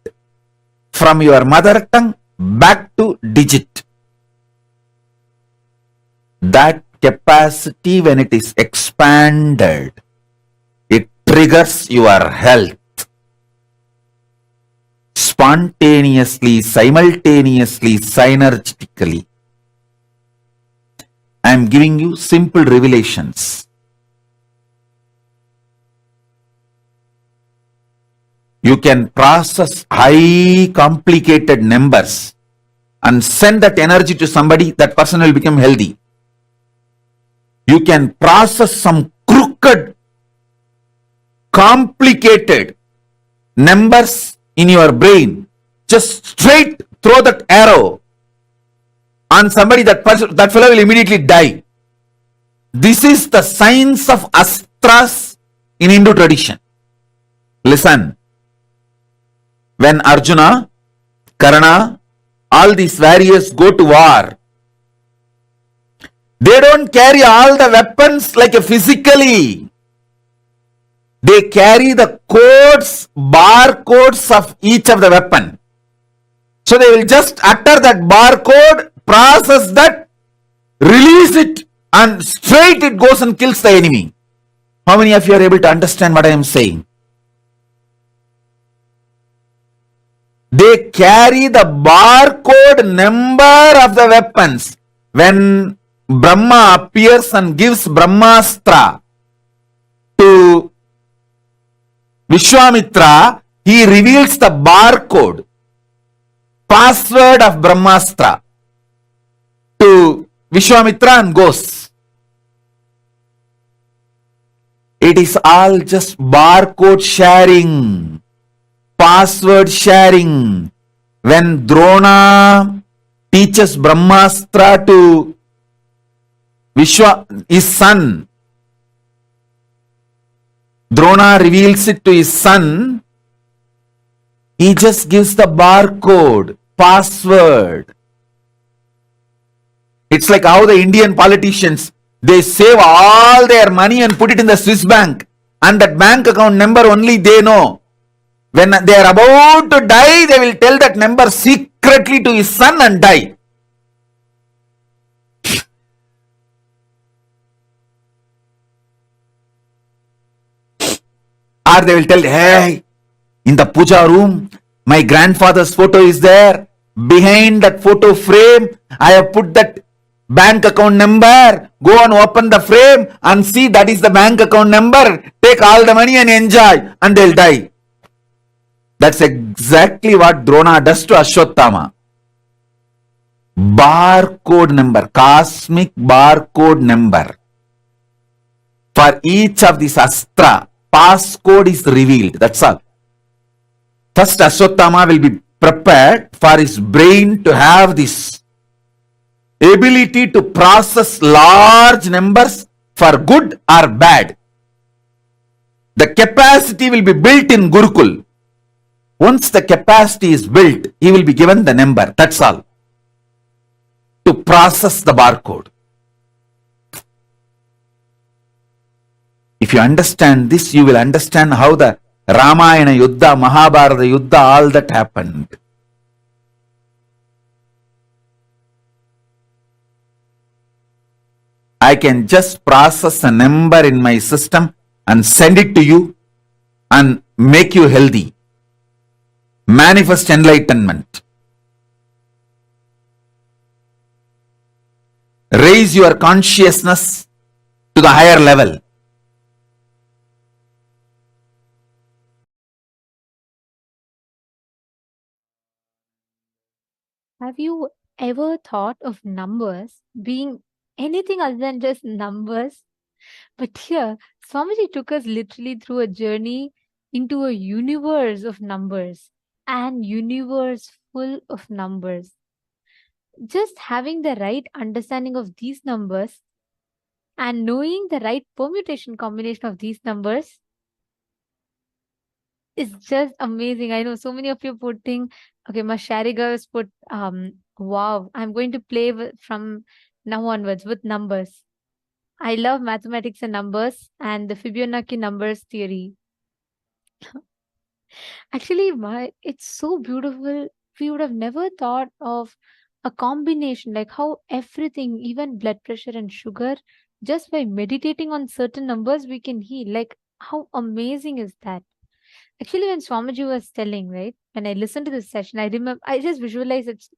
from your mother tongue back to digit. That capacity, when it is expanded, it triggers your health. Spontaneously, simultaneously, synergistically. I am giving you simple revelations. You can process high complicated numbers and send that energy to somebody, that person will become healthy. You can process some crooked, complicated numbers in your brain. Just straight throw that arrow on somebody, that fellow will immediately die. This is the science of astras in Hindu tradition. Listen, when Arjuna, Karna, all these warriors go to war, they don't carry all the weapons like physically. They carry the codes, barcodes of each of the weapon. So they will just utter that barcode, process that, release it, and straight it goes and kills the enemy. How many of you are able to understand what I am saying? They carry the barcode number of the weapons. When Brahma appears and gives Brahmastra to Vishwamitra, he reveals the barcode, password of Brahmastra to Vishwamitra and goes. It is all just barcode sharing, password sharing. When Drona teaches Brahmastra to his son, Drona reveals it to his son, he just gives the barcode, password. It's like how the Indian politicians, they save all their money and put it in the Swiss bank, and that bank account number only they know. When they are about to die, they will tell that number secretly to his son and die. Or they will tell, hey, in the puja room, my grandfather's photo is there. Behind that photo frame, I have put that bank account number. Go and open the frame and see that is the bank account number. Take all the money and enjoy, and they'll die. That's exactly what Drona does to Ashwatthama. Barcode number, cosmic barcode number. For each of these astra, passcode is revealed. That's all. First, Ashwatthama will be prepared for his brain to have this ability to process large numbers for good or bad. The capacity will be built in Gurukul. Once the capacity is built, he will be given the number. That's all. To process the barcode. If you understand this, you will understand how the Ramayana Yuddha, Mahabharata Yuddha, all that happened. I can just process a number in my system and send it to you and make you healthy. Manifest enlightenment. Raise your consciousness to the higher level. Have you ever thought of numbers being anything other than just numbers? But here, Swamiji took us literally through a journey into a universe of numbers, and universe full of numbers. Just having the right understanding of these numbers and knowing the right permutation combination of these numbers is just amazing. I know so many of you putting, okay, Mashariga has put, wow, I'm going to play from now onwards with numbers. I love mathematics and numbers and the Fibonacci numbers theory. Actually, it's so beautiful. We would have never thought of a combination, like how everything, even blood pressure and sugar, just by meditating on certain numbers, we can heal. Like, how amazing is that? Actually, when Swamiji was telling, right, when I listened to this session, I remember, I just visualized it's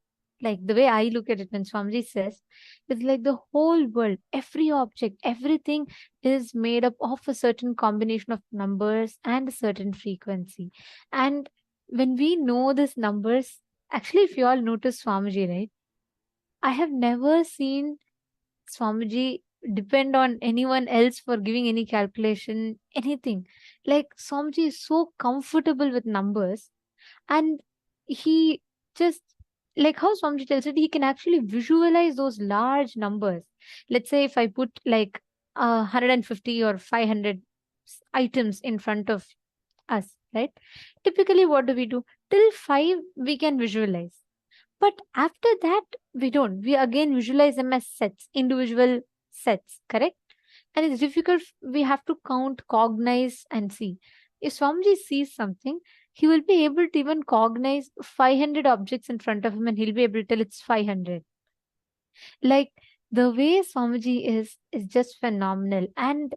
like the way I look at it when Swamiji says, it's like the whole world, every object, everything is made up of a certain combination of numbers and a certain frequency. And when we know these numbers, actually, if you all notice Swamiji, right? I have never seen Swamiji depend on anyone else for giving any calculation, anything. Like Swamiji is so comfortable with numbers, and he just, like how Swamiji tells it, he can actually visualize those large numbers. Let's say if I put like 150 or 500 items in front of us, right? Typically, what do? Till 5, we can visualize. But after that, we don't. We again visualize them as sets, individual sets, correct? And it's difficult. We have to count, cognize, and see. If Swamiji sees something, he will be able to even cognize 500 objects in front of him and he'll be able to tell it's 500. Like the way Swamiji is just phenomenal. And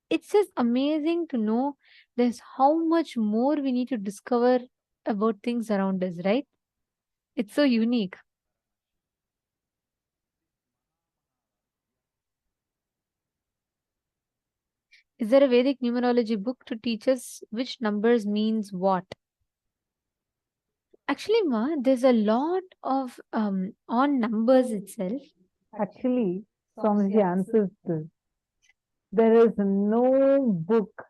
it's just amazing to know there's how much more we need to discover about things around us, right? It's so unique. Is there a Vedic numerology book to teach us which numbers means what? Actually, Ma, there's a lot of on numbers itself. Actually, Swamiji answers this. There is no book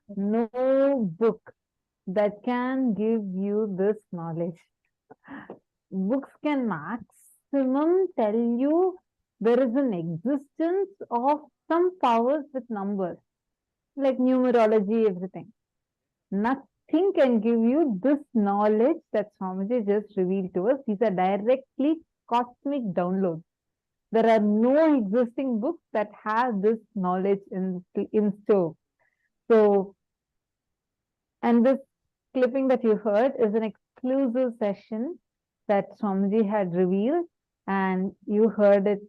that can give you this knowledge. Books can maximum tell you there is an existence of some powers with numbers, like numerology, everything. Nothing can give you this knowledge that Swamiji just revealed to us. These are directly cosmic downloads. There are no existing books that have this knowledge in store. So, and this clipping that you heard is an exclusive session that Swamiji had revealed, and you heard it.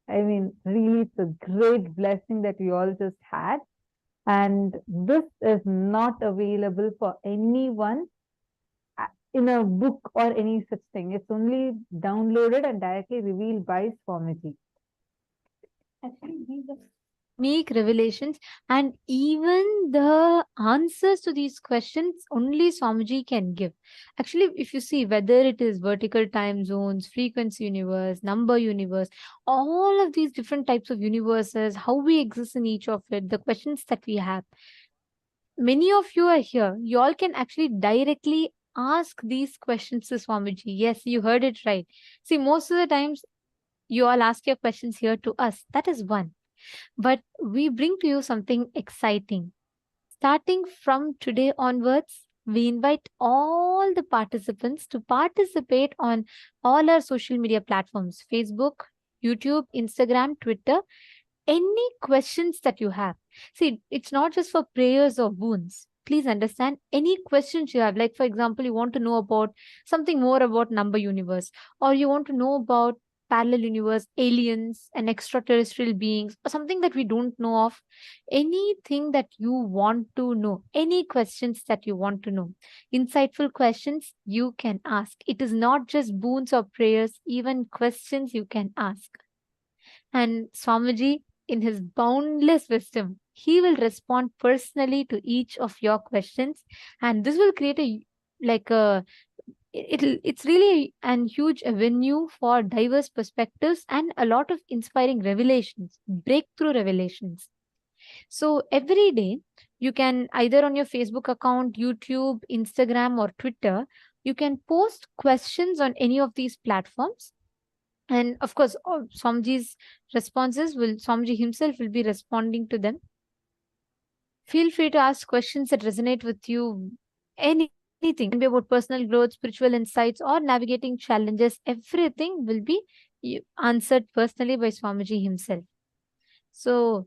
I mean, really, it's a great blessing that we all just had. And this is not available for anyone in a book or any such thing. It's only downloaded and directly revealed by Swamiji. Actually, these are unique revelations, and even the answers to these questions only Swamiji can give. Actually, if you see whether it is vertical time zones, frequency universe, number universe, all of these different types of universes, how we exist in each of it, the questions that we have. Many of you are here. You all can actually directly ask these questions to Swamiji. Yes, you heard it right. See, most of the times you all ask your questions here to us. That is one. But we bring to you something exciting. Starting from today onwards, we invite all the participants to participate on all our social media platforms, Facebook, YouTube, Instagram, Twitter. Any questions that you have. See, it's not just for prayers or boons. Please understand, any questions you have, like for example, you want to know about something more about number universe, or you want to know about parallel universe, aliens and extraterrestrial beings, or something that we don't know of, anything that you want to know, any questions that you want to know, insightful questions you can ask. It is not just boons or prayers, even questions you can ask. And Swamiji, in his boundless wisdom, he will respond personally to each of your questions, and this will create it's really an huge avenue for diverse perspectives and a lot of inspiring revelations, breakthrough revelations. So every day, you can either on your Facebook account, YouTube, Instagram, or Twitter, you can post questions on any of these platforms. And of course, Swamiji's responses Swamiji himself will be responding to them. Feel free to ask questions that resonate with you. Anything. It can be about personal growth, spiritual insights, or navigating challenges. Everything will be answered personally by Swamiji himself. So,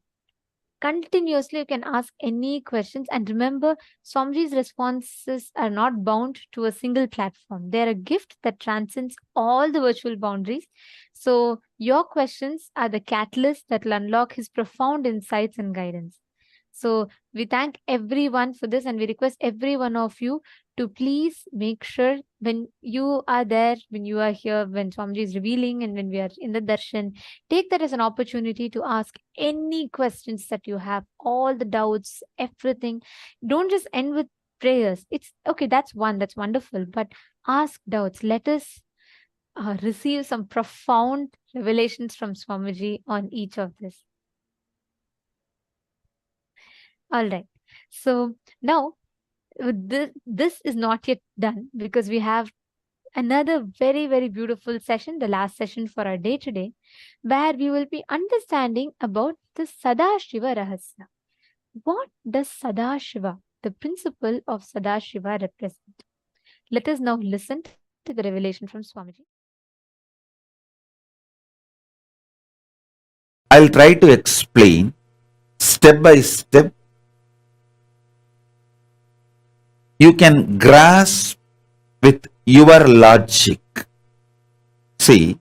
continuously you can ask any questions, and remember, Swamiji's responses are not bound to a single platform. They're a gift that transcends all the virtual boundaries. So your questions are the catalyst that will unlock his profound insights and guidance. So we thank everyone for this, and we request every one of you to please make sure when you are there, when you are here, when Swamiji is revealing and when we are in the darshan, take that as an opportunity to ask any questions that you have, all the doubts, everything. Don't just end with prayers. It's okay, that's one, that's wonderful, but ask doubts. Let us receive some profound revelations from Swamiji on each of this. All right. So now this is not yet done, because we have another very, very beautiful session, the last session for our day today, where we will be understanding about the Sadashiva Rahasya. What does Sadashiva, the principle of Sadashiva, represent? Let us now listen to the revelation from Swamiji. I'll try to explain step by step. You can grasp with your logic. See,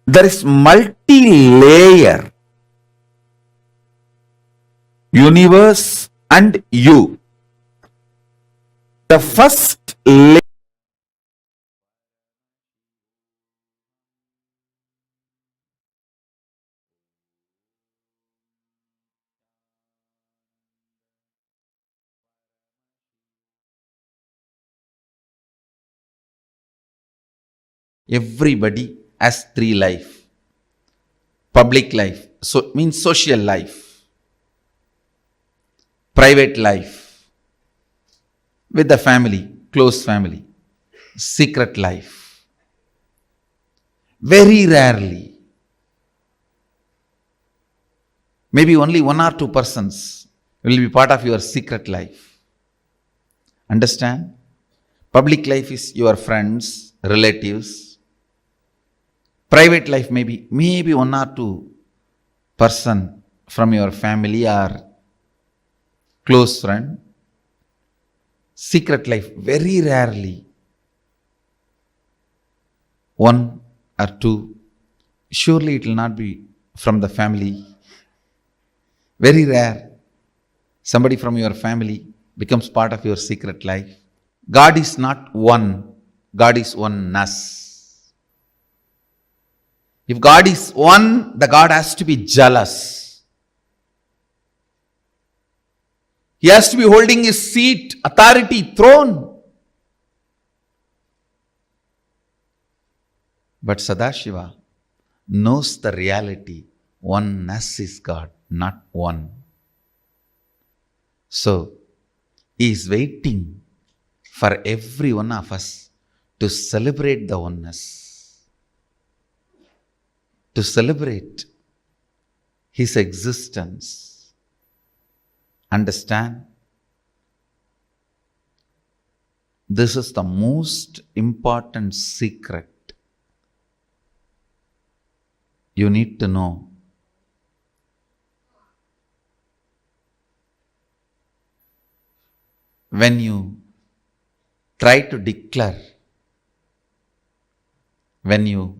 there is multi-layer universe and you. The first layer everybody has three life. Public life, so means social life. Private life with the family, close family. Secret life. Very rarely, maybe only 1 or 2 persons will be part of your secret life. Understand? Public life is your friends, relatives. Private life maybe 1 or 2 person from your family or close friend. Secret life, very rarely 1 or 2. Surely it will not be from the family. Very rare. Somebody from your family becomes part of your secret life. God is not one. God is oneness. If God is one, the God has to be jealous. He has to be holding his seat, authority, throne. But Sadashiva knows the reality. Oneness is God, not one. So, he is waiting for every one of us to celebrate the oneness, to celebrate his existence. Understand? This is the most important secret you need to know. When you try to declare, when you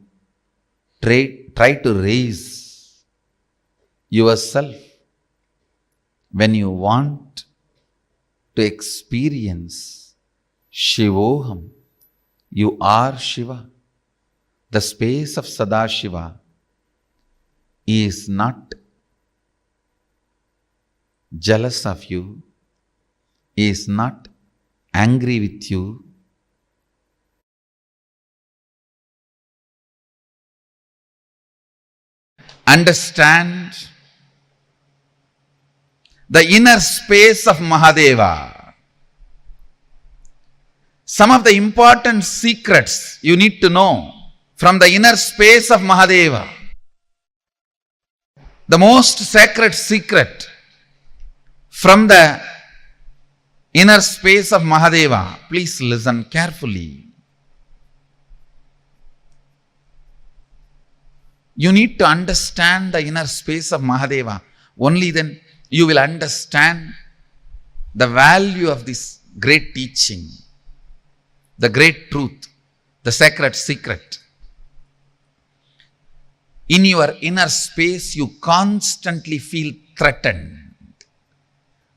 try to raise yourself, when you want to experience Shivoham, you are Shiva. The space of Sadashiva is not jealous of you, is not angry with you. Understand the inner space of Mahadeva. Some of the important secrets you need to know from the inner space of Mahadeva. The most sacred secret from the inner space of Mahadeva. Please listen carefully. You need to understand the inner space of Mahadeva. Only then you will understand the value of this great teaching, the great truth, the sacred secret. In your inner space, you constantly feel threatened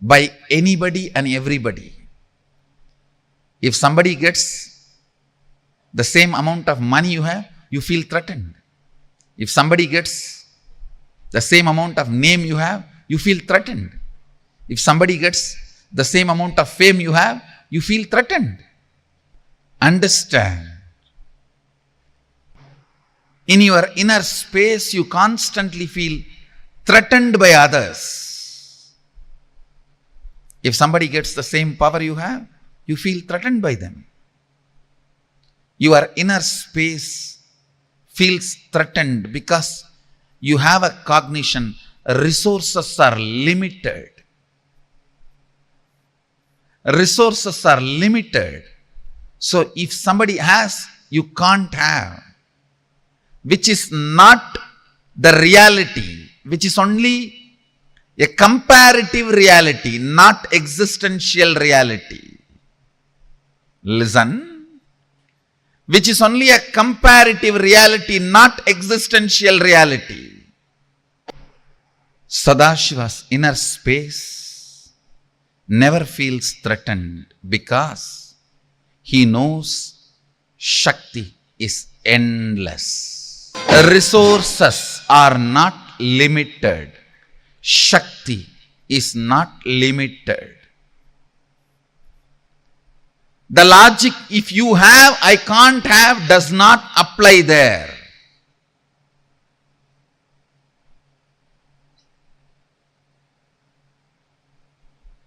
by anybody and everybody. If somebody gets the same amount of money you have, you feel threatened. If somebody gets the same amount of name you have, you feel threatened. If somebody gets the same amount of fame you have, you feel threatened. Understand. In your inner space, you constantly feel threatened by others. If somebody gets the same power you have, you feel threatened by them. Your inner space feels threatened because you have a cognition, resources are limited. Resources are limited. So if somebody has, you can't have. Which is not the reality, which is only a comparative reality, not existential reality. Listen. Which is only a comparative reality, not existential reality. Sadashiva's inner space never feels threatened because he knows Shakti is endless. Resources are not limited. Shakti is not limited. The logic, if you have, I can't have, does not apply there.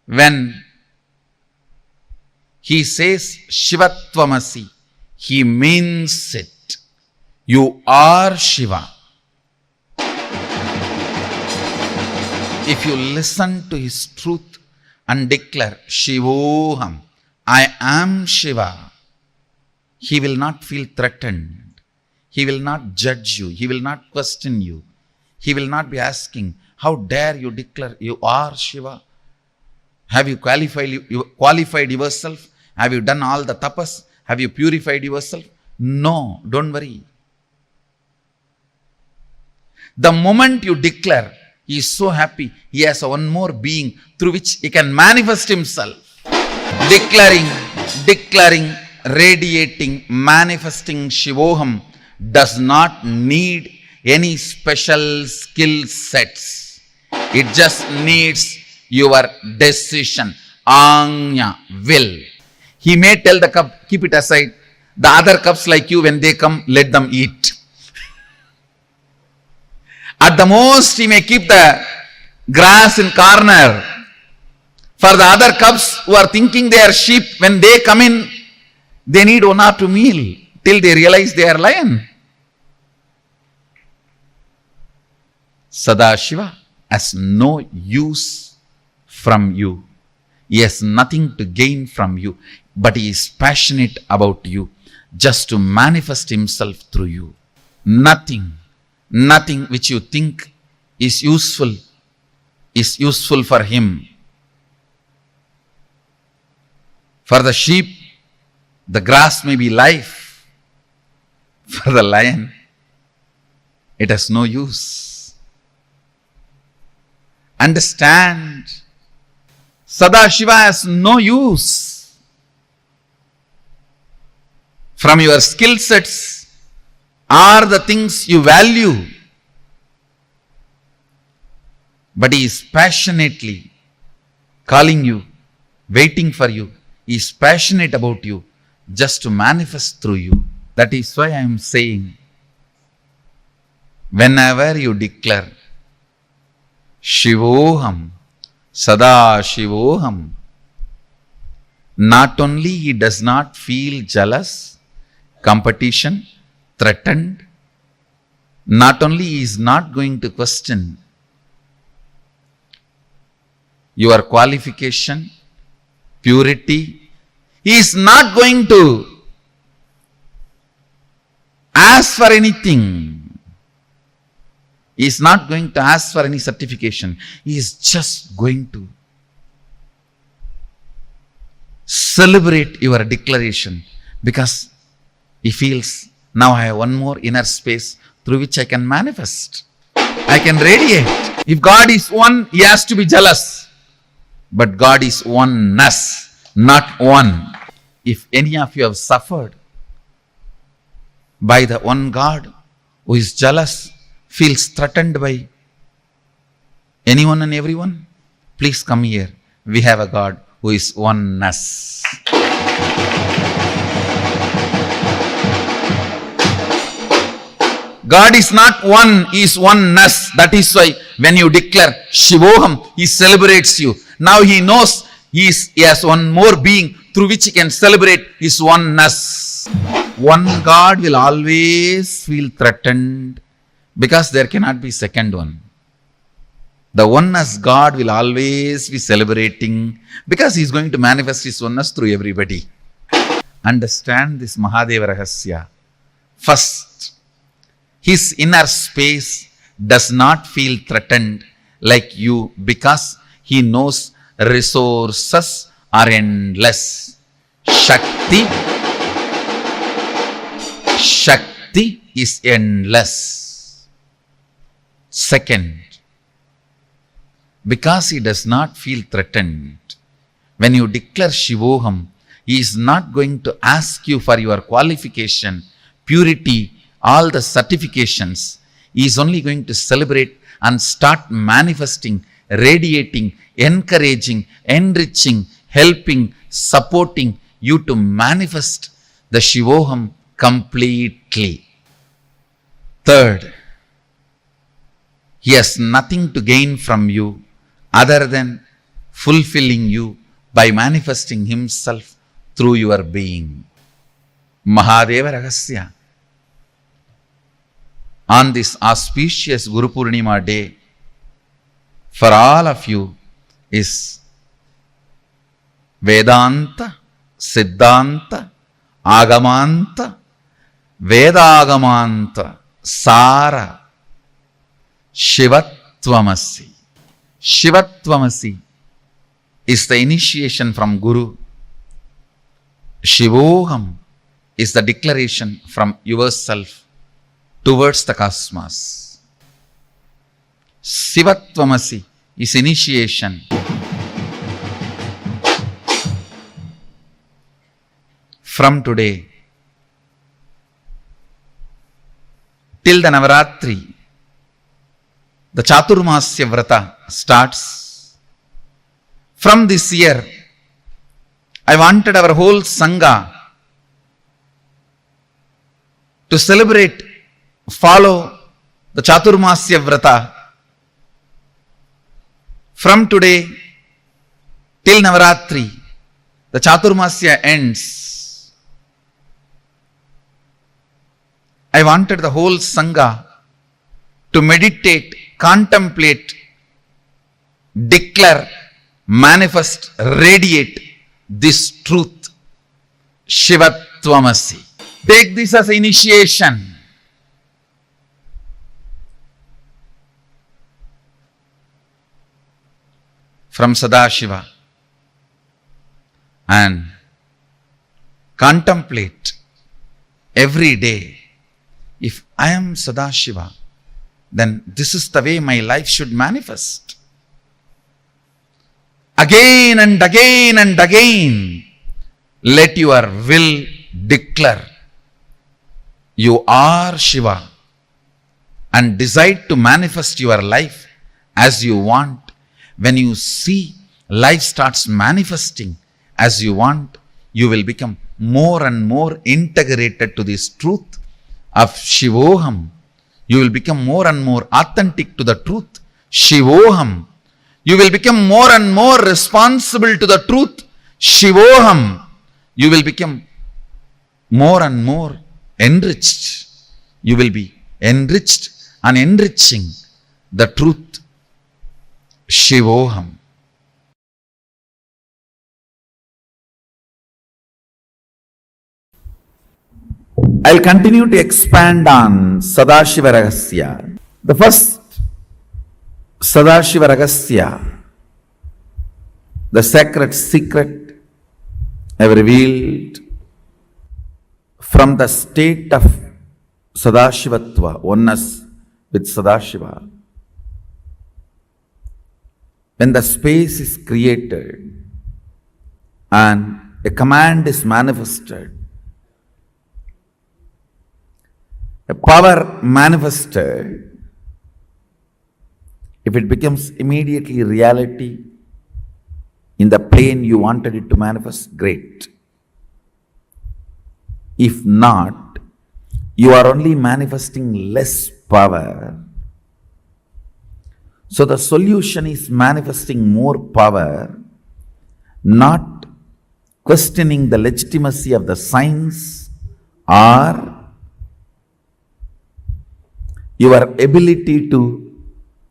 When he says Shivatvamasi, he means it. You are Shiva. If you listen to his truth and declare Shivoham, I am Shiva, he will not feel threatened. He will not judge you. He will not question you. He will not be asking, how dare you declare you are Shiva? Have you qualified yourself? Have you done all the tapas? Have you purified yourself? No, don't worry. The moment you declare, he is so happy, he has one more being through which he can manifest himself. Declaring, radiating, manifesting Shivoham does not need any special skill sets. It just needs your decision, Anya, will. He may tell the cup, keep it aside. The other cups like you, when they come, let them eat. At the most, he may keep the grass in corner. For the other cubs who are thinking they are sheep, when they come in, they need 1 or 2 meal till they realize they are lion. Sadashiva has no use from you. He has nothing to gain from you, but he is passionate about you, just to manifest himself through you. Nothing which you think is useful for him. For the sheep, the grass may be life. For the lion, it has no use. Understand, Sadashiva has no use. From your skill sets are the things you value. But he is passionately calling you, waiting for you. He is passionate about you, just to manifest through you. That is why I am saying, whenever you declare Shivoham, Sadashivoham, not only he does not feel jealous, competition, threatened, not only he is not going to question your qualification, purity, he is not going to ask for anything. He is not going to ask for any certification. He is just going to celebrate your declaration, because he feels, now I have one more inner space through which I can manifest. I can radiate. If God is one, He has to be jealous. But God is oneness, not one. If any of you have suffered by the one God who is jealous, feels threatened by anyone and everyone, please come here. We have a God who is oneness. God is not one, He is oneness. That is why when you declare Shivoham, He celebrates you. Now He knows He has one more being through which He can celebrate His oneness. One God will always feel threatened because there cannot be second one. The oneness God will always be celebrating because He is going to manifest His oneness through everybody. Understand this Mahadeva Rahasya. First, His inner space does not feel threatened like you because He knows resources are endless. Shakti is endless. Second, because He does not feel threatened, when you declare Shivoham, He is not going to ask you for your qualification, purity, all the certifications. He is only going to celebrate and start manifesting, radiating, encouraging, enriching, helping, supporting you to manifest the Shivoham completely. Third, He has nothing to gain from you other than fulfilling you by manifesting Himself through your being. Mahadeva Rahasya. On this auspicious Guru Purnima day, for all of you is Vedanta, Siddhanta, Agamanta, Vedagamanta, Sara, Shivatvamasi. Shivatvamasi is the initiation from Guru. Shivoham is the declaration from yourself towards the cosmos. Shivatvamasi is initiation. From today till the Navaratri, the Chaturmasya Vrata starts. From this year, I wanted our whole Sangha to celebrate, follow the Chaturmasya Vrata. From today till Navaratri, the Chaturmasya ends. I wanted the whole Sangha to meditate, contemplate, declare, manifest, radiate this truth. Shivatvamasi. Take this as initiation. From Sadashiva, and contemplate every day. If I am Sadashiva, then this is the way my life should manifest. Again and again and again, let your will declare you are Shiva and decide to manifest your life as you want. When you see life starts manifesting as you want, you will become more and more integrated to this truth of Shivoham. You will become more and more authentic to the truth, Shivoham. You will become more and more responsible to the truth, Shivoham. You will become more and more enriched. You will be enriched and enriching the truth, Shivoham. I'll continue to expand on Sadashiva Rahasya. The first Sadashiva Rahasya, the sacred secret I've revealed from the state of Sadashivatva, oneness with Sadashiva. When the space is created and a command is manifested, a power manifested, if it becomes immediately reality in the plane you wanted it to manifest, great. If not, you are only manifesting less power. So the solution is manifesting more power, not questioning the legitimacy of the science or your ability to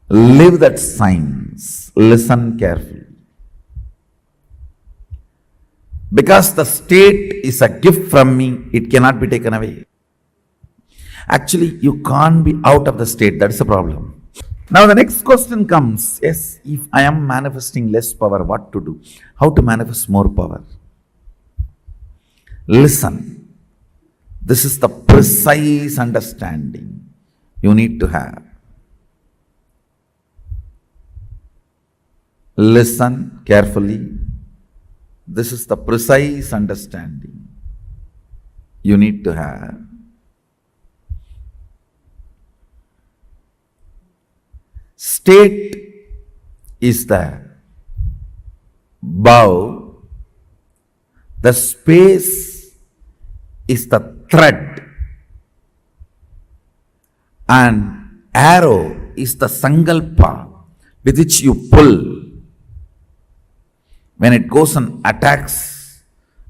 live that science. Listen carefully. Because the state is a gift from me, it cannot be taken away. Actually, you can't be out of the state, that's the problem. Now the next question comes, yes, if I am manifesting less power, what to do? How to manifest more power? Listen, this is the precise understanding you need to have. Listen carefully. This is the precise understanding you need to have. State is the bow, the space is the thread, and arrow is the sankalpa with which you pull. When it goes and attacks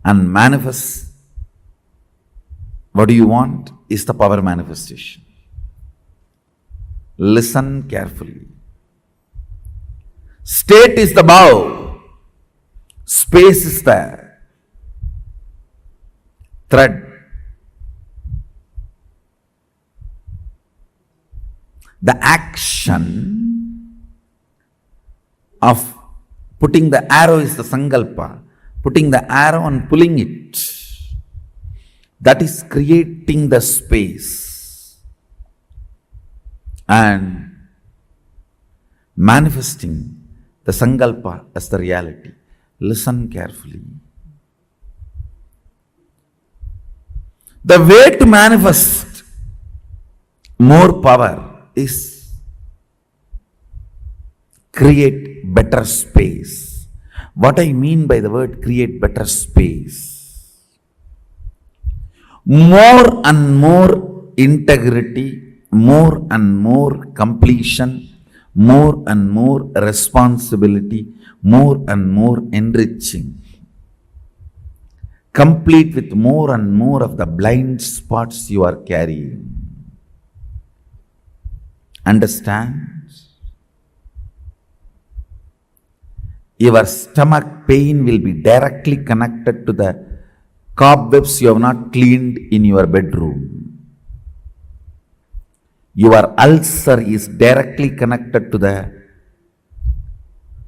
and manifests, what do you want is the power manifestation. Listen carefully. State is the bow, space is the thread. The action of putting the arrow is the sankalpa, putting the arrow and pulling it, that is creating the space and manifesting the sankalpa as the reality. Listen carefully. The way to manifest more power is create better space. What I mean by the word create better space, more and more integrity, more and more completion, more and more responsibility, more and more enriching, complete with more and more of the blind spots you are carrying. Understand? Your stomach pain will be directly connected to the cobwebs you have not cleaned in your bedroom. Your ulcer is directly connected to the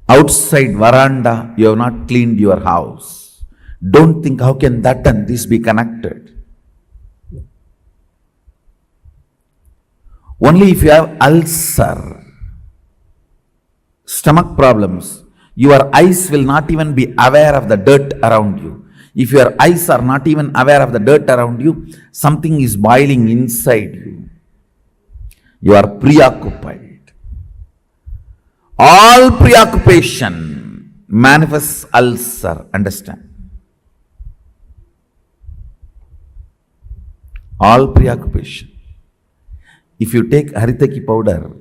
outside veranda you have not cleaned your house. Don't think how can that and this be connected. Only if you have ulcer, stomach problems, your eyes will not even be aware of the dirt around you. If your eyes are not even aware of the dirt around you, something is boiling inside you. You are preoccupied. All preoccupation manifests ulcer. Understand? All preoccupation. If you take haritaki powder,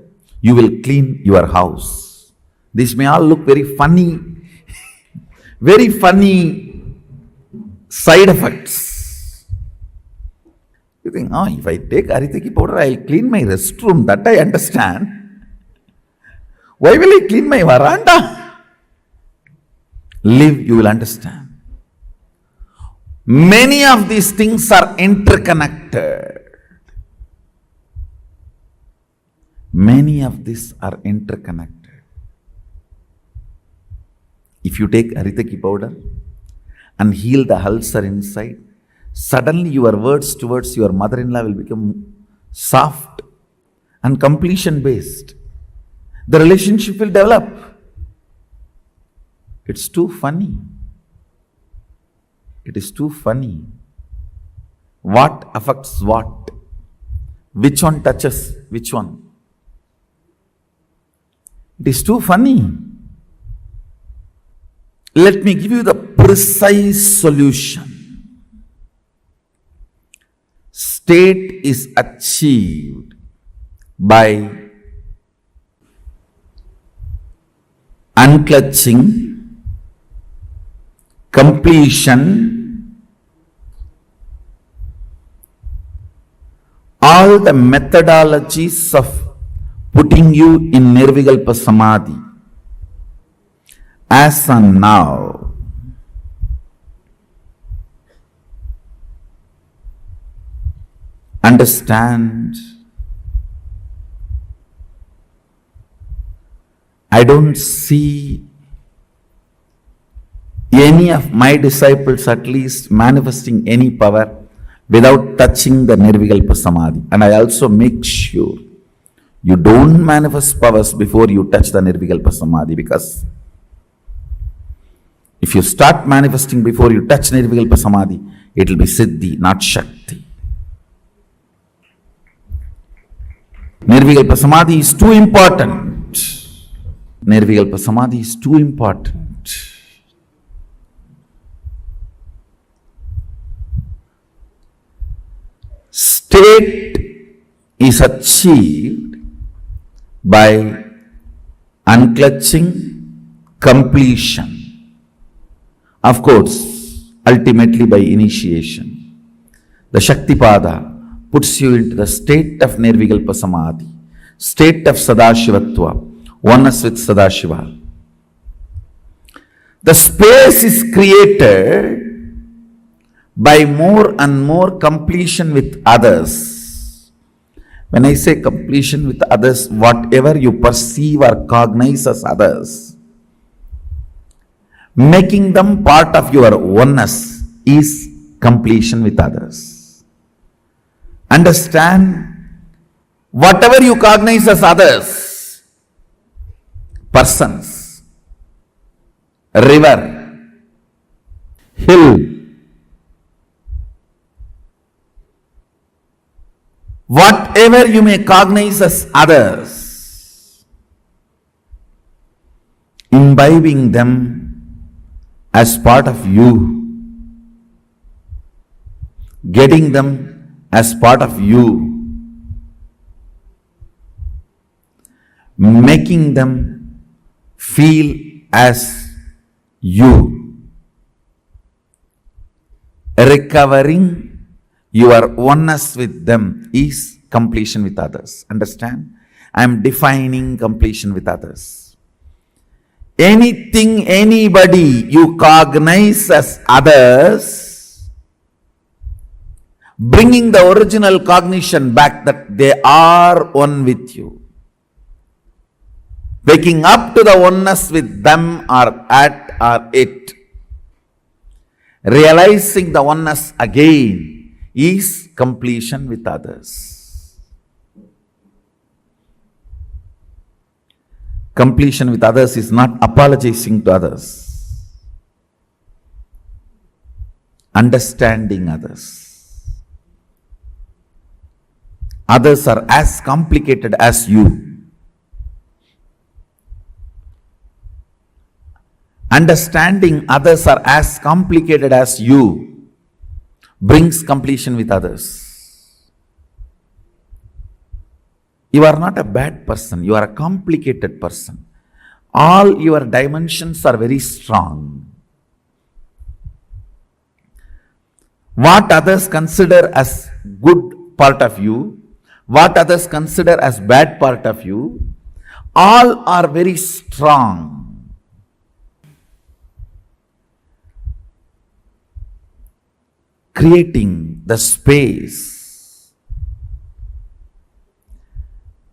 you will clean your house. This may all look very funny, very funny side effects. You think, oh, if I take haritaki powder, I will clean my restroom. That I understand. Why will I clean my veranda? Live, you will understand. Many of these things are interconnected. Many of these are interconnected. If you take haritaki powder and heal the ulcer inside, suddenly your words towards your mother-in-law will become soft and completion based, the relationship will develop. It's too funny. It is too funny. What affects what? Which one touches which one? It is too funny. Let me give you the precise solution. State is achieved by unclutching, completion, all the methodologies of putting you in Nirvikalpa Samadhi as and now. Understand, I don't see any of my disciples at least manifesting any power without touching the Nirvikalpa Samadhi. And I also make sure you don't manifest powers before you touch the Nirvikalpa Samadhi, because if you start manifesting before you touch Nirvikalpa Samadhi, it will be Siddhi, not Shakti. Nirvikalpa Samadhi is too important. Nirvikalpa Samadhi is too important. State is achieved by unclutching, completion. Of course, ultimately by initiation. The Shaktipada puts you into the state of Nirvikalpa Samadhi, state of Sadashivatva, oneness with Sadashiva. The space is created by more and more completion with others. When I say completion with others, whatever you perceive or cognize as others, making them part of your oneness is completion with others. Understand, whatever you cognize as others, persons, river, hill, whatever you may cognize as others, imbibing them as part of you, getting them as part of you, making them feel as you, recovering your oneness with them is completion with others. Understand? I am defining completion with others. Anything, anybody you cognize as others, bringing the original cognition back that they are one with you. Waking up to the oneness with them or at or it. Realizing the oneness again is completion with others. Completion with others is not apologizing to others. Understanding others. Others are as complicated as you. Understanding others are as complicated as you brings completion with others. You are not a bad person, you are a complicated person. All your dimensions are very strong. What others consider as good part of you, what others consider as bad part of you, all are very strong. Creating the space,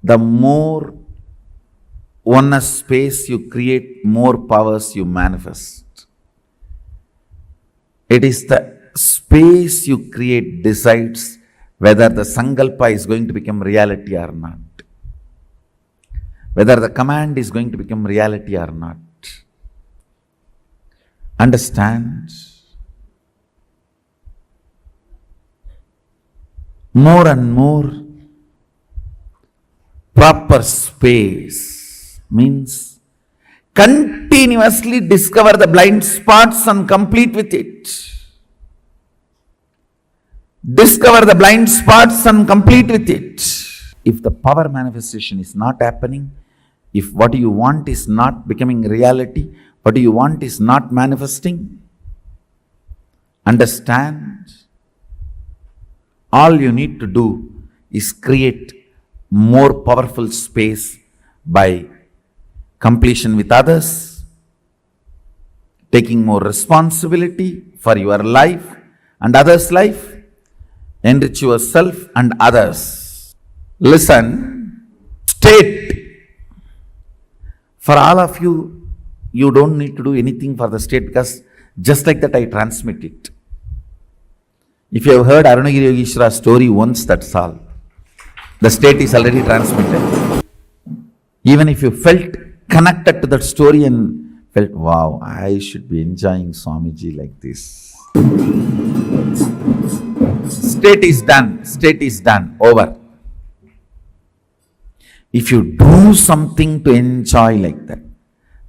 the more oneness space you create, more powers you manifest. It is the space you create decides whether the sankalpa is going to become reality or not, whether the command is going to become reality or not. Understand? More and more proper space means continuously discover the blind spots and complete with it. Discover the blind spots and complete with it. If the power manifestation is not happening, if what you want is not becoming reality, what you want is not manifesting, understand, all you need to do is create more powerful space by completion with others, taking more responsibility for your life and others' life, enrich yourself and others. Listen, state. For all of you, you don't need to do anything for the state, because just like that I transmit it. If you have heard Arunagiri Yogeshwara's story once, that's all. The state is already transmitted. Even if you felt connected to that story and felt, wow, I should be enjoying Swamiji like this. State is done, over. If you do something to enjoy like that,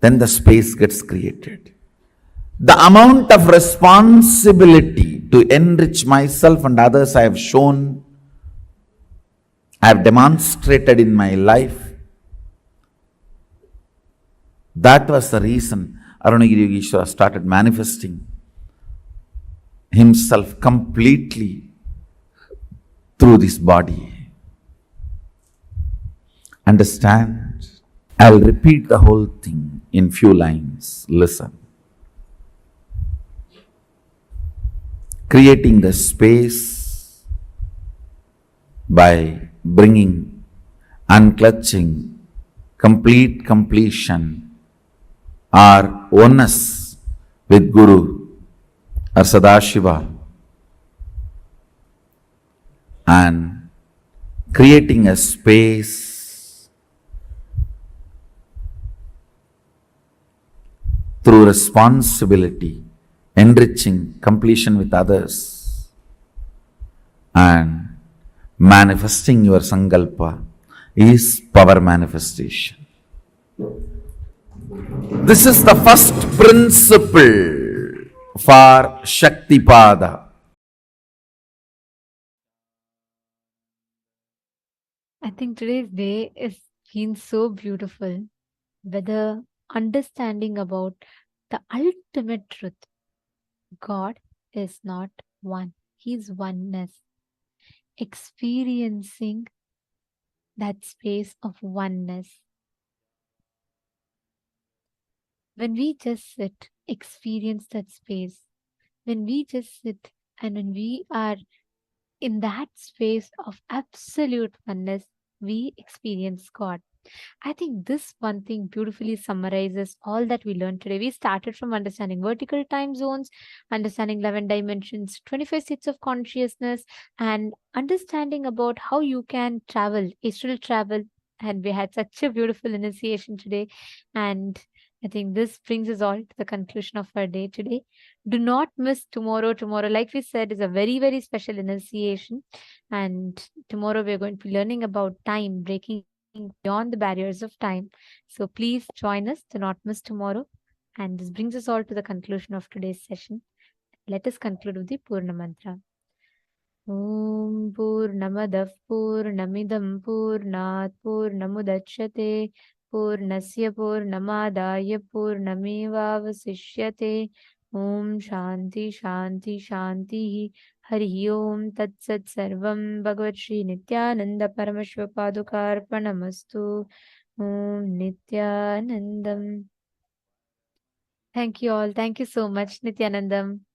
then the space gets created. The amount of responsibility to enrich myself and others I have shown, I have demonstrated in my life. That was the reason Arunagiri Yogeshwara started manifesting himself completely through this body. Understand? I'll repeat the whole thing in few lines. Listen. Creating the space by bringing unclutching, complete completion or oneness with Guru or Sadashiva, and creating a space through responsibility, enriching completion with others, and manifesting your sankalpa is power manifestation. This is the first principle for Shaktipada. I think today's day is been so beautiful. Whether understanding about the ultimate truth, God is not one, He's oneness. Experiencing that space of oneness. When we just sit, experience that space. When we just sit and when we are in that space of absolute oneness, we experience God. I think this one thing beautifully summarizes all that we learned today. We started from understanding vertical time zones, understanding 11 dimensions, 25 states of consciousness, and understanding about how you can travel, astral travel. And we had such a beautiful initiation today. And I think this brings us all to the conclusion of our day today. Do not miss tomorrow. Tomorrow, like we said, is a very, very special initiation. And tomorrow we're going to be learning about time, breaking beyond the barriers of time. So please join us. Do not miss tomorrow. And this brings us all to the conclusion of today's session. Let us conclude with the Purna Mantra. Om Purnamadah Purnamidam Purnat Purnamudachyate Purnasya Purnamadaya Purnamevavasishyate. Om Shanti Shanti Shanti. Hari Om Tat Sat Sarvam Bhagavat Shri Nithyananda Paramashiva Padukarpanamastu. Om Nithyanandam. Thank you all. Thank you so much, Nithyanandam.